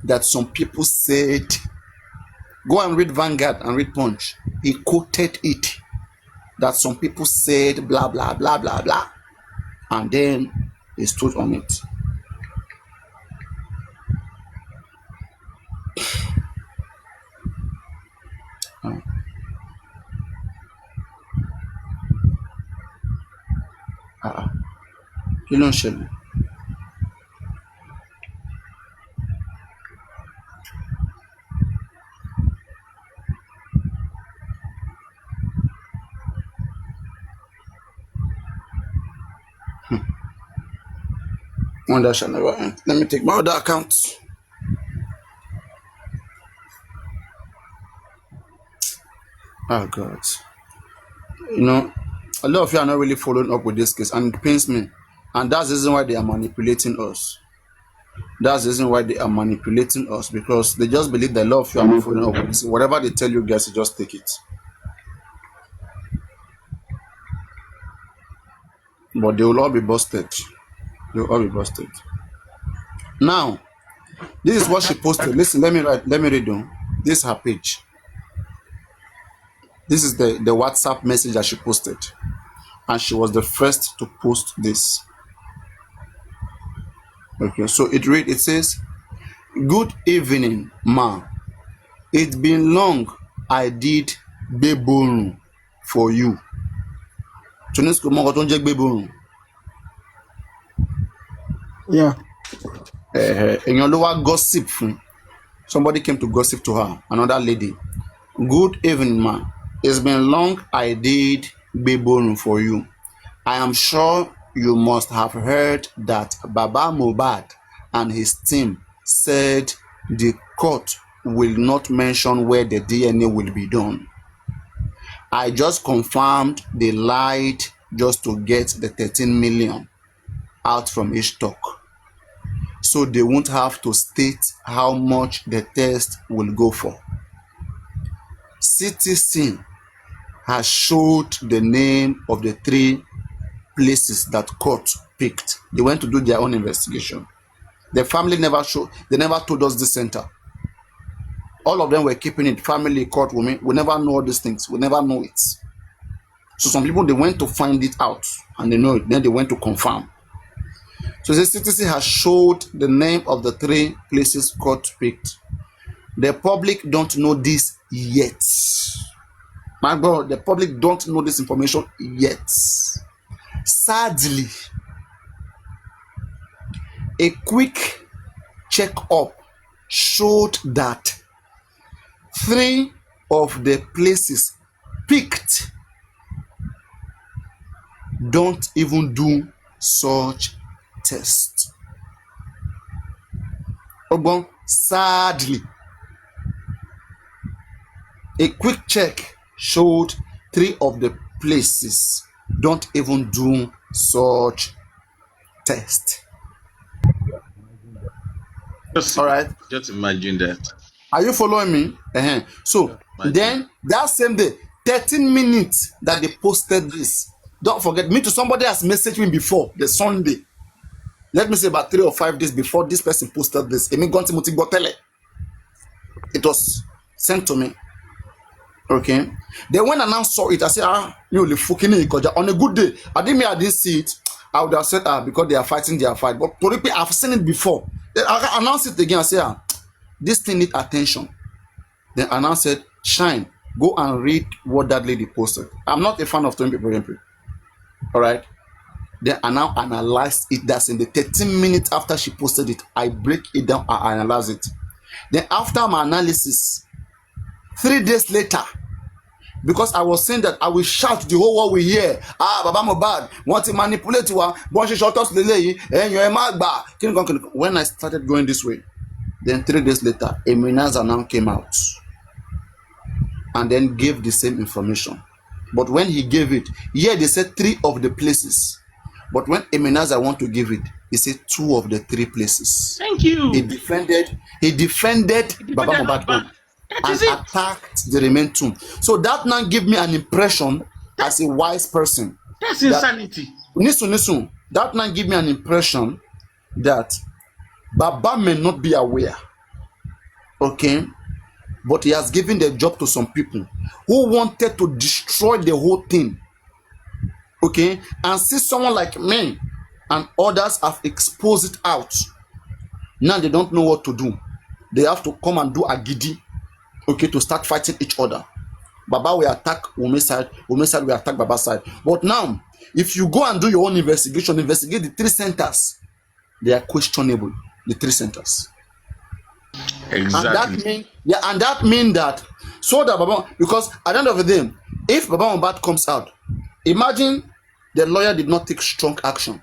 Speaker 1: that some people said. Go and read Vanguard and read Punch. He quoted it. That some people said blah, blah, blah, blah, blah. And then he stood on it. Ah, ah, kí ló ń ṣẹlẹ̀? Wonder shall never end. Let me take my other account. Oh God. You know, a lot of you are not really following up with this case, and it pains me. And that's the reason why they are manipulating us. That's the reason why they are manipulating us, because they just believe that a lot of you are not following up with this. Whatever they tell you guys, you just take it. But they will all be busted. They will all be busted. Now, this is what she posted. Listen, let me read on. This is her page. This is the WhatsApp message that she posted. And she was the first to post this. Okay, so it says, "Good evening, ma. It's been long I did gbebonu for you." Tunisco mo ko ton je gbebonu.
Speaker 13: Yeah.
Speaker 1: Èèyàn ló wá gossip fún. Somebody came to gossip to her, another lady. "Good evening, ma. It's been long I did gbebonu for you. I am sure you must have heard that Baba Mohbad and his team said the court will not mention where the DNA will be done. I just confirmed they lied just to get the 13 million out from each talk. So they won't have to state how much the test will go for. CTC has showed the name of the 3 places that court picked. They went to do their own investigation. The family never told us this center. All of them were keeping it. Family, court, women, we never know all these things. We never know it. So some people, they went to find it out and they know it. Then they went to confirm. So the CTC has showed the name of the 3 places court picked. The public don't know this yet. My God, the public don't know this information yet. Sadly, a quick check-up showed that 3 of the places picked don't even do such tests. Ogbon, sadly, a quick check showed 3 of the places don't even do such test. All right.
Speaker 12: Just imagine that.
Speaker 1: Are you following me? So then that same day, 13 minutes that they posted this. Don't forget, me to somebody has messaged me before the Sunday. Let me say about 3 or 5 days before this person posted this. It was sent to me. Okay. Then when I now saw it, I said, on a good day, I didn't see it. I would have said, because they are fighting their fight. But I've seen it before. Then I announced it again. I said, this thing needs attention. Then I now said, Shine, go and read what that lady posted. I'm not a fan of 20 people. All right. Then I now analyzed it. That's in the 13 minutes after she posted it. I break it down, I analyze it. Then after my analysis, 3 days later, because I was saying that I will shout the whole world will hear, Baba Mohbad want to manipulate you, when I started going this way, then 3 days later, Eminaza now came out and then gave the same information. But when he gave it, they said 3 of the places. But when Eminaza want to give it, he said 2 of the 3 places.
Speaker 12: Thank you.
Speaker 1: He defended Baba Mohbad and attacked the remaining 2. So that now gave me an impression as a wise person.
Speaker 12: That's insanity.
Speaker 1: Listen. That now give me an impression that Baba may not be aware. Okay? But he has given the job to some people who wanted to destroy the whole thing. Okay? And see someone like me and others have exposed it out. Now they don't know what to do. They have to come and do agidi. Okay, to start fighting each other. Baba will attack Wumi's side will attack Baba's side. But now, if you go and do your own investigate the 3 centers, they are questionable, the 3 centers.
Speaker 12: Exactly.
Speaker 1: And that mean that so that Baba, because at the end of the day, if Baba Mohbad comes out, imagine the lawyer did not take strong action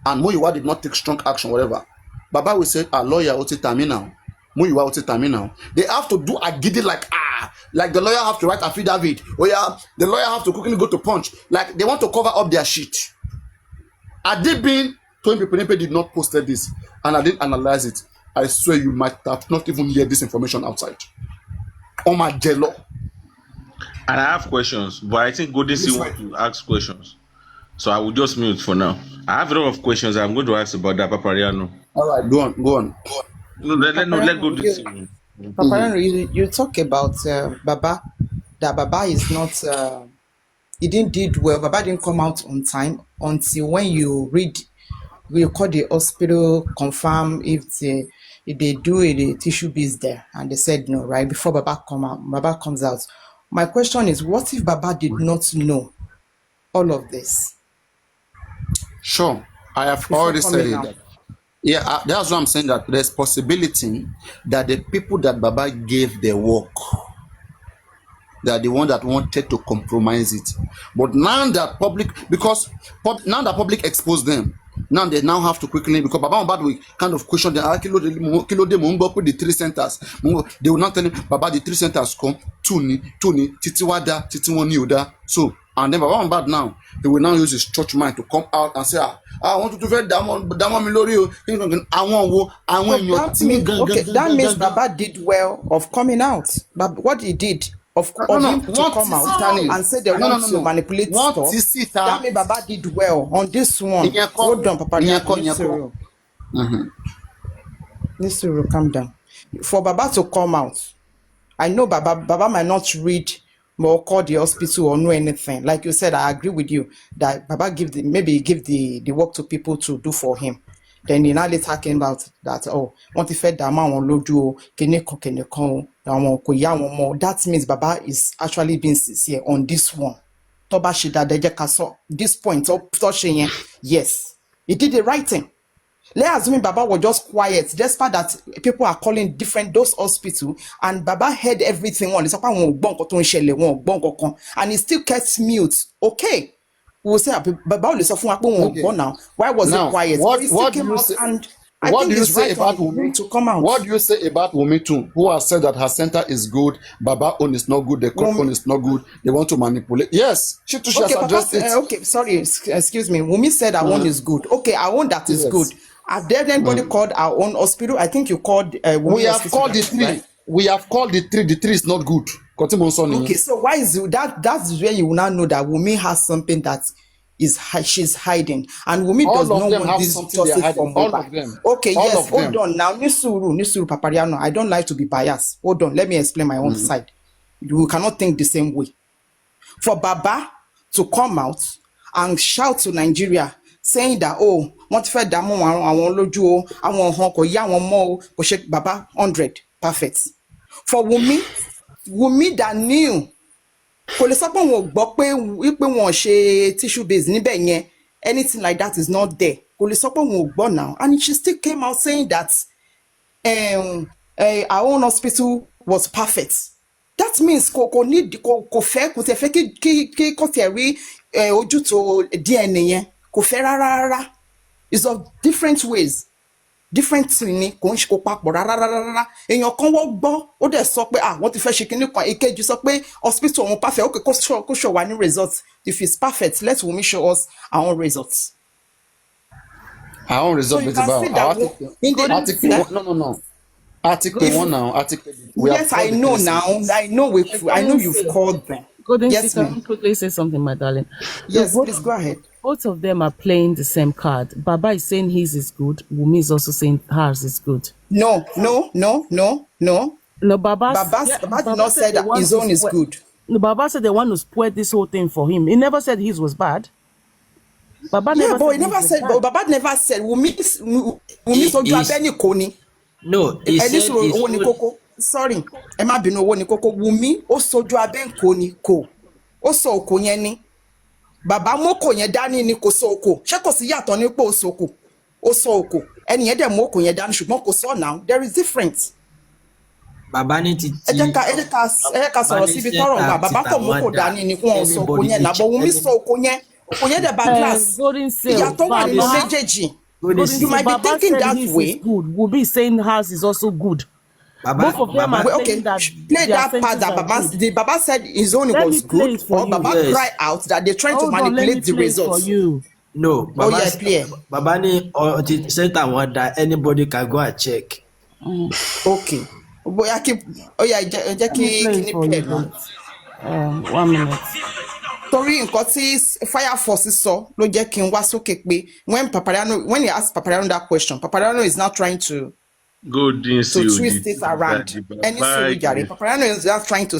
Speaker 1: and Muyiwa did not take strong action, whatever. Baba will say, lawyer, what's it now? Muyiwa, what's it now? They have to do a giddy like the lawyer have to write a affidavit. Oh yeah, the lawyer have to quickly go to punch. Like they want to cover up their shit. Had they been 20 people did not post this and I didn't analyze it, I swear you might have not even heard this information outside. Oh my jello.
Speaker 12: And I have questions, but I think Golden still want to ask questions. So I will just mute for now. I have a lot of questions I'm going to ask about that Papariano.
Speaker 1: All right, go on.
Speaker 12: No, let go this.
Speaker 14: Papariano, you talk about Baba, that Baba is not, he didn't did well. Baba didn't come out on time until when you call the hospital, confirm if they do the tissue biz there, and they said no, right? Before Baba comes out. My question is, what if Baba did not know all of this?
Speaker 1: Sure, I have already said it. Yeah, that's why I'm saying that there's possibility that the people that Baba gave their work, they are the one that wanted to compromise it. But now that public exposed them, now they now have to quickly, because Baba Mohbad will kind of question them. Kilo de Mungo put the 3 centers. They will not tell him, Baba, the 3 centers come, Tuni, Titiwada, Titiwani Uda. So, and then Baba Mohbad now, he will now use his church mind to come out and say, I want to do Damon Milorio.
Speaker 14: That means Baba did well of coming out. But what he did of him to come out and say they want to manipulate stuff, that means Baba did well on this one. Hold on, Papariano. Nisuru, calm down. For Baba to come out, I know Baba might not read or call the hospital or know anything. Like you said, I agree with you that Baba give the work to people to do for him. Then he now later came out that, what if that man won't load that means Baba is actually being sincere on this one. This point, yes, he did the right thing. Let's assume Baba was just quiet, despite that people are calling different those hospitals, and Baba heard everything on. And he still kept mute. Okay. We'll say Baba will suffer now. Why was he quiet?
Speaker 1: What do you say? What do you say about Wumi
Speaker 14: to come out?
Speaker 1: What do you say about Wumi too, who has said that her center is good, Baba own is not good, the court own is not good, they want to manipulate? Yes, she too has addressed it.
Speaker 14: Okay, sorry, excuse me. Wumi said our own is good. Okay, our own that is good. Have there anybody called our own hospital? I think you called Wumi.
Speaker 1: We have called the 3. Right? We have called the 3. The 3 is not good.
Speaker 14: Okay, so why is that? That's where you will now know that Wumi has something that she's hiding, and Wumi does not want this justice from
Speaker 1: all of them.
Speaker 14: Okay, all yes, hold on now. Nisuru Papariano, I don't like to be biased. Hold on, let me explain my own side. We cannot think the same way. For Baba to come out and shout to Nigeria saying that, what if I won't loju I want honko ya want more Baba 100 perfect. For Wumi that knew kò lè sọ pé wọn ò gbọ́ pé wọ́n ṣe tissue base níbẹ̀ yẹn, anything like that is not there. Kò lè sọ pé wọn ò gbọ́ now, and she still came out saying that our own hospital was perfect. That means kò fẹ́ kí kò tẹ̀ rí ojútùú DNA yẹn, kò fẹ́ rárá. It's of different ways. Different thing ni kò ń ṣe kó papọ̀ rárá. Èèyàn kan wọ́n gbọ́ ó dẹ̀ sọ pé wọ́n ti fẹ́ ṣe kinní kan, èkejì sọ pé hospital òun perfect. Okay, kó show wa ní results. If it's perfect, let Wunmi show us our own results.
Speaker 1: Our own results is about no. Article 1 now. Article.
Speaker 14: Yes, I know now. I know you've called them.
Speaker 7: Yes, can quickly say something, my darling?
Speaker 14: Yes, please go ahead.
Speaker 7: Both of them are playing the same card. Baba is saying his is good. Wunmi is also saying hers is good.
Speaker 14: No.
Speaker 7: No, Baba
Speaker 14: did not say that his own is good.
Speaker 7: No, Baba said the one who spoiled this whole thing for him. He never said his was bad. Baba never said
Speaker 14: Baba never said Wunmi soju abeni koni.
Speaker 10: No, he said
Speaker 14: sorry, ẹ má bínú owó ní kókó. Wùmí ó sojú abẹ́ ńkò ni kò. Ó sọ òkò yẹn ni. Bàbá mọ́kò yẹn dání ni kò sọ òkò. Ṣé kò sí yàtọ̀ ní pé ó sọ òkò? Ó sọ òkò. Ẹni yẹn dẹ̀ mọ́kò yẹn dání ṣùgbọ́n kò sọ now. There is difference.
Speaker 10: bàbá ní ti
Speaker 14: Ẹ jẹ́ ká sọ̀rọ̀ síbi tọ́rọ̀ wà. Bàbá kò mọ́kò dání ni kí wọ́n sọ òkò yẹn náà. But Wùmí sọ òkò yẹn. Òkò yẹn dẹ̀ bá glass.
Speaker 7: Golden Sale,
Speaker 14: Ìyàtọ̀ wà nínú
Speaker 7: Baba.
Speaker 14: méjèèjì.
Speaker 7: Golden
Speaker 14: You might be
Speaker 7: Baba
Speaker 14: thinking
Speaker 7: said
Speaker 14: that
Speaker 7: his
Speaker 14: way.
Speaker 7: is good. Will be saying hers is also good. Both of them are
Speaker 14: Well,
Speaker 7: saying
Speaker 14: okay,
Speaker 7: that
Speaker 14: play
Speaker 7: their
Speaker 14: that part that
Speaker 7: sentences are
Speaker 14: Baba,
Speaker 7: good.
Speaker 14: the Baba said his own
Speaker 7: Let
Speaker 14: was
Speaker 7: me play
Speaker 14: good,
Speaker 7: it for
Speaker 14: or
Speaker 7: you.
Speaker 14: Baba
Speaker 10: Yes.
Speaker 14: cry out that they're trying to
Speaker 7: Hold on, let me
Speaker 14: manipulate the
Speaker 7: play it for
Speaker 14: results.
Speaker 7: you.
Speaker 10: No,
Speaker 14: Oh yeah, clear.
Speaker 10: bàbá ní ọtí center wọn da anybody can go and check.
Speaker 14: Okay. Bóyá kí oh yeah, jẹ́
Speaker 7: Let me
Speaker 14: kí
Speaker 7: play
Speaker 14: kíní
Speaker 7: it for
Speaker 14: play
Speaker 7: you.
Speaker 14: now.
Speaker 7: But, 1 minute.
Speaker 14: Torí nǹkan tí Fire Force sọ ló jẹ́ kí n wá sókè pé when he asked Papariano that question, Papariano is now trying to
Speaker 12: Golden Sale,
Speaker 14: twist it around. Any suru jare. Papariano is just trying to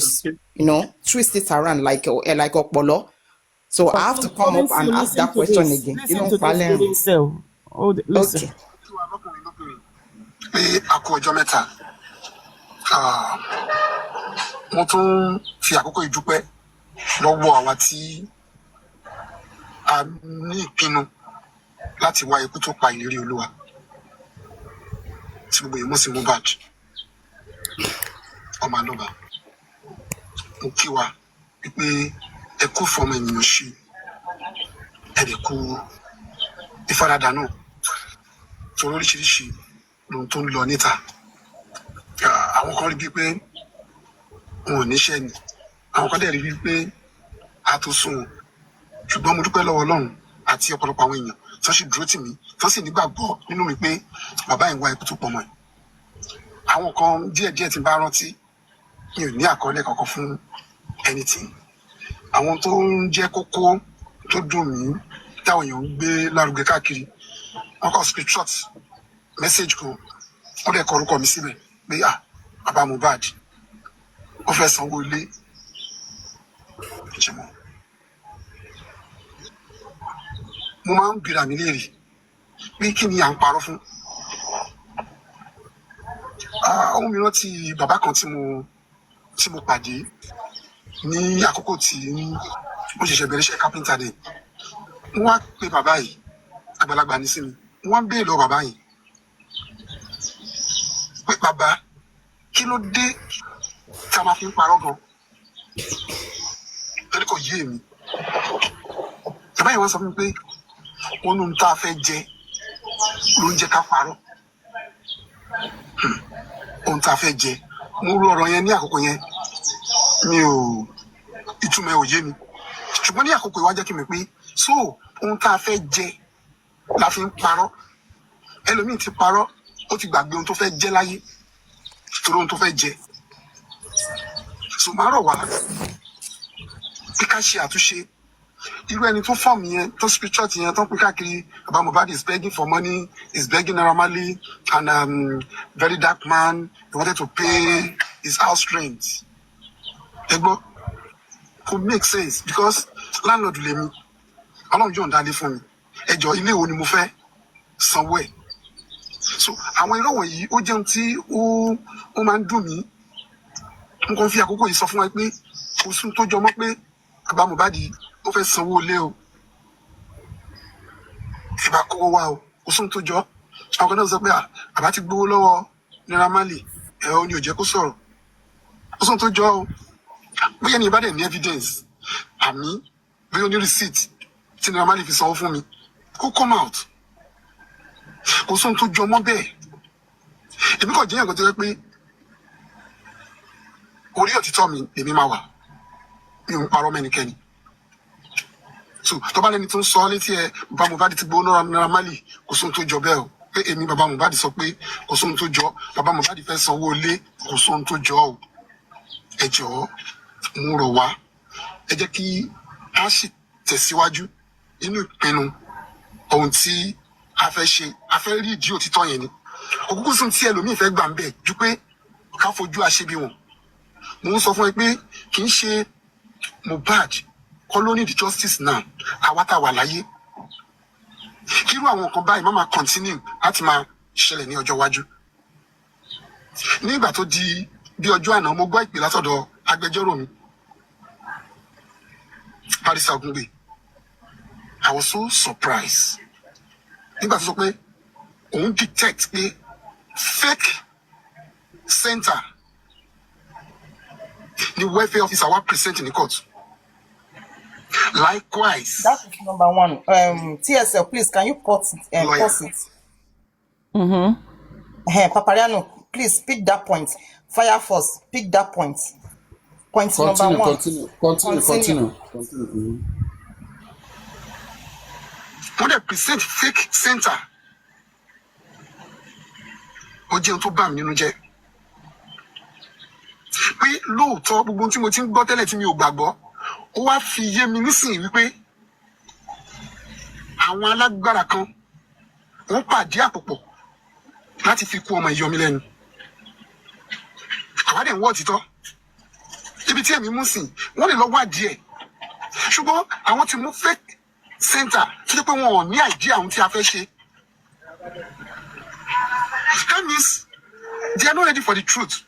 Speaker 14: twist it around like Opolo. So I have to come up and ask that question again.
Speaker 7: Listen to this Golden Sale. Listen.
Speaker 14: Okay.
Speaker 4: Pé a kú ọjọ́ mẹ́ta. Wọ́n tún fi àkókò ìdúpẹ́ lọ́wọ́ àwa tí a ní ìpinnu láti wá ikú tó pa ìlérí Olúwa. Tí gbogbo èèmọ̀ sí Mohbad. Ọmọ àlọ́ba. Mo kí wa wípé ẹ kú fọmọ ènìyàn ṣe. Ẹ dẹ̀ kú ìfaradà náà. Torí oríṣiríṣi lóhun tó ń lọ níta. Àwọn kan rí bíi pé wọn ò níṣẹ́ ni. Àwọn kan dẹ̀ rí bíi pé a tó sún wọn. Ṣùgbọ́n mo dúpẹ́ lọ́wọ́ Ọlọ́run àti ọ̀pọ̀lọpọ̀ àwọn èèyàn tó sì dúró tì mí tó sì nígbàgbọ́ nínú mi pé bàbá yìí ń wá ikú tó pọ̀ mọ́ ẹ̀. Àwọn kan díẹ̀díẹ̀ tí n bá rántí mi ò ní àkọọ́lẹ̀ kankan fún anything. Àwọn tó ń jẹ́ kókó tó dùn mí táwọn èèyàn ń gbé lárugẹ káàkiri wọ́n kọ́ screenshot message kan wọ́n dẹ̀ kọ orúkọ mi síbẹ̀ pé bàbá Mohbad ó fẹ́ sanwó ilé ìjẹmọ́. Mo máa ń bira mi léèrè pé kí ni à ń parọ́ fún. Ohun mìíràn ti bàbá kan tí mo pàdé ní àkókò tí mo ṣẹ̀ṣẹ̀ bẹ̀rẹ̀ iṣẹ́ kápẹ́ńtà dẹ̀. Mo wá pé bàbá yìí àgbàlagbà ní sí mi. Mo wá ń béèrè lọ bàbá yìí pé bàbá kí ló dé tí a máa fi ń parọ́ gan? Torí kò yé mi. Bàbá yìí wá sọ fún mi pé ohun tá a fẹ́ jẹ ló ń jẹ́ ká parọ́. Ohun tá a fẹ́ jẹ. Mo rò ọ̀rọ̀ yẹn ní àkókò yẹn ìtumọ̀ ẹ̀ ò yé mi. Ṣùgbọ́n ní àkókò ìwà jẹ́ kí mi pé ohun tá a fẹ́ jẹ la fi ń parọ́. Ẹlòmíì ti parọ́ ó ti gbàgbé ohun tó fẹ́ jẹ láyé torí ohun tó fẹ́ jẹ. Máa rọ̀ wá bí ká ṣe àtúnṣe. Irú ẹni tó fọ́ọ̀mù yẹn tó spiritual yẹn tó ń pín káàkiri bàbá Mohbad is begging for money, is begging Naira Marley and very dark man, he wanted to pay his house rent. Ẹgbọ́ kò make sense because landlord lèmi Ọlọ́run jọ̀ ń dálé fún mi. Ẹjọ́ ilé wo ni mo fẹ́ sanwó ẹ̀? So àwọn irọ́ wọ̀nyí ó jẹun tí ó máa ń dùn mí. N kàn fi àkókò yìí sọ fún wa pé kò sún tó jọmọ́ pé bàbá Mohbad ó fẹ́ sanwó ilé o. Ìbá kówó wá o, kò sún tó jọ. Àwọn kan náà sọ pé àbá ti gbówó lọ́wọ́ Naira Marley ó ní ò jẹ́ kó sọ̀rọ̀. Kò sún tó jọ o. Bóyá ní ìbádẹ́ ní evidence àmì bóyá ní receipt tí Naira Marley fi sanwó fún mi kó come out. Kò sún tó jọ mọ́ bẹ́ẹ̀. Èmi kàn jẹ́ ẹ̀kọ́ tó yẹ pé orí òtítọ́ mi lèmi máa wà. Mi ò ń parọ́ mẹ́nikẹ́ni. So tó bá lẹ́ni tó ń sọ létí ẹ bàbá Mohbad ti gbówó Naira Marley kò sóhun tó jọ bẹ́ẹ̀ o. Pé èmi bàbá Mohbad sọ pé kò sóhun tó jọ. Bàbá Mohbad fẹ́ sanwó ilé kò sóhun tó jọ o. Ẹ jọ̀ọ́ mo rọ̀ wá. Ẹ jẹ́ kí a sì tẹ̀síwájú nínú ìpinnu ohun tí a fẹ́ ṣe. A fẹ́ rí ìdí òtítọ́ yẹn ni. Òkúkú sùn tí ẹlòmíì fẹ́ gbà ń bẹ̀ ju pé ká fojú aṣebi wọn. Mo ń sọ fún ẹ pé kì í ṣe Mohbad kọ́ ló need justice now. Àwa tá a wà láyé. Kírú àwọn nǹkan báyìí má máa continue láti máa ṣẹlẹ̀ ní ọjọ́ iwájú. Nígbà tó di bí ọjọ́ àná mo gbọ́ ìpè látọ̀dọ̀ agbẹjọ́rò mi Paris Ogunbe. I was so surprised nígbà tó sọ pé òun detect pé fake center the welfare officer was present in the court. Likewise,
Speaker 14: That is number one. TSL, please, can you pause it? Papariano, please pick that point. Fire Force, pick that point. Point number one.
Speaker 1: Continue.
Speaker 4: when they present fake center, ó jẹun tó bá mi nínú jẹ́. Pé lóòótọ́ gbogbo tí mo ti ń gbọ́ tẹ́lẹ̀ tí mi ò gbàgbọ́, ó wá fi yé mi nísìnyí wípé àwọn alágbára kan wọ́n pàdé àpòpọ̀ láti fi kú ọmọ ìyọmí lẹ́nu. Àwa dẹ̀ ń wọ́ òtítọ́. Ibi tí èmi mú sìn, wọ́n lè lọ wádìí ẹ̀. Ṣùgbọ́n àwọn tí mú fake center tó jẹ́ pé wọn ò ní àìdí àwọn tí a fẹ́ ṣe. That means they are not ready for the truth.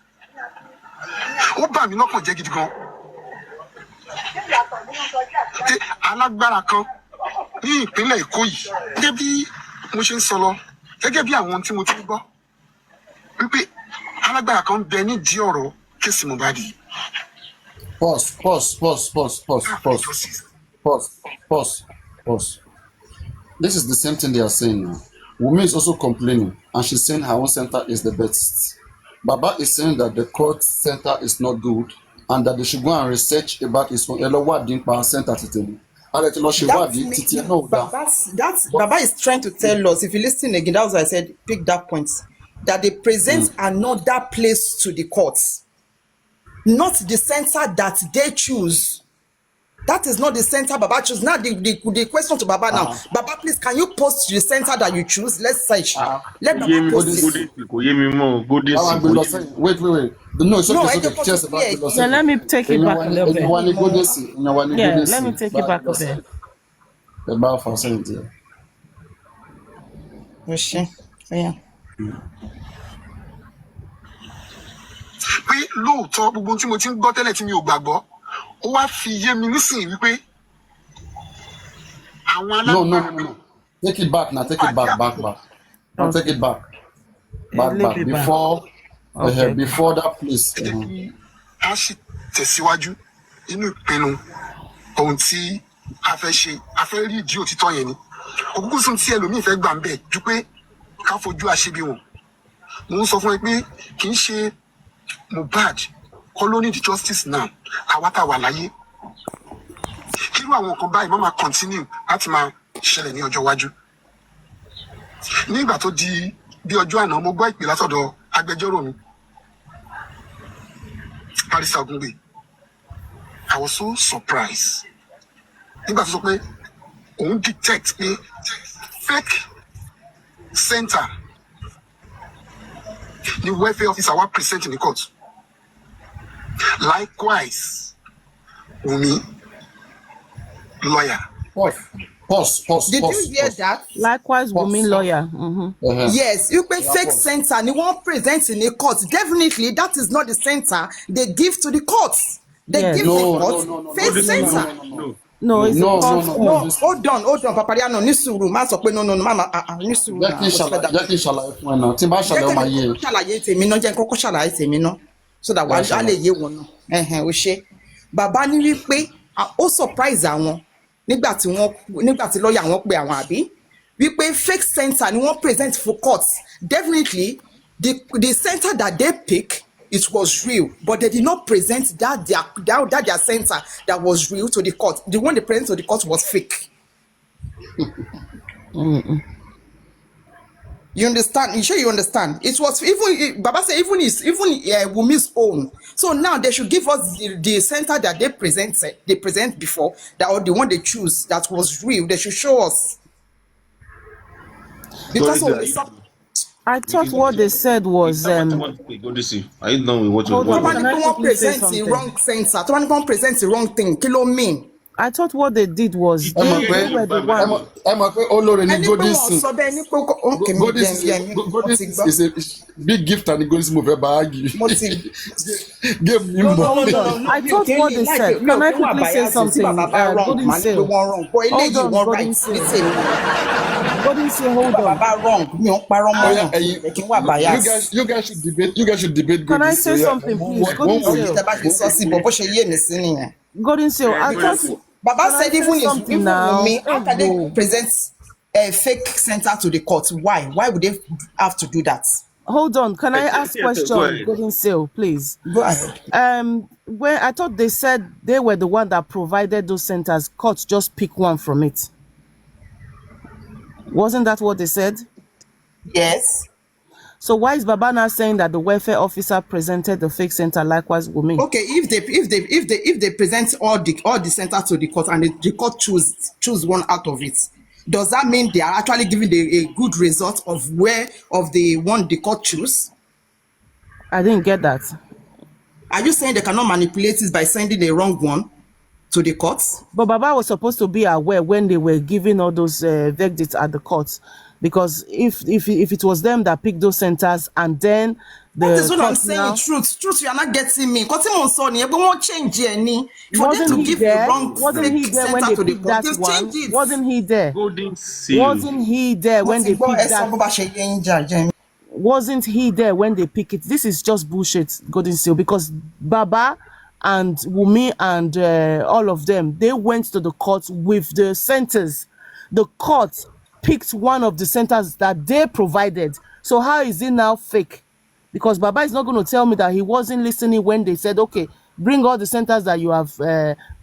Speaker 4: Ó bà mí lọ́kàn jẹ́ gidi gan. Alágbára kan ní ìpínlẹ̀ Èkó yìí, gẹ́gẹ́ bí mo ṣe ń sọ lọ, gẹ́gẹ́ bí àwọn tí mo ti ń gbọ́, wípé alágbára kan bẹ nídìí ọ̀rọ̀ kéèsì Mohbad.
Speaker 1: Pause. This is the same thing they are saying now. Wunmi is also complaining, and she's saying her own center is the best. Baba is saying that the court center is not good, and that they should go and research about his own. Center to
Speaker 14: Baba is trying to tell us, if you listen again, that was why I said, pick that point, that they present another place to the courts, not the center that they choose. That is not the center Baba choose. Now the question to Baba now. Baba, please, can you post the center that you choose? Let's search. Let Baba post it.
Speaker 1: Wait. No, it's okay. Just about
Speaker 7: yeah, let me take it back a little bit. Yeah, let me take it back a bit.
Speaker 1: About for saying
Speaker 14: Yeah.
Speaker 4: Pé lóòótọ́ gbogbo tí mo ti ń gbọ́ tẹ́lẹ̀ tí mi ò gbàgbọ́, ó wá fi yé mi nísìnyí wípé àwọn alágbára.
Speaker 1: No. Take it back now. Take it back. Now take it back. Back. Before that place.
Speaker 4: A sì tẹ̀síwájú nínú ìpinnu ohun tí a fẹ́ ṣe. A fẹ́ rí ìdí òtítọ́ yẹn ni. Òkúkú sùn tí ẹlòmíì fẹ́ gbà ń bẹ̀ ju pé ká fojú àṣebí wọn. Mo ń sọ fún ẹ pé kì í ṣe Mohbad kọ́ ló ní the justice now. Àwa tá wà láyé. Irú àwọn nǹkan báyìí má máa continue láti máa ṣẹlẹ̀ ní ọjọ́ iwájú. Nígbà tó di bí ọjọ́ àná, mo gbọ́ ìpè látọ̀dọ̀ agbẹjọ́rò mi Paris Ogunbe. I was so surprised. Nígbà tó sọ pé òun detect pé fake center the welfare officer was present in the court. Likewise, Wunmi, lawyer.
Speaker 1: Pause.
Speaker 14: Did you hear that?
Speaker 7: Likewise, Wunmi, lawyer.
Speaker 14: Yes, you can fake center and you won't present in a court. Definitely, that is not the center they give to the courts. They give the court fake center.
Speaker 7: No, it's
Speaker 14: no. Hold on, Papariano, ní sùúrù, má sọ pé no, mama, ní sùúrù.
Speaker 1: Jẹ́ kí n ṣàlàyé fún ẹ náà. Tí n bá ṣàlàyé ọmọ ayé.
Speaker 14: Ṣàlàyé tèmi náà, jẹ́ kọ́kọ́ ṣàlàyé tèmi náà, so that wàá á lè yé wọn náà. Ó ṣe. Bàbá ní wípé ó surprise àwọn nígbà tí lọ́ọ̀yà wọn pe àwọn àbí wípé fake center ni wọ́n present for courts. Definitely, the center that they pick, it was real, but they did not present that their center that was real to the court. The one they presented to the court was fake. You understand? You sure you understand? It was even Baba said even Wunmi's own. So now they should give us the center that they present before, that or the one they choose that was real. They should show us. Because
Speaker 7: I thought what they said was
Speaker 12: Are you done with what you're
Speaker 14: Someone presents the wrong center. Someone presents the wrong thing. Kilo mean.
Speaker 7: I thought what they did was they were the one.
Speaker 14: okay, me
Speaker 1: God
Speaker 14: then, yeah,
Speaker 1: is
Speaker 14: me,
Speaker 1: God
Speaker 14: what's it,
Speaker 1: is a big gift and God is move bag.
Speaker 14: what's it?
Speaker 1: Give me
Speaker 14: No, no,
Speaker 1: more.
Speaker 14: no,
Speaker 7: Hold
Speaker 14: no,
Speaker 7: on.
Speaker 14: no, no.
Speaker 7: I
Speaker 14: Mi ò
Speaker 7: thought
Speaker 14: kí
Speaker 7: what
Speaker 14: ń
Speaker 7: they
Speaker 14: like
Speaker 7: said.
Speaker 14: mi ò
Speaker 7: Can I
Speaker 14: kí ń wà
Speaker 7: quickly say
Speaker 14: bias sí
Speaker 7: something?
Speaker 14: bàbá bá wrong,
Speaker 7: Golden
Speaker 14: màá ní pé
Speaker 7: Seal.
Speaker 14: wọ́n wrong. But
Speaker 7: Hold
Speaker 14: eléyìí
Speaker 7: on,
Speaker 14: wọ́n
Speaker 7: Golden
Speaker 14: right ní
Speaker 7: Seal.
Speaker 14: tèmi.
Speaker 7: Golden Seal,
Speaker 14: Tí
Speaker 7: hold
Speaker 14: bàbá
Speaker 7: on.
Speaker 14: bá wrong, mi ò ń parọ́ mọ́
Speaker 1: Oh yeah,
Speaker 14: yàn. Mi ò kí ń wà bias.
Speaker 1: you guys should debate. You guys should debate
Speaker 7: Can
Speaker 1: God
Speaker 7: I
Speaker 1: is so
Speaker 7: say
Speaker 1: yeah.
Speaker 7: something, please?
Speaker 1: One
Speaker 7: Golden
Speaker 1: way.
Speaker 14: Okay,
Speaker 7: Seal.
Speaker 14: tẹ́ bá ṣe sọ sí bọ̀ bó ṣe yé mi sí nìyẹn.
Speaker 7: Golden Seal. I thought.
Speaker 14: Baba
Speaker 7: Can I
Speaker 14: said
Speaker 7: say something
Speaker 14: even
Speaker 7: now?
Speaker 14: Wunmi, how
Speaker 7: Hey,
Speaker 14: can they
Speaker 7: go.
Speaker 14: present a fake center to the court? Why? Why would they have to do that?
Speaker 7: Hold on. Can I ask
Speaker 12: Yes, go
Speaker 7: question,
Speaker 12: ahead.
Speaker 7: Golden Seal, please?
Speaker 14: Go ahead.
Speaker 7: When I thought they said they were the one that provided those centers, courts just pick one from it. Wasn't that what they said?
Speaker 14: Yes.
Speaker 7: So why is Baba now saying that the welfare officer presented the fake center, likewise Wunmi?
Speaker 14: Okay, if they present all the center to the court and the court choose one out of it, does that mean they are actually giving a good result of the one the court choose?
Speaker 7: I didn't get that.
Speaker 14: Are you saying they cannot manipulate it by sending the wrong one to the courts?
Speaker 7: But Baba was supposed to be aware when they were giving all those verdicts at the courts, because if it was them that picked those centers and then
Speaker 14: that is
Speaker 7: the
Speaker 14: what I'm
Speaker 7: court
Speaker 14: saying.
Speaker 7: now,
Speaker 14: Truth, you are not getting me. Because Timon saw ni, but won't change any for them
Speaker 7: wasn't
Speaker 14: to
Speaker 7: he
Speaker 14: give the
Speaker 7: there?
Speaker 14: wrong
Speaker 7: Wasn't he
Speaker 14: fake
Speaker 7: there when
Speaker 14: center
Speaker 7: they
Speaker 14: to the
Speaker 7: picked
Speaker 14: court.
Speaker 7: that
Speaker 14: They've
Speaker 7: one?
Speaker 14: changed it.
Speaker 7: Wasn't he there?
Speaker 12: Golden Seal.
Speaker 7: Wasn't he there when they picked that? Wasn't he there when they pick it? This is just bullshit, Golden Seal, because Baba and Wumi and all of them, they went to the court with the centers. The court picked one of the centers that they provided. So how is it now fake? Because Baba is not going to tell me that he wasn't listening when they said, okay, bring all the centers that you have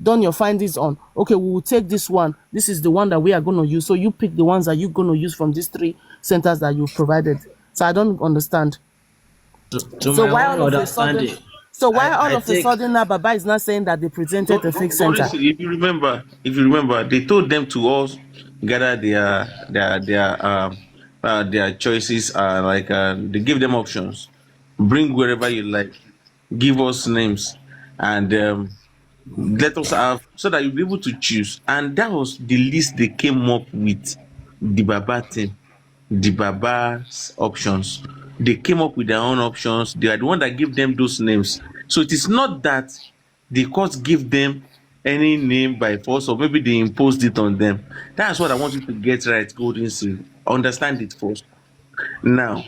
Speaker 7: done your findings on. Okay, we will take this one. This is the one that we are going to use. So you pick the ones that you're going to use from these 3 centers that you've provided. So I don't understand.
Speaker 10: To
Speaker 7: So
Speaker 10: my
Speaker 7: why
Speaker 10: own
Speaker 7: all of a sudden?
Speaker 10: understanding,
Speaker 7: So why all
Speaker 10: I
Speaker 7: of a
Speaker 10: think
Speaker 7: sudden now Baba is not saying that they presented a fake
Speaker 12: Golden
Speaker 7: center?
Speaker 12: Seal, if you remember, they told them to all gather their choices. They give them options. Bring wherever you like. Give us names, and let us have so that you'll be able to choose. And that was the list they came up with. The Baba team, the Baba's options. They came up with their own options. They are the one that gave them those names. So it is not that the court gave them any name by force, or maybe they imposed it on them. That's what I want you to get right, Golden Seal. Understand it first. Now,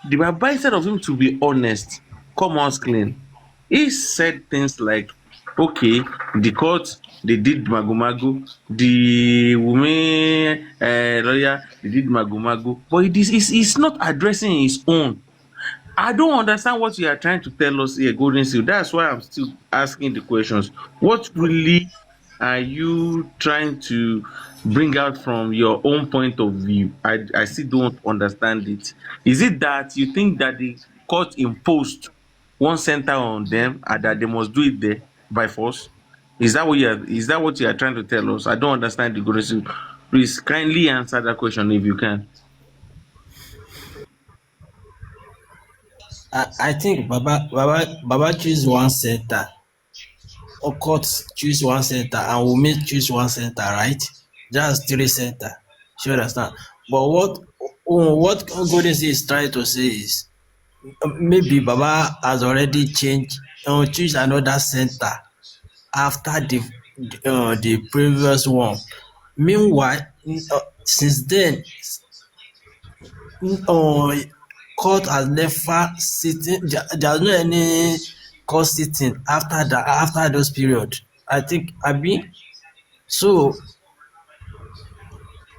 Speaker 12: the Baba, instead of him to be honest, come out clean, he said things like, okay, the court, they did magomago, the women lawyer, they did magomago, but he's not addressing his own. I don't understand what you are trying to tell us here, Golden Seal. That's why I'm still asking the questions. What really are you trying to bring out from your own point of view? I still don't understand it. Is it that you think that the court imposed one center on them and that they must do it there by force? Is that what you are trying to tell us? I don't understand the Golden Seal. Please kindly answer that question if you can.
Speaker 10: I think Baba choose one center, or court choose one center, and Wunmi choose one center, right? That's 3 center. You understand? But what Golden is trying to say is maybe Baba has already changed or choose another center after the previous one. Meanwhile, since then, court has never sitting. There's no any court sitting after those period. I think Abi. So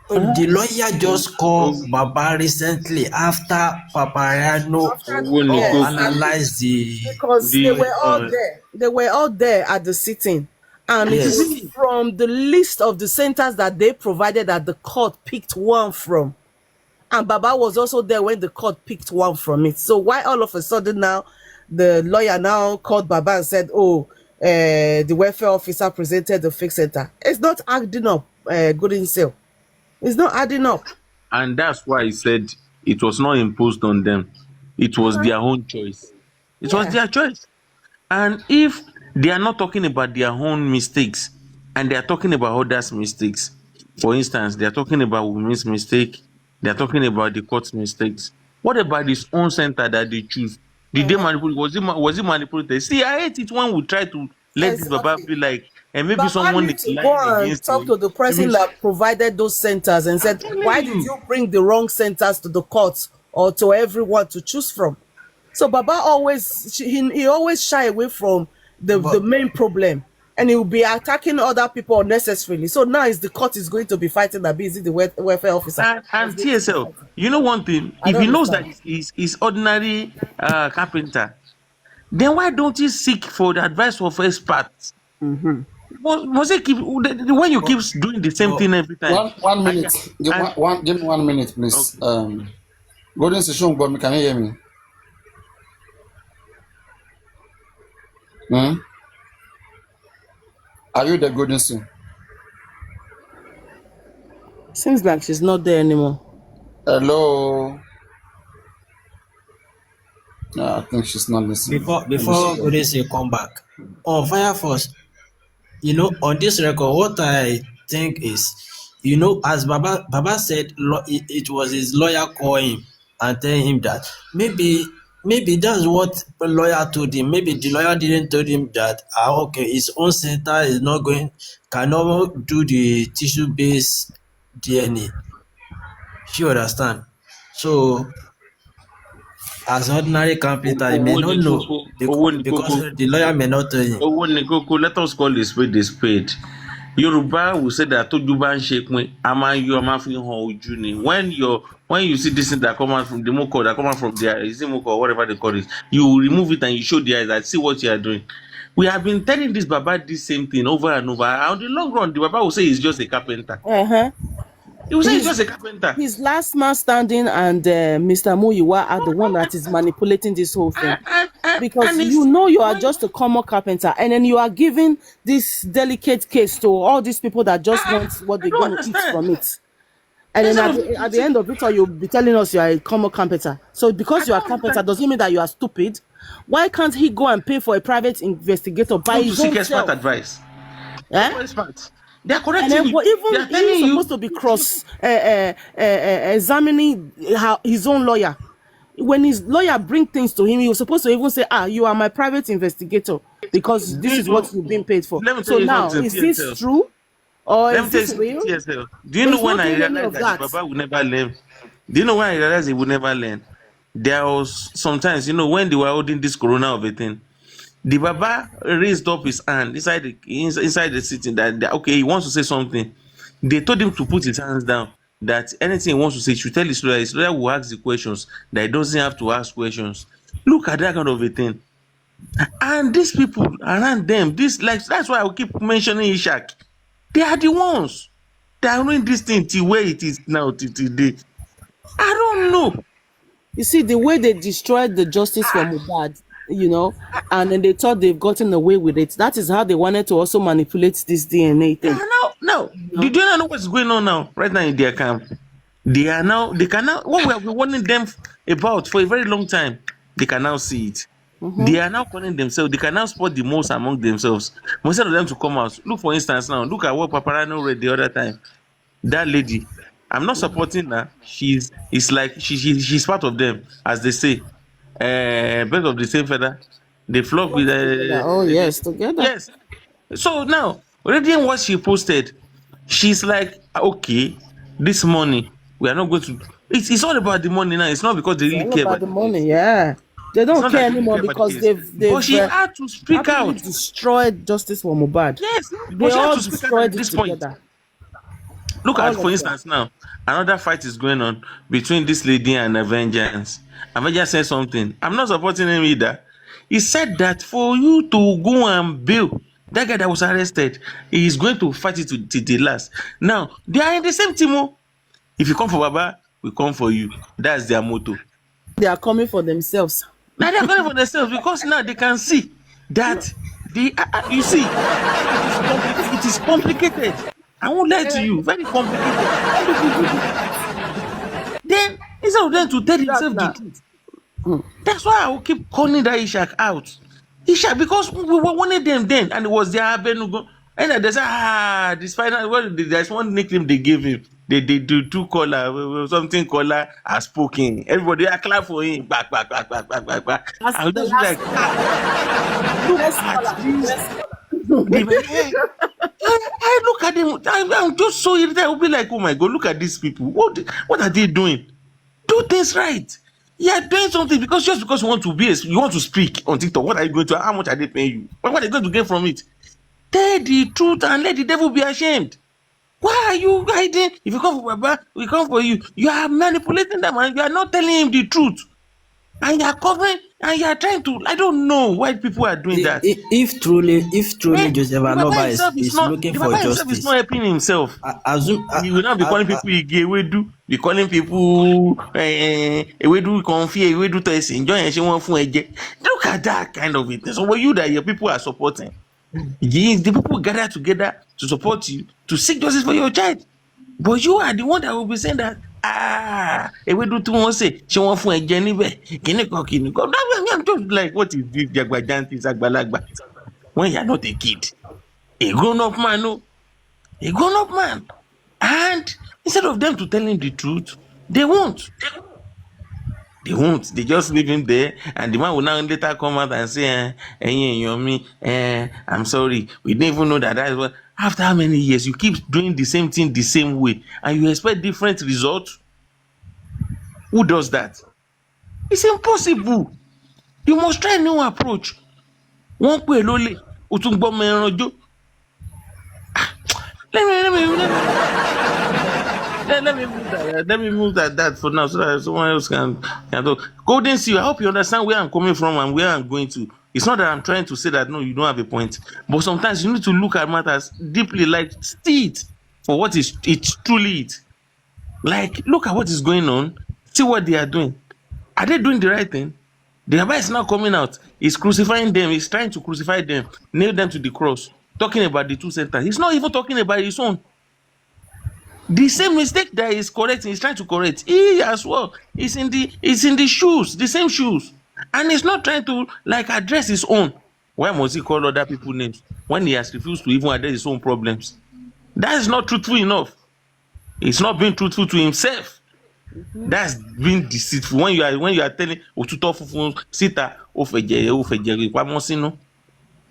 Speaker 10: the lawyer just called Baba recently after Papariano
Speaker 7: Yes,
Speaker 10: analyzed
Speaker 7: because they were all there. They were all there at the sitting. And it
Speaker 10: yes.
Speaker 7: was from the list of the centers that they provided that the court picked one from. And Baba was also there when the court picked one from it. So why all of a sudden now the lawyer now called Baba and said, oh, the welfare officer presented the fake center? It's not adding up, Golden Seal. It's not adding up.
Speaker 12: And that's why I said it was not imposed on them. It was their own choice. It was their choice. And if they are not talking about their own mistakes and they are talking about others' mistakes, for instance, they are talking about women's mistake, They're talking about the court mistakes. What about his own center that they choose? Did they manipulate? Was it manipulated? See, I hate it when we try to let this Baba
Speaker 7: Exactly.
Speaker 12: feel like, and maybe
Speaker 7: Baba
Speaker 12: someone
Speaker 7: need
Speaker 12: is
Speaker 7: to go
Speaker 12: lying
Speaker 7: and
Speaker 12: against
Speaker 7: talk
Speaker 12: him.
Speaker 7: to the person
Speaker 12: Maybe,
Speaker 7: that provided those centers and
Speaker 12: I'm
Speaker 7: said,
Speaker 12: telling
Speaker 7: why did
Speaker 12: you.
Speaker 7: you bring the wrong centers to the court or to everyone to choose from? So Baba always, he always shy away from the
Speaker 10: But
Speaker 7: main problem, and he will be attacking other people unnecessarily. So now is the court is going to be fighting that is it the welfare officer
Speaker 12: And
Speaker 7: that's going to be
Speaker 12: TSL,
Speaker 7: fighting?
Speaker 12: you know one thing,
Speaker 7: I
Speaker 12: if
Speaker 7: don't
Speaker 12: he knows that
Speaker 7: understand.
Speaker 12: he's ordinary carpenter, then why don't he seek for the advice of experts? Must he keep when you
Speaker 10: but
Speaker 12: keep doing the same
Speaker 10: but
Speaker 12: thing every time?
Speaker 1: One
Speaker 12: And,
Speaker 1: minute.
Speaker 12: and
Speaker 1: Give me 1 minute, please.
Speaker 12: okay.
Speaker 1: Golden Station, but can you hear me? Hmm? Are you the Golden Station?
Speaker 7: Seems like she's not there anymore.
Speaker 1: Hello. No, I think she's not listening. Maybe
Speaker 10: before
Speaker 1: she.
Speaker 10: Gracie come back on Fire Force, on this record, what I think is, as Baba said, it was his lawyer call him and tell him that maybe that's what the lawyer told him. Maybe the lawyer didn't told him that okay, his own center is not cannot do the tissue based DNA. You understand? So as ordinary carpenter, he may
Speaker 12: Owó
Speaker 10: not
Speaker 12: ni
Speaker 10: know
Speaker 12: kókó, owó ni
Speaker 10: because
Speaker 12: kókó.
Speaker 10: the lawyer may not tell him.
Speaker 12: Owó ni kókó. Let us call a spade a spade. Yoruba will say that tójú bá ń ṣe pin, a máa ń yọ, a máa fi hàn ojú ni. When you see this thing that come out from the moko, that come out from the is it moko or whatever they call it, you remove it and you show the eyes that see what you are doing. We have been telling this Baba this same thing over and over. And in the long run, the Baba will say he's just a carpenter. He will say he's
Speaker 7: His
Speaker 12: just a carpenter.
Speaker 7: his last man standing and Mr. Muyiwa are the one that is manipulating this whole thing. Because
Speaker 12: And it's
Speaker 7: you are
Speaker 12: when
Speaker 7: just a common carpenter, and then you are giving this delicate case to all these people that just want what
Speaker 12: I
Speaker 7: they're
Speaker 12: don't
Speaker 7: going to eat
Speaker 12: understand.
Speaker 7: from it. And then
Speaker 12: Instead of
Speaker 7: at the end of it all, you'll be telling us you are a common carpenter. So because
Speaker 12: I
Speaker 7: you are a
Speaker 12: don't
Speaker 7: carpenter
Speaker 12: understand.
Speaker 7: doesn't mean that you are stupid. Why can't he go and pay for a private investigator by
Speaker 12: Go to
Speaker 7: his
Speaker 12: seek
Speaker 7: own
Speaker 12: expert
Speaker 7: self?
Speaker 12: advice.
Speaker 7: Eh?
Speaker 12: Go experts. They are
Speaker 7: And
Speaker 12: correcting
Speaker 7: then,
Speaker 12: you.
Speaker 7: but
Speaker 12: They
Speaker 7: even
Speaker 12: are
Speaker 7: he's
Speaker 12: telling
Speaker 7: supposed
Speaker 12: you.
Speaker 7: to be examining his own lawyer. When his lawyer bring things to him, he was supposed to even say, you are my private investigator because
Speaker 12: Do
Speaker 7: this
Speaker 12: you
Speaker 7: is what
Speaker 12: know?
Speaker 7: you've been paid for.
Speaker 12: Let me tell
Speaker 7: So
Speaker 12: you
Speaker 7: now,
Speaker 12: something,
Speaker 7: is this
Speaker 12: TSL.
Speaker 7: true or
Speaker 12: Let me
Speaker 7: is
Speaker 12: tell you
Speaker 7: this
Speaker 12: something,
Speaker 7: real?
Speaker 12: TSL. Do you
Speaker 7: But
Speaker 12: know
Speaker 7: he's
Speaker 12: when
Speaker 7: not
Speaker 12: I
Speaker 7: doing any
Speaker 12: realized
Speaker 7: of
Speaker 12: that the
Speaker 7: that.
Speaker 12: Baba would never learn? Do you know when I realized he would never learn? There was sometimes, when they were holding this corona of a thing, the Baba raised up his hand inside the sitting that okay, he wants to say something. They told him to put his hands down. That anything he wants to say, he should tell his lawyer. His lawyer will ask the questions. That he doesn't have to ask questions. Look at that kind of a thing. And these people around them, that's why I will keep mentioning Ishak. They are the ones that are doing this thing till where it is now till today. I don't know.
Speaker 7: You see, the way they destroyed the justice for Mohbad, and then they thought they've gotten away with it. That is how they wanted to also manipulate this DNA
Speaker 12: They
Speaker 7: thing.
Speaker 12: are now. Do you know what's going on now? Right now in their camp, they can now what we have been warning them about for a very long time. They can now see it. They are now calling themselves. They can now spot the most among themselves. Instead of them to come out, look for instance now. Look at what Papariano read the other time. That lady, I'm not supporting her. It's like she's part of them, as they say. Birds of the same feather. They flock with
Speaker 7: Together. Oh, yes, together.
Speaker 12: yes. So now, reading what she posted, she's like, okay, this money, we are not going to. It's all about the money now. It's not because they
Speaker 7: It's
Speaker 12: really
Speaker 7: all
Speaker 12: care
Speaker 7: about
Speaker 12: about
Speaker 7: the
Speaker 12: the case.
Speaker 7: money, yeah. They
Speaker 12: It's
Speaker 7: don't
Speaker 12: not
Speaker 7: care
Speaker 12: that they really
Speaker 7: anymore
Speaker 12: care about the
Speaker 7: because
Speaker 12: case. But
Speaker 7: they've
Speaker 12: she had to speak
Speaker 7: absolutely
Speaker 12: out.
Speaker 7: destroyed justice for Mohbad.
Speaker 12: Yes,
Speaker 7: They
Speaker 12: but she had
Speaker 7: all
Speaker 12: to speak out
Speaker 7: destroyed
Speaker 12: at
Speaker 7: it
Speaker 12: this point.
Speaker 7: together.
Speaker 12: Look at,
Speaker 7: All
Speaker 12: for
Speaker 7: of them.
Speaker 12: instance, now another fight is going on between this lady and Avengers. Avengers said something. I'm not supporting him either. He said that for you to go and bail that guy that was arrested, he is going to fight it to the last. Now they are in the same team. Oh. If you come for Baba, we come for you. That's their motto.
Speaker 7: They are coming for themselves.
Speaker 12: Now they are coming for themselves because now they can see that you see, it is complicated. I won't lie to you, very complicated. Then instead of them to tell themselves the truth, that's why I will keep calling that Ishak out. Ishak, because we were wanting them then, and it was their Abenugo. And they say, this final, there's one nickname they gave him. they do two caller, something caller has spoken. Everybody clap for him. Back.
Speaker 7: That's
Speaker 12: I was
Speaker 7: the
Speaker 12: just
Speaker 7: last
Speaker 12: like, look
Speaker 7: best
Speaker 12: at
Speaker 7: caller.
Speaker 12: this.
Speaker 7: Best caller.
Speaker 12: I look at them. I'm just so irritated. I'll be like, oh my God, look at these people. What are they doing? Do things right. You are doing something because you want to you want to speak on TikTok. What are you going to? How much are they paying you? What are they going to get from it? Tell the truth and let the devil be ashamed. Why are you hiding? If you come for Baba, we come for you. You are manipulating them and you are not telling him the truth. And you are covering and you are trying to. I don't know why people are doing that.
Speaker 10: If truly Joseph
Speaker 12: The Baba
Speaker 10: Aloba
Speaker 12: himself is
Speaker 10: is
Speaker 12: not.
Speaker 10: looking
Speaker 12: The
Speaker 10: for
Speaker 12: Baba himself is
Speaker 10: justice,
Speaker 12: not helping himself.
Speaker 10: assume
Speaker 12: He will not be calling people Igewedu, be calling people Ewedu Konfi, Ewedu Tesi, enjoy and she want fun eje. Look at that kind of it. So what you that your people are supporting. The people gather together to support you, to seek justice for your child. But you are the one that will be saying that, Ewedu tí wọ́n say, ṣé wọ́n fún ẹ̀jẹ̀ níbẹ̀? Kìnìkan. I'm just like, what is this Jagbajantis Agbalagba? When you are not a kid. A grown-up man, no. A grown-up man. And instead of them to tell him the truth, they won't. They won't. They just leave him there, and the man will now later come out and say, I'm sorry. We didn't even know that is what. After how many years, you keep doing the same thing the same way, and you expect different results? Who does that? It's impossible. You must try a new approach. One pè lólè, ó tún gbọ́ ọmọ ẹran jó. Let me move that for now so that someone else can talk. Golden Seal, I hope you understand where I'm coming from and where I'm going to. It's not that I'm trying to say that no, you don't have a point, but sometimes you need to look at matters deeply, like see it for what it's truly it. Like, look at what is going on, see what they are doing. Are they doing the right thing? The Baba is now coming out. He's crucifying them. He's trying to crucify them, nail them to the cross. Talking about the two centers. He's not even talking about his own. The same mistake that he's correcting, he's trying to correct. He as well. It's in the shoes, the same shoes. And he's not trying to like address his own. Why must he call other people names when he has refused to even address his own problems? That is not truthful enough. He's not being truthful to himself. That's being deceitful. When you are telling Sita,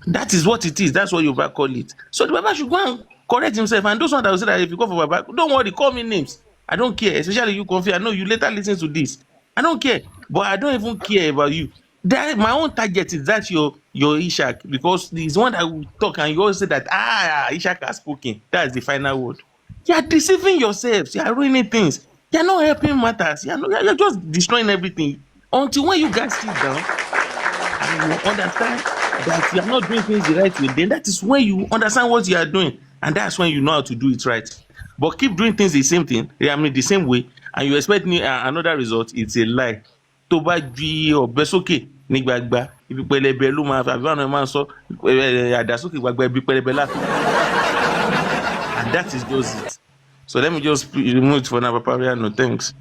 Speaker 12: that is what it is. That's what you call it. So the Baba should go and correct himself. And those ones that will say that if you go for Baba, don't worry, call me names. I don't care. Especially you, Konfi. I know you later listen to this. I don't care. But I don't even care about you. My own target is that your Ishak, because he's one that will talk and you always say that Ishak has spoken. That's the final word. You are deceiving yourselves. You are ruining things. You are not helping matters. You're just destroying everything. Until when you guys sit down and you understand that you are not doing things the right way, then that is when you understand what you are doing, and that's when you know how to do it right. But keep doing things the same thing, the same way, and you expect another result. It's a lie. Tó bá jí ọ̀bẹ sókè ní gbagba, ibi pẹlẹbẹ ló máa àbí àwọn máa ń sọ àdásókè gbagba ibi pẹlẹbẹ láti. And that is just it. So let me just remove it for now, Papariano. Thanks.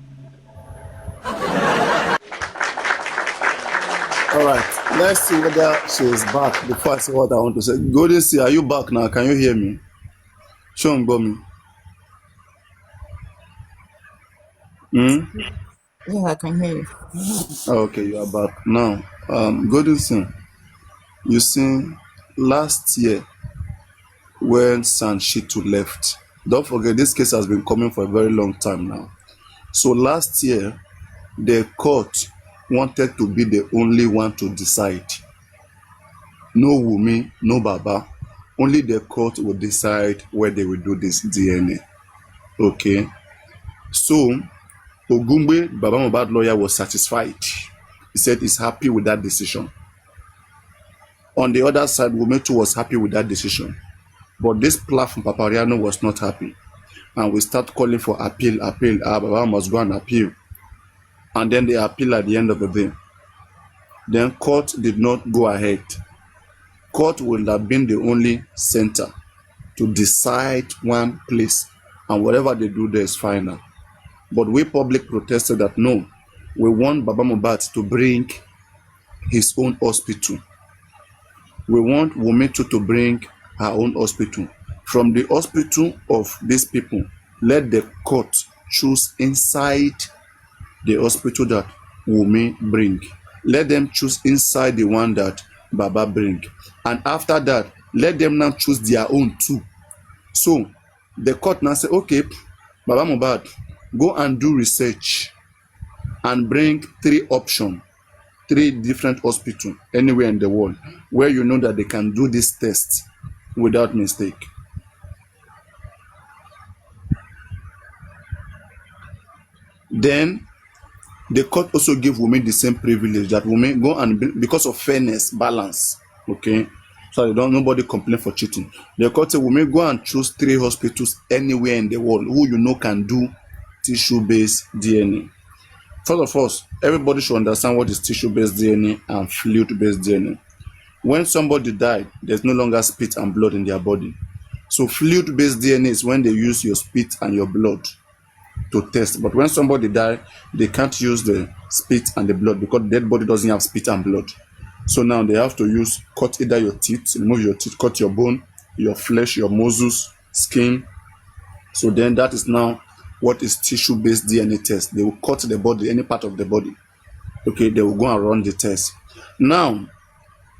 Speaker 1: All right, let's see whether she is back before I say what I want to say. Golden Sea, are you back now? Can you hear me? Show me.
Speaker 14: Yeah, I can hear you.
Speaker 1: Okay, you are back now. Golden Sea, you see, last year when Sanshitu left, don't forget this case has been coming for a very long time now. So last year, the court wanted to be the only one to decide. No Wumi, no Baba. Only the court will decide where they will do this DNA. Okay. So Ogumbe, Baba Mohbad lawyer, was satisfied. He said he's happy with that decision. On the other side, Wumi too was happy with that decision. But this platform, Papariano, was not happy. And we start calling for appeal. Baba must go and appeal. And then they appeal at the end of the day. Then court did not go ahead. Court would have been the only center to decide one place, and whatever they do there is final. But we public protested that no, we want Baba Mohbad to bring his own hospital. We want Wumi to bring her own hospital. From the hospital of these people, let the court choose inside the hospital that Wumi bring. Let them choose inside the one that Baba bring. And after that, let them now choose their own too. So the court now say, okay, Baba Mohbad, go and do research and bring 3 options, 3 different hospitals anywhere in the world where you know that they can do this test without mistake. Then the court also give women the same privilege that women go and because of fairness, balance, okay, so they don't nobody complain for cheating. The court say women go and choose 3 hospitals anywhere in the world who you know can do tissue-based DNA. First of all, everybody should understand what is tissue-based DNA and fluid-based DNA. When somebody died, there's no longer spit and blood in their body. So fluid-based DNA is when they use your spit and your blood to test. But when somebody dies, they can't use the spit and the blood because the dead body doesn't have spit and blood. So now they have to cut either your teeth, remove your teeth, cut your bone, your flesh, your muscles, skin. So then that is now what is tissue-based DNA test. They will cut the body, any part of the body. Okay, they will go and run the test. Now,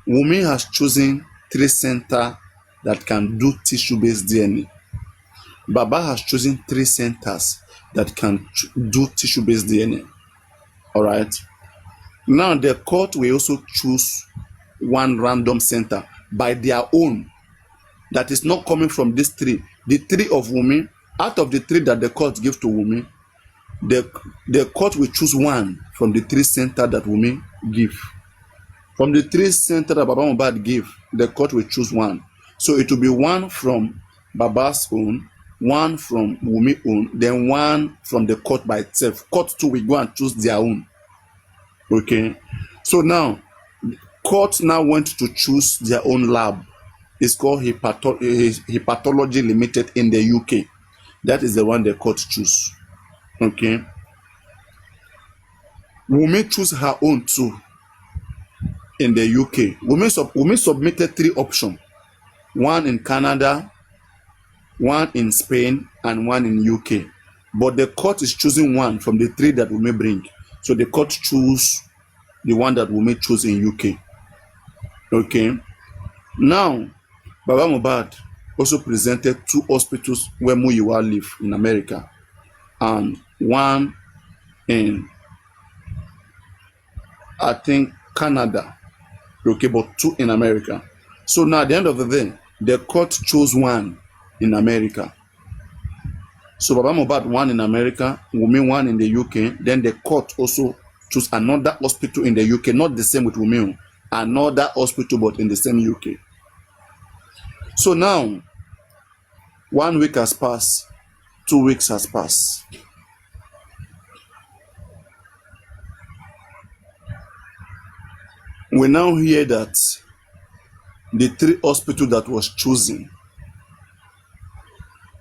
Speaker 1: Wumi has chosen 3 centers that can do tissue-based DNA. Baba has chosen 3 centers that can do tissue-based DNA. All right. Now the court will also choose 1 random center by their own that is not coming from these 3. The 3 of Wumi, out of the 3 that the court give to Wumi, the court will choose 1 from the 3 center that Wumi give. From the 3 center that Baba Mohbad give, the court will choose 1. So it will be 1 from Baba's own, 1 from Wumi own, then 1 from the court by itself. Court 2 will go and choose their own. Okay. So now, court now went to choose their own lab. It's called Hepatology Limited in the UK. That is the one the court choose. Okay. Wumi choose her own too in the UK. Wumi submitted 3 options. 1 in Canada, 1 in Spain, and 1 in UK. But the court is choosing 1 from the 3 that Wumi bring. So the court choose the one that Wumi choose in UK. Okay. Now, Baba Mohbad also presented 2 hospitals where Muyiwa live in America, and 1 in, I think, Canada. Okay, but 2 in America. So now at the end of the day, the court chose 1 in America. So Baba Mohbad 1 in America, Wumi 1 in the UK. Then the court also chose another hospital in the UK, not the same with Wumi, another hospital but in the same UK. So now, 1 week has passed, 2 weeks has passed. We now hear that the 3 hospitals that was chosen,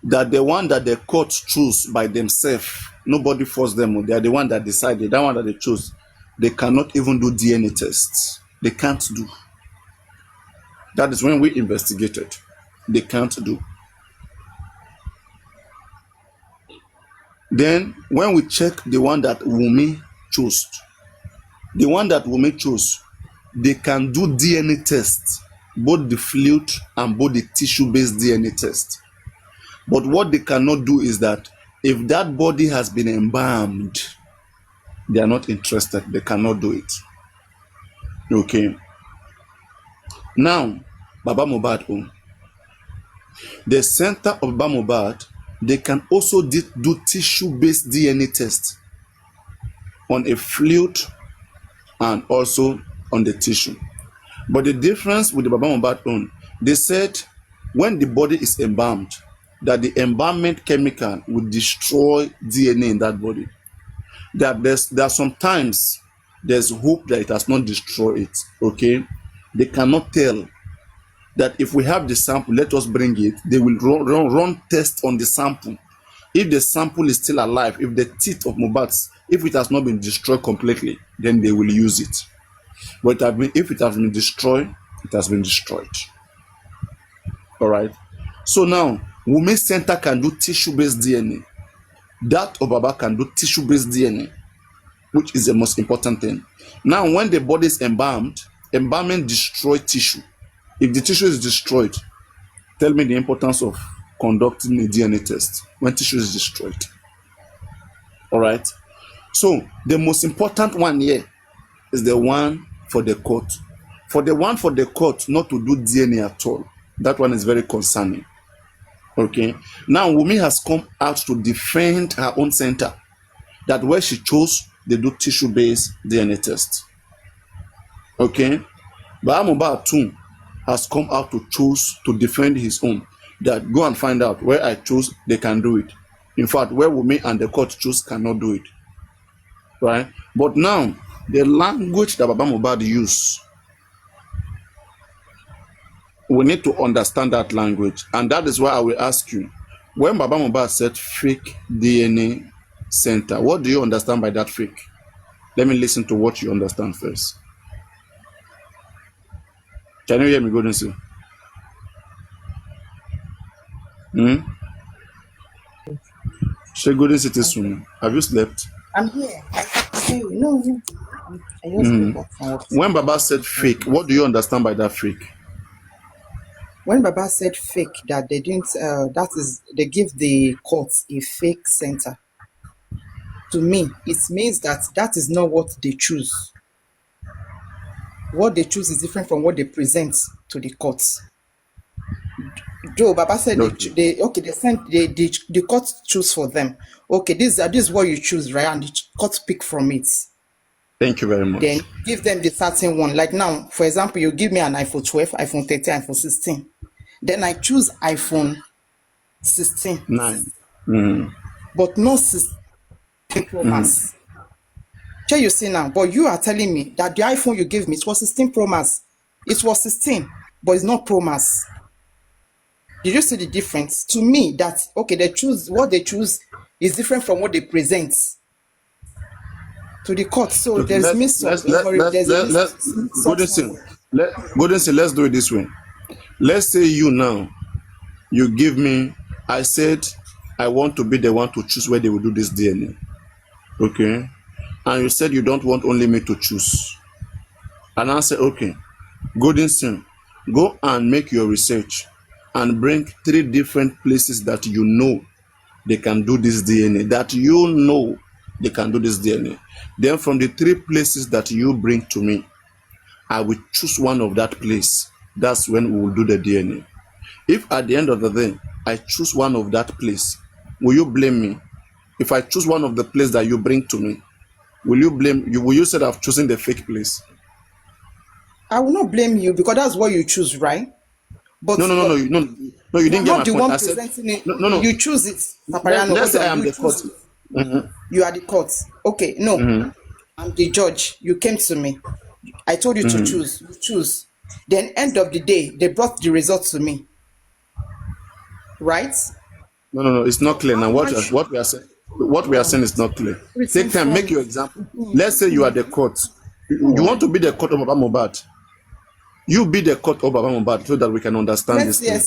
Speaker 1: that the one that the court choose by themselves, nobody forced them, they are the one that decided, that one that they chose, they cannot even do DNA tests. They can't do. That is when we investigated. They can't do. Then when we check the one that Wumi chose, the one that Wumi chose, they can do DNA tests, both the fluid and both the tissue-based DNA test. But what they cannot do is that if that body has been embalmed, they are not interested. They cannot do it. Okay. Now, Baba Mohbad, the center of Baba Mohbad, they can also do tissue-based DNA test on a fluid and also on the tissue. But the difference with the Baba Mohbad they said when the body is embalmed, that the embalmment chemical will destroy DNA in that body. There are sometimes there's hope that it has not destroyed it. Okay, they cannot tell that if we have the sample, let us bring it. They will run tests on the sample. If the sample is still alive, if the teeth of Mohbad, if it has not been destroyed completely, then they will use it. But if it has been destroyed, it has been destroyed. All right. So now, Wumi Center can do tissue-based DNA. that of Baba can do tissue-based DNA, which is the most important thing. Now, when the body is embalmed, embalming destroys tissue. If the tissue is destroyed, tell me the importance of conducting a DNA test when tissue is destroyed. All right. So the most important one here is the one for the court. For the one for the court not to do DNA at all, that one is very concerning. Okay. Now Wumi has come out to defend her own center, that where she chose, they do tissue-based DNA test. Okay. But Mohbad too has come out to choose to defend his own, that go and find out where I choose, they can do it. In fact, where Wumi and the court choose cannot do it. Right? But now, the language that Baba Mohbad use, we need to understand that language. And that is why I will ask you, when Baba Mohbad said fake DNA center, what do you understand by that fake? Let me listen to what you understand first. Can you hear me, good sir? She good soon. Have you slept?
Speaker 14: I'm here. No. I just came back from work.
Speaker 1: When Baba said fake, what do you understand by that fake?
Speaker 14: When Baba said fake, that they didn't, that is, they give the courts a fake center. To me, it means that that is not what they choose. What they choose is different from what they present to the courts. Joe, Baba said they sent the court choose for them. Okay, this is what you choose, right? And the court pick from it.
Speaker 1: Thank you very much.
Speaker 14: Then give them the certain one. Like now, for example, you give me an iPhone 12, iPhone 13, iPhone 16. Then I choose iPhone 16.
Speaker 1: 9.
Speaker 14: But not 16 Pro Max. Here you see now, but you are telling me that the iPhone you gave me, it was 16 Pro Max. It was 16, but it's not Pro Max. Did you see the difference? To me, that okay, what they choose is different from what they present to the court. So
Speaker 1: Okay,
Speaker 14: there's
Speaker 1: let's do it this way. Let's say you now, you give me, I said I want to be the one to choose where they will do this DNA. Okay. And you said you don't want only me to choose. And I said, okay, Godinson, go and make your research and bring 3 different places that you know they can do this DNA, that you know they can do this DNA. Then from the 3 places that you bring to me, I will choose one of that place. That's when we will do the DNA. If at the end of the day, I choose one of that place, will you blame me? If I choose one of the place that you bring to me, will you blame you? Will you say that I've chosen the fake place?
Speaker 14: I will not blame you because that's what you choose, right? But
Speaker 1: No, you didn't get my point. I said, no.
Speaker 14: You choose it, Papariano.
Speaker 1: Let's say I am the court.
Speaker 14: You are the court. Okay, no. I'm the judge. You came to me. I told you to choose. You choose. Then end of the day, they brought the results to me. Right?
Speaker 1: No. It's not clear now. What we are saying is not clear. Take time. Make your example. Let's say you are the court. You want to be the court of Baba Mohbad. You be the court of Baba Mohbad so that we can understand this thing.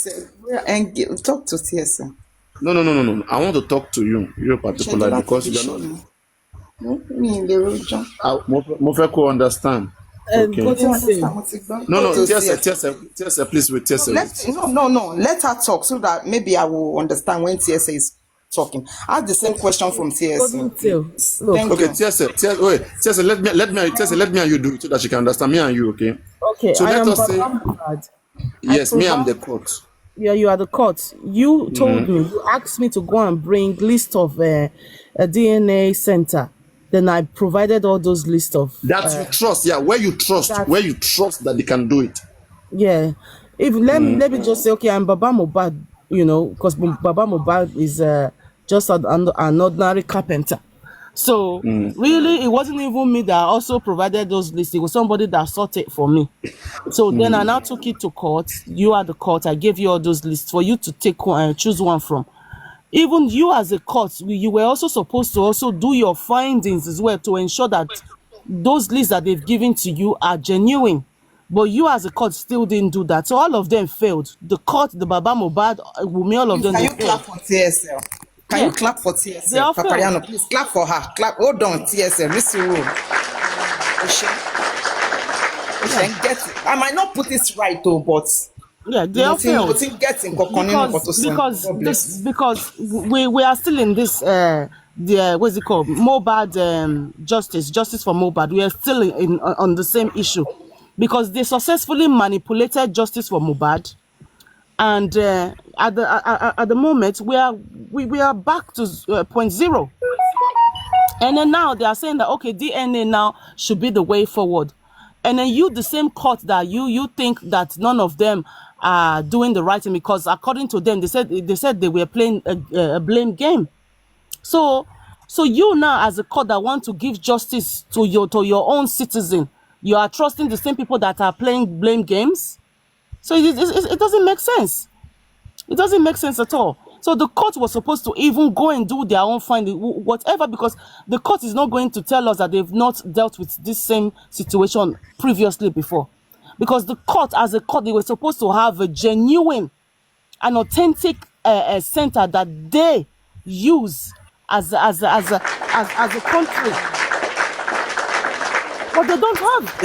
Speaker 14: And talk to TSM.
Speaker 1: No. I want to talk to you particularly because you are not. Mofeko understand. Okay. No, TSA, please wait. TSA.
Speaker 14: No. Let her talk so that maybe I will understand when TSA is talking. Ask the same question from TSA.
Speaker 1: Okay, TSA, let me and you do it so that she can understand me and you, okay?
Speaker 7: Okay,
Speaker 1: so let us say, yes, me, I'm the court.
Speaker 7: Yeah, you are the court. You told me, you asked me to go and bring list of a DNA center. Then I provided all those lists of
Speaker 1: that you trust, where you trust that they can do it.
Speaker 7: Yeah. If let me just say, okay, I'm Baba Mohbad, because Baba Mohbad is just an ordinary carpenter. So really, it wasn't even me that also provided those lists. It was somebody that sorted for me. So then I now took it to court. You are the court. I gave you all those lists for you to take one and choose one from. Even you as a court, you were also supposed to also do your findings as well to ensure that those lists that they've given to you are genuine. But you as a court still didn't do that. So all of them failed. The court, the Baba Mohbad, Wunmi, all of them.
Speaker 14: Can you clap for TSL? Can
Speaker 7: Yeah.
Speaker 14: you clap for
Speaker 7: They
Speaker 14: TSL?
Speaker 7: all failed.
Speaker 14: Papariano, please clap for her. Clap. Hold on, TSL. Listen, get it. I might not put it right though, but
Speaker 7: Yeah, they all failed
Speaker 14: getting
Speaker 7: because we are still in this the what's it called, Mobad justice for Mobad. We are still on the same issue because they successfully manipulated justice for Mobad, and at the moment we are back to point zero. And then now they are saying that, okay, DNA now should be the way forward. And then the same court that you think that none of them are doing the right thing, because according to them, they said they were playing a blame game. So you now, as a court that want to give justice to your own citizen, you are trusting the same people that are playing blame games. So it doesn't make sense. It doesn't make sense at all. So the court was supposed to even go and do their own finding, whatever, because the court is not going to tell us that they've not dealt with this same situation previously before. Because the court, as a court, they were supposed to have a genuine and authentic center that they use as a country. But they don't have.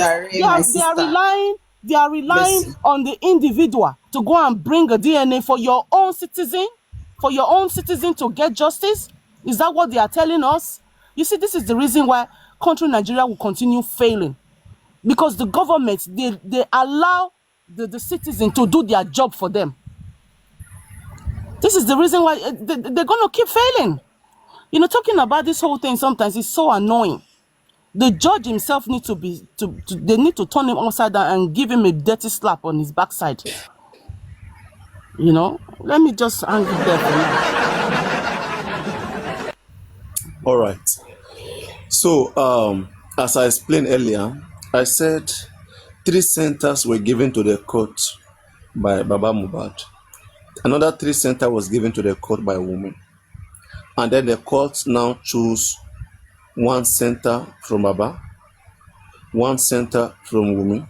Speaker 7: They are relying on the individual to go and bring a DNA for your own citizen to get justice. Is that what they are telling us? You see, this is the reason why country Nigeria will continue failing, because the government, they allow the citizen to do their job for them. This is the reason why they're going to keep failing. You know, talking about this whole thing sometimes is so annoying. The judge himself needs they need to turn him upside down and give him a dirty slap on his backside. You know, let me just hang it there for now.
Speaker 1: All right. So, as I explained earlier, I said 3 centers were given to the court by Baba Mohbad. Another 3 centers was given to the court by a woman. And then the court now chose 1 center from Baba, 1 center from women,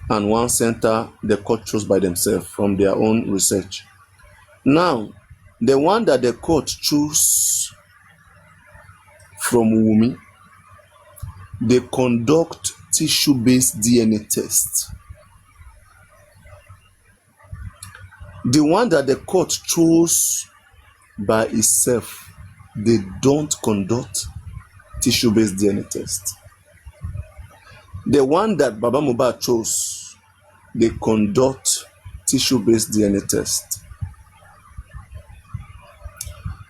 Speaker 1: and 1 center the court chose by themselves from their own research. Now, the one that the court chose from Wumi, they conduct tissue-based DNA tests. The one that the court chose by itself, they don't conduct tissue-based DNA test. The one that Baba Mohbad chose, they conduct tissue-based DNA test.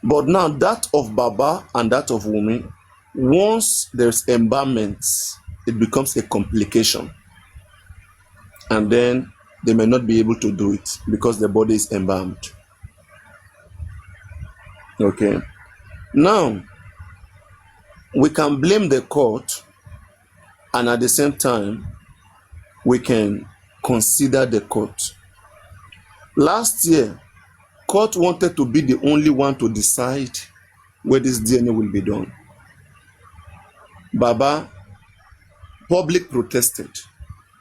Speaker 1: But now that of Baba and that of Wumi, once there's embalmment, it becomes a complication. And then they may not be able to do it because the body is embalmed. Okay. Now, we can blame the court, and at the same time, we can consider the court. Last year, court wanted to be the only one to decide where this DNA will be done. Baba public protested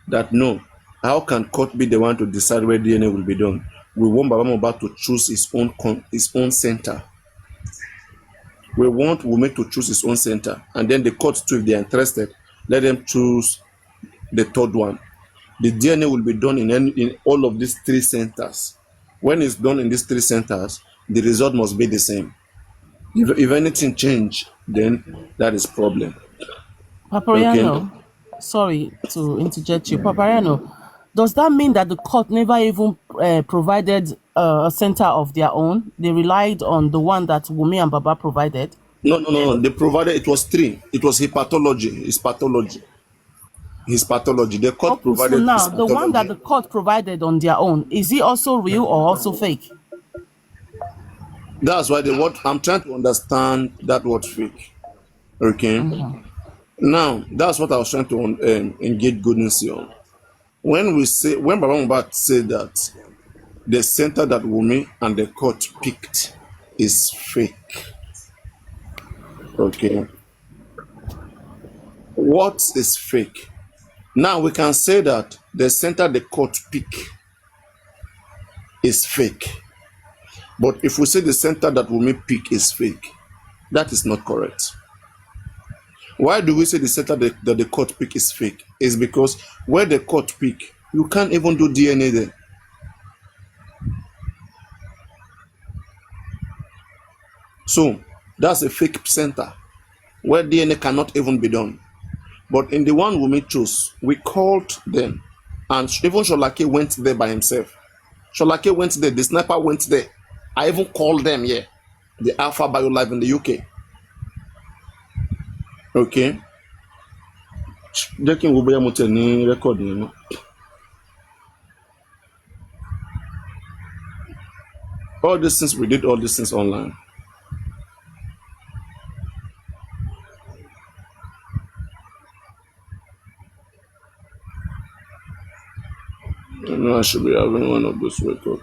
Speaker 1: that no, how can court be the one to decide where DNA will be done? We want Baba Mohbad to choose his own center. We want Wumi to choose his own center, and then the court too, if they are interested, let them choose the 3rd one. The DNA will be done in all of these 3 centers. When it's done in these 3 centers, the result must be the same. If anything change, then that is problem.
Speaker 7: Papariano,
Speaker 1: Okay.
Speaker 7: sorry to interject you. Papariano, does that mean that the court never even provided a center of their own? They relied on the one that Wumi and Baba provided?
Speaker 1: No. They provided, it was 3. It was hepatology. It's pathology. His pathology. The court provided.
Speaker 7: So now, the one that the court provided on their own, is it also real or also fake?
Speaker 1: That's why I'm trying to understand that word fake. Okay. Now, that's what I was trying to engage goodness on. When Baba Mohbad said that the center that Wumi and the court picked is fake. Okay. What is fake? Now we can say that the center the court pick is fake. But if we say the center that Wunmi pick is fake, that is not correct. Why do we say the center that the court pick is fake? Is because where the court pick, you can't even do DNA there. So that's a fake center where DNA cannot even be done. But in the one Wunmi chose, we called them, and even Sholake went there by himself. Sholake went there, the sniper went there. I even called them here, the Alpha Bio Live in the UK. Okay. All these things, we did all these things online. I know I should be having one of those records.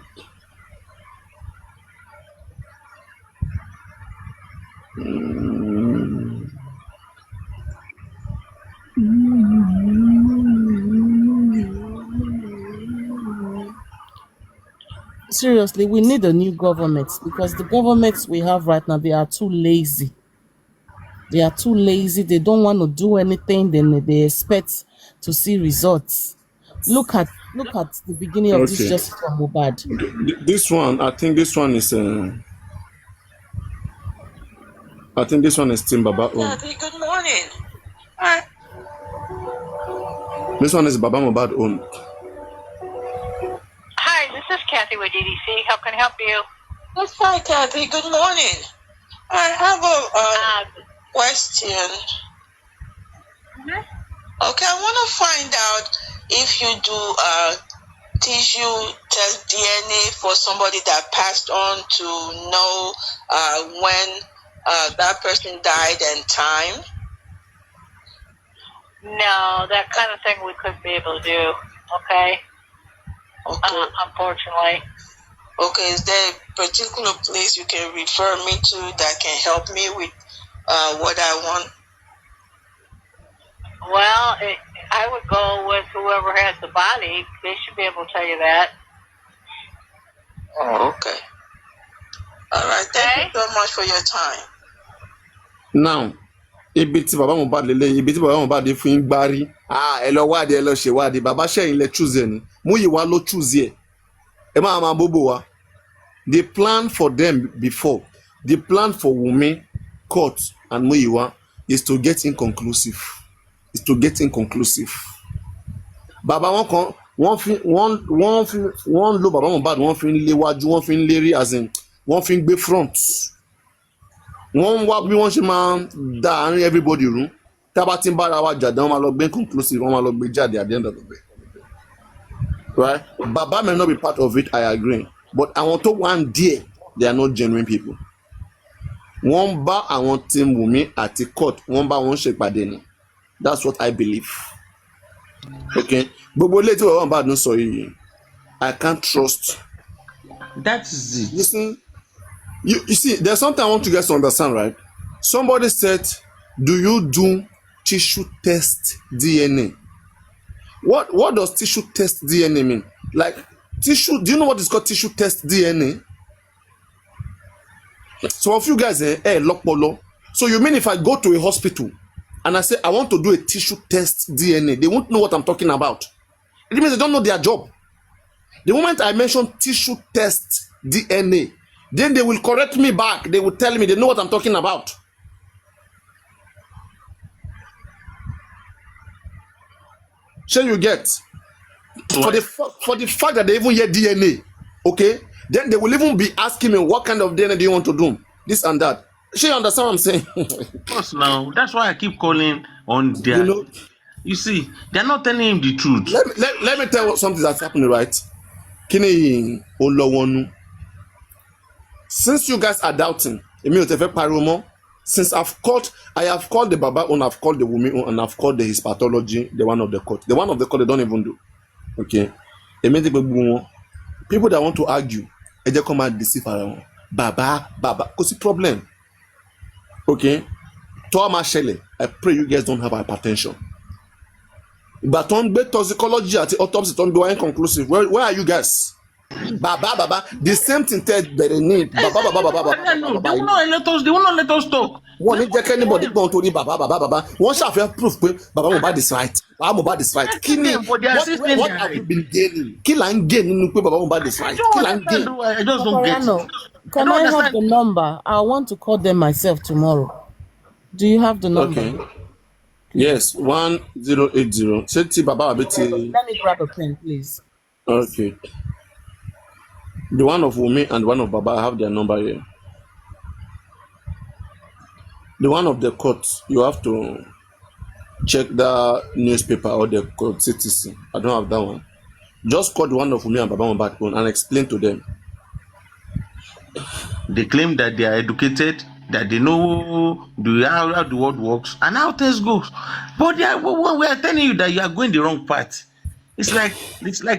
Speaker 7: Seriously, we need a new government because the governments we have right now, they are too lazy. They are too lazy. They don't want to do anything. Then they expect to see results. Look at the beginning of this justice from Mohbad.
Speaker 1: This one, I think this one is Tim Baba own.
Speaker 15: Good morning.
Speaker 1: This one is Baba Mohbad own.
Speaker 15: Hi, this is Kathy with DDC. How can I help you? That's fine, Kathy. Good morning. I have a question. Okay, I want to find out if you do tissue test DNA for somebody that passed on to know when that person died and time. No, that kind of thing we couldn't be able to do. Okay. Unfortunately. Okay, is there a particular place you can refer me to that can help me with what I want? Well, I would go with whoever has the body. They should be able to tell you that. Oh, okay. All right. Thank you so much for your time.
Speaker 1: Now, ibi tí Baba Mohbad lele, ibi tí Baba Mohbad fún yín gbárí. Ẹ lọ wádìí, ẹ lọ ṣèwádìí. Baba ṣẹ́yìn lẹ choose ẹ ni. Múyìwá ló choose ẹ. Ẹ máa máa bóbó wa. The plan for them before, the plan for Wunmi, Court, and Muyiwa is to get inconclusive. Baba one lo Baba Mohbad, one fin léwájú, one fin lérí, as in one fin gbé front. One wá bí wọ́n ṣe máa dá àárín everybody rú. Tá bá ti ń bára wa jà, wọ́n máa lọ gbé inconclusive, wọ́n máa lọ gbé jáde at the end of the day. Right? Baba may not be part of it, I agree. But àwọn tó wà ń díẹ̀, they are not genuine people. Wọ́n bá àwọn team Wunmi àti Court, wọ́n bá wọn ṣèpàdé ni. That's what I believe. Okay? Gbogbo ilé tí wọ́n bá dùn sọ yìí, I can't trust.
Speaker 12: That is it.
Speaker 1: Listen, you see, there's something I want you guys to understand, right? Somebody said, do you do tissue test DNA? What does tissue test DNA mean? Like, tissue, do you know what is called tissue test DNA? So a few guys lokpolo. So you mean if I go to a hospital and I say I want to do a tissue test DNA, they won't know what I'm talking about. It means they don't know their job. The moment I mention tissue test DNA, then they will correct me back. They will tell me they know what I'm talking about. Sure, you get for the fact that they even hear DNA, okay? Then they will even be asking me what kind of DNA do you want to do, this and that. Sure, you understand what I'm saying?
Speaker 12: Of course, now that's why I keep calling on their. You see, they're not telling him the truth.
Speaker 1: Let me tell you something that's happening, right? Kini Olowonu. Since you guys are doubting, since I have called the Baba own, I've called the Wunmi own, and I've called the his pathology, the one of the court. The one of the court they don't even do. Okay. People that want to argue, they just come and deceive around. Baba, because the problem. Okay. Thomas Shelley, I pray you guys don't have hypertension. But on toxicology at the autopsy don't do inconclusive. Where are you guys? Baba, the same thing Ted Bereni,
Speaker 12: No, they
Speaker 1: Baba,
Speaker 12: will not let us. They will not let us talk.
Speaker 1: wọ́n ní jẹ́ kẹ́nìbọ̀dì gbọ́n torí bàbá wọ́n ṣàfihàn proof pé bàbá Mohbad is right bàbá Mohbad is right kí ni
Speaker 12: Them for their assisting
Speaker 1: what
Speaker 12: their
Speaker 1: have we
Speaker 12: right.
Speaker 1: been gaining kí là ń gain nínú pé bàbá Mohbad is
Speaker 12: I
Speaker 1: right
Speaker 12: don't
Speaker 1: kí là ń gain.
Speaker 12: understand. I just don't get it.
Speaker 7: Papariano,
Speaker 12: I
Speaker 7: can
Speaker 12: don't
Speaker 7: I have
Speaker 12: understand.
Speaker 7: the number? I want to call them myself tomorrow. Do you have the number?
Speaker 1: Okay. Yes, 1080. Ṣé ti bàbá àbí ti.
Speaker 7: Let me grab a pen, please.
Speaker 1: Okay. The one of Wunmi and one of Baba, I have their number here. The one of the court, you have to check the newspaper or the court citizen. I don't have that one. Just call the one of Wunmi and Baba Mohbad phone and explain to them.
Speaker 12: They claim that they are educated, that they know how the world works and how things goes. But we are telling you that you are going the wrong path. It's like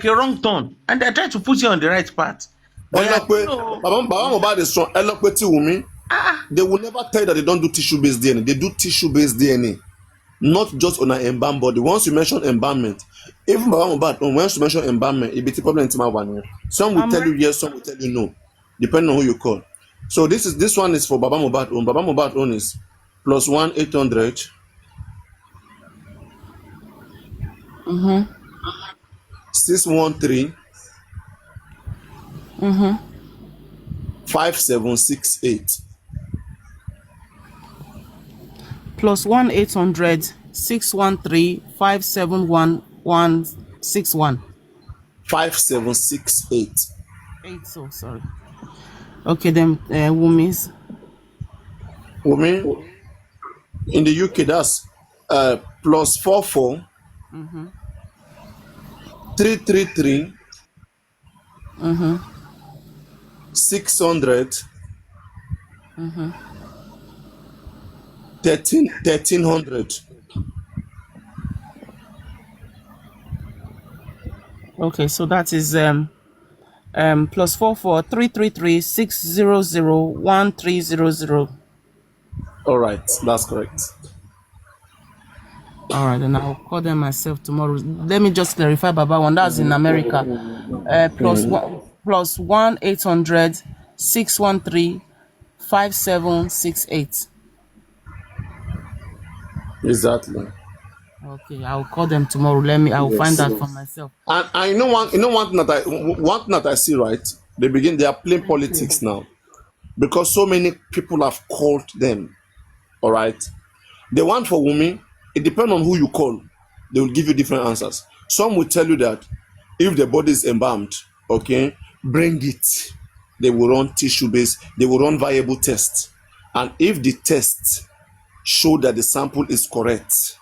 Speaker 12: a wrong turn, and they're trying to put you on the right path. But
Speaker 1: Baba Mohbad is strong. Elokwe ti Wunmi. They will never tell you that they don't do tissue-based DNA. They do tissue-based DNA, not just on an embalmed body. Once you mention embalmment, even Baba Mohbad, once you mention embalmment, it be the problem in Timawan. Some will tell you yes, some will tell you no, depending on who you call. So this one is for Baba Mohbad own. Baba Mohbad own is +1 800 613 5768.
Speaker 7: +1 800 613 571161.
Speaker 1: 5768.
Speaker 7: 8, so sorry. Okay, then Wumi's.
Speaker 1: Wunmi in the UK, that's +44 333 600 1300.
Speaker 7: Okay, so that is +44 333 600 1300.
Speaker 1: All right, that's correct.
Speaker 7: All right, then I'll call them myself tomorrow. Let me just clarify, Baba one. That's in America. +1 800 613 5768.
Speaker 1: Exactly.
Speaker 7: Okay, I'll call them tomorrow. I'll find out for myself.
Speaker 1: And you know one thing that I see, right? They are playing politics now, because so many people have called them. All right. The one for Wunmi, it depends on who you call. They will give you different answers. Some will tell you that if the body is embalmed, okay, bring it. They will run tissue-based. They will run viable tests, and if the tests show that the sample is correct,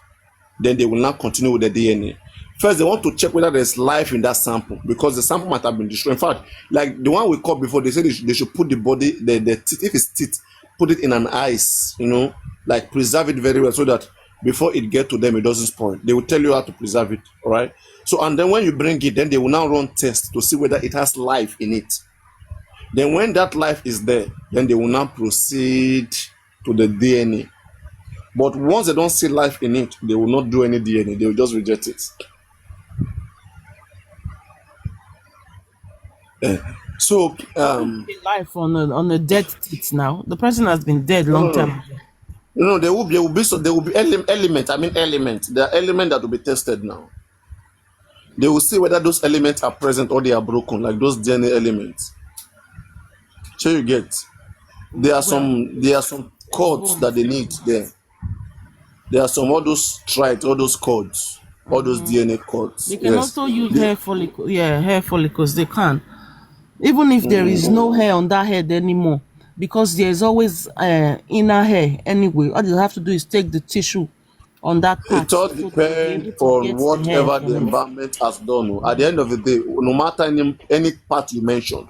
Speaker 1: then they will not continue with the DNA. First, they want to check whether there's life in that sample, because the sample might have been destroyed. In fact, like the one we caught before, they said they should put the body, the teeth, if it's teeth, put it in an ice, like preserve it very well, so that before it get to them, it doesn't spoil. They will tell you how to preserve it, all right? So, and then when you bring it, then they will now run tests to see whether it has life in it. Then when that life is there, then they will now proceed to the DNA. But once they don't see life in it, they will not do any DNA. They will just reject it. So
Speaker 7: life on a dead teeth now. The person has been dead long time.
Speaker 1: There will be element. Element. There are elements that will be tested now. They will see whether those elements are present or they are broken, like those DNA elements. So you get. There are some codes that they need there. There are some all those tribes, all those codes, all those DNA codes.
Speaker 7: They can also use hair follicles. Yeah, hair follicles. They can. Even if there is no hair on that head anymore, because there is always inner hair anyway. All you have to do is take the tissue on that part.
Speaker 1: It all depends on whatever the environment has done. At the end of the day, no matter any part you mention,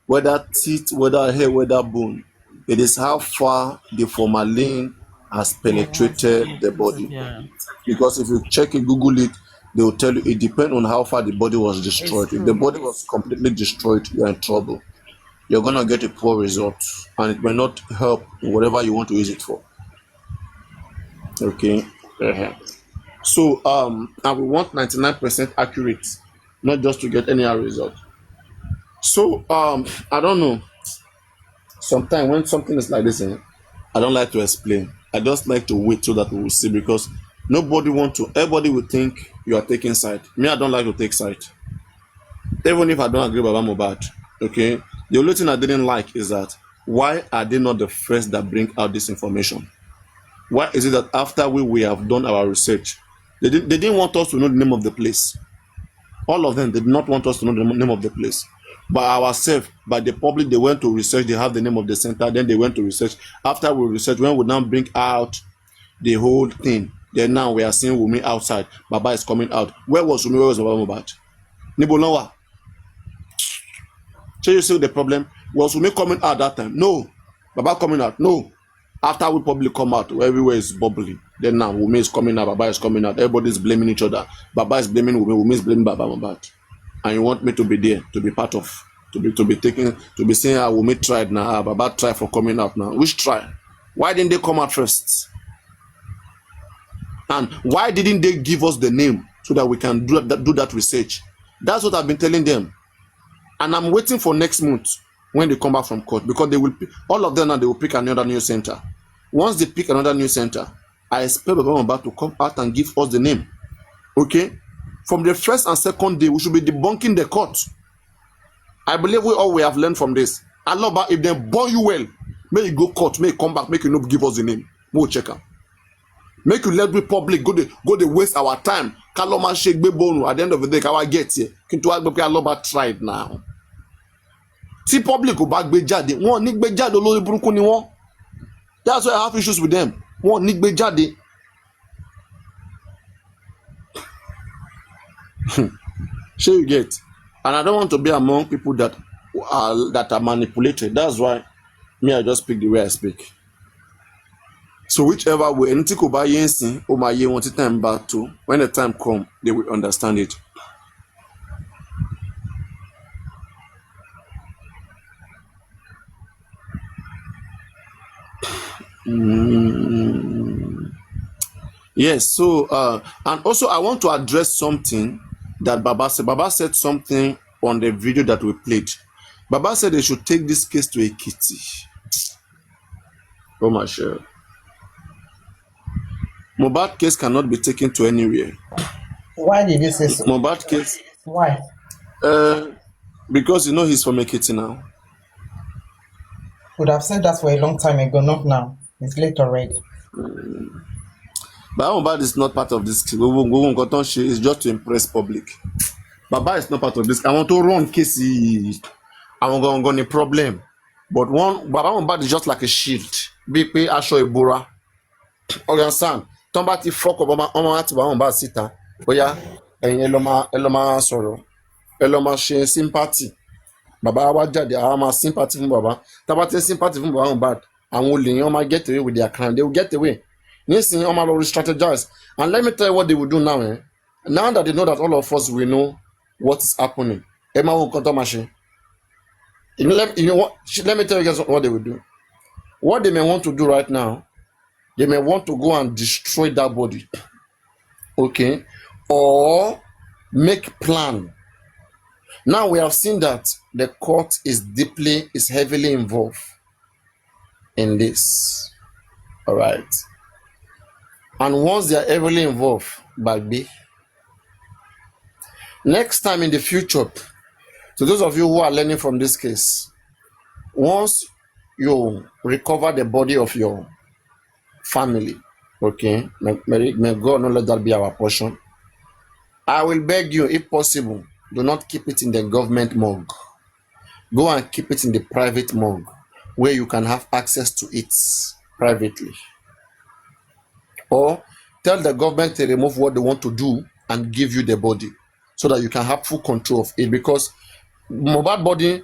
Speaker 1: whether teeth, whether hair, whether bone, it is how far the formalin has penetrated the body. Yeah. Because if you check it, Google it, they will tell you it depends on how far the body was destroyed. If the body was completely destroyed, you're in trouble. You're going to get a poor result, and it may not help in whatever you want to use it for. Okay. So, and we want 99% accurate, not just to get any result. So I don't know. Sometimes when something is like this, I don't like to explain. I just like to wait so that we will see because nobody want to. Everybody will think you are taking side. Me, I don't like to take side. Even if I don't agree with Baba Mohbad, okay. The only thing I didn't like is that why are they not the first that bring out this information? Why is it that after we have done our research, they didn't want us to know the name of the place? All of them did not want us to know the name of the place. By ourselves, by the public, they went to research, they have the name of the center, then they went to research. After we research, when we now bring out the whole thing, then now we are seeing Wumi outside. Baba is coming out. Where was Wumi? Where was Baba Mohbad? Nibolonwa. So you see the problem? Was Wumi coming out that time? No. Baba coming out? No. After we public come out, everywhere is bubbling. Then now Wumi is coming out, Baba is coming out. Everybody is blaming each other. Baba is blaming Wumi, Wumi is blaming Baba Mohbad. And you want me to be there, to be part of, to be taking, to be saying, Wumi tried now, Baba tried for coming out now. Which try? Why didn't they come out first? And why didn't they give us the name so that we can do that research? That's what I've been telling them. And I'm waiting for next month when they come back from court because they will, all of them now, they will pick another news center. Once they pick another news center, I expect the government to come out and give us the name. Okay? From the first and second day, we should be debunking the court. I believe we all we have learned from this. Allah, if they burn you well, may you go court, may you come back, make you not give us the name. We'll check out. Make you let the public go to waste our time. Kaloma shake bebonu at the end of the day, kawa get here. Kintu agbe Allah tried now. See public go back bejade. One nick bejade olori burúkú ni wọ́n. That's why I have issues with them. One nick bejade. Sure you get. And I don't want to be among people that are manipulated. That's why me I just speak the way I speak. So whichever way, anything could buy yensin, or my year want time back to. When the time come, they will understand it. Yes. So and also I want to address something that Baba said. Baba said something on the video that we played. Baba said they should take this case to Ekiti. Oh my share. Mohbad case cannot be taken to anywhere.
Speaker 14: Why did you say so?
Speaker 1: Mohbad case.
Speaker 14: Why?
Speaker 1: Because you know he's from Ekiti now.
Speaker 14: Would have said that for a long time ago, not now. It's late already.
Speaker 1: But Mohbad is not part of this case. It's just to impress public. Baba is not part of this. I want to run case. I'm going to problem. But one Baba Mohbad is just like a shield. BP Asho Ibura. Understand? Tomba ti fuck up ọmọ àti Baba Mohbad síta. Bóyá ẹ̀yin ẹ lọ máa sọ̀rọ̀. Ẹ lọ máa ṣe sympathy. Baba wa jáde àwọn máa sympathy fún Baba. Tá bá ti sympathy fún Baba Mohbad, àwọn olè yẹn máa get away with their crime. They will get away. Nísìnyí wọ́n máa lọ re-strategize. And let me tell you what they will do now. Now that they know that all of us will know what is happening. Ẹ máa wo nǹkan tó máa ṣe. Let me tell you guys what they will do. What they may want to do right now, they may want to go and destroy that body. Okay? Or make plan. Now we have seen that the court is heavily involved in this. All right. And once they are heavily involved, Bagby, next time in the future, to those of you who are learning from this case, once you recover the body of your family, okay, may God not let that be our portion. I will beg you, if possible, do not keep it in the government morgue. Go and keep it in the private morgue where you can have access to it privately. Or tell the government to remove what they want to do and give you the body so that you can have full control of it. Because Mohbad body,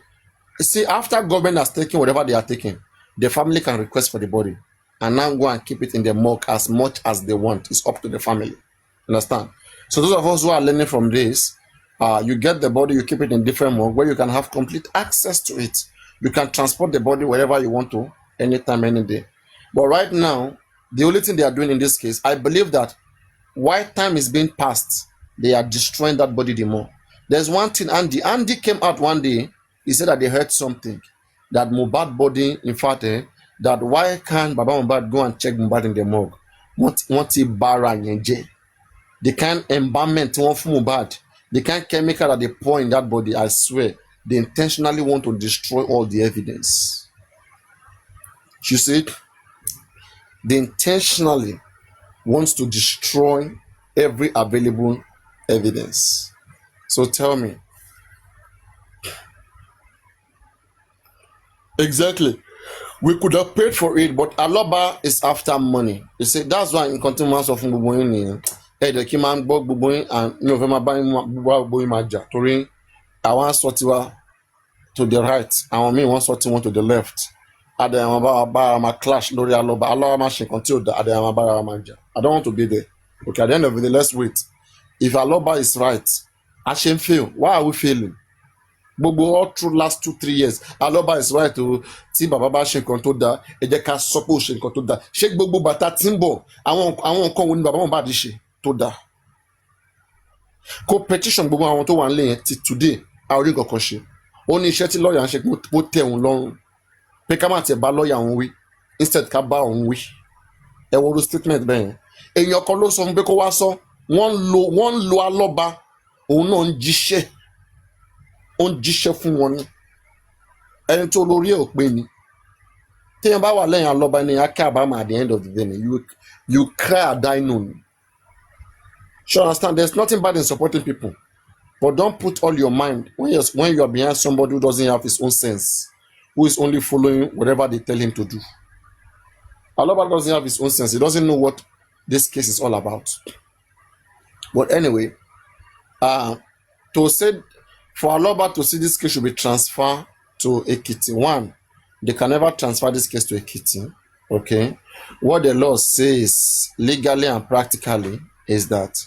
Speaker 1: see, after government has taken whatever they are taking, the family can request for the body and now go and keep it in the morgue as much as they want. It's up to the family. Understand? So those of us who are learning from this, you get the body, you keep it in different morgue where you can have complete access to it. You can transport the body wherever you want to, anytime, any day. But right now, the only thing they are doing in this case, I believe that while time is being passed, they are destroying that body the more. There's one thing, Andy came out one day. he said that they heard something that Mohbad body, in fact, that why can't Baba Mohbad go and check Mohbad in the morgue? What he bara yenje? The kind embalmment one for Mohbad, the kind chemical that they pour in that body, I swear, they intentionally want to destroy all the evidence. You see, they intentionally wants to destroy every available evidence. So tell me. Exactly. We could have paid for it, but Aloba is after money. You see, that's why in continuance of Buboyin, the Kiman Bog Buboyin and November buying Buboyin Maja, Torin, I want Sotiwa to the right, and me want Sotiwa to the left. My clash, Lori Aloba, Aloba machine until the Adamaba Maja. I don't want to be there. Okay, at the end of the day, let's wait. If Aloba is right, I shouldn't fail. Why are we failing? Gbogbo all through last 2-3 years Aloba is right to tí bàbá bá ṣe nǹkan tó dáa ẹ jẹ́ ká sọ pé ó ṣe nǹkan tó dáa ṣé gbogbo bàtà tí ń bọ̀ àwọn nǹkan wo ni bàbá wọn bá di ṣe tó dáa competition gbogbo àwọn tó wà nílé yẹn ti today a ò rí nǹkan kan ṣe ó ní iṣẹ́ tí lọ́ọ̀yà ń ṣe kó tẹ̀ òun lọ́rùn pé ká má tiẹ̀ bá lọ́ọ̀yà òun wí instead ká bá òun wí ẹ wo ló statement bẹ́ẹ̀ yẹn èèyàn kan ló sọ fún pé kó wá sọ wọ́n ń lo Aloba òun náà ń jíṣẹ́ ó ń jíṣẹ́ fún wọn ní ẹni tó lórí ẹ̀ ò pé ni téèyàn bá wà lẹ́yìn Aloba ni akẹ́ àbámọ̀ at the end of the day ni you cry or die known. You understand? There's nothing bad in supporting people, but don't put all your mind when you are behind somebody who doesn't have his own sense, who is only following whatever they tell him to do. Aloba doesn't have his own sense. He doesn't know what this case is all about. But anyway, to say for Aloba to see this case should be transferred to Ekiti. One, they can never transfer this case to Ekiti. Okay, what the law says legally and practically is that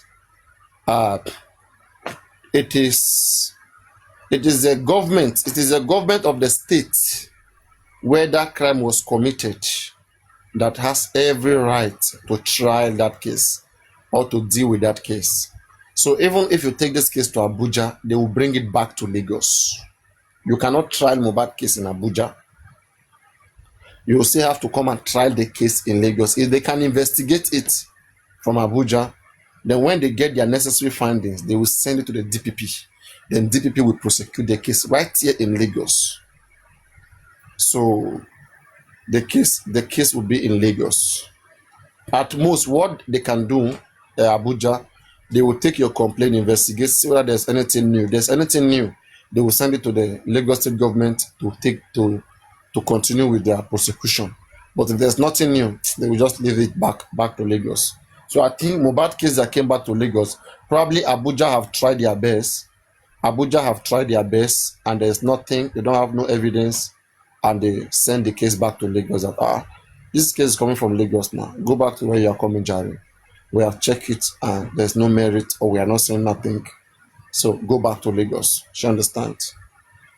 Speaker 1: it is a government. It is a government of the state where that crime was committed that has every right to trial that case or to deal with that case. So even if you take this case to Abuja, they will bring it back to Lagos. You cannot trial Mohbad case in Abuja. You will still have to come and trial the case in Lagos. If they can investigate it from Abuja, then when they get their necessary findings, they will send it to the DPP. Then DPP will prosecute the case right here in Lagos. So the case will be in Lagos. At most, what they can do, Abuja, they will take your complaint, investigate, see whether there's anything new. If there's anything new, they will send it to the Lagos State government to continue with their prosecution. But if there's nothing new, they will just leave it back to Lagos. So I think Mohbad case that came back to Lagos, probably Abuja have tried their best. And there's nothing, they don't have no evidence, and they send the case back to Lagos. That this case is coming from Lagos now. Go back to where you are coming, Jerry. We have checked it and there's no merit, or we are not saying nothing. So go back to Lagos. You understand?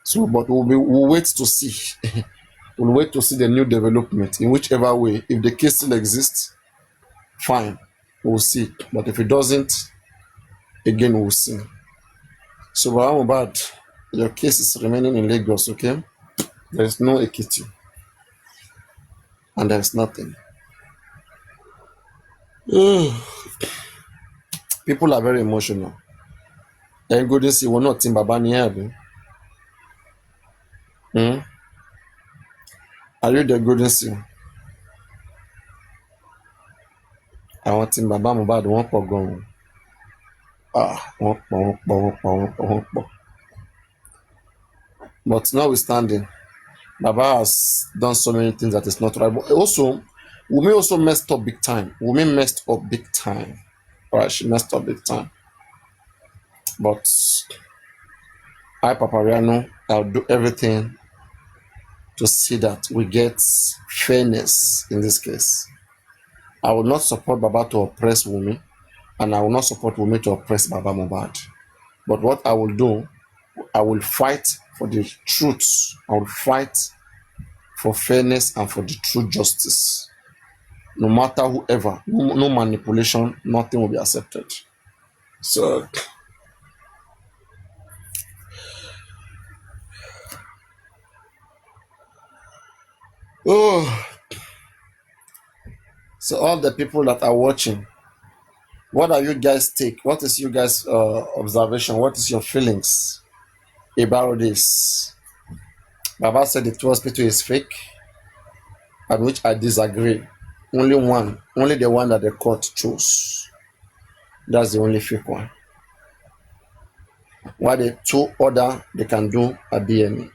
Speaker 1: So, but we'll wait to see. We'll wait to see the new development in whichever way. If the case still exists, fine, we'll see. But if it doesn't, again, we'll see. So, Mohbad, your case is remaining in Lagos, okay? There's no Ekiti. And there's nothing. People are very emotional. And go to see we're not in Babani Abbey. Are you the golden seal? I want in Baba Mohbad one for gone. But notwithstanding, Baba has done so many things that is not right. But also, Wunmi also messed up big time. Alright, she messed up big time. But I, Papariano, I'll do everything to see that we get fairness in this case. I will not support Baba to oppress Wunmi, and I will not support Wunmi to oppress Baba Mohbad. But what I will do, I will fight for the truth. I will fight for fairness and for the true justice. No matter whoever, no manipulation, nothing will be accepted. So Oh, so all the people that are watching, what are you guys take? What is you guys observation? What is your feelings about this? Baba said the 2 hospital is fake, at which I disagree. Only the one that the court chose. That's the only fake one. Why the 2 other they can do a DNA?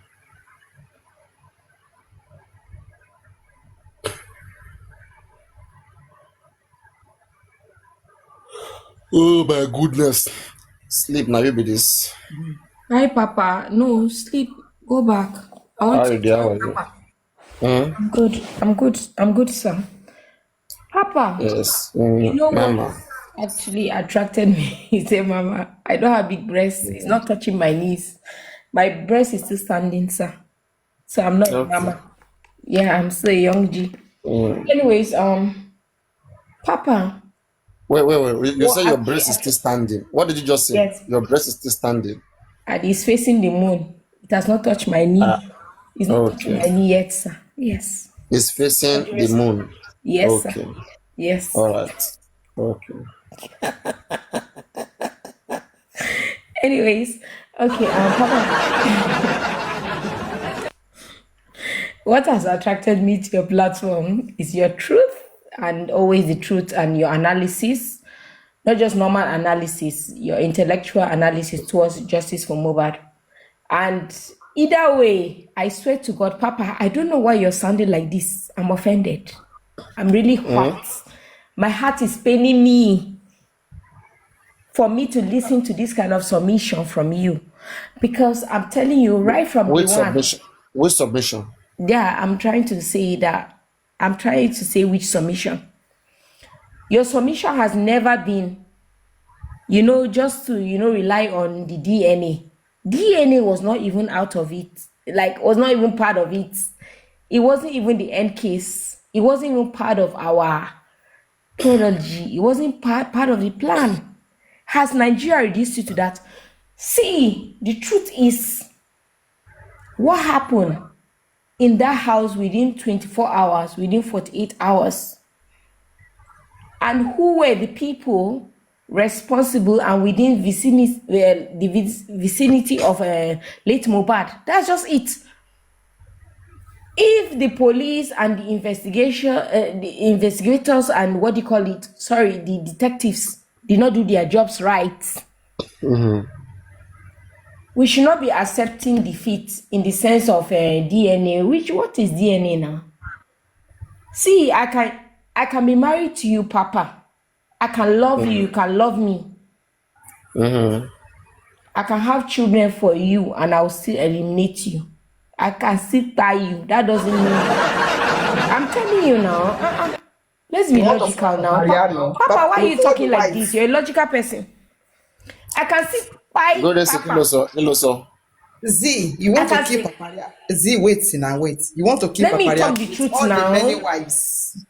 Speaker 1: Oh my goodness. Sleep now, you be this.
Speaker 16: Hi, Papa. No, sleep. Go back. I want
Speaker 1: How
Speaker 16: to
Speaker 1: are you there? How are you?
Speaker 16: Papa.
Speaker 1: Hmm?
Speaker 16: I'm good. I'm good. I'm good, sir. Papa,
Speaker 1: Yes.
Speaker 16: you know what
Speaker 1: Mama.
Speaker 16: actually attracted me? He said, Mama, I don't have big breasts. It's not touching my knees. My breast is still standing, sir. So I'm not a
Speaker 1: Okay.
Speaker 16: mama. Yeah, I'm still a young G.
Speaker 1: Mm.
Speaker 16: Anyways, Papa,
Speaker 1: Wait. You
Speaker 16: what
Speaker 1: say your
Speaker 16: actually
Speaker 1: breast is still standing. What did you just say?
Speaker 16: yes,
Speaker 1: Your breast is still standing.
Speaker 16: and it's facing the moon. It has not touched my knee.
Speaker 1: Ah,
Speaker 16: It's not touching
Speaker 1: okay.
Speaker 16: my knee yet, sir. Yes.
Speaker 1: It's facing the moon.
Speaker 16: Yes, sir.
Speaker 1: Okay.
Speaker 16: Yes.
Speaker 1: All right. Okay.
Speaker 16: Anyways, okay, Papa, what has attracted me to your platform is your truth and always the truth and your analysis, not just normal analysis, your intellectual analysis towards justice for Mohbad. And either way, I swear to God, Papa, I don't know why you're sounding like this. I'm offended. I'm really hurt. My heart is paining me for me to listen to this kind of submission from you. Because I'm telling you, right from the
Speaker 1: Which
Speaker 16: one,
Speaker 1: submission? Which submission?
Speaker 16: yeah, I'm trying to say which submission. Your submission has never been, just to, rely on the DNA. DNA was not even out of it, was not even part of it. It wasn't even the end case. It wasn't even part of our chronology. It wasn't part of the plan. Has Nigeria reduced you to that? See, the truth is, what happened in that house within 24 hours, within 48 hours? And who were the people responsible and within the vicinity of late Mohbad? That's just it. If the police and the investigators and the detectives did not do their jobs right, we should not be accepting defeat in the sense of DNA. What is DNA now? See, I can be married to you, Papa. I can love you. You can love me. I can have children for you, and I'll still eliminate you. I can still tie you. That doesn't mean. I'm telling you now. Let's be logical now. Papa, why are you talking like this? You're a logical person. I can still tie
Speaker 1: Go there,
Speaker 16: Papa.
Speaker 1: Kiloso.
Speaker 14: Z, you want to keep Papariano? Z, wait now, wait. You want to keep
Speaker 16: Let me
Speaker 14: Papariano
Speaker 16: talk the
Speaker 14: with
Speaker 16: truth
Speaker 14: all
Speaker 16: now.
Speaker 14: the many wives.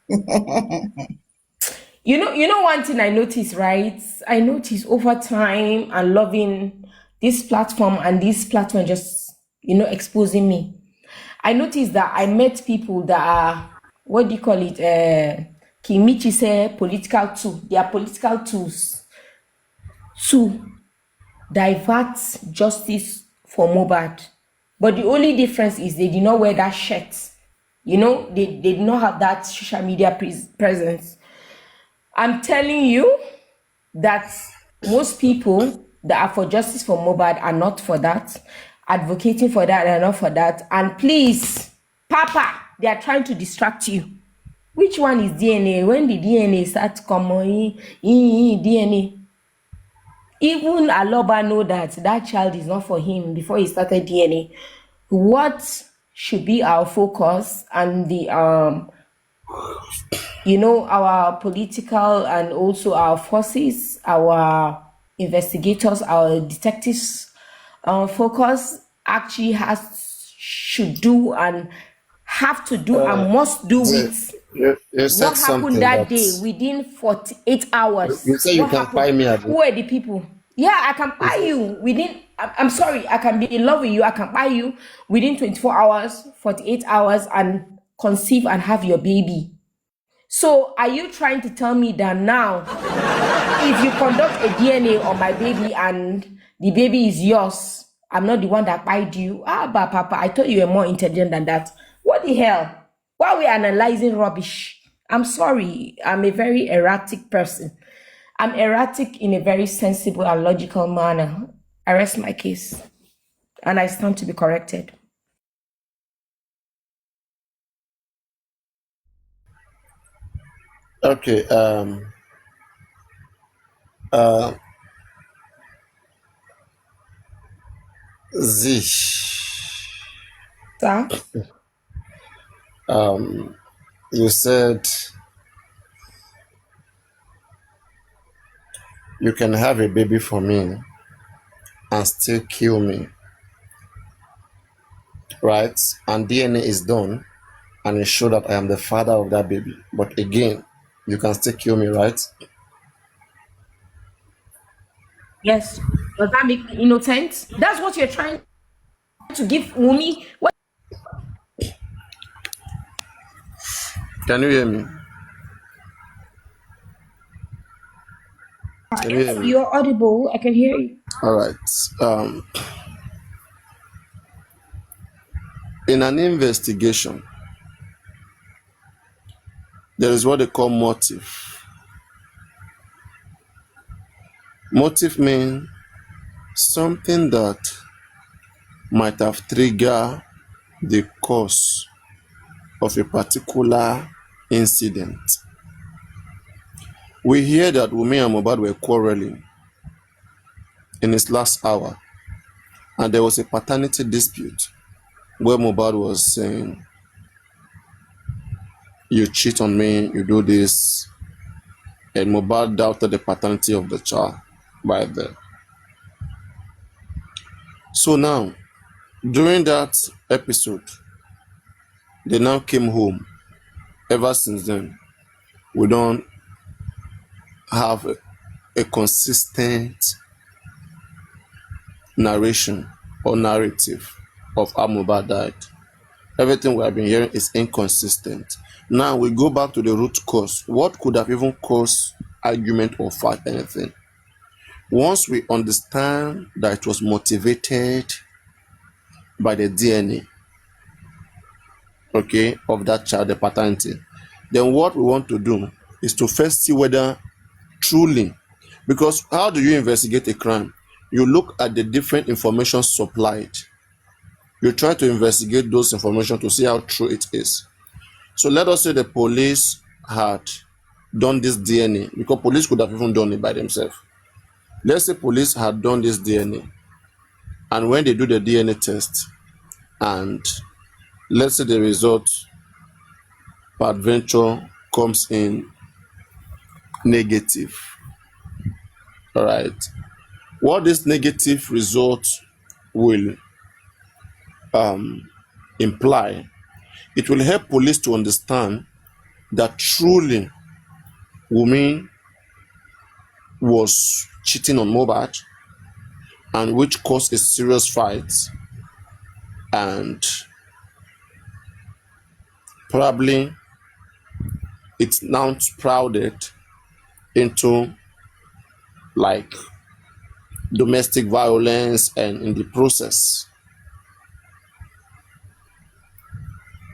Speaker 16: You know one thing I noticed, right? I noticed over time and loving this platform and this platform just, exposing me. I noticed that I met people that are, what do you call it? Kimichi say political tool. They are political tools to divert justice for Mohbad. But the only difference is they did not wear that shirt. They did not have that social media presence. I'm telling you that most people that are for justice for Mohbad are not for that, advocating for that and not for that. And please, Papa, they are trying to distract you. Which one is DNA? When the DNA starts coming, DNA. Even Aloba know that child is not for him before he started DNA. What should be our focus and the our political and also our forces, our investigators, our detectives focus actually should do and have to do and must do with
Speaker 1: You said
Speaker 16: what happened
Speaker 1: something
Speaker 16: that day within 48 hours.
Speaker 1: You say you
Speaker 16: What
Speaker 1: can
Speaker 16: happened?
Speaker 1: buy me at
Speaker 16: Who are the people? Yeah, I can buy you within. I'm sorry, I can be in love with you. I can buy you within 24 hours, 48 hours, and conceive and have your baby. So are you trying to tell me that now, if you conduct a DNA on my baby and the baby is yours, I'm not the one that bite you? But Papa, I thought you were more intelligent than that. What the hell? Why are we analyzing rubbish? I'm sorry, I'm a very erratic person. I'm erratic in a very sensible and logical manner. I rest my case, and I stand to be corrected.
Speaker 1: Okay. Uh. Z.
Speaker 16: Sir?
Speaker 1: You said you can have a baby for me and still kill me, right? And DNA is done, and it shows that I am the father of that baby. But again, you can still kill me, right?
Speaker 16: Yes. Does that make me innocent? That's what you're trying to give Wumi. What?
Speaker 1: Can you hear me? Can you hear
Speaker 16: Yes,
Speaker 1: me?
Speaker 16: you're audible. I can hear you.
Speaker 1: All right. In an investigation, there is what they call motive. Motive means something that might have triggered the cause of a particular incident. We hear that Wumi and Mohbad were quarreling in his last hour, and there was a paternity dispute where Mohbad was saying, "You cheat on me, you do this," and Mohbad doubted the paternity of the child by then. So now, during that episode, they now came home. Ever since then, we don't have a consistent narration or narrative of how Mohbad died. Everything we have been hearing is inconsistent. Now we go back to the root cause. What could have even caused argument or fight anything? Once we understand that it was motivated by the DNA, okay, of that child, the paternity, then what we want to do is to first see whether truly, because how do you investigate a crime? You look at the different information supplied. You try to investigate those information to see how true it is. So let us say the police had done this DNA, because police could have even done it by themselves. Let's say police had done this DNA, and when they do the DNA test, and let's say the result peradventure comes in negative. All right. What this negative result will imply, it will help police to understand that truly Wumi was cheating on Mohbad, and which caused a serious fight, and probably it's now sprouted into like domestic violence, and in the process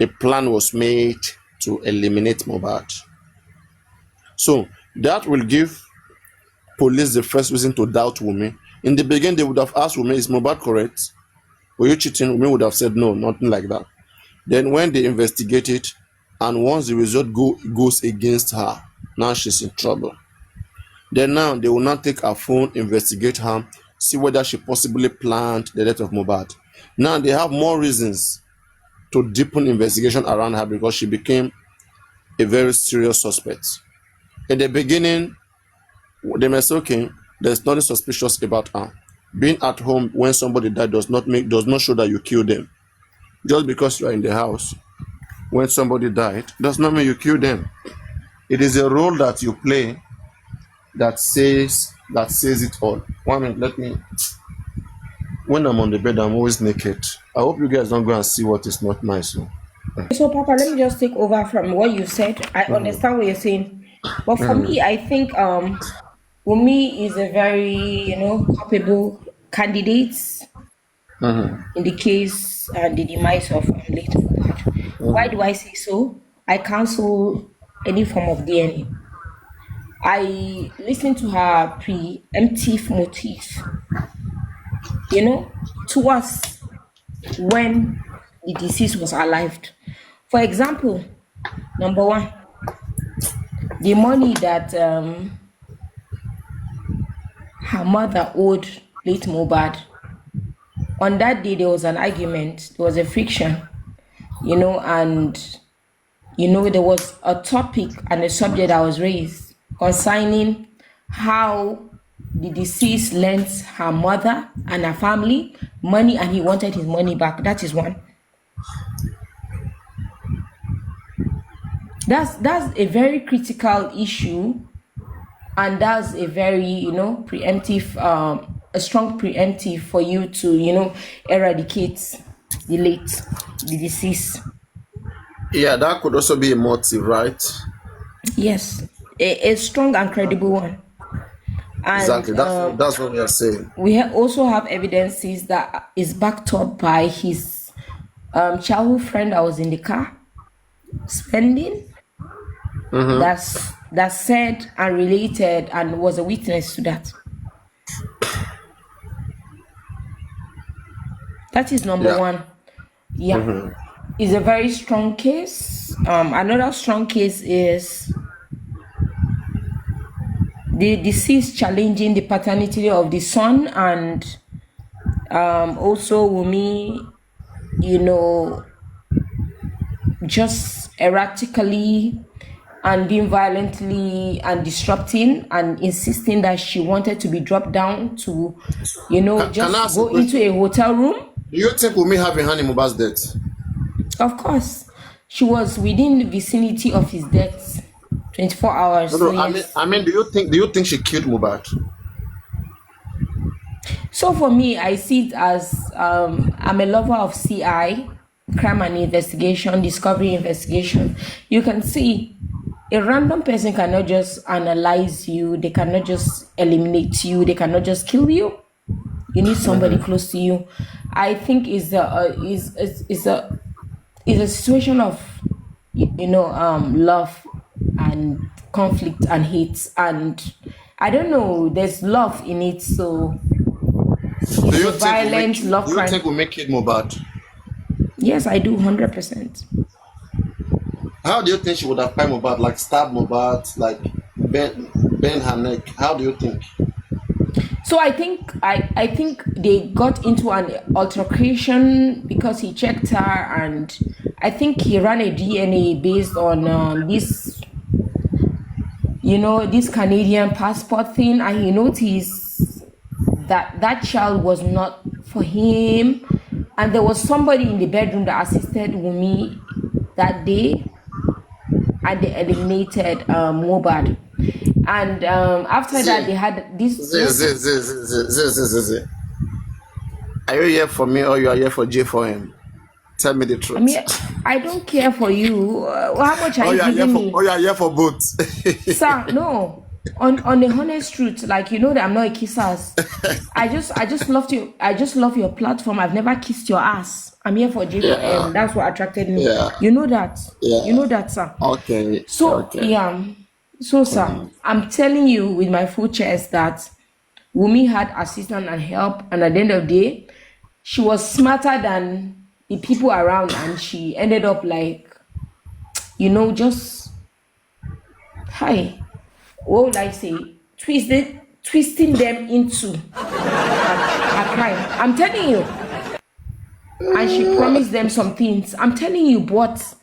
Speaker 1: a plan was made to eliminate Mohbad. So that will give police the first reason to doubt Wumi. In the beginning, they would have asked Wumi, "Is Mohbad correct? Were you cheating?" Wumi would have said no, nothing like that. Then when they investigate it, and once the result goes against her, now she's in trouble. Then now they will not take her phone, investigate her, see whether she possibly planned the death of Mohbad. Now they have more reasons to deepen investigation around her, because she became a very serious suspect. In the beginning, they may say, okay, there's nothing suspicious about her. Being at home when somebody died does not show that you killed them. Just because you are in the house when somebody died does not mean you kill them. It is a role that you play that says it all. 1 minute, let me. When I'm on the bed, I'm always naked. I hope you guys don't go and see what is not nice. So.
Speaker 16: So, Papa, let me just take over from what you said. I understand what you're saying, but for me, I think Wumi is a very capable candidate in the case and the demise of late Mohbad. Why do I say so? I cancel any form of DNA. I listened to her preemptive motive, to us when the deceased was alive. For example, number one, the money that her mother owed late Mohbad. On that day, there was an argument, there was a friction, and there was a topic and a subject that was raised concerning how the deceased lent her mother and her family money and he wanted his money back. That is one. That's a very critical issue, and that's a very preemptive, a strong preemptive for you to eradicate the deceased.
Speaker 1: Yeah, that could also be a motive, right?
Speaker 16: Yes, a strong and credible one. And
Speaker 1: Exactly. That's what we are saying.
Speaker 16: we also have evidences that is backed up by his childhood friend that was in the car spending. That said and related and was a witness to that. That is number one. Yeah. It's a very strong case. Another strong case is the deceased challenging the paternity of the son, and also Wumi, just erratically and being violently and disrupting and insisting that she wanted to be dropped down to, just go into a hotel room.
Speaker 1: Do you think Wumi have a hand in Mohbad's death?
Speaker 16: Of course. She was within the vicinity of his death 24 hours.
Speaker 1: No,
Speaker 16: so yes.
Speaker 1: I mean, do you think she killed Mohbad?
Speaker 16: So for me, I see it as I'm a lover of CI, crime and investigation, discovery investigation. You can see a random person cannot just analyze you, they cannot just eliminate you, they cannot just kill you. You need somebody close to you. I think is a situation of love and conflict and hate, and I don't know, there's love in it, so
Speaker 1: Do you
Speaker 16: violent love crime.
Speaker 1: Do you think Wumi killed Mohbad?
Speaker 16: Yes, I do 100%.
Speaker 1: How do you think she would have fight Mohbad, like stab Mohbad, like bend her neck? How do you think?
Speaker 16: So I think they got into an altercation because he checked her, and I think he ran a DNA based on this Canadian passport thing, and he noticed that child was not for him, and there was somebody in the bedroom that assisted Wumi that day, and they eliminated Mohbad. And after that, they had this.
Speaker 1: Are you here for me or you are here for J4M? Tell me the truth.
Speaker 16: I mean, I don't care for you. How much are you giving me?
Speaker 1: Oh, you are here for both.
Speaker 16: Sir, no. On the honest truth, like that I'm not a kisser. I just love your platform. I've never kissed your ass. I'm here for J4M.
Speaker 1: Yeah.
Speaker 16: That's what attracted me.
Speaker 1: Yeah.
Speaker 16: You know that.
Speaker 1: Yeah.
Speaker 16: You know that, sir.
Speaker 1: Okay.
Speaker 16: So
Speaker 1: okay.
Speaker 16: yeah. So sir, I'm telling you with my full chest that Wumi had assistance and help, and at the end of the day, she was smarter than the people around, and she ended up like, just what would I say, twisting them into a crime. I'm telling you. And she promised them some things. I'm telling you, but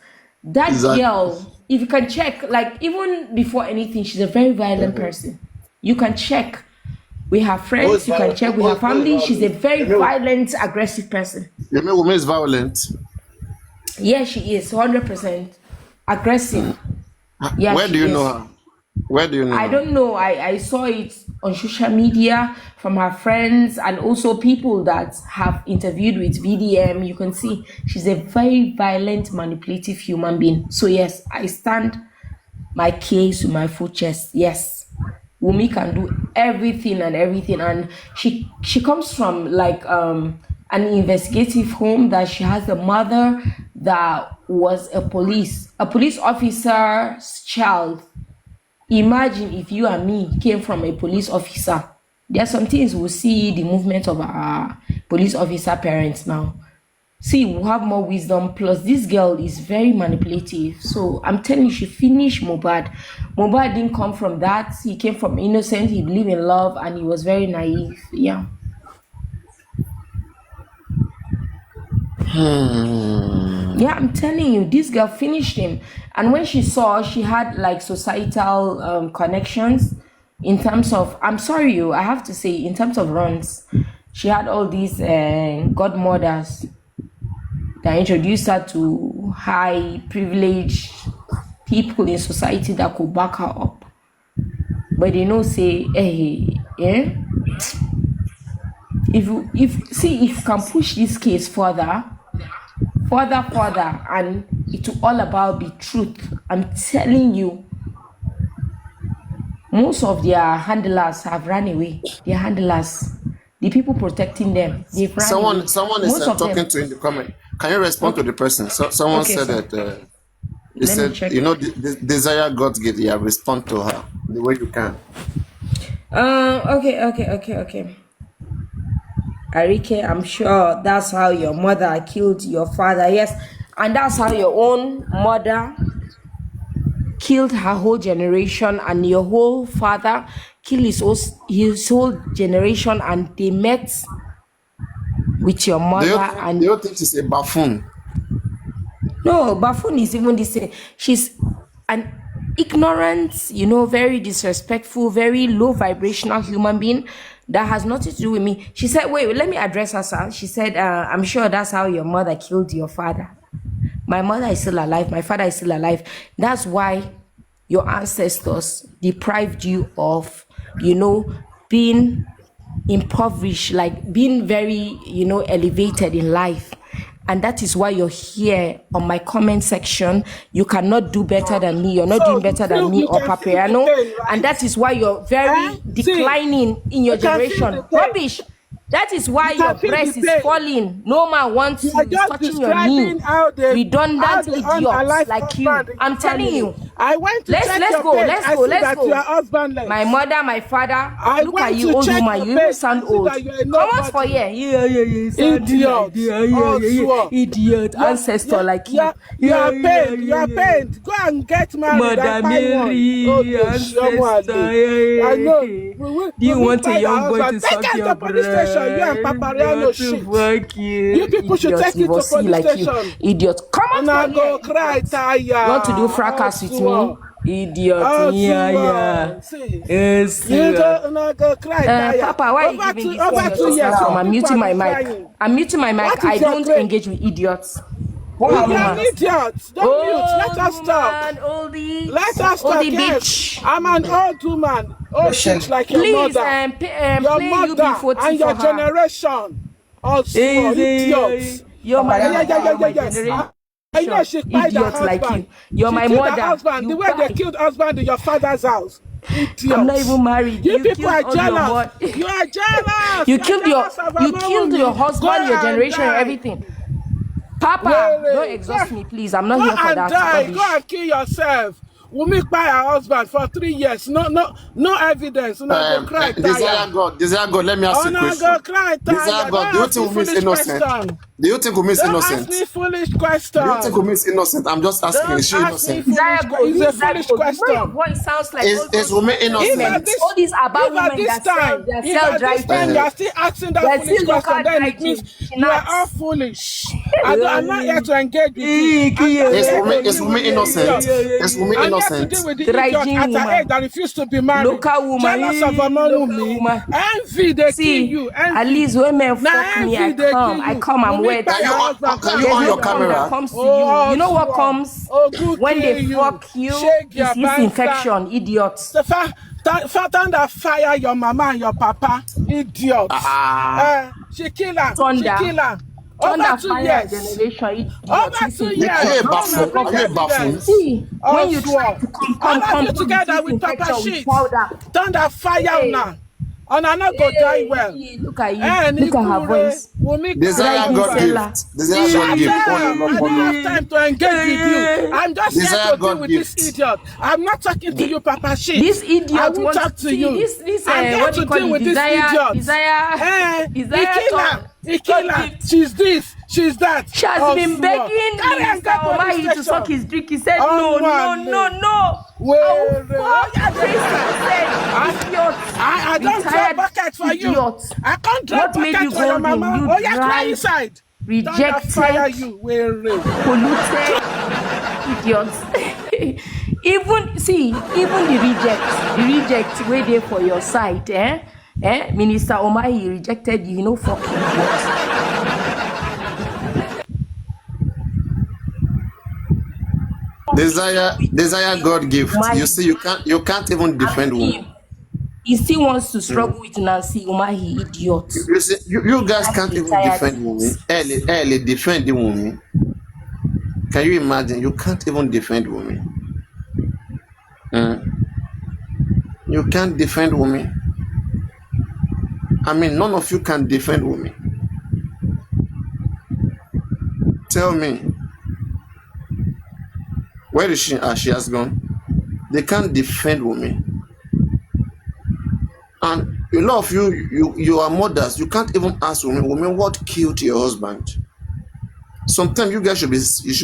Speaker 16: that girl, if you can check, like even before anything, she's a very violent person. You can check with her friends, you can check with her family. She's a very violent, aggressive person.
Speaker 1: You know Wumi is violent?
Speaker 16: Yeah, she is 100% aggressive. Yeah,
Speaker 1: Where do you know her? Where do you know her?
Speaker 16: I don't know. I saw it on social media from her friends and also people that have interviewed with VDM. You can see she's a very violent, manipulative human being. So yes, I stand my case with my full chest. Yes, Wumi can do everything, and she comes from like an investigative home that she has a mother that was a police officer's child. Imagine if you and me came from a police officer. There are some things we'll see the movement of our police officer parents now. See, we'll have more wisdom. Plus, this girl is very manipulative. So I'm telling you, she finished Mohbad. Mohbad didn't come from that. He came from innocent. He believed in love, and he was very naive. Yeah. Yeah, I'm telling you, this girl finished him. And when she saw, she had like societal connections in terms of, I'm sorry, I have to say, in terms of runs, she had all these godmothers that introduced her to high privileged people in society that could back her up. But they know say, hey, yeah. If you can push this case further, and it's all about the truth. I'm telling you, most of their handlers have run away. Their handlers, the people protecting them, they've run away.
Speaker 1: Someone is talking to in the comment. Can you respond to the person? So someone said that they said, you know, the desire God gave you. Respond to her the way you can.
Speaker 16: Okay. Arike, I'm sure that's how your mother killed your father. Yes, and that's how your own mother killed her whole generation, and your whole father killed his whole generation, and they met with your mother.
Speaker 1: Do you think she's a buffoon?
Speaker 16: No, buffoon is even the same. She's an ignorant, very disrespectful, very low vibrational human being that has nothing to do with me. She said, wait, let me address her, sir. She said, I'm sure that's how your mother killed your father. My mother is still alive. My father is still alive. That's why your ancestors deprived you of, being impoverished, like being very, elevated in life. And that is why you're here on my comment section. You cannot do better than me. You're not doing better than me or Papariano. Right? And that is why you're very declining in your generation. Rubbish. That is why your breast is falling. No man wants you. It's touching your knee. Redundant idiots like you. I'm telling you.
Speaker 17: I went to
Speaker 16: let's go. My mother, my father. Look at you, old woman. You don't sound old. Come on for here. Idiot. Ancestor like you.
Speaker 17: You are paid. You are paid. Go and get married.
Speaker 16: Madam Mary, ancestor.
Speaker 17: I know.
Speaker 16: Do you want a young boy to suck your breast?
Speaker 17: You and Papariano shit. You people should take it to police station.
Speaker 16: Idiot. Come on,
Speaker 17: I go cry, tire.
Speaker 16: You want to do fracas with me? Idiot. Yes.
Speaker 17: You don't go cry, tire.
Speaker 16: Papa, why are you giving this to yourself? I'm muting my mic. I don't engage with idiots.
Speaker 17: You are idiots. Don't mute. Let us talk. Let us talk.
Speaker 16: Yes.
Speaker 17: I'm an old woman. Old bitch like your mother. Your mother and your generation. Also, idiots.
Speaker 16: You're my generation.
Speaker 17: I know she killed her husband.
Speaker 16: Like you. You're my mother.
Speaker 17: The way they killed husband in your father's house. Idiots.
Speaker 16: I'm not even married.
Speaker 17: You people are jealous. You are jealous.
Speaker 16: You killed your husband, your generation, and everything. Papa, don't exhaust me, please. I'm not here for that.
Speaker 17: Go and kill yourself. Wumi buy her husband for 3 years. No evidence. Go cry.
Speaker 1: Desire God. Let me ask you a question.
Speaker 17: Go cry.
Speaker 1: Desire God. Do you think Wumi is innocent? Do you think Wumi is innocent?
Speaker 17: Don't ask me foolish question.
Speaker 1: Do you think Wumi is innocent? I'm just asking. Is she innocent?
Speaker 17: It's a foolish question.
Speaker 16: Your voice sounds like
Speaker 1: is Wumi innocent?
Speaker 16: All these about women that sell dry
Speaker 17: time. You are still asking that foolish question. Then it means you are all foolish. I'm not here to engage with you.
Speaker 1: Is Wumi innocent? Is Wumi innocent?
Speaker 17: To deal with the idiot at her age that refused to be married.
Speaker 16: Local woman.
Speaker 17: Jealous of a woman. Envy, they kill you.
Speaker 16: At least women fuck me. I come and wait.
Speaker 1: Can you on your camera?
Speaker 16: Comes to you. You know what comes when they fuck you? Disease infection, idiots.
Speaker 17: Thunder fire your mama and your papa, idiots. She kill her. She kill her. Over 2 years.
Speaker 16: Generation,
Speaker 17: Over 2 years.
Speaker 1: Are you a baffle?
Speaker 16: See, when you try to come
Speaker 17: together with Papa Shit, Thunder fire now. And I not go die well.
Speaker 16: Look at you. Look at her voice.
Speaker 1: Desire God gift. Desire God gift.
Speaker 17: I don't have time to engage with you. I'm just here to deal with this idiot. I'm not talking to you, Papa Shit.
Speaker 16: This idiot
Speaker 17: I won't talk to you. I'm here to deal with this idiot.
Speaker 16: Desire.
Speaker 17: He kill her. She's this. She's that.
Speaker 16: She has been begging Mr. Omahi to suck his drink. He said no.
Speaker 17: I don't drop bucket for you. I can't drop bucket for your mama. Oh, yeah, try inside.
Speaker 16: Rejected, polluted idiots. even the reject way there for your side, Minister Omahi rejected you, no fucking idiot.
Speaker 1: Desire God gift. You see, you can't even defend women.
Speaker 16: He still wants to struggle with Nancy Umahi, idiot.
Speaker 1: You see, you guys can't even defend women. Early defend the women. Can you imagine? You can't even defend women. You can't defend women. I mean, none of you can defend women. Tell me, where is she? She has gone. They can't defend women. And a lot of you are mothers. You can't even ask women, what killed your husband? Sometimes you guys should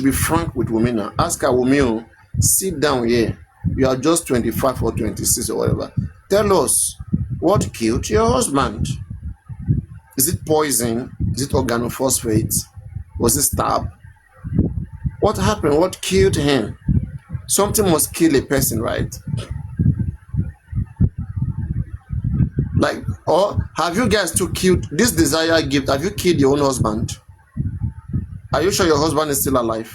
Speaker 1: be frank with women now. Ask a woman, sit down here. You are just 25 or 26 or whatever. Tell us, what killed your husband? Is it poison? Is it organophosphate? Was it stab? What happened? What killed him? Something must kill a person, right? Like, or have you guys too killed this desire gift? Have you killed your own husband? Are you sure your husband is still alive?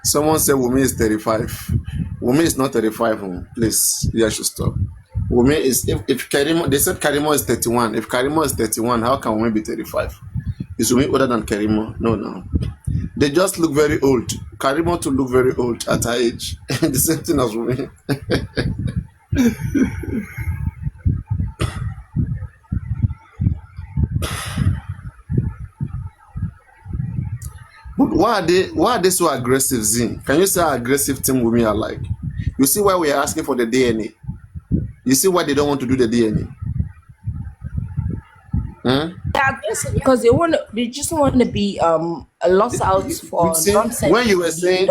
Speaker 1: Someone said Wumi is 35. Wumi is not 35. Please, you should stop. Wumi is, if Karimo, they said Karimo is 31. If Karimo is 31, how can Wumi be 35? Is Wumi older than Karimo? No. They just look very old. Karimo to look very old at her age. The same thing as Wumi. But why are they so aggressive, Zin? Can you say how aggressive Team Wumi are like? You see why we are asking for the DNA? You see why they don't want to do the DNA?
Speaker 16: Because they just want to be lost out for nonsense.
Speaker 1: When you were saying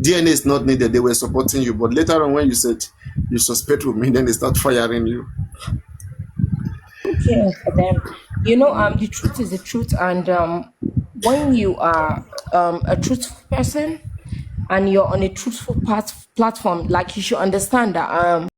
Speaker 1: DNA is not needed, they were supporting you. But later on, when you said you suspect Wumi, then they start firing you.
Speaker 16: Okay, for them. The truth is the truth, and when you are a truthful person and you're on a truthful platform, like you should understand that